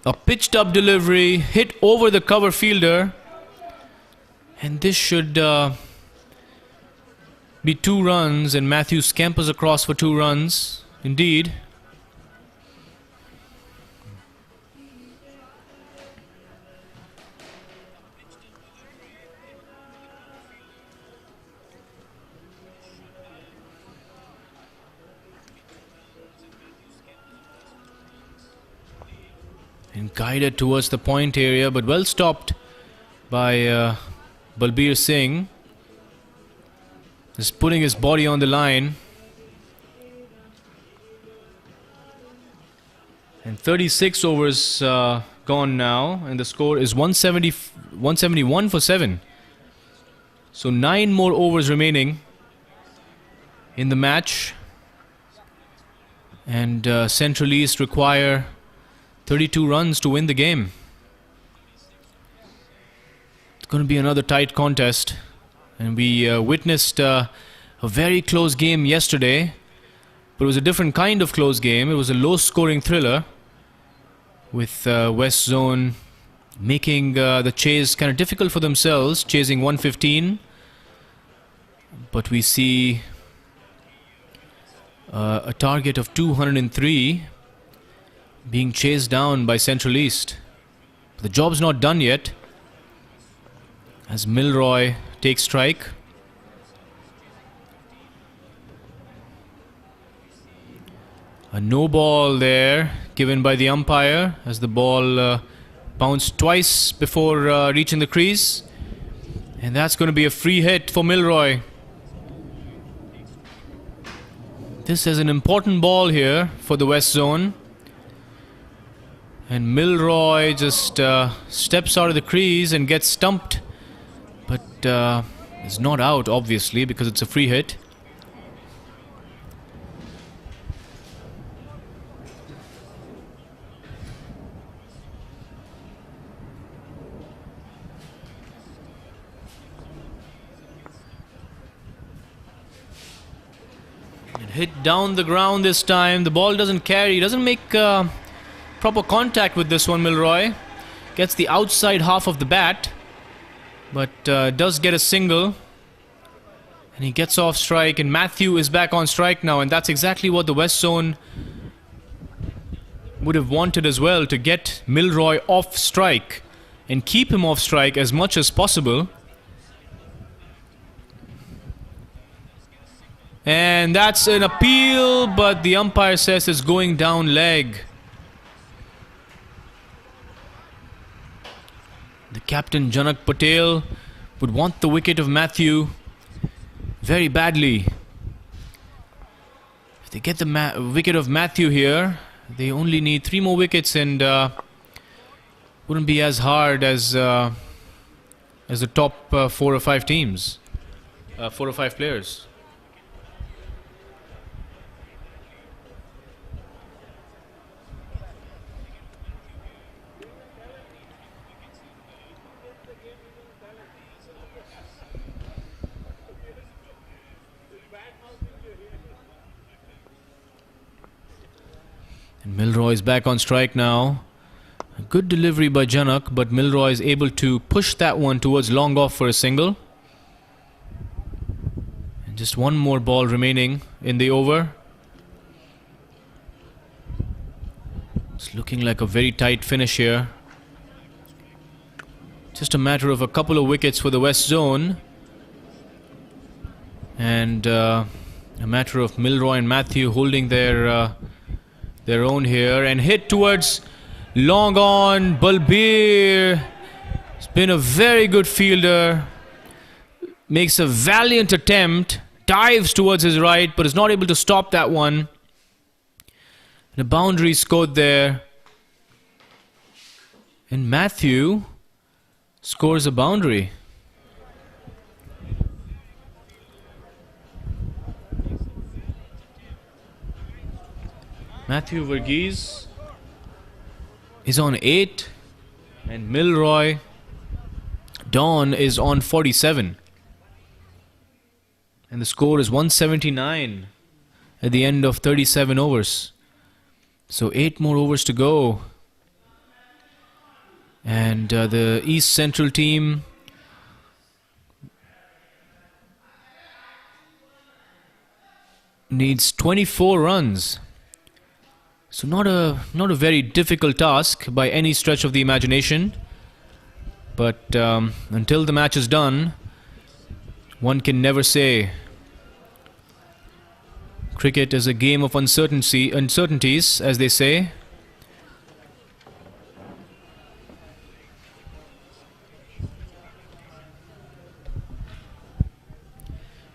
A pitched up delivery, hit over the cover fielder. And this should be 2 runs, and Matthew scampers across for 2 runs. Indeed. And guided towards the point area, but well stopped by Balbir Singh. Just putting his body on the line. And 36 overs gone now, and the score is 171 for 7. So 9 more overs remaining in the match. And Central East require 32 runs to win the game. It's going to be another tight contest. And we witnessed a very close game yesterday. But it was a different kind of close game. It was a low-scoring thriller, with West Zone making the chase kind of difficult for themselves, chasing 115. But we see a target of 203 being chased down by Central East. The job's not done yet, as Milroy takes strike. A no ball there given by the umpire, as the ball bounced twice before reaching the crease. And that's going to be a free hit for Milroy. This is an important ball here for the West Zone. And Milroy just steps out of the crease and gets stumped. But is not out, obviously, because it's a free hit. And hit down the ground this time. The ball doesn't carry, doesn't make proper contact with this one. Milroy gets the outside half of the bat, but does get a single, and he gets off strike, and Matthew is back on strike now, and that's exactly what the West Zone would have wanted as well, to get Milroy off strike and keep him off strike as much as possible. And that's an appeal, but the umpire says it's going down leg. The captain, Janak Patel, would want the wicket of Matthew very badly. If they get the wicket of Matthew here, they only need 3 more wickets, and wouldn't be as hard as the top 4 or 5 teams, 4 or 5 players. And Milroy is back on strike now. Good delivery by Janak, but Milroy is able to push that one towards long off for a single. And just one more ball remaining in the over. It's looking like a very tight finish here. Just a matter of a couple of wickets for the West Zone. And a matter of Milroy and Matthew holding their own here. And hit towards long on. Balbir. He's been a very good fielder. Makes a valiant attempt. Dives towards his right, but is not able to stop that one. And a boundary scored there. And Matthew scores a boundary. Matthew Verghese is on 8. And Milroy Dawn is on 47. And the score is 179 at the end of 37 overs. So 8 more overs to go. And the East Central team needs 24 runs. So not a very difficult task by any stretch of the imagination. But until the match is done, one can never say. Cricket is a game of uncertainties, as they say.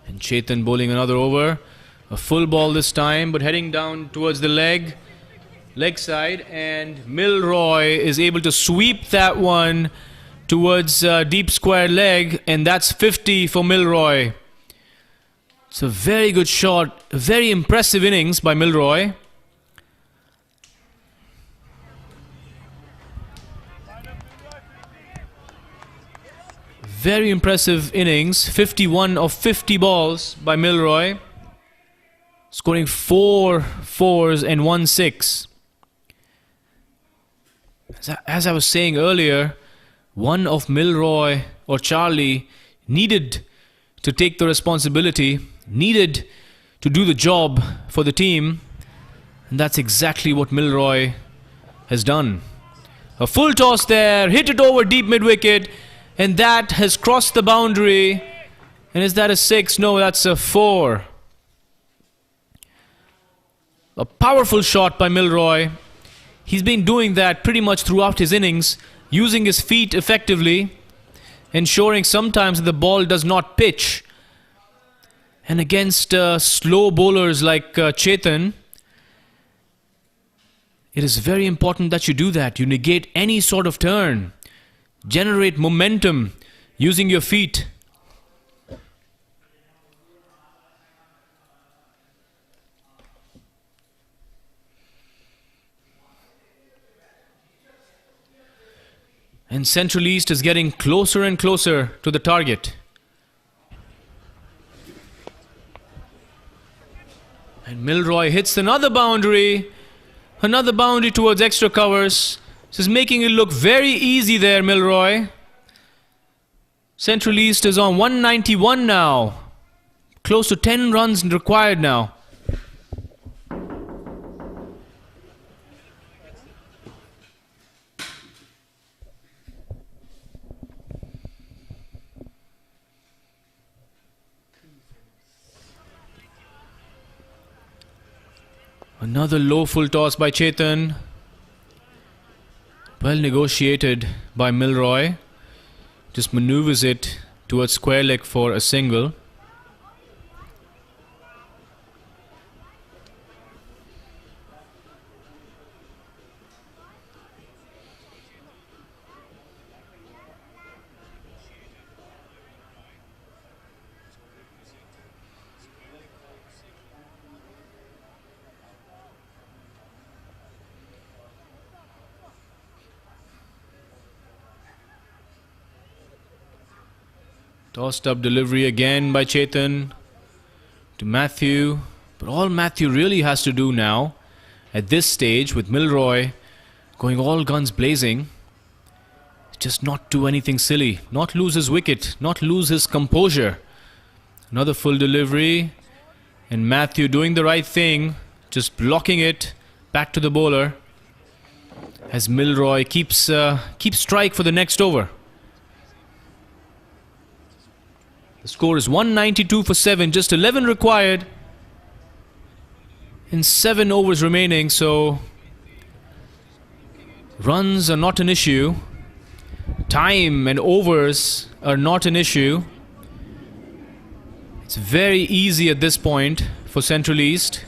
And Chetan bowling another over. A full ball this time, but heading down towards the leg side. And Milroy is able to sweep that one towards deep square leg. And that's 50 for Milroy. It's a very good shot, a very impressive innings by Milroy. Very impressive innings, 51 of 50 balls by Milroy. Scoring 4 fours and 1 6. As I was saying earlier, one of Milroy or Charlie needed to take the responsibility, needed to do the job for the team, and that's exactly what Milroy has done. A full toss there, hit it over deep mid-wicket, and that has crossed the boundary. And is that a 6? No, that's a 4. A powerful shot by Milroy. He's been doing that pretty much throughout his innings, using his feet effectively, ensuring sometimes that the ball does not pitch. And against slow bowlers like Chetan, it is very important that you do that. You negate any sort of turn. Generate momentum using your feet. And Central East is getting closer and closer to the target. And Milroy hits another boundary towards extra covers. This is making it look very easy there, Milroy. Central East is on 191 now. Close to 10 runs required now. Another low full toss by Chetan. Well negotiated by Milroy. Just maneuvers it towards square leg for a single. Tossed up delivery again by Chetan to Matthew. But all Matthew really has to do now at this stage with Milroy going all guns blazing. Just not do anything silly, not lose his wicket, not lose his composure. Another full delivery, and Matthew doing the right thing, just blocking it back to the bowler as Milroy keeps strike for the next over. The score is 192 for 7, just 11 required in 7 overs remaining, so runs are not an issue. Time and overs are not an issue. It's very easy at this point for Central East.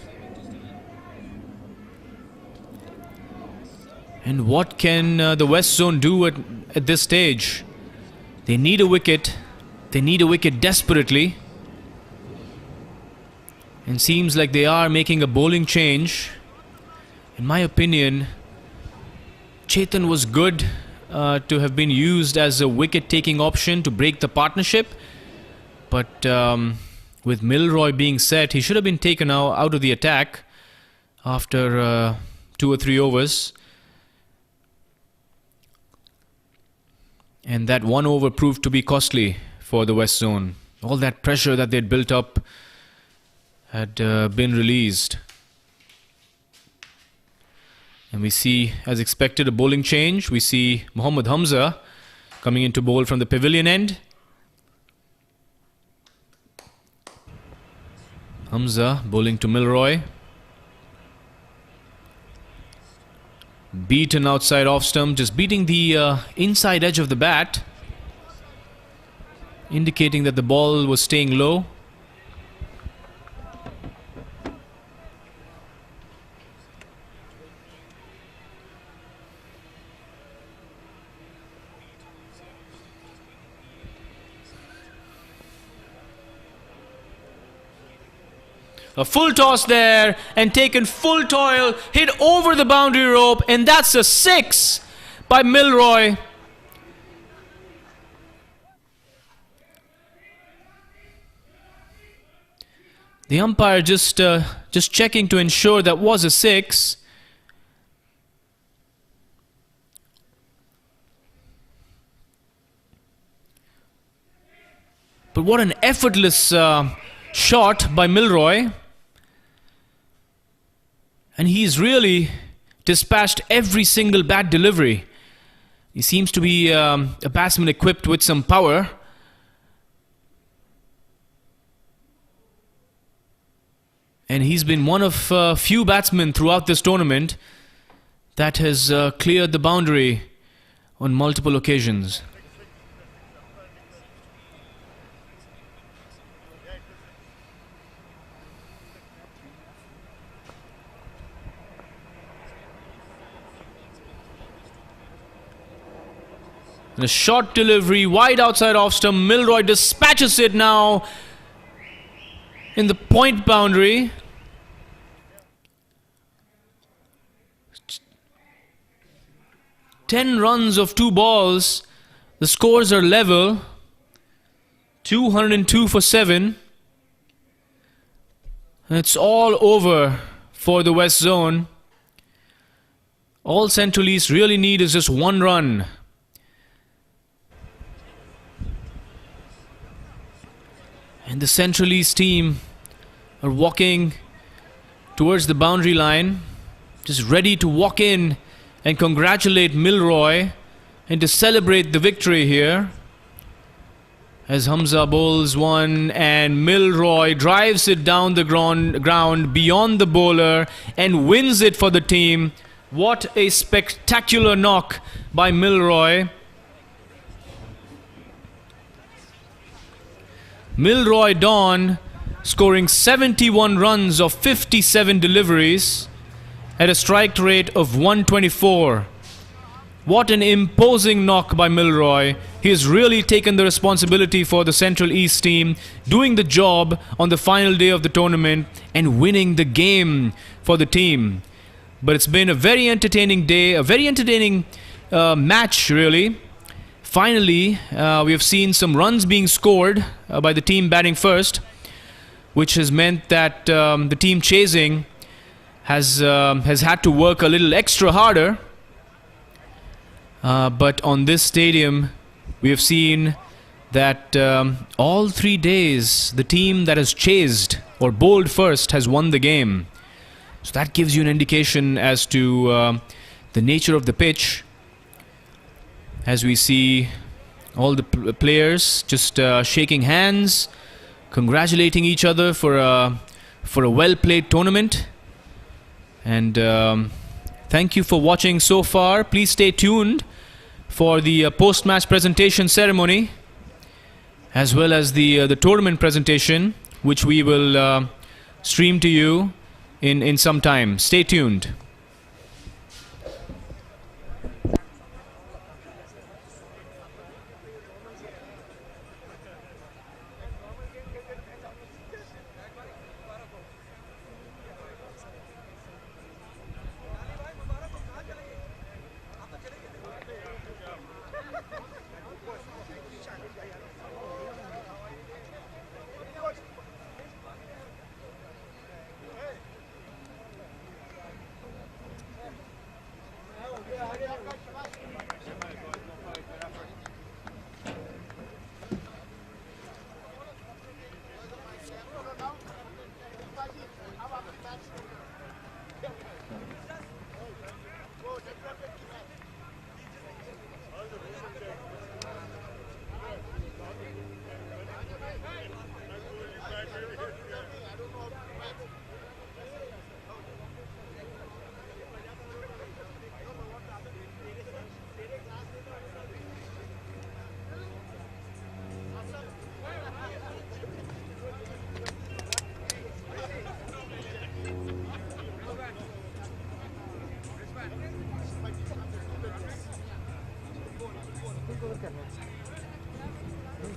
And what can the West Zone do at this stage? They need a wicket. They need a wicket desperately. And seems like they are making a bowling change. In my opinion, Chetan was good to have been used as a wicket-taking option to break the partnership. But with Milroy being set, he should have been taken out of the attack after 2 or 3 overs. And that 1 over proved to be costly for the West Zone. All that pressure that they'd built up had been released. And we see, as expected, a bowling change. We see Mohammad Hamza coming in to bowl from the pavilion end. Hamza bowling to Milroy. Beaten outside off stump, just beating the inside edge of the bat, indicating that the ball was staying low. A full toss there and taken full toil, hit over the boundary rope, and that's a 6 by Milroy. The umpire just checking to ensure that was a 6. But what an effortless shot by Milroy. And he's really dispatched every single bat delivery. He seems to be a batsman equipped with some power. And he's been one of few batsmen throughout this tournament that has cleared the boundary on multiple occasions. And a short delivery, wide outside off stump. Milroy dispatches it now in the point boundary. Ten runs of 2 balls. The scores are level. 202 for 7. And it's all over for the West Zone. All Central East really need is just 1 run. And the Central East team are walking towards the boundary line, just ready to walk in and congratulate Milroy and to celebrate the victory here. As Hamza bowls one and Milroy drives it down the ground beyond the bowler and wins it for the team. What a spectacular knock by Milroy. Milroy Dawn scoring 71 runs of 57 deliveries at a strike rate of 124. What an imposing knock by Milroy. He has really taken the responsibility for the Central East team, doing the job on the final day of the tournament and winning the game for the team. But it's been a very entertaining day, a very entertaining match really. Finally, we have seen some runs being scored by the team batting first, which has meant that the team chasing has had to work a little extra harder. But on this stadium, we have seen that all 3 days, the team that has chased or bowled first has won the game. So that gives you an indication as to the nature of the pitch. As we see all the players just shaking hands, congratulating each other for a well-played tournament. And thank you for watching so far. Please stay tuned for the post-match presentation ceremony, as well as the tournament presentation, which we will stream to you in some time. Stay tuned.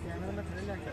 Camera में खड़े जाके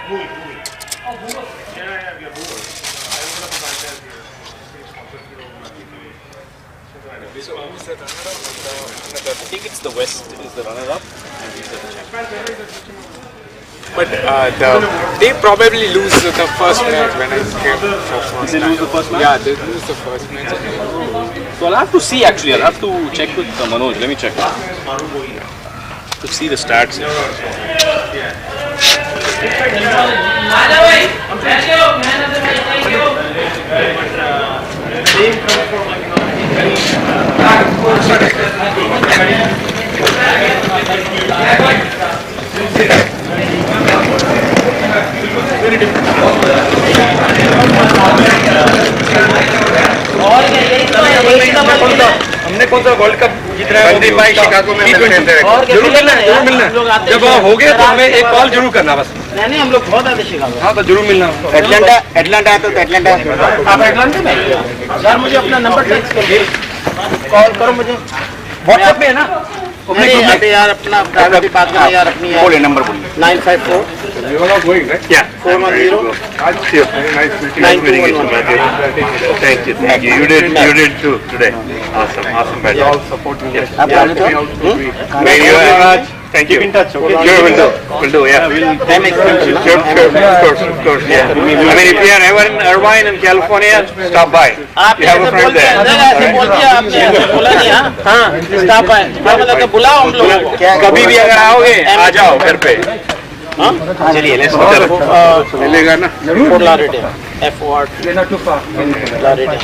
I think it's the West is the runner-up, and these are the champions. But they probably lose the first match when I came for first They lose the first match? Yeah, they lose the first match. So I'll have to see actually. I'll have to check with Manoj. Let me check. To see the stats. हमने कौन सा world cup जीतना है संदीप भाई Chicago में मिलते हैं जरूर मिलना जब वहाँ हो गए तो हमें एक कॉल जरूर करना बस नहीं हम लोग बहुत आते शिकागो हाँ तो जरूर मिलना एटलांटा है तो एटलांटा आप एटलांटा में यार मुझे अपना नंबर टेक्स्ट कर कॉल करो मुझे व्हाट्सएप पे है ना अरे यार अपना प्राइवेट बात करें यार अपनी बोले नंबर बोलिए 954 You are not going, right? Yeah. 410 Nice meeting you. Thank you. Thank you. You did too today. Awesome. Batch. All support you guys. Thank you very much. Thank you. Keep in touch. Okay. Sure, will do. Yeah. Sure. Of course. Yeah. I mean, if you are ever in Irvine in California, stop by. You have a friend there. ऐसे बोल दिया आपने बोला नहीं हाँ staff है मैं बोला तो बुलाओ हम लोगों को कभी भी अगर आओगे आ जाओ घर पे चलिए लेट्स गो मिलेगा ना Florida FOR Florida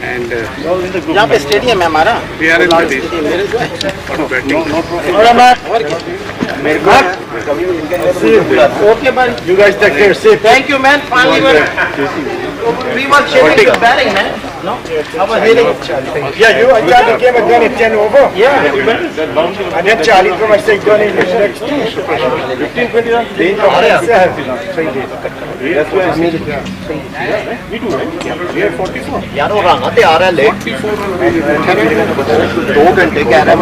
एंड यहाँ पे स्टेडियम है हमारा वी आर इन ओके बन you guys take care safe thank you man finally we were chasing the batting man no I was hitting Yeah, you and Charlie came and done it 10 over. yeah And then Charlie come and say done it in the next 15-20 runs. They That's why I made it. We do, right? Yeah. We are 44. यार वो रंगा ते आ रहा है late 2 घंटे कह रहा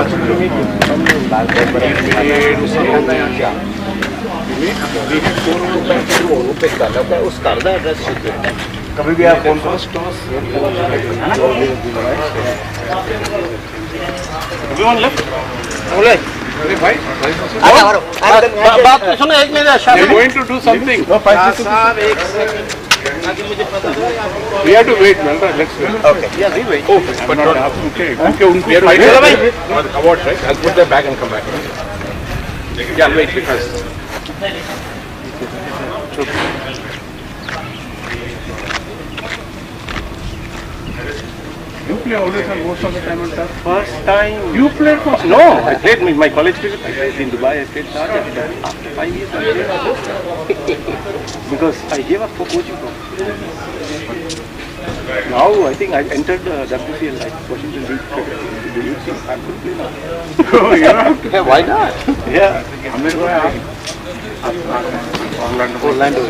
है उस कर दा एड्रेस कभी भी आप फोन करो बोले अरे भाई बात तो सुनो एक minute we are going to do something साहब एक सेकंड ताकि मुझे पता चले we have to wait man let's wait okay yeah we wait oh but not okay उनको चलो भाई awards right I'll put them back and come back yeah wait because you play always and most of the time on turf First time. you played for No, I played with my college cricket. I played in Dubai. I played Sharjah. After 5 years, I gave up because I gave up for coaching. Now I think I entered the WCL, like Washington League. Do you think I could play now? oh you have to Yeah, why not? Yeah. हमने तो Orlando.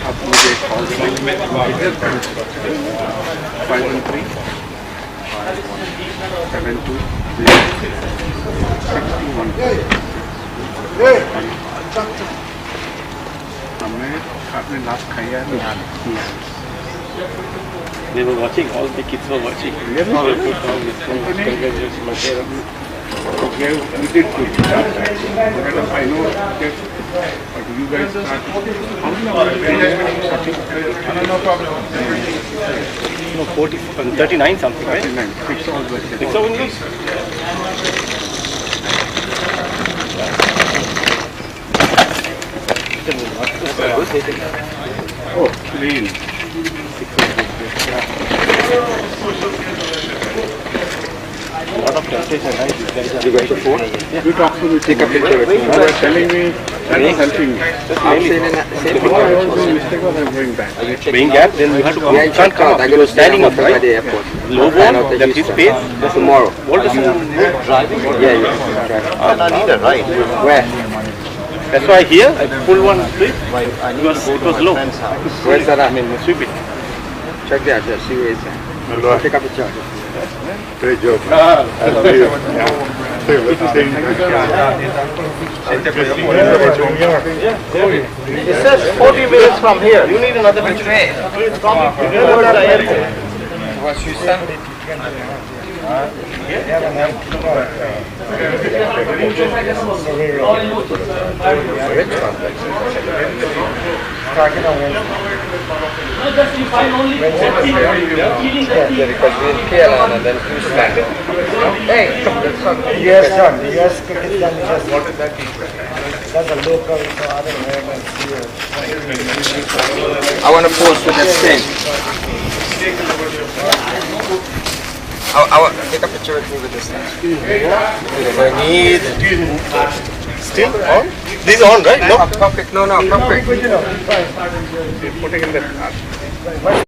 अब मुझे call 513 72 हमने आपने last खाया है They were watching. All the kids were watching. Congratulations, my parents. Okay, we did good. I know that, but you guys start. No problem. No, 40, 39 something, right? 6 all the 6 overs. Oh, clean. Lot of temptation, right? These guys are You guys are four? You talk to me. Take a picture with me. You were telling me that was helping me. What I was doing mistake was I'm going back. playing gap, then you have to come. You can't come up. You are standing up, right? Low ball, that's his pace. Tomorrow. Ball doesn't move, driving. I need a right. Where? That's why here I pull one sweep. It was low. Where's that? I mean, sweep it. Check the address. See where it's at. Take up the charge. Great job. It says 40 minutes from here. You need another which way? From towards the airport. US done. The US cricket done just that's a local so other Americans here. I want to pose with that thing. I want to take a picture with me with this thing. I need. Still on? This is on, right? No? Perfect. No, perfect. Putting in the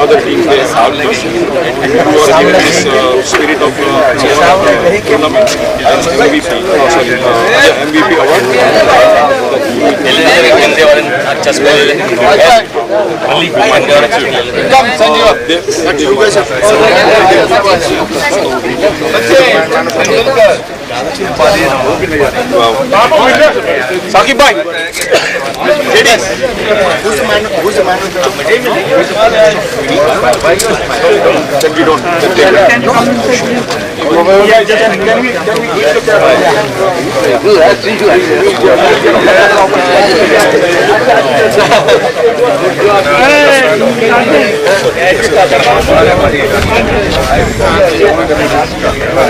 Other teams they have spirit of tournament MVP award. Sakib bhai, who's the man of the then we don't.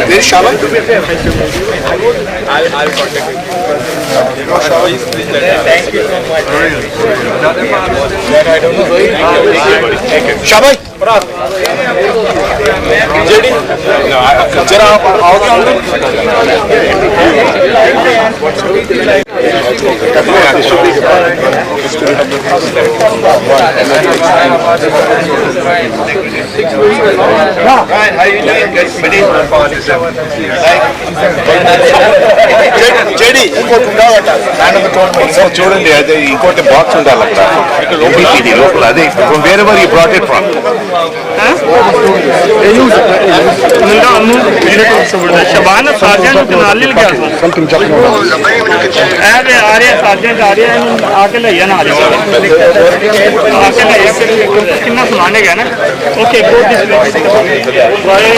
Where is Shaba? I'll contact you. Thank you so much. I don't know. Shabai. JD. जरा आप आओगे अंदर? JD ఇంకోటి ఉండాలట చూడండి అదే ఇంకోటి box ఉండాలి అక్కడ లోపల అదే వేరే వారు brought it from Shaban sergeant के नाल ले गया समथिंग चक ए आ रहे सार्जेंट आ रहे हैं आके ले ना आ रहे आके ले फिर कितना सुनाने गया ना ओके गो दिस भाई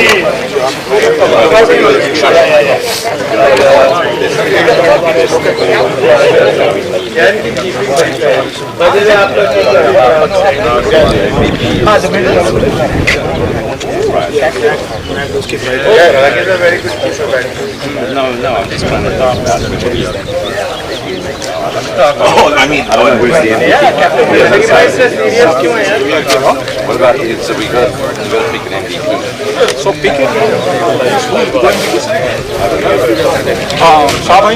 No, I'm just trying to talk about it. Oh, I mean, who is the MVP? What about it? So we got to pick an MVP. So pick it. Shabai.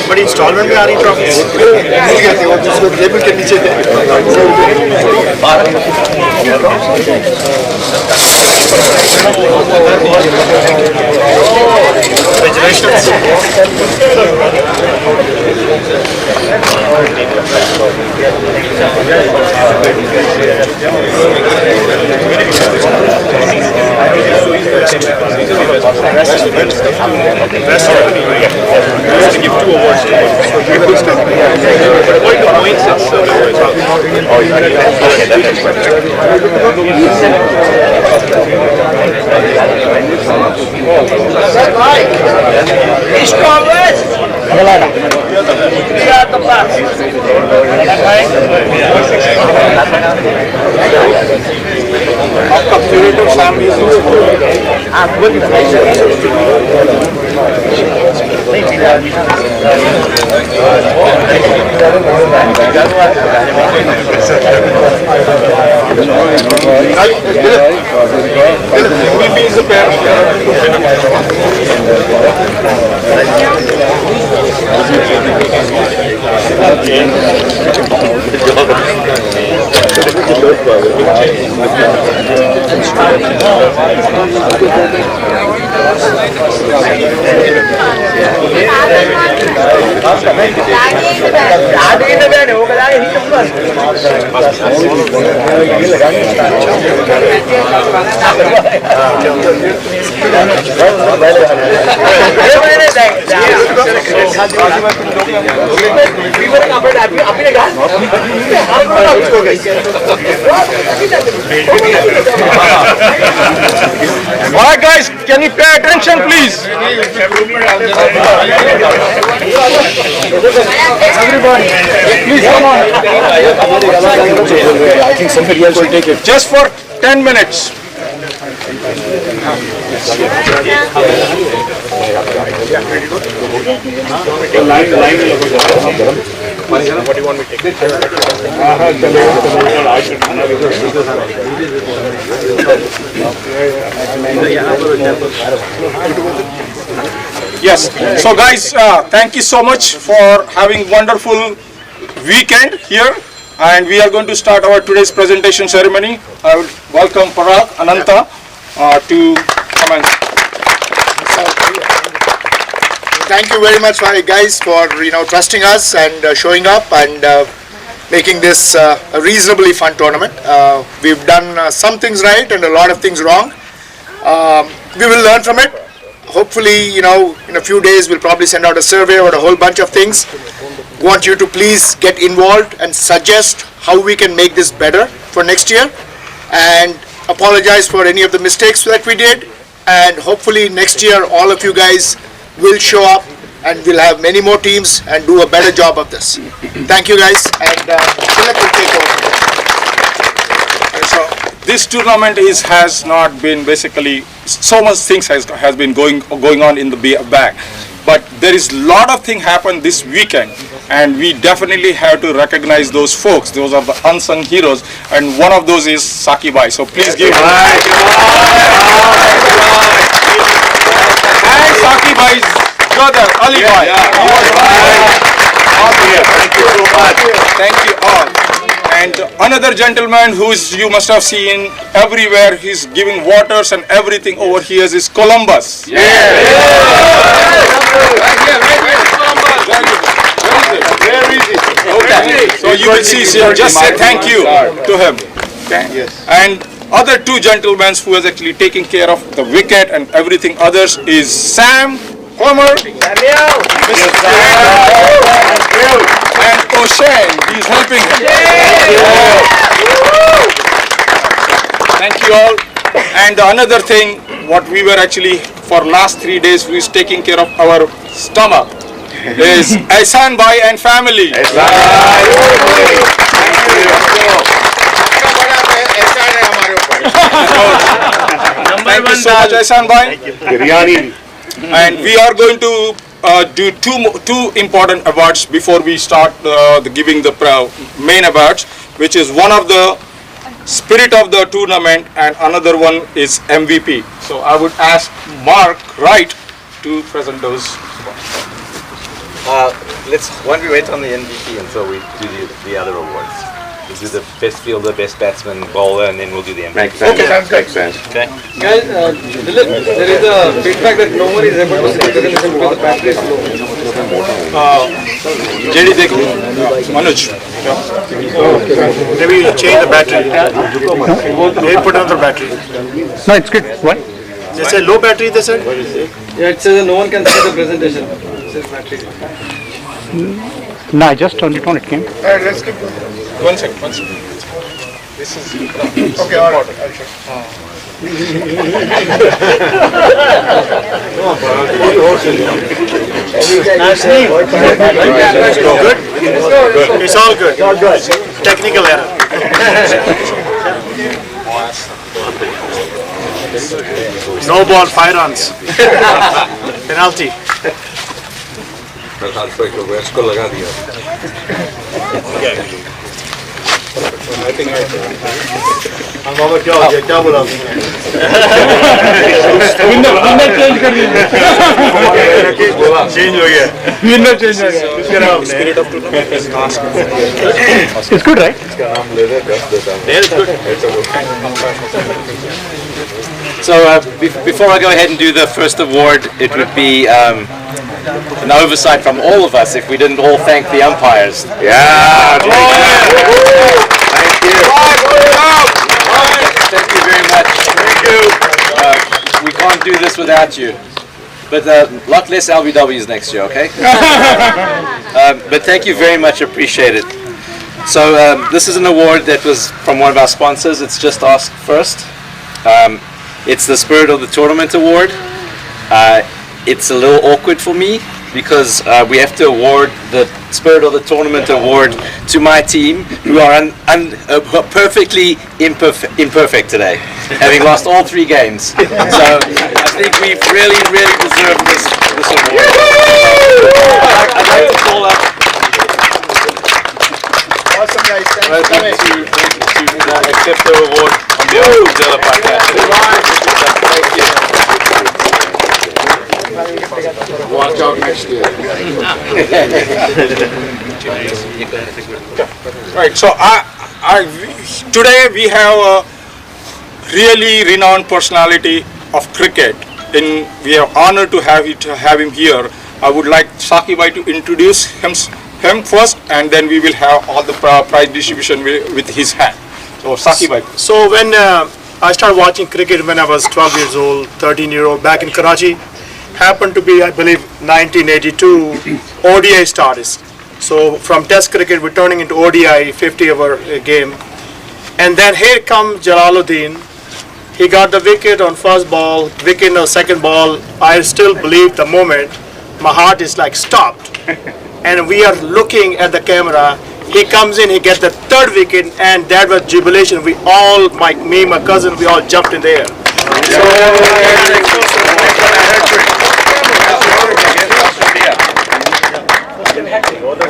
बड़ी instalment में आ रही trophy वो जिसको table के नीचे to give 2 awards to him. But according to points, it's आपका favourite family MVP is a pair. Alright guys, can you pay attention please? Everybody, please come on. I think somebody else will take it. Just for 10 minutes. Yes. So guys, thank you so much for having wonderful weekend here, and we are going to start our today's presentation ceremony. I would welcome Parag Ananta to commence. Thank you very much, guys, for trusting us and showing up and making this a reasonably fun tournament. We've done some things right and a lot of things wrong. We will learn from it. Hopefully, in a few days we'll probably send out a survey or a whole bunch of things. Want you to please get involved and suggest how we can make this better for next year, and apologize for any of the mistakes that we did, and hopefully next year all of you guys will show up and we'll have many more teams and do a better job of this. Thank you guys, and Tilak will take over. So this tournament has not been basically so much things has been going on in the back, but there is a lot of things happen this weekend, and we definitely have to recognize those folks. Those are the unsung heroes, and one of those is Saki Bhai. So please give and Saki Bhai's brother Ali Bhai. Thank you so much. Thank you all. And another gentleman you must have seen everywhere, he's giving waters and everything over here is Columbus. Yeah. Very easy. Okay. So you will see here, just say thank you to him. Okay. Yes. And other two gentlemen who is actually taking care of the wicket and everything others is Sam Homer, and O'Shane, he's helping him. Thank you all. And another thing, what we were actually for last 3 days, we was taking care of our stomach, is Ehsan Bhai and family. Thank you so much, Ehsan Bhai. Biryani. And we are going to do two important awards before we start giving the main awards, which is one of the spirit of the tournament and another one is MVP. So I would ask Mark Wright to present those. Why don't we wait on the MVP until we do the other awards? We'll do the best fielder, best batsman, bowler, and then we'll do the MVP. Makes sense. Okay, Makes sense. Okay. Guys, Dilip, there is a feedback that no one is able to see because the battery is low. JD, take Manoj. Maybe change the battery. Maybe put another battery. No, it's good. What? They say low battery, they said? Yeah, it says no one can see the presentation. It says battery. No, I just turned it on. It came. Alright, let's keep going. One second. This is Okay, alright. Good? It's all good. Technical error. No ball, 5 runs. Penalty. Change हो गया winner change हो गया इसका नाम It's good, right? So before I go ahead and do the first award, it would be an oversight from all of us if we didn't all thank the umpires. Yeah. Thank you. Thank you very much. Thank you. We can't do this without you. But a lot less LBWs next year, okay? But thank you very much, appreciate it. So this is an award that was from one of our sponsors. It's Just Ask First. It's the Spirit of the Tournament Award. It's a little awkward for me because we have to award the Spirit of the Tournament Award to my team, who are perfectly imperfect today, having lost all 3 games. So I think we really deserve this award. I'd like to call up. Awesome guys, thanks for coming. To accept the award on behalf of the other podcast. Thank you. Watch out next year. Right. So today we have a really renowned personality of cricket. We are honored to have him here. I would like Saki Bhai to introduce him first, and then we will have all the prize distribution with his hand. So Saki Bhai. So when I started watching cricket when I was 12 years old, 13-year-old, back in Karachi, happened to be, I believe, 1982 ODI started. So from Test cricket, we're turning into ODI 50-over game. And then here comes Jalaluddin. He got the wicket on first ball, wicket on second ball. I still believe the moment my heart is like stopped. And we are looking at the camera. He comes in, he gets the 3rd wicket, and that was jubilation. We all, me, my cousin, we all jumped in the air.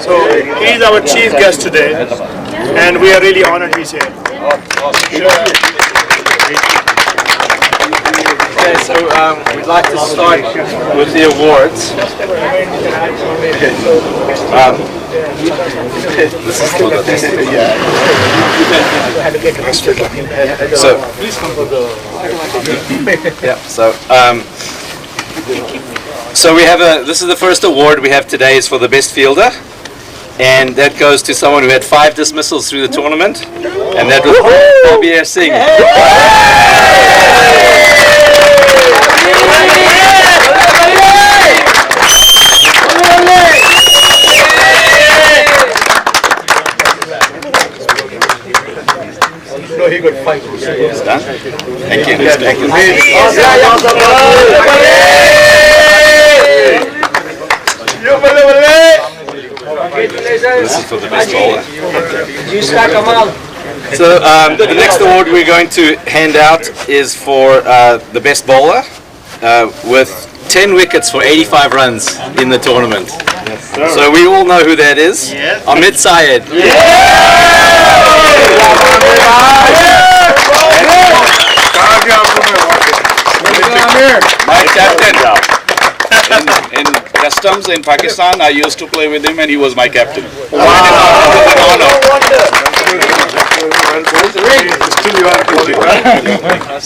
So he's our chief guest today, and we are really honored he's here. Okay, so we'd like to start with the awards. This is the So we have this is the first award we have today is for the best fielder, and that goes to someone who had 5 dismissals through the tournament, and that was Bobby Singh. No, he got 5. It's done. Thank you. Thank you. This is for the best bowler. So the next award we're going to hand out is for the best bowler with 10 wickets for 85 runs in the tournament. So we all know who that is. Amit Syed. My captain. In customs in Pakistan, I used to play with him and he was my captain.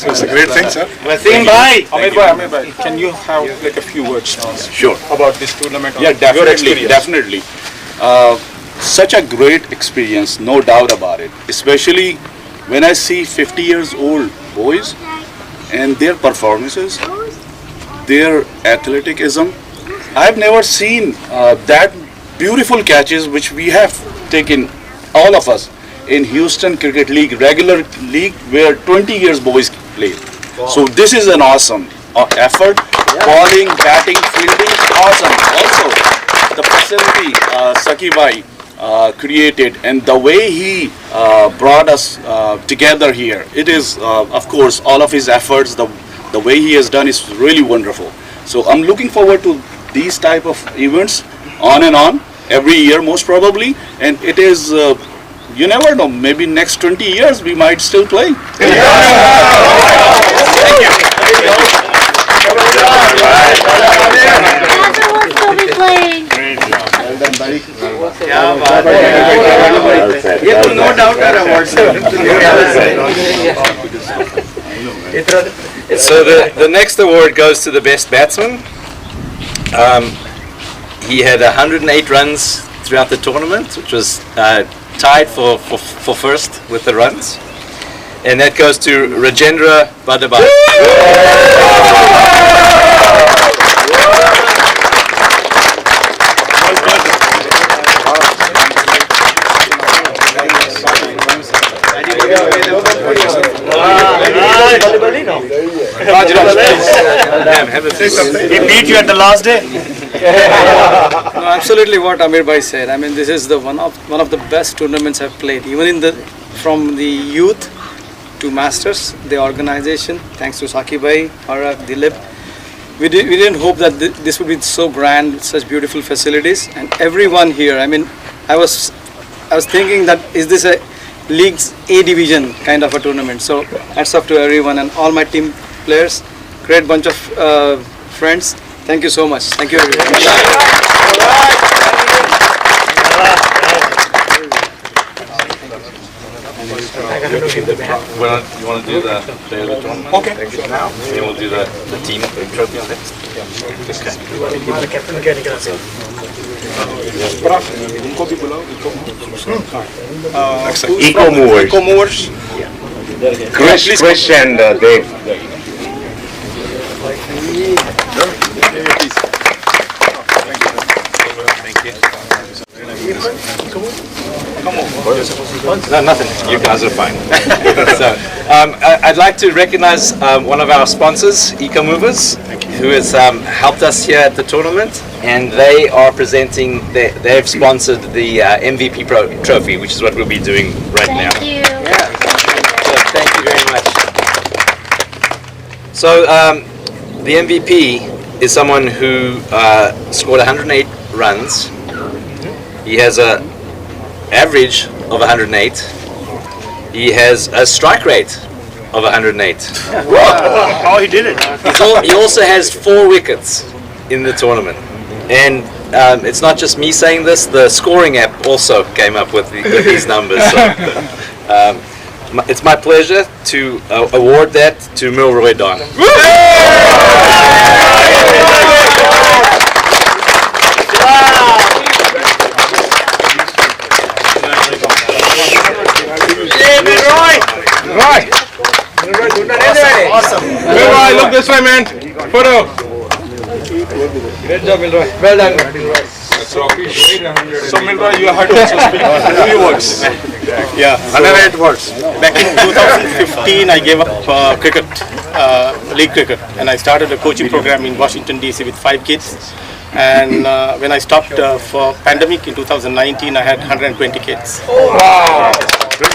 It's a great thing, sir. Amit Bhai, can you have like a few words Sure. about this tournament? Yeah, definitely. Such a great experience, no doubt about it. Especially when I see 50 years old boys and their performances, their athleticism. I've never seen that beautiful catches which we have taken, all of us, in Houston Cricket League, regular league where 20 years boys play. So this is an awesome effort. Bowling, batting, fielding, awesome. Also, the facility Saki Bhai created and the way he brought us together here. It is, of course, all of his efforts, the way he has done is really wonderful. So I'm looking forward to these type of events on and on every year most probably, and it is you never know, maybe next 20 years we might still play. Thank you. So the next award goes to the best batsman. He had 108 runs throughout the tournament, which was tied for first with the runs. And that goes to Rajendra Badabai. He beat you at the last day. No, absolutely what Amir Bhai said. I mean, this is the one of the best tournaments I've played. Even from the youth to masters, the organization. Thanks to Saki Bhai, Harab, Dilip. We didn't hope that this would be so grand, with such beautiful facilities, and everyone here. I mean, I was thinking that is this a League's A division kind of a tournament. So hats off to everyone and all my team players. Great bunch of friends. Thank you so much. Thank you everyone. You want to do the player of the tournament? Okay. Now. Then we'll do the team trophy on next. Eco movers. Eco movers. Chris and Dave. No, nothing. You guys are fine. So, I'd like to recognize one of our sponsors, Eco Movers, who has helped us here at the tournament, and they are presenting. They've sponsored the MVP trophy, which is what we'll be doing right now. Thank you. Yeah. So, thank you very much. So, the MVP is someone who scored 108 runs. He has a average of 108. He has a strike rate of 108. How he did it. He also has 4 wickets in the tournament. And it's not just me saying this, the scoring app also came up with these numbers. So, it's my pleasure to award that to Milroy Don. Awesome. Milroy, look this way, man. Photo. Great job, Milroy. Well done. So Milroy, you had to speak a few words. Yeah, 108 words. Back in 2015, I gave up cricket, league cricket, and I started a coaching program in Washington DC with 5 kids. And when I stopped for pandemic in 2019, I had 120 kids. Oh, wow. That's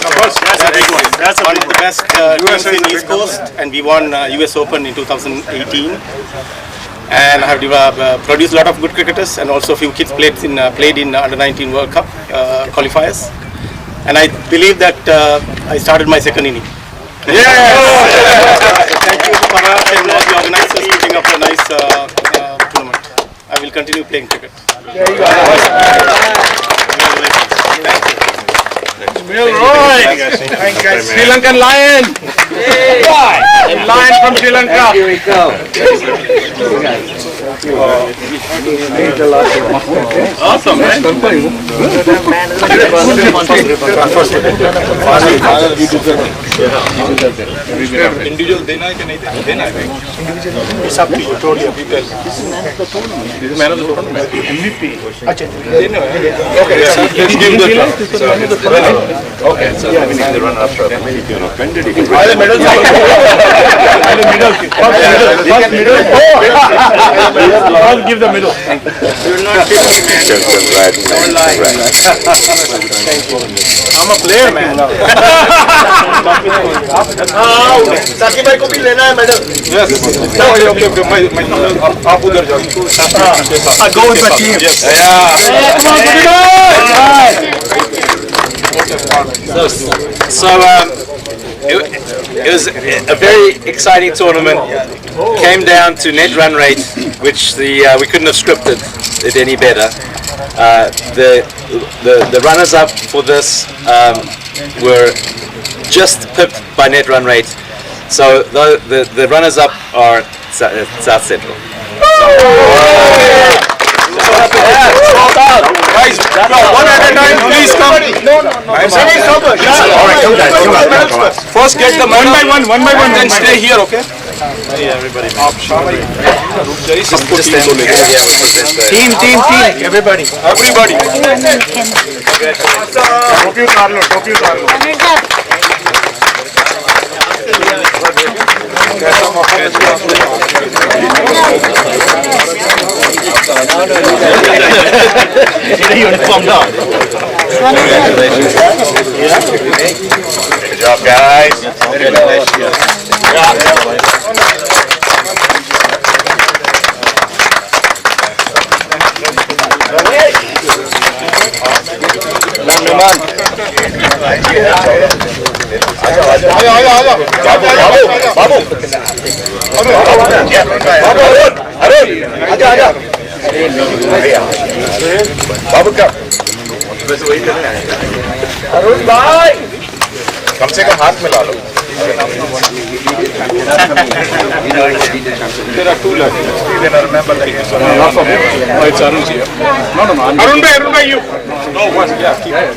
a big one. That's one of the best teams in East Coast, and we won US Open in 2018. And I have produced a lot of good cricketers, and also a few kids played in Under 19 World Cup qualifiers. And I believe that I started my second inning. Yes! Thank you to Parag and all the organizers for putting up a nice tournament. I will continue playing cricket. There you go. Milroy! Sri Lankan Lion! Lion from Sri Lanka! Here we go. Awesome, man! Individual dena hai ki nahi dena hai? It's up to you, totally up to you. This is man of the tournament. MVP. Okay, let's give the okay, so we need the runner-up trophy. When did he get the medal? I'll give the middle. You're not 50, man. Don't lie. I'm a player, man. Saki bhai ko bhi lena hai medal. Yes. Okay. आप उधर जाओ. I go with my team. Yes. It was a very exciting tournament. Came down to net run rate, which we couldn't have scripted it any better. The runners up for this were just pipped by net run rate. So the runners-up are South Central. Guys, one at a time, please come. First get the one by one, then stay here, okay? Team, everybody. Good job, guys. Arun भाई कम से कम हाथ मिला लो. There are two left. Oh, it's Arun here. No. Arun bhai, you. No, one. Yeah, keep it.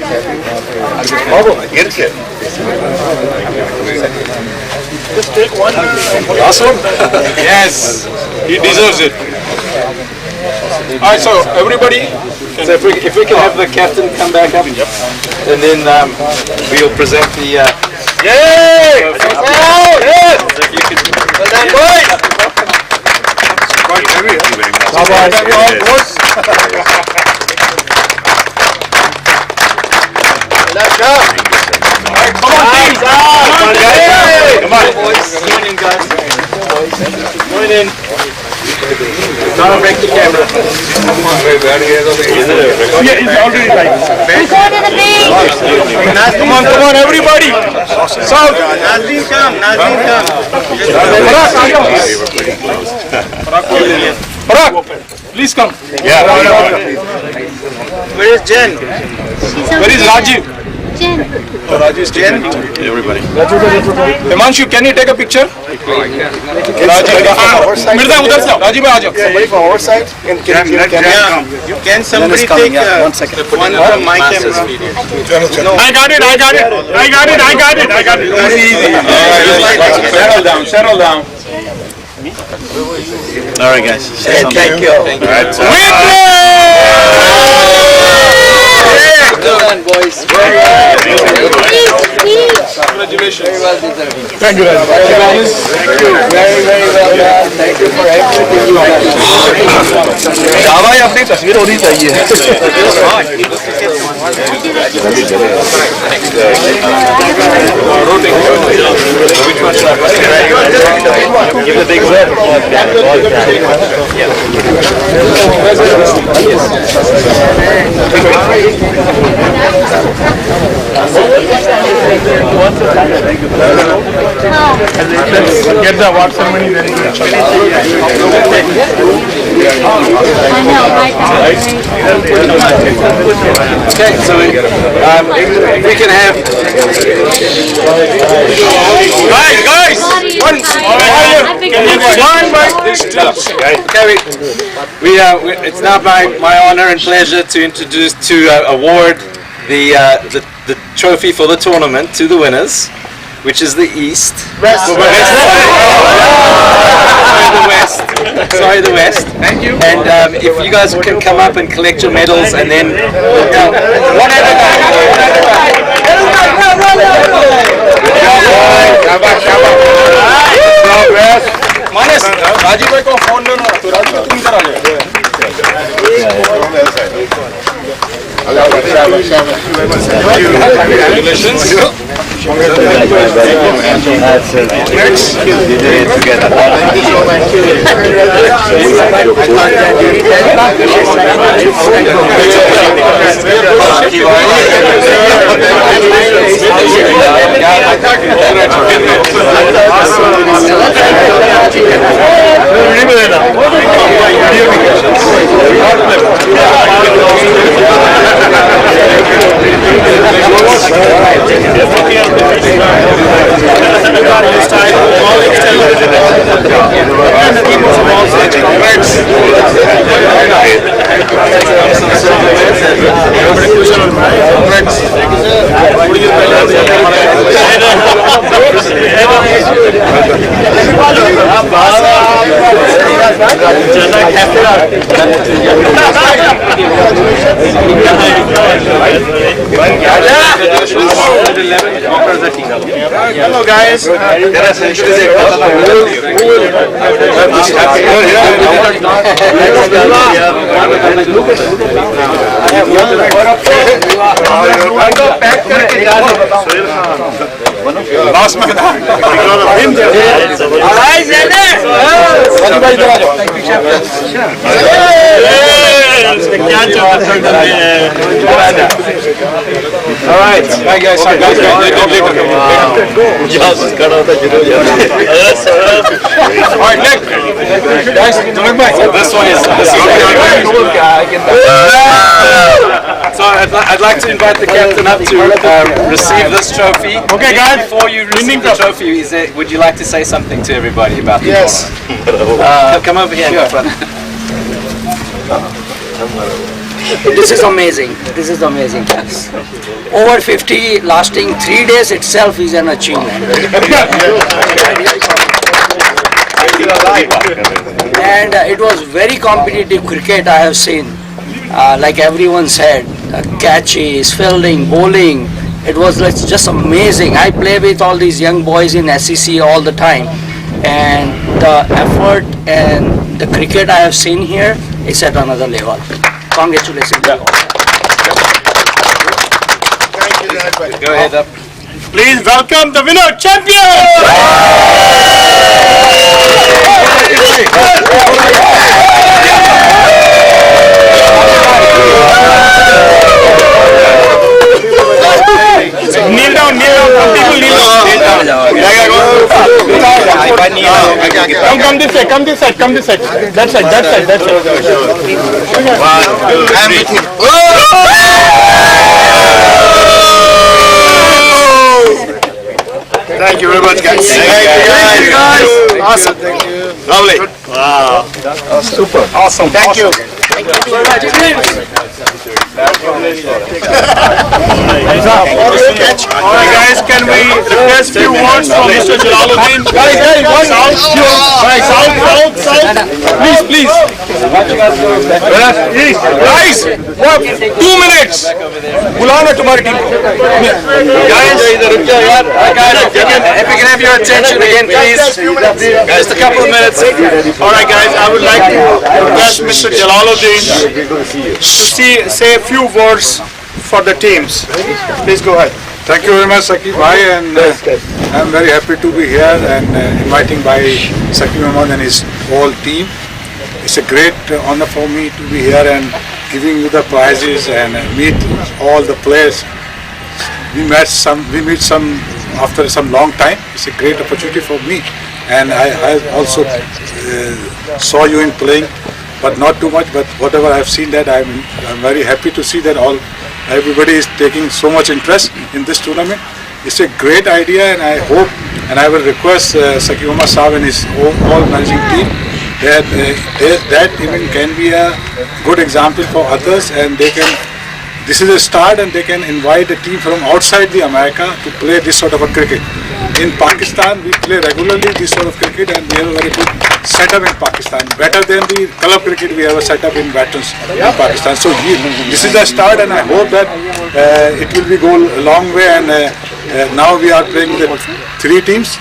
just take one. Last one? Yes, he deserves it. Alright, so everybody. So if we can have the captain come back up, and then we'll present the. Yay! Yes! If you could. Well done, boys. Quite heavy. Thank you very much. Let's go. Come on, team. Come on, boys. Join in, guys. Join in. Don't break the camera. Yeah, it's already right. Come on, everybody. South. Nazreen, come. Parag, please come. Yeah. Where is Jen? Where is Rajiv? Jen? Everybody. Himanshu, can you take a picture? Rajiv, Mirza, udhar se. Rajiv bhai, aa jao. Somebody from our side? Can somebody take one from my camera? I got it. Settle down. All right, guys. Thank you. All right. Well done, boys. Congratulations. Very well deserved. Thank you, guys. Very well done. Thank you for everything you have done. अपनी तस्वीर होनी चाहिए. Give the big word. Get the WhatsApp money then. Okay, so we can have. Guys, one by distance. Okay, it's now my honor and pleasure to introduce award the trophy for the tournament to the winners, which is the East. Sorry, the West. Thank you. And if you guys can come up and collect your medals, and then one at a time. माने राजीव भाई को phone लेना तो राजीव तुम इधर आ जाओ. Congratulations. Everybody is tired. Hello guys. Last man. All right. Bye guys. Later. Alright, Nick. Guys, this one is. So I'd like to invite the captain up to receive this trophy. Okay, guys. Before you receive the trophy, would you like to say something to everybody about the Yes. come over here. This is amazing. This is amazing, guys. Over 50 lasting 3 days itself is an achievement. And it was very competitive cricket I have seen. Like everyone said, catches, fielding, bowling. It was like just amazing. I play with all these young boys in SEC all the time. And the effort and the cricket I have seen here is at another level. Congratulations to you all. Go ahead up. Please welcome the winner, champion! Kneel down, some people kneel down. Come this side, come this side. That side. Thank you very much, guys. Thank you, guys. Awesome. Lovely. Wow. Super. Awesome. Thank you. Thank you very much. Alright guys, can we request few words from Mr. Jalaluddin? Guys, south. Please. Guys, 2 minutes. बुलाना तुम्हारी team को. Guys, if we can have your attention again, please. Just a couple of minutes. Alright guys, I would like to request Mr. Jalaluddin to say a few words for the teams. Please go ahead. Thank you very much, Sakib Bhai, and I'm very happy to be here and inviting by Sakib Ahmad and his whole team. It's a great honor for me to be here and giving you the prizes and meet all the players. We meet some after some long time. It's a great opportunity for me, and I also saw you in playing, but not too much. But whatever I've seen, that I'm very happy to see that everybody is taking so much interest in this tournament. It's a great idea, and I hope and I will request Sakib Ahmad Saab and his whole managing team that even can be a good example for others, and they can. This is a start, and they can invite a team from outside the America to play this sort of a cricket. In Pakistan, we play regularly this sort of cricket, and we have a very good setup in Pakistan, better than the club cricket we have a setup in veterans in Pakistan. So this is a start, and I hope that it will be go a long way. And now we are playing the 3 teams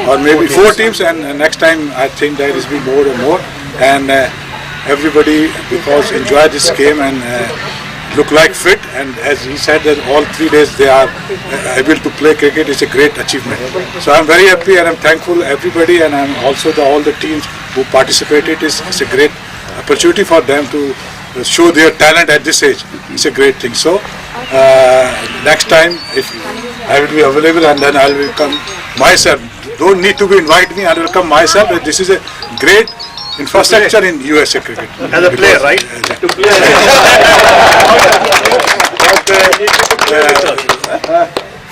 or maybe 4 teams, and next time I think there is be more and more. And everybody because enjoy this game and look like fit, and as he said that all 3 days they are able to play cricket is a great achievement. So I'm very happy and I'm thankful everybody, and I'm also all the teams who participated. It's a great opportunity for them to show their talent at this age. It's a great thing. So next time if I will be available, and then I will come myself. Don't need to be invite me, I will come myself. This is a great infrastructure in USA cricket. As a player, right?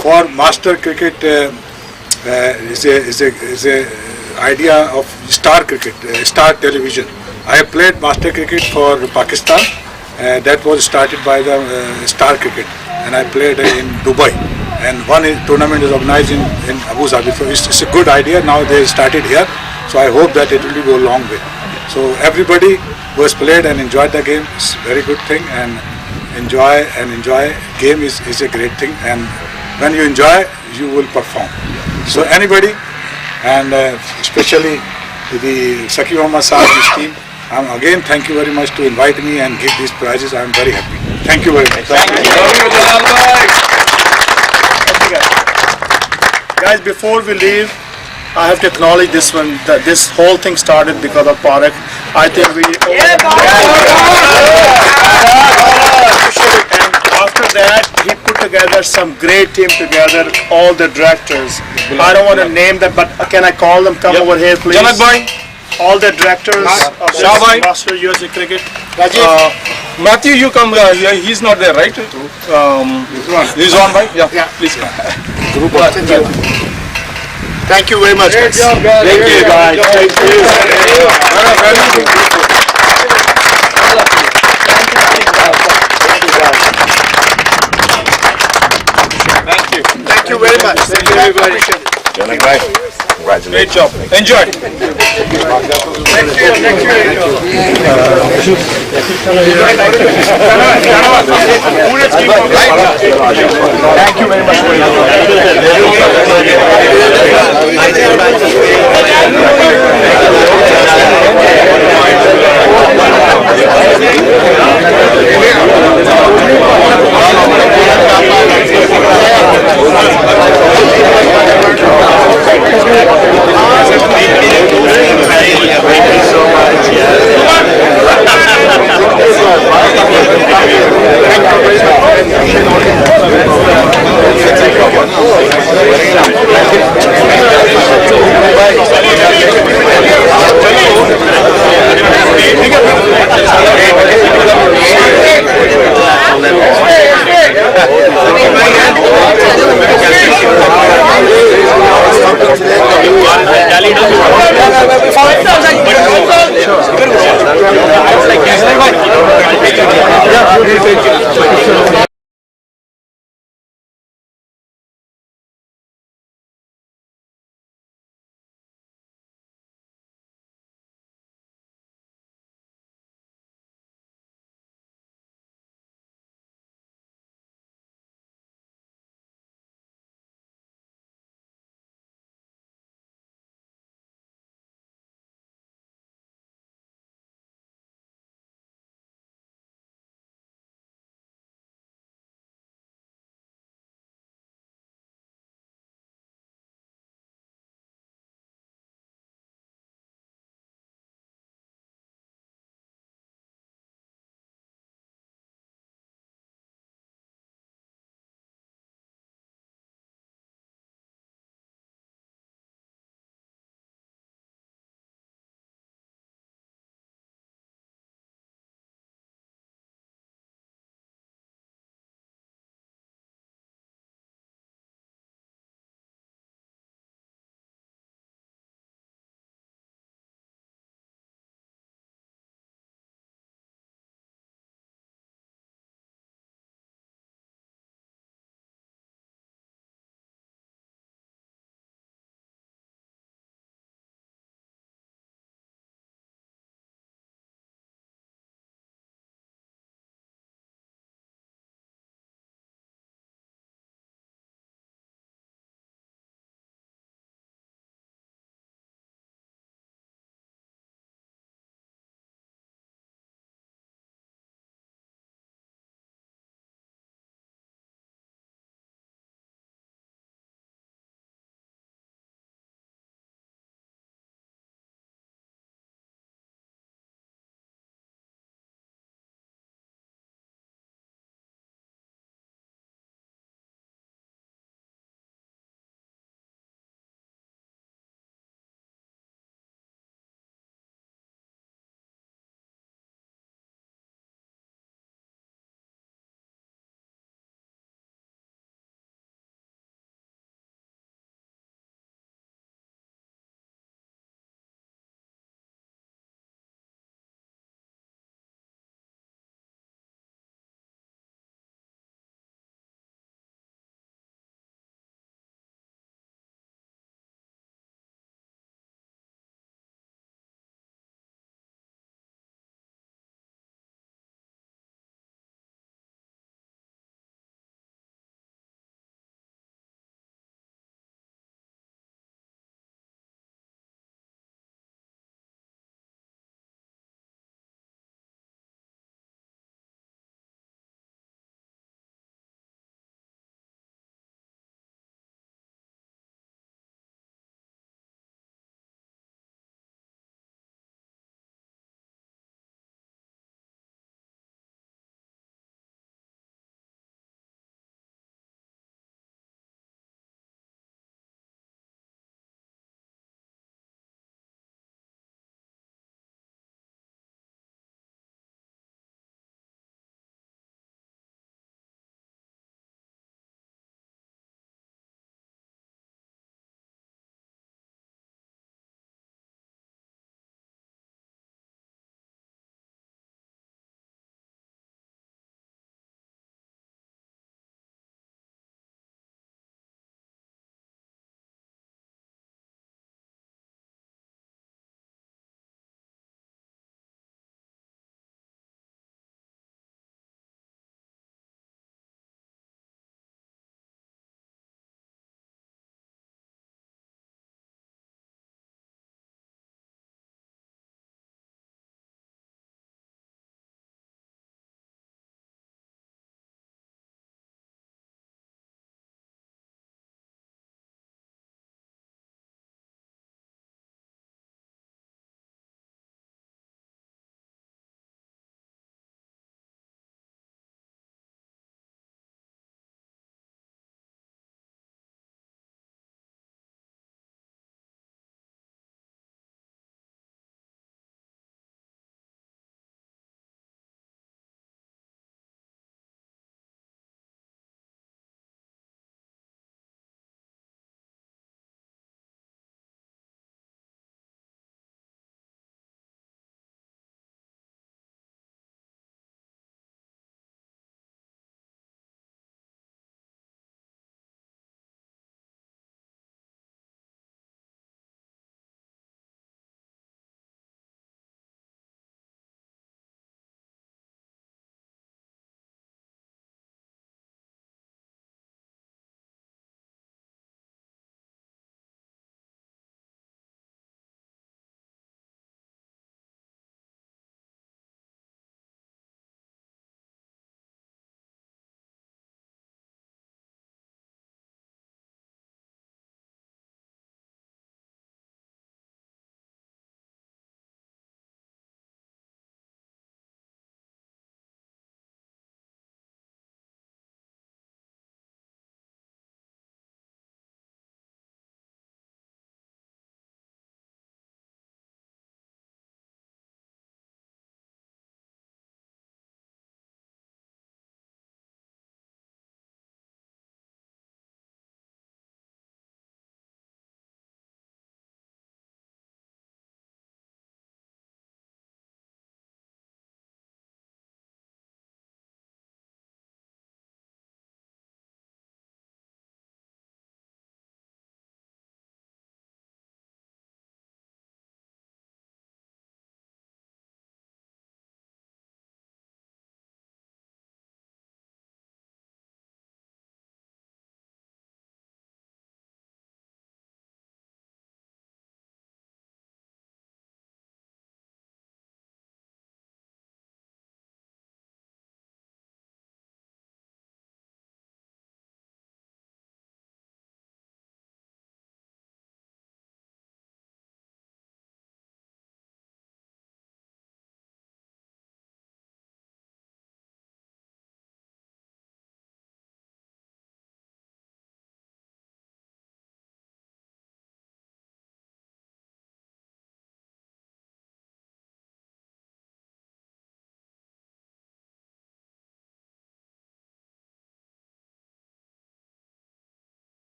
For master cricket is a idea of star cricket, star television. I have played master cricket for Pakistan. That was started by the star cricket, and I played in Dubai. And one tournament is organized in Abu Dhabi. So it's a good idea. Now they started here. So I hope that it will go a long way. So everybody who has played and enjoyed the game, is a very good thing, and enjoy game is a great thing, and when you enjoy, you will perform. So anybody, and especially to the Saki Muhammad Sahib's team, again thank you very much to invite me and give these prizes. I am very happy. Thank you very much. Guys, before we leave, I have to acknowledge this one, that this whole thing started because of Parak. I think we... And after that, he put together some great team together, all the directors. I don't want to name them, but can I call them? Come over here, please. Janak bhai, all the directors of Shah bhai, Master USA Cricket. Matthew, you come here. He's not there, right? He's on, bhai. Yeah, please come. Thank you very much. Great job, guys. Thank you, guys. Thank you. Thank you very much. Thank you, everybody. Janak bhai, congratulations. Great job. Enjoy. Thank you very much.